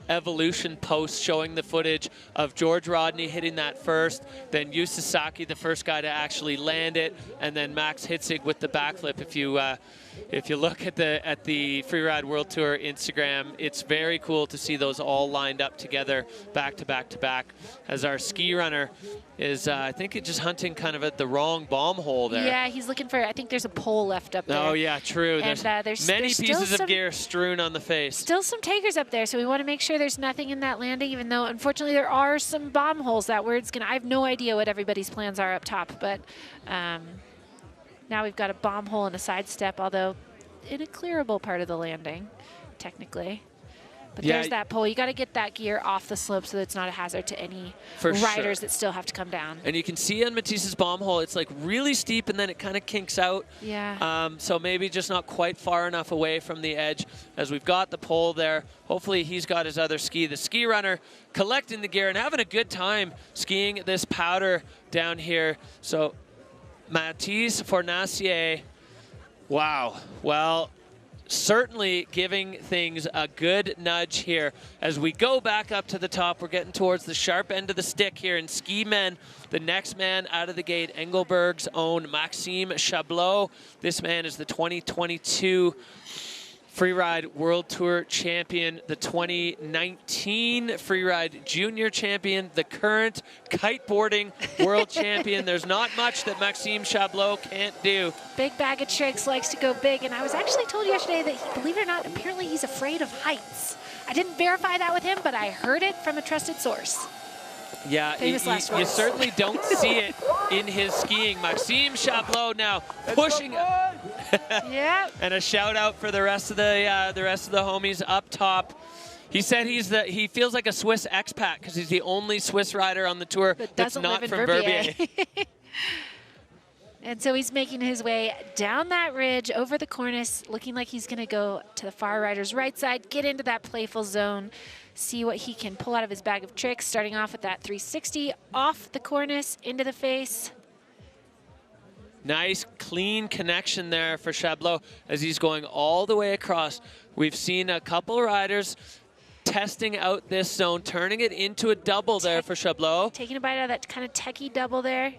evolution post showing the footage of George Rodney hitting that first, then Yu Sasaki, the first guy to actually land it, and then Max Hitzig with the backflip. If you look at the Freeride World Tour Instagram, it's very cool to see those all lined up together, back to back to back, as our ski runner is, I think, just hunting kind of at the wrong bomb hole there. Yeah, he's looking for, I think there's a pole left up there. Oh yeah, true. And, there's many pieces of gear strewn on the face. Still some takers up there, so we want to make sure there's nothing in that landing, even though unfortunately there are some bomb holes that where it's gonna, I have no idea what everybody's plans are up top, but now we've got a bomb hole and a side step, although in a clearable part of the landing, technically. But there's that pole. You got to get that gear off the slope so that it's not a hazard to any riders that still have to come down. And you can see on Matisse's bomb hole, it's like really steep and then it kind of kinks out. Yeah. So maybe just not quite far enough away from the edge as we've got the pole there. Hopefully he's got his other ski. The ski runner collecting the gear and having a good time skiing this powder down here. So Mathis Fornacier, wow. Well, certainly giving things a good nudge here. As we go back up to the top, we're getting towards the sharp end of the stick here in ski men. The next man out of the gate, Engelberg's own Maxime Chablot. This man is the 2022 Freeride World Tour champion, the 2019 Freeride Junior champion, the current kiteboarding world champion. There's not much that Maxime Chablot can't do. Big bag of tricks, likes to go big, and I was actually told yesterday that, believe it or not, apparently he's afraid of heights. I didn't verify that with him, but I heard it from a trusted source. Yeah, you certainly don't see it in his skiing. Maxime Chablot now pushing. Yeah. And a shout out for the rest of the homies up top. He said he feels like a Swiss expat because he's the only Swiss rider on the tour that's not from Verbier. And so he's making his way down that ridge, over the cornice, looking like he's going to go to the far rider's right side, get into that playful zone, see what he can pull out of his bag of tricks, starting off with that 360 off the cornice, into the face. Nice, clean connection there for Chablot as he's going all the way across. We've seen a couple riders testing out this zone, turning it into a double there for Chablot. Taking a bite out of that kind of techie double there.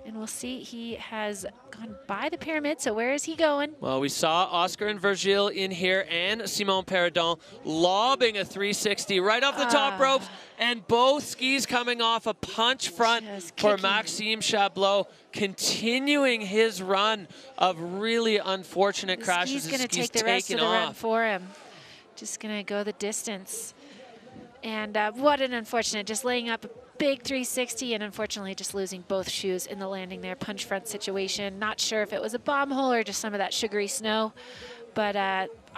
And we'll see, he has gone by the pyramid, so where is he going? Well, we saw Oscar and Virgile in here and Simon Peridon lobbing a 360 right off the top ropes, and both skis coming off a punch front for Maxime Chablot, continuing his run of really unfortunate crashes. He's going to take the rest of the run for him. Just going to go the distance. And what an unfortunate, just laying up a big 360 and unfortunately just losing both shoes in the landing there. Punch front situation. Not sure if it was a bomb hole or just some of that sugary snow, but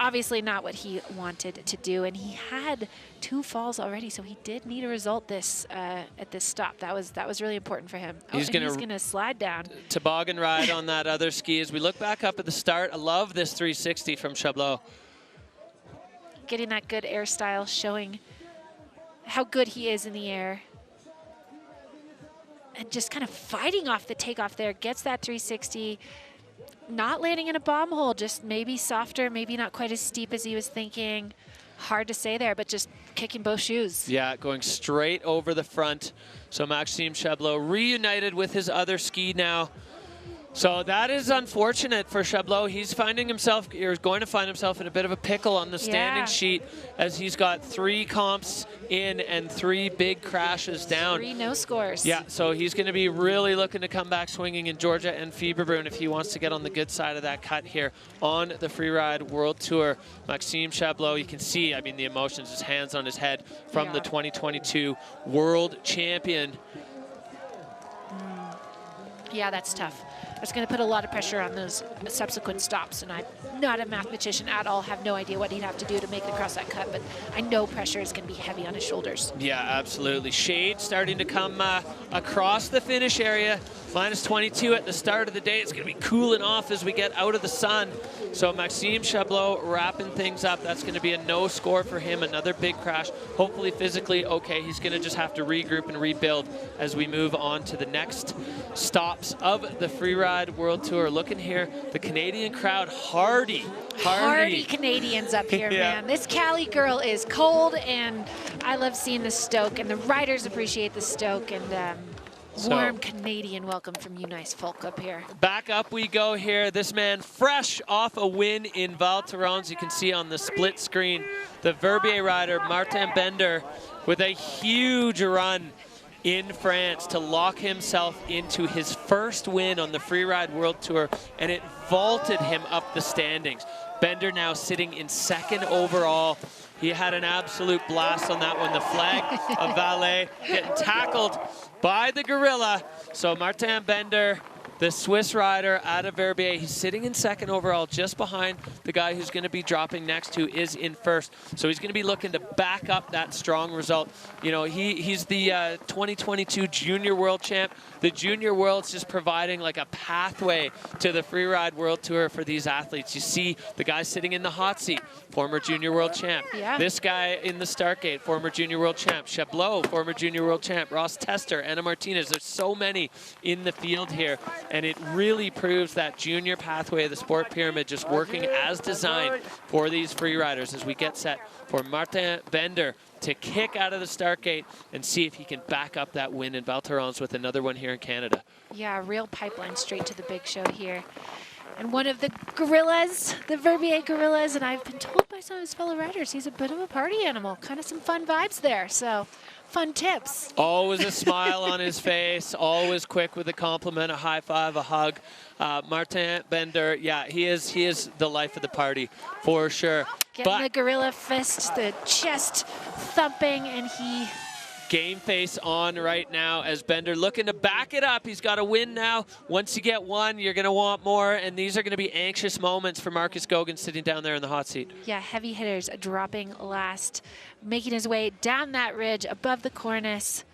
obviously not what he wanted to do. And he had 2 falls already, so he did need a result at this stop. That was really important for him. He's gonna slide down. Toboggan ride on that other ski. As we look back up at the start, I love this 360 from Chablot. Getting that good air style, showing how good he is in the air. And just kind of fighting off the takeoff there, gets that 360, not landing in a bomb hole, just maybe softer, maybe not quite as steep as he was thinking. Hard to say there, but just kicking both shoes. Yeah, going straight over the front. So Maxime Chablot reunited with his other ski now. So that is unfortunate for Chablot. He's going to find himself in a bit of a pickle on the standing sheet as he's got 3 comps in and 3 big crashes down. 3 no scores. Yeah, so he's going to be really looking to come back swinging in Georgia and Fieberbrunn if he wants to get on the good side of that cut here on the Freeride World Tour. Maxime Chablot, you can see, I mean, the emotions, his hands on his head from the 2022 World Champion. Yeah, that's tough. It's going to put a lot of pressure on those subsequent stops, and I'm not a mathematician at all, have no idea what he'd have to do to make it across that cut, but I know pressure is going to be heavy on his shoulders. Yeah, absolutely. Shade starting to come across the finish area. Minus 22 at the start of the day. It's going to be cooling off as we get out of the sun. So Maxime Chablot wrapping things up. That's going to be a no score for him. Another big crash. Hopefully physically okay. He's going to just have to regroup and rebuild as we move on to the next stops of the Freeride World Tour. Looking here, the Canadian crowd, hardy Canadians up here, man. This Cali girl is cold, and I love seeing the stoke, and the riders appreciate the stoke, and warm Canadian welcome from you nice folk up here. Back up we go here. This man fresh off a win in Val Thorens. You can see on the split screen the Verbier rider Martin Bender with a huge run in France to lock himself into his first win on the Freeride World Tour, and it vaulted him up the standings. Bender now sitting in 2nd overall. He had an absolute blast on that one. The flag of Valais getting tackled by the gorilla. So Martin Bender, the Swiss rider out of Verbier, he's sitting in 2nd overall, just behind the guy who's going to be dropping next, who is in 1st. So he's going to be looking to back up that strong result. You know, he's the 2022 Junior World Champ. The Junior World's just providing like a pathway to the Freeride World Tour for these athletes. You see the guy sitting in the hot seat, former Junior World Champ. Yeah. This guy in the start gate, former Junior World Champ. Chablot, former Junior World Champ. Ross Tester, Anna Martinez. There's so many in the field here. And it really proves that junior pathway of the sport pyramid just working as designed for these free riders as we get set for Martin Bender to kick out of the start gate and see if he can back up that win in Val Thorens with another one here in Canada. Yeah, real pipeline straight to the big show here. And one of the gorillas, the Verbier gorillas, and I've been told by some of his fellow riders, he's a bit of a party animal. Kind of some fun vibes there, so fun tips. Always a smile on his face, always quick with a compliment, a high five, a hug. Martin Bender, yeah, he is the life of the party, for sure. Getting the gorilla fist, the chest thumping, and he... Game face on right now as Bender looking to back it up. He's got to win now. Once you get one, you're going to want more, and these are going to be anxious moments for Marcus Gogan sitting down there in the hot seat. Yeah, heavy hitters dropping last, making his way down that ridge above the cornice,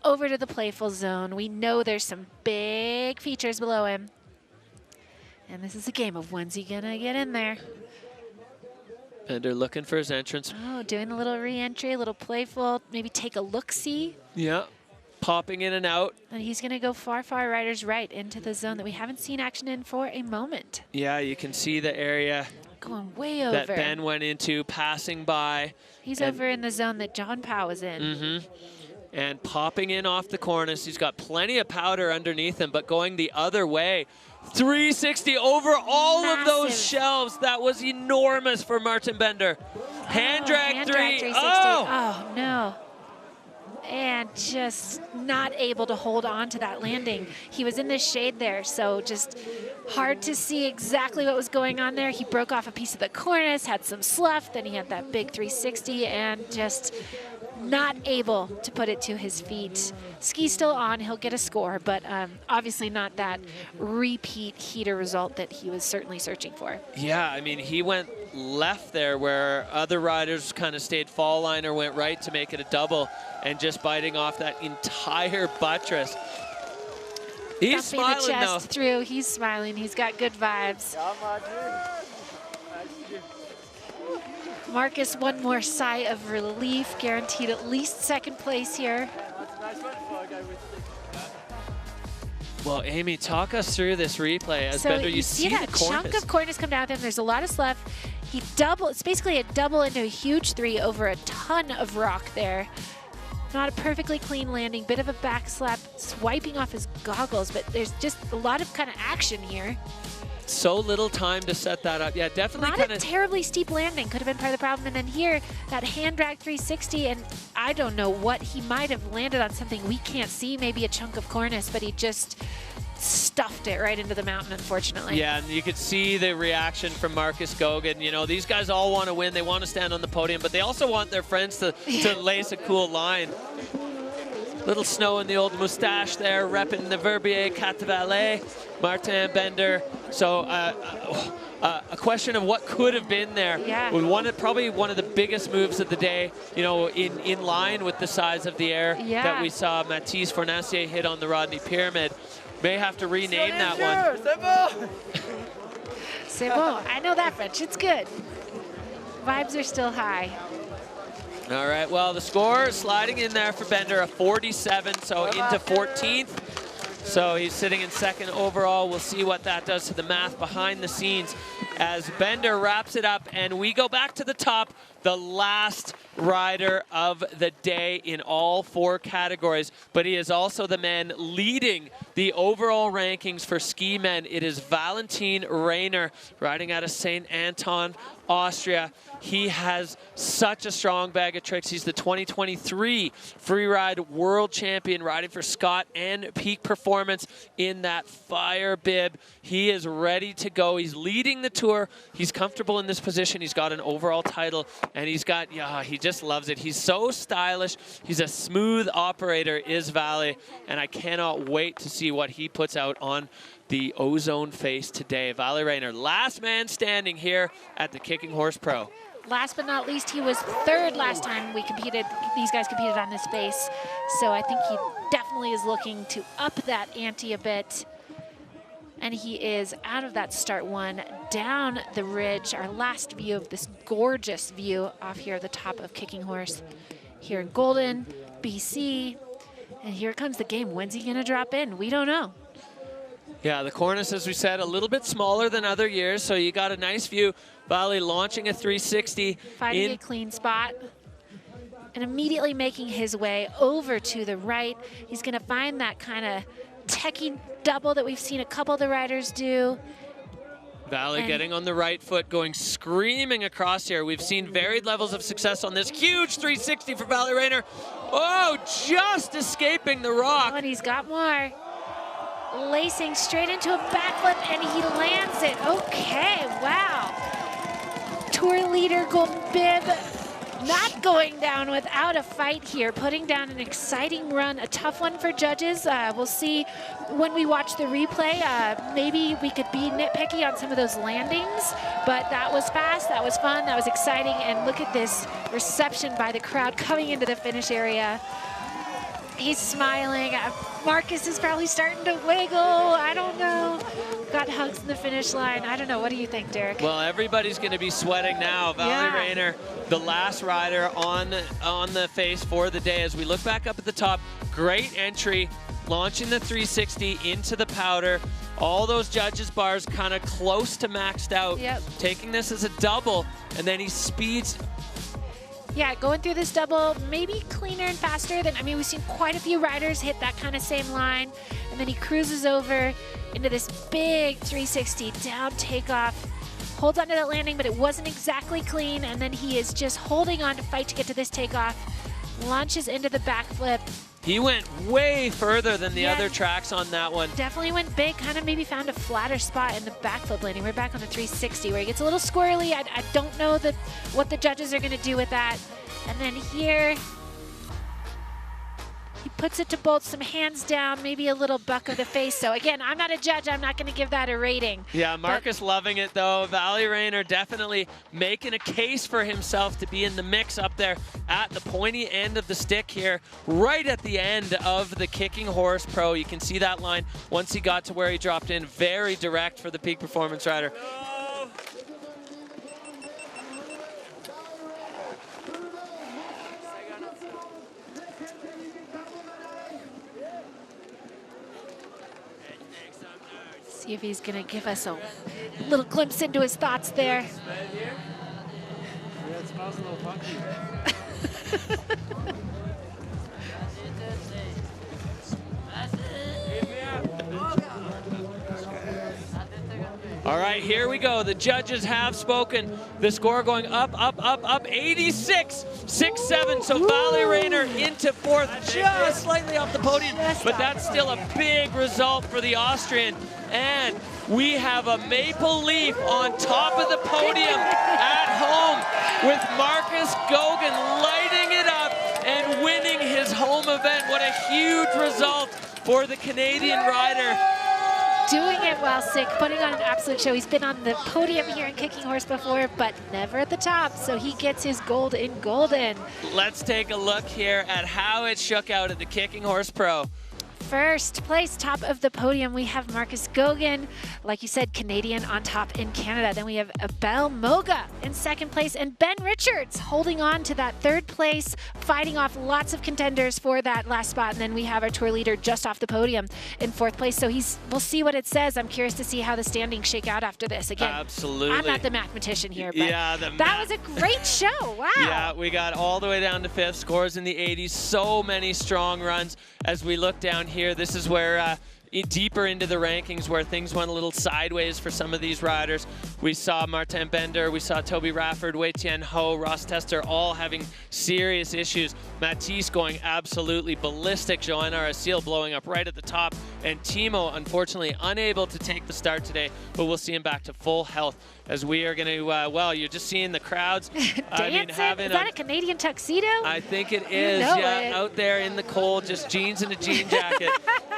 over to the playful zone. We know there's some big features below him. And this is a game of when's he going to get in there. Bender looking for his entrance. Oh, doing a little re-entry, a little playful, maybe take a look-see. Yeah, popping in and out. And he's going to go far, far riders right into the zone that we haven't seen action in for a moment. Yeah, you can see the area going way over. That Ben went into, passing by. He's over in the zone that John Powell was in. Mm-hmm. And popping in off the cornice. He's got plenty of powder underneath him, but going the other way. 360 over all of those shelves. That was enormous for Martin Bender. Hand drag 360. Oh, no. And just not able to hold on to that landing. He was in the shade there, so just hard to see exactly what was going on there. He broke off a piece of the cornice, had some slough, then he had that big 360, and just not able to put it to his feet. Ski still on, he'll get a score, but obviously not that repeat heater result that he was certainly searching for. Yeah, I mean, he went left there where other riders kind of stayed fall line or went right to make it a double, and just biting off that entire buttress. He's smiling the chest though. Through, he's smiling, he's got good vibes. Marcus, one more sigh of relief, guaranteed at least second place here. Well, Amy, talk us through this replay. As So Bender, you see that the cornice. chunk of cornice come down with him. There's a lot of slough. He it's basically a double into a huge 3 over a ton of rock there. Not a perfectly clean landing, bit of a back slap, swiping off his goggles, but there's just a lot of kind of action here. So little time to set that up. Yeah, definitely Not a terribly steep landing. Could have been part of the problem. And then here, that hand drag 360, and I don't know what, he might have landed on something we can't see, maybe a chunk of cornice, but he just stuffed it right into the mountain, unfortunately. Yeah, and you could see the reaction from Marcus Gogan. You know, these guys all want to win. They want to stand on the podium, but they also want their friends to lace a cool line. Little snow in the old mustache there, repping the Verbier Catavallet, Martin Bender. So a question of what could have been there. Yeah. Probably one of the biggest moves of the day, you know, in line with the size of the air that we saw Mathis Fornacier hit on the Rodney Pyramid. May have to rename that one. C'est bon. I know that French. It's good. Vibes are still high. All right, well, the score sliding in there for Bender, a 47, so into 14th. So he's sitting in second overall. We'll see what that does to the math behind the scenes as Bender wraps it up, and we go back to the top, the last rider of the day in all 4 categories, but he is also the man leading the overall rankings for ski men. It is Valentin Rainer riding out of St. Anton, Austria. He has such a strong bag of tricks. He's the 2023 Freeride World Champion, riding for Scott and Peak Performance in that fire bib. He is ready to go. He's leading the tour. He's comfortable in this position. He's got an overall title, and he's got, he just loves it. He's so stylish. He's a smooth operator, is Valley, and I cannot wait to see what he puts out on the Ozone face today. Valley Rainer, last man standing here at the Kicking Horse Pro. Last but not least, he was 3rd last time we competed. These guys competed on this base. So I think he definitely is looking to up that ante a bit. And he is out of that start 1, down the ridge. Our last view of this gorgeous view off here at the top of Kicking Horse here in Golden, BC. And here comes the game. When's he gonna drop in? We don't know. Yeah, the cornice, as we said, a little bit smaller than other years, so you got a nice view. Valley launching a 360. Finding a clean spot and immediately making his way over to the right. He's gonna find that kind of techie double that we've seen a couple of the riders do. Valley getting on the right foot, going screaming across here. We've seen varied levels of success on this huge 360 for Valley Rayner. Oh, just escaping the rock. Oh, and he's got more. Lacing straight into a backflip, and he lands it. Okay, wow. Tour leader Golden Bib not going down without a fight here, putting down an exciting run, a tough one for judges. We'll see when we watch the replay. Maybe we could be nitpicky on some of those landings, but that was fast, that was fun, that was exciting, and look at this reception by the crowd coming into the finish area. He's smiling. Marcus is probably starting to wiggle. I don't know. Got hugs in the finish line. I don't know. What do you think, Derek? Well, everybody's going to be sweating now. Valley Rayner, the last rider on the face for the day. As we look back up at the top, great entry, launching the 360 into the powder. All those judges' bars kind of close to maxed out. Yep. Taking this as a double, and then he speeds. Yeah, going through this double, maybe cleaner and faster than, I mean, we've seen quite a few riders hit that kind of same line. And then he cruises over into this big 360 down takeoff, holds onto that landing, but it wasn't exactly clean. And then he is just holding on to fight to get to this takeoff, launches into the backflip. He went way further than the other tracks on that one. Definitely went big, kind of maybe found a flatter spot in the backflip landing. We're back on the 360 where he gets a little squirrely. I don't know what the judges are going to do with that. And then here, he puts it to bolt, some hands down, maybe a little buck of the face. So again, I'm not a judge. I'm not going to give that a rating. Yeah, Marcus loving it though. Valley Rayner definitely making a case for himself to be in the mix up there at the pointy end of the stick here, right at the end of the Kicking Horse Pro. You can see that line once he got to where he dropped in. Very direct for the Peak Performance rider. See if he's going to give us a little glimpse into his thoughts there. Yeah, it smells a little funky. All right, here we go. The judges have spoken. The score going up, up, up, up, 86, 6-7. So Valley Rayner into fourth, just slightly off the podium, but that's still a big result for the Austrian. And we have a maple leaf on top of the podium at home with Marcus Gogan lighting it up and winning his home event. What a huge result for the Canadian rider. Doing it well, Sick, putting on an absolute show. He's been on the podium here in Kicking Horse before, but never at the top, so he gets his gold in golden. Let's take a look here at how it shook out at the Kicking Horse Pro. First place, top of the podium, we have Marcus Gogan, like you said, Canadian on top in Canada. Then we have Abel Moga in second place, and Ben Richards holding on to that third place, fighting off lots of contenders for that last spot. And then we have our tour leader just off the podium in fourth place. So we'll see what it says. I'm curious to see how the standings shake out after this. Again, absolutely. I'm not the mathematician here, but yeah, that was a great show. Wow. Yeah, we got all the way down to fifth, scores in the 80s, so many strong runs. As we look down here, this is where deeper into the rankings where things went a little sideways for some of these riders. We saw Martin Bender, we saw Toby Rafford, Wei Tian Ho, Ross Tester all having serious issues. Matisse going absolutely ballistic, Joanna Aracil blowing up right at the top, and Timo unfortunately unable to take the start today, but we'll see him back to full health as we are going to, well, you're just seeing the crowds. I mean, having is that a Canadian tuxedo? I think it is, yeah, out there in the cold, just jeans and a jean jacket,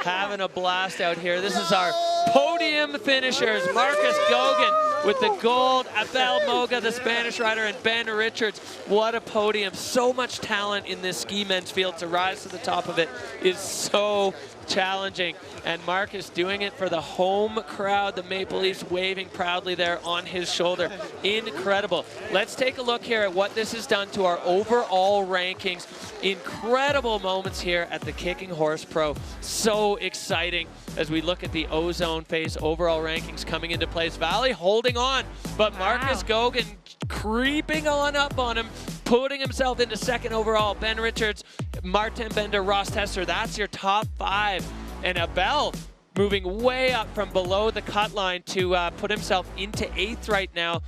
having a blast out here. This is our podium finishers. Marcus Gogan with the gold, Abel Moga, the Spanish rider, and Ben Richards. What a podium. So much talent in this ski men's field. To rise to the top of it is so challenging. And Marcus doing it for the home crowd. The Maple Leafs waving proudly there on his shoulder. Incredible. Let's take a look here at what this has done to our overall rankings. Incredible moments here at the Kicking Horse Pro. So exciting as we look at the Ozone Face overall rankings coming into place. Valley holding on, but Marcus Gogan creeping on up on him, putting himself into second overall. Ben Richards, Martin Bender, Ross Tester, that's your top five. And Abel moving way up from below the cut line to put himself into 8th right now.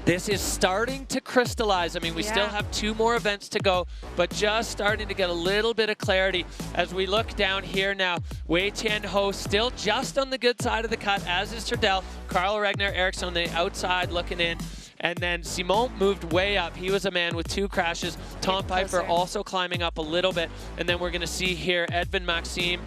This is starting to crystallize. I mean, we still have 2 more events to go, but just starting to get a little bit of clarity as we look down here now. Wei Tian Ho still just on the good side of the cut, as is Turdell. Carl Regner Eriksson on the outside looking in. And then Simon moved way up. He was a man with 2 crashes. Tom Piper also climbing up a little bit. And then we're going to see here Edvin Maxime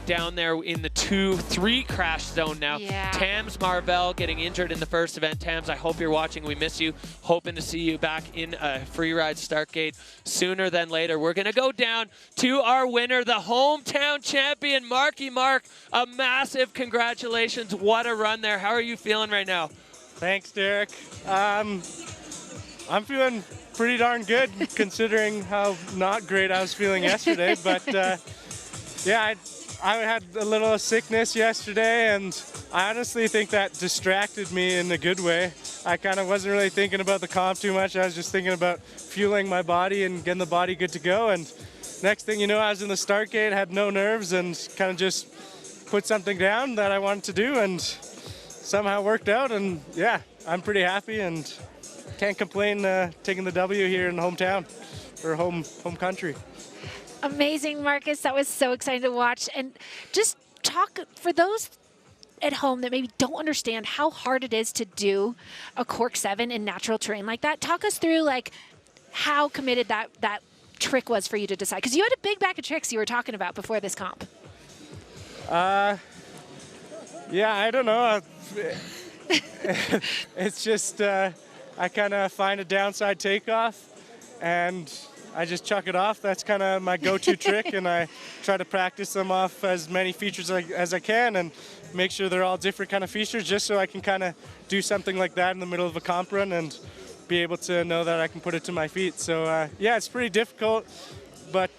down there in the 2-3 crash zone now. Tams Marvell getting injured in the first event. Tams, I hope you're watching. We miss you. Hoping to see you back in a Freeride start gate sooner than later. We're going to go down to our winner, the hometown champion, Marky Mark. A massive congratulations. What a run there. How are you feeling right now? Thanks, Derek. I'm feeling pretty darn good considering how not great I was feeling yesterday. But yeah, I had a little sickness yesterday, and I honestly think that distracted me in a good way. I kind of wasn't really thinking about the comp too much. I was just thinking about fueling my body and getting the body good to go. And next thing you know, I was in the start gate, had no nerves, and kind of just put something down that I wanted to do, and somehow worked out. And yeah, I'm pretty happy and can't complain taking the W here in the hometown or home country. Amazing, Marcus. That was so exciting to watch. And just talk for those at home that maybe don't understand how hard it is to do a Cork 7 in natural terrain like that. Talk us through like how committed that trick was for you to decide, because you had a big bag of tricks you were talking about before this comp. Yeah, I don't know. It's just I kind of find a downside takeoff and I just chuck it off. That's kind of my go-to trick, and I try to practice them off as many features as I can and make sure they're all different kind of features, just so I can kind of do something like that in the middle of a comp run and be able to know that I can put it to my feet. So yeah, it's pretty difficult, but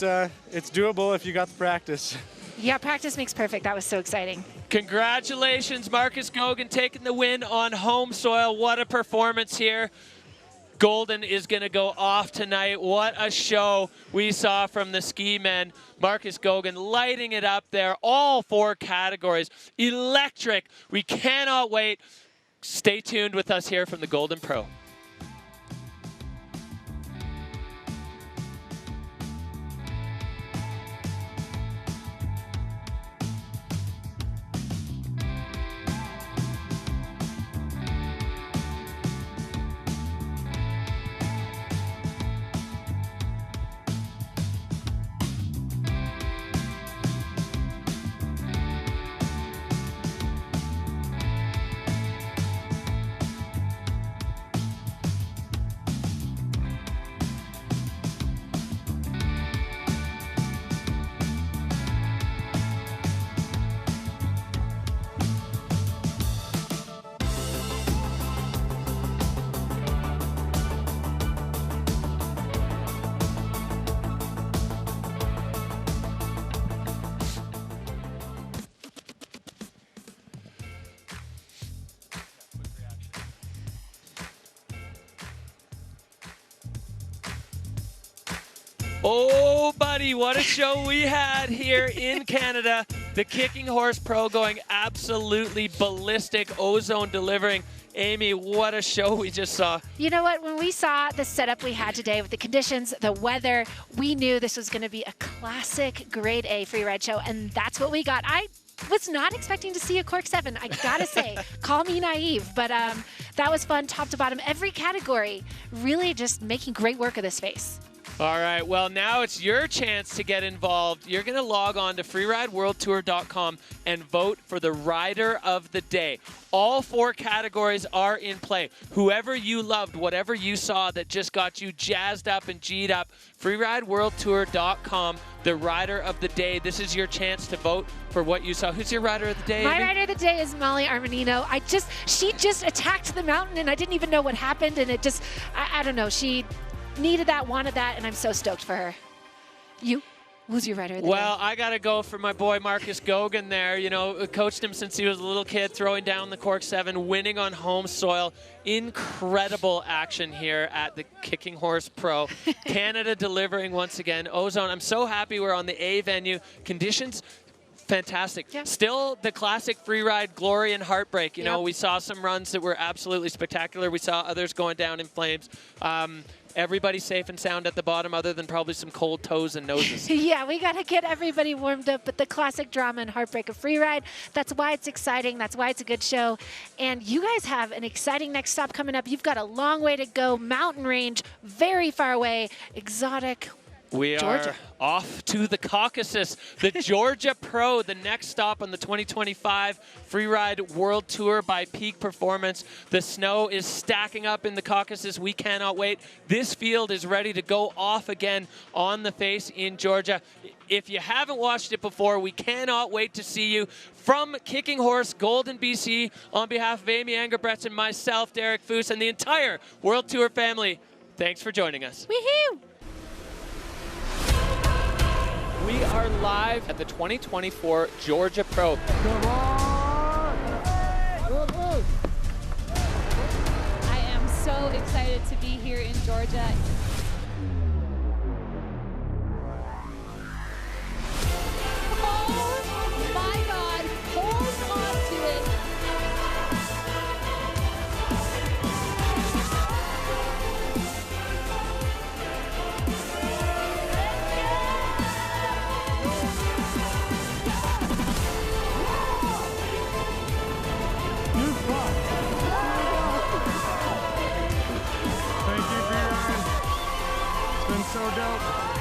it's doable if you got the practice. Yeah, practice makes perfect. That was so exciting. Congratulations, Marcus Gogan taking the win on home soil. What a performance here. Golden is going to go off tonight. What a show we saw from the ski men. Marcus Gogan lighting it up there. All 4 categories. Electric. We cannot wait. Stay tuned with us here from the Golden Pro. Oh, buddy, what a show we had here in Canada. The Kicking Horse Pro going absolutely ballistic. Ozone delivering. Amy, what a show we just saw. You know what? When we saw the setup we had today with the conditions, the weather, we knew this was going to be a classic grade A freeride show, and that's what we got. I was not expecting to see a Cork 7, I gotta say. Call me naive, but that was fun, top to bottom. Every category really just making great work of this space. All right, well, now it's your chance to get involved. You're going to log on to freerideworldtour.com and vote for the Rider of the Day. All 4 categories are in play. Whoever you loved, whatever you saw that just got you jazzed up and G'd up, freerideworldtour.com, the Rider of the Day. This is your chance to vote for what you saw. Who's your Rider of the Day? My Rider of the Day is Molly Armanino. She just attacked the mountain, and I didn't even know what happened, and it just, I don't know, she needed that, wanted that, and I'm so stoked for her. You? Who's your Rider of the Day? Well, I got to go for my boy Marcus Gogan there. You know, coached him since he was a little kid, throwing down the Cork 7, winning on home soil. Incredible action here at the Kicking Horse Pro. Canada delivering once again. Ozone, I'm so happy we're on the A venue. Conditions Fantastic. Still the classic freeride glory and heartbreak. You know, Yep. we saw some runs that were absolutely spectacular. We saw others going down in flames. Everybody safe and sound at the bottom other than probably some cold toes and noses. Yeah, we got to get everybody warmed up, but the classic drama and heartbreak of freeride, that's why it's exciting. That's why it's a good show. And you guys have an exciting next stop coming up. You've got a long way to go, mountain range, very far away, exotic. We Georgia. are off to the Caucasus, the Georgia Pro, the next stop on the 2025 Freeride World Tour by Peak Performance. The snow is stacking up in the Caucasus. We cannot wait. This field is ready to go off again on the face in Georgia. If you haven't watched it before, we cannot wait to see you. From Kicking Horse, Golden, BC, on behalf of Amy Angerbretts and myself, Derek Foose, and the entire World Tour family, thanks for joining us. Woohoo! We are live at the 2024 Georgia Pro. I am so excited to be here in Georgia. Oh my God, hold on to it. Thank you, Freeride. It's been so dope.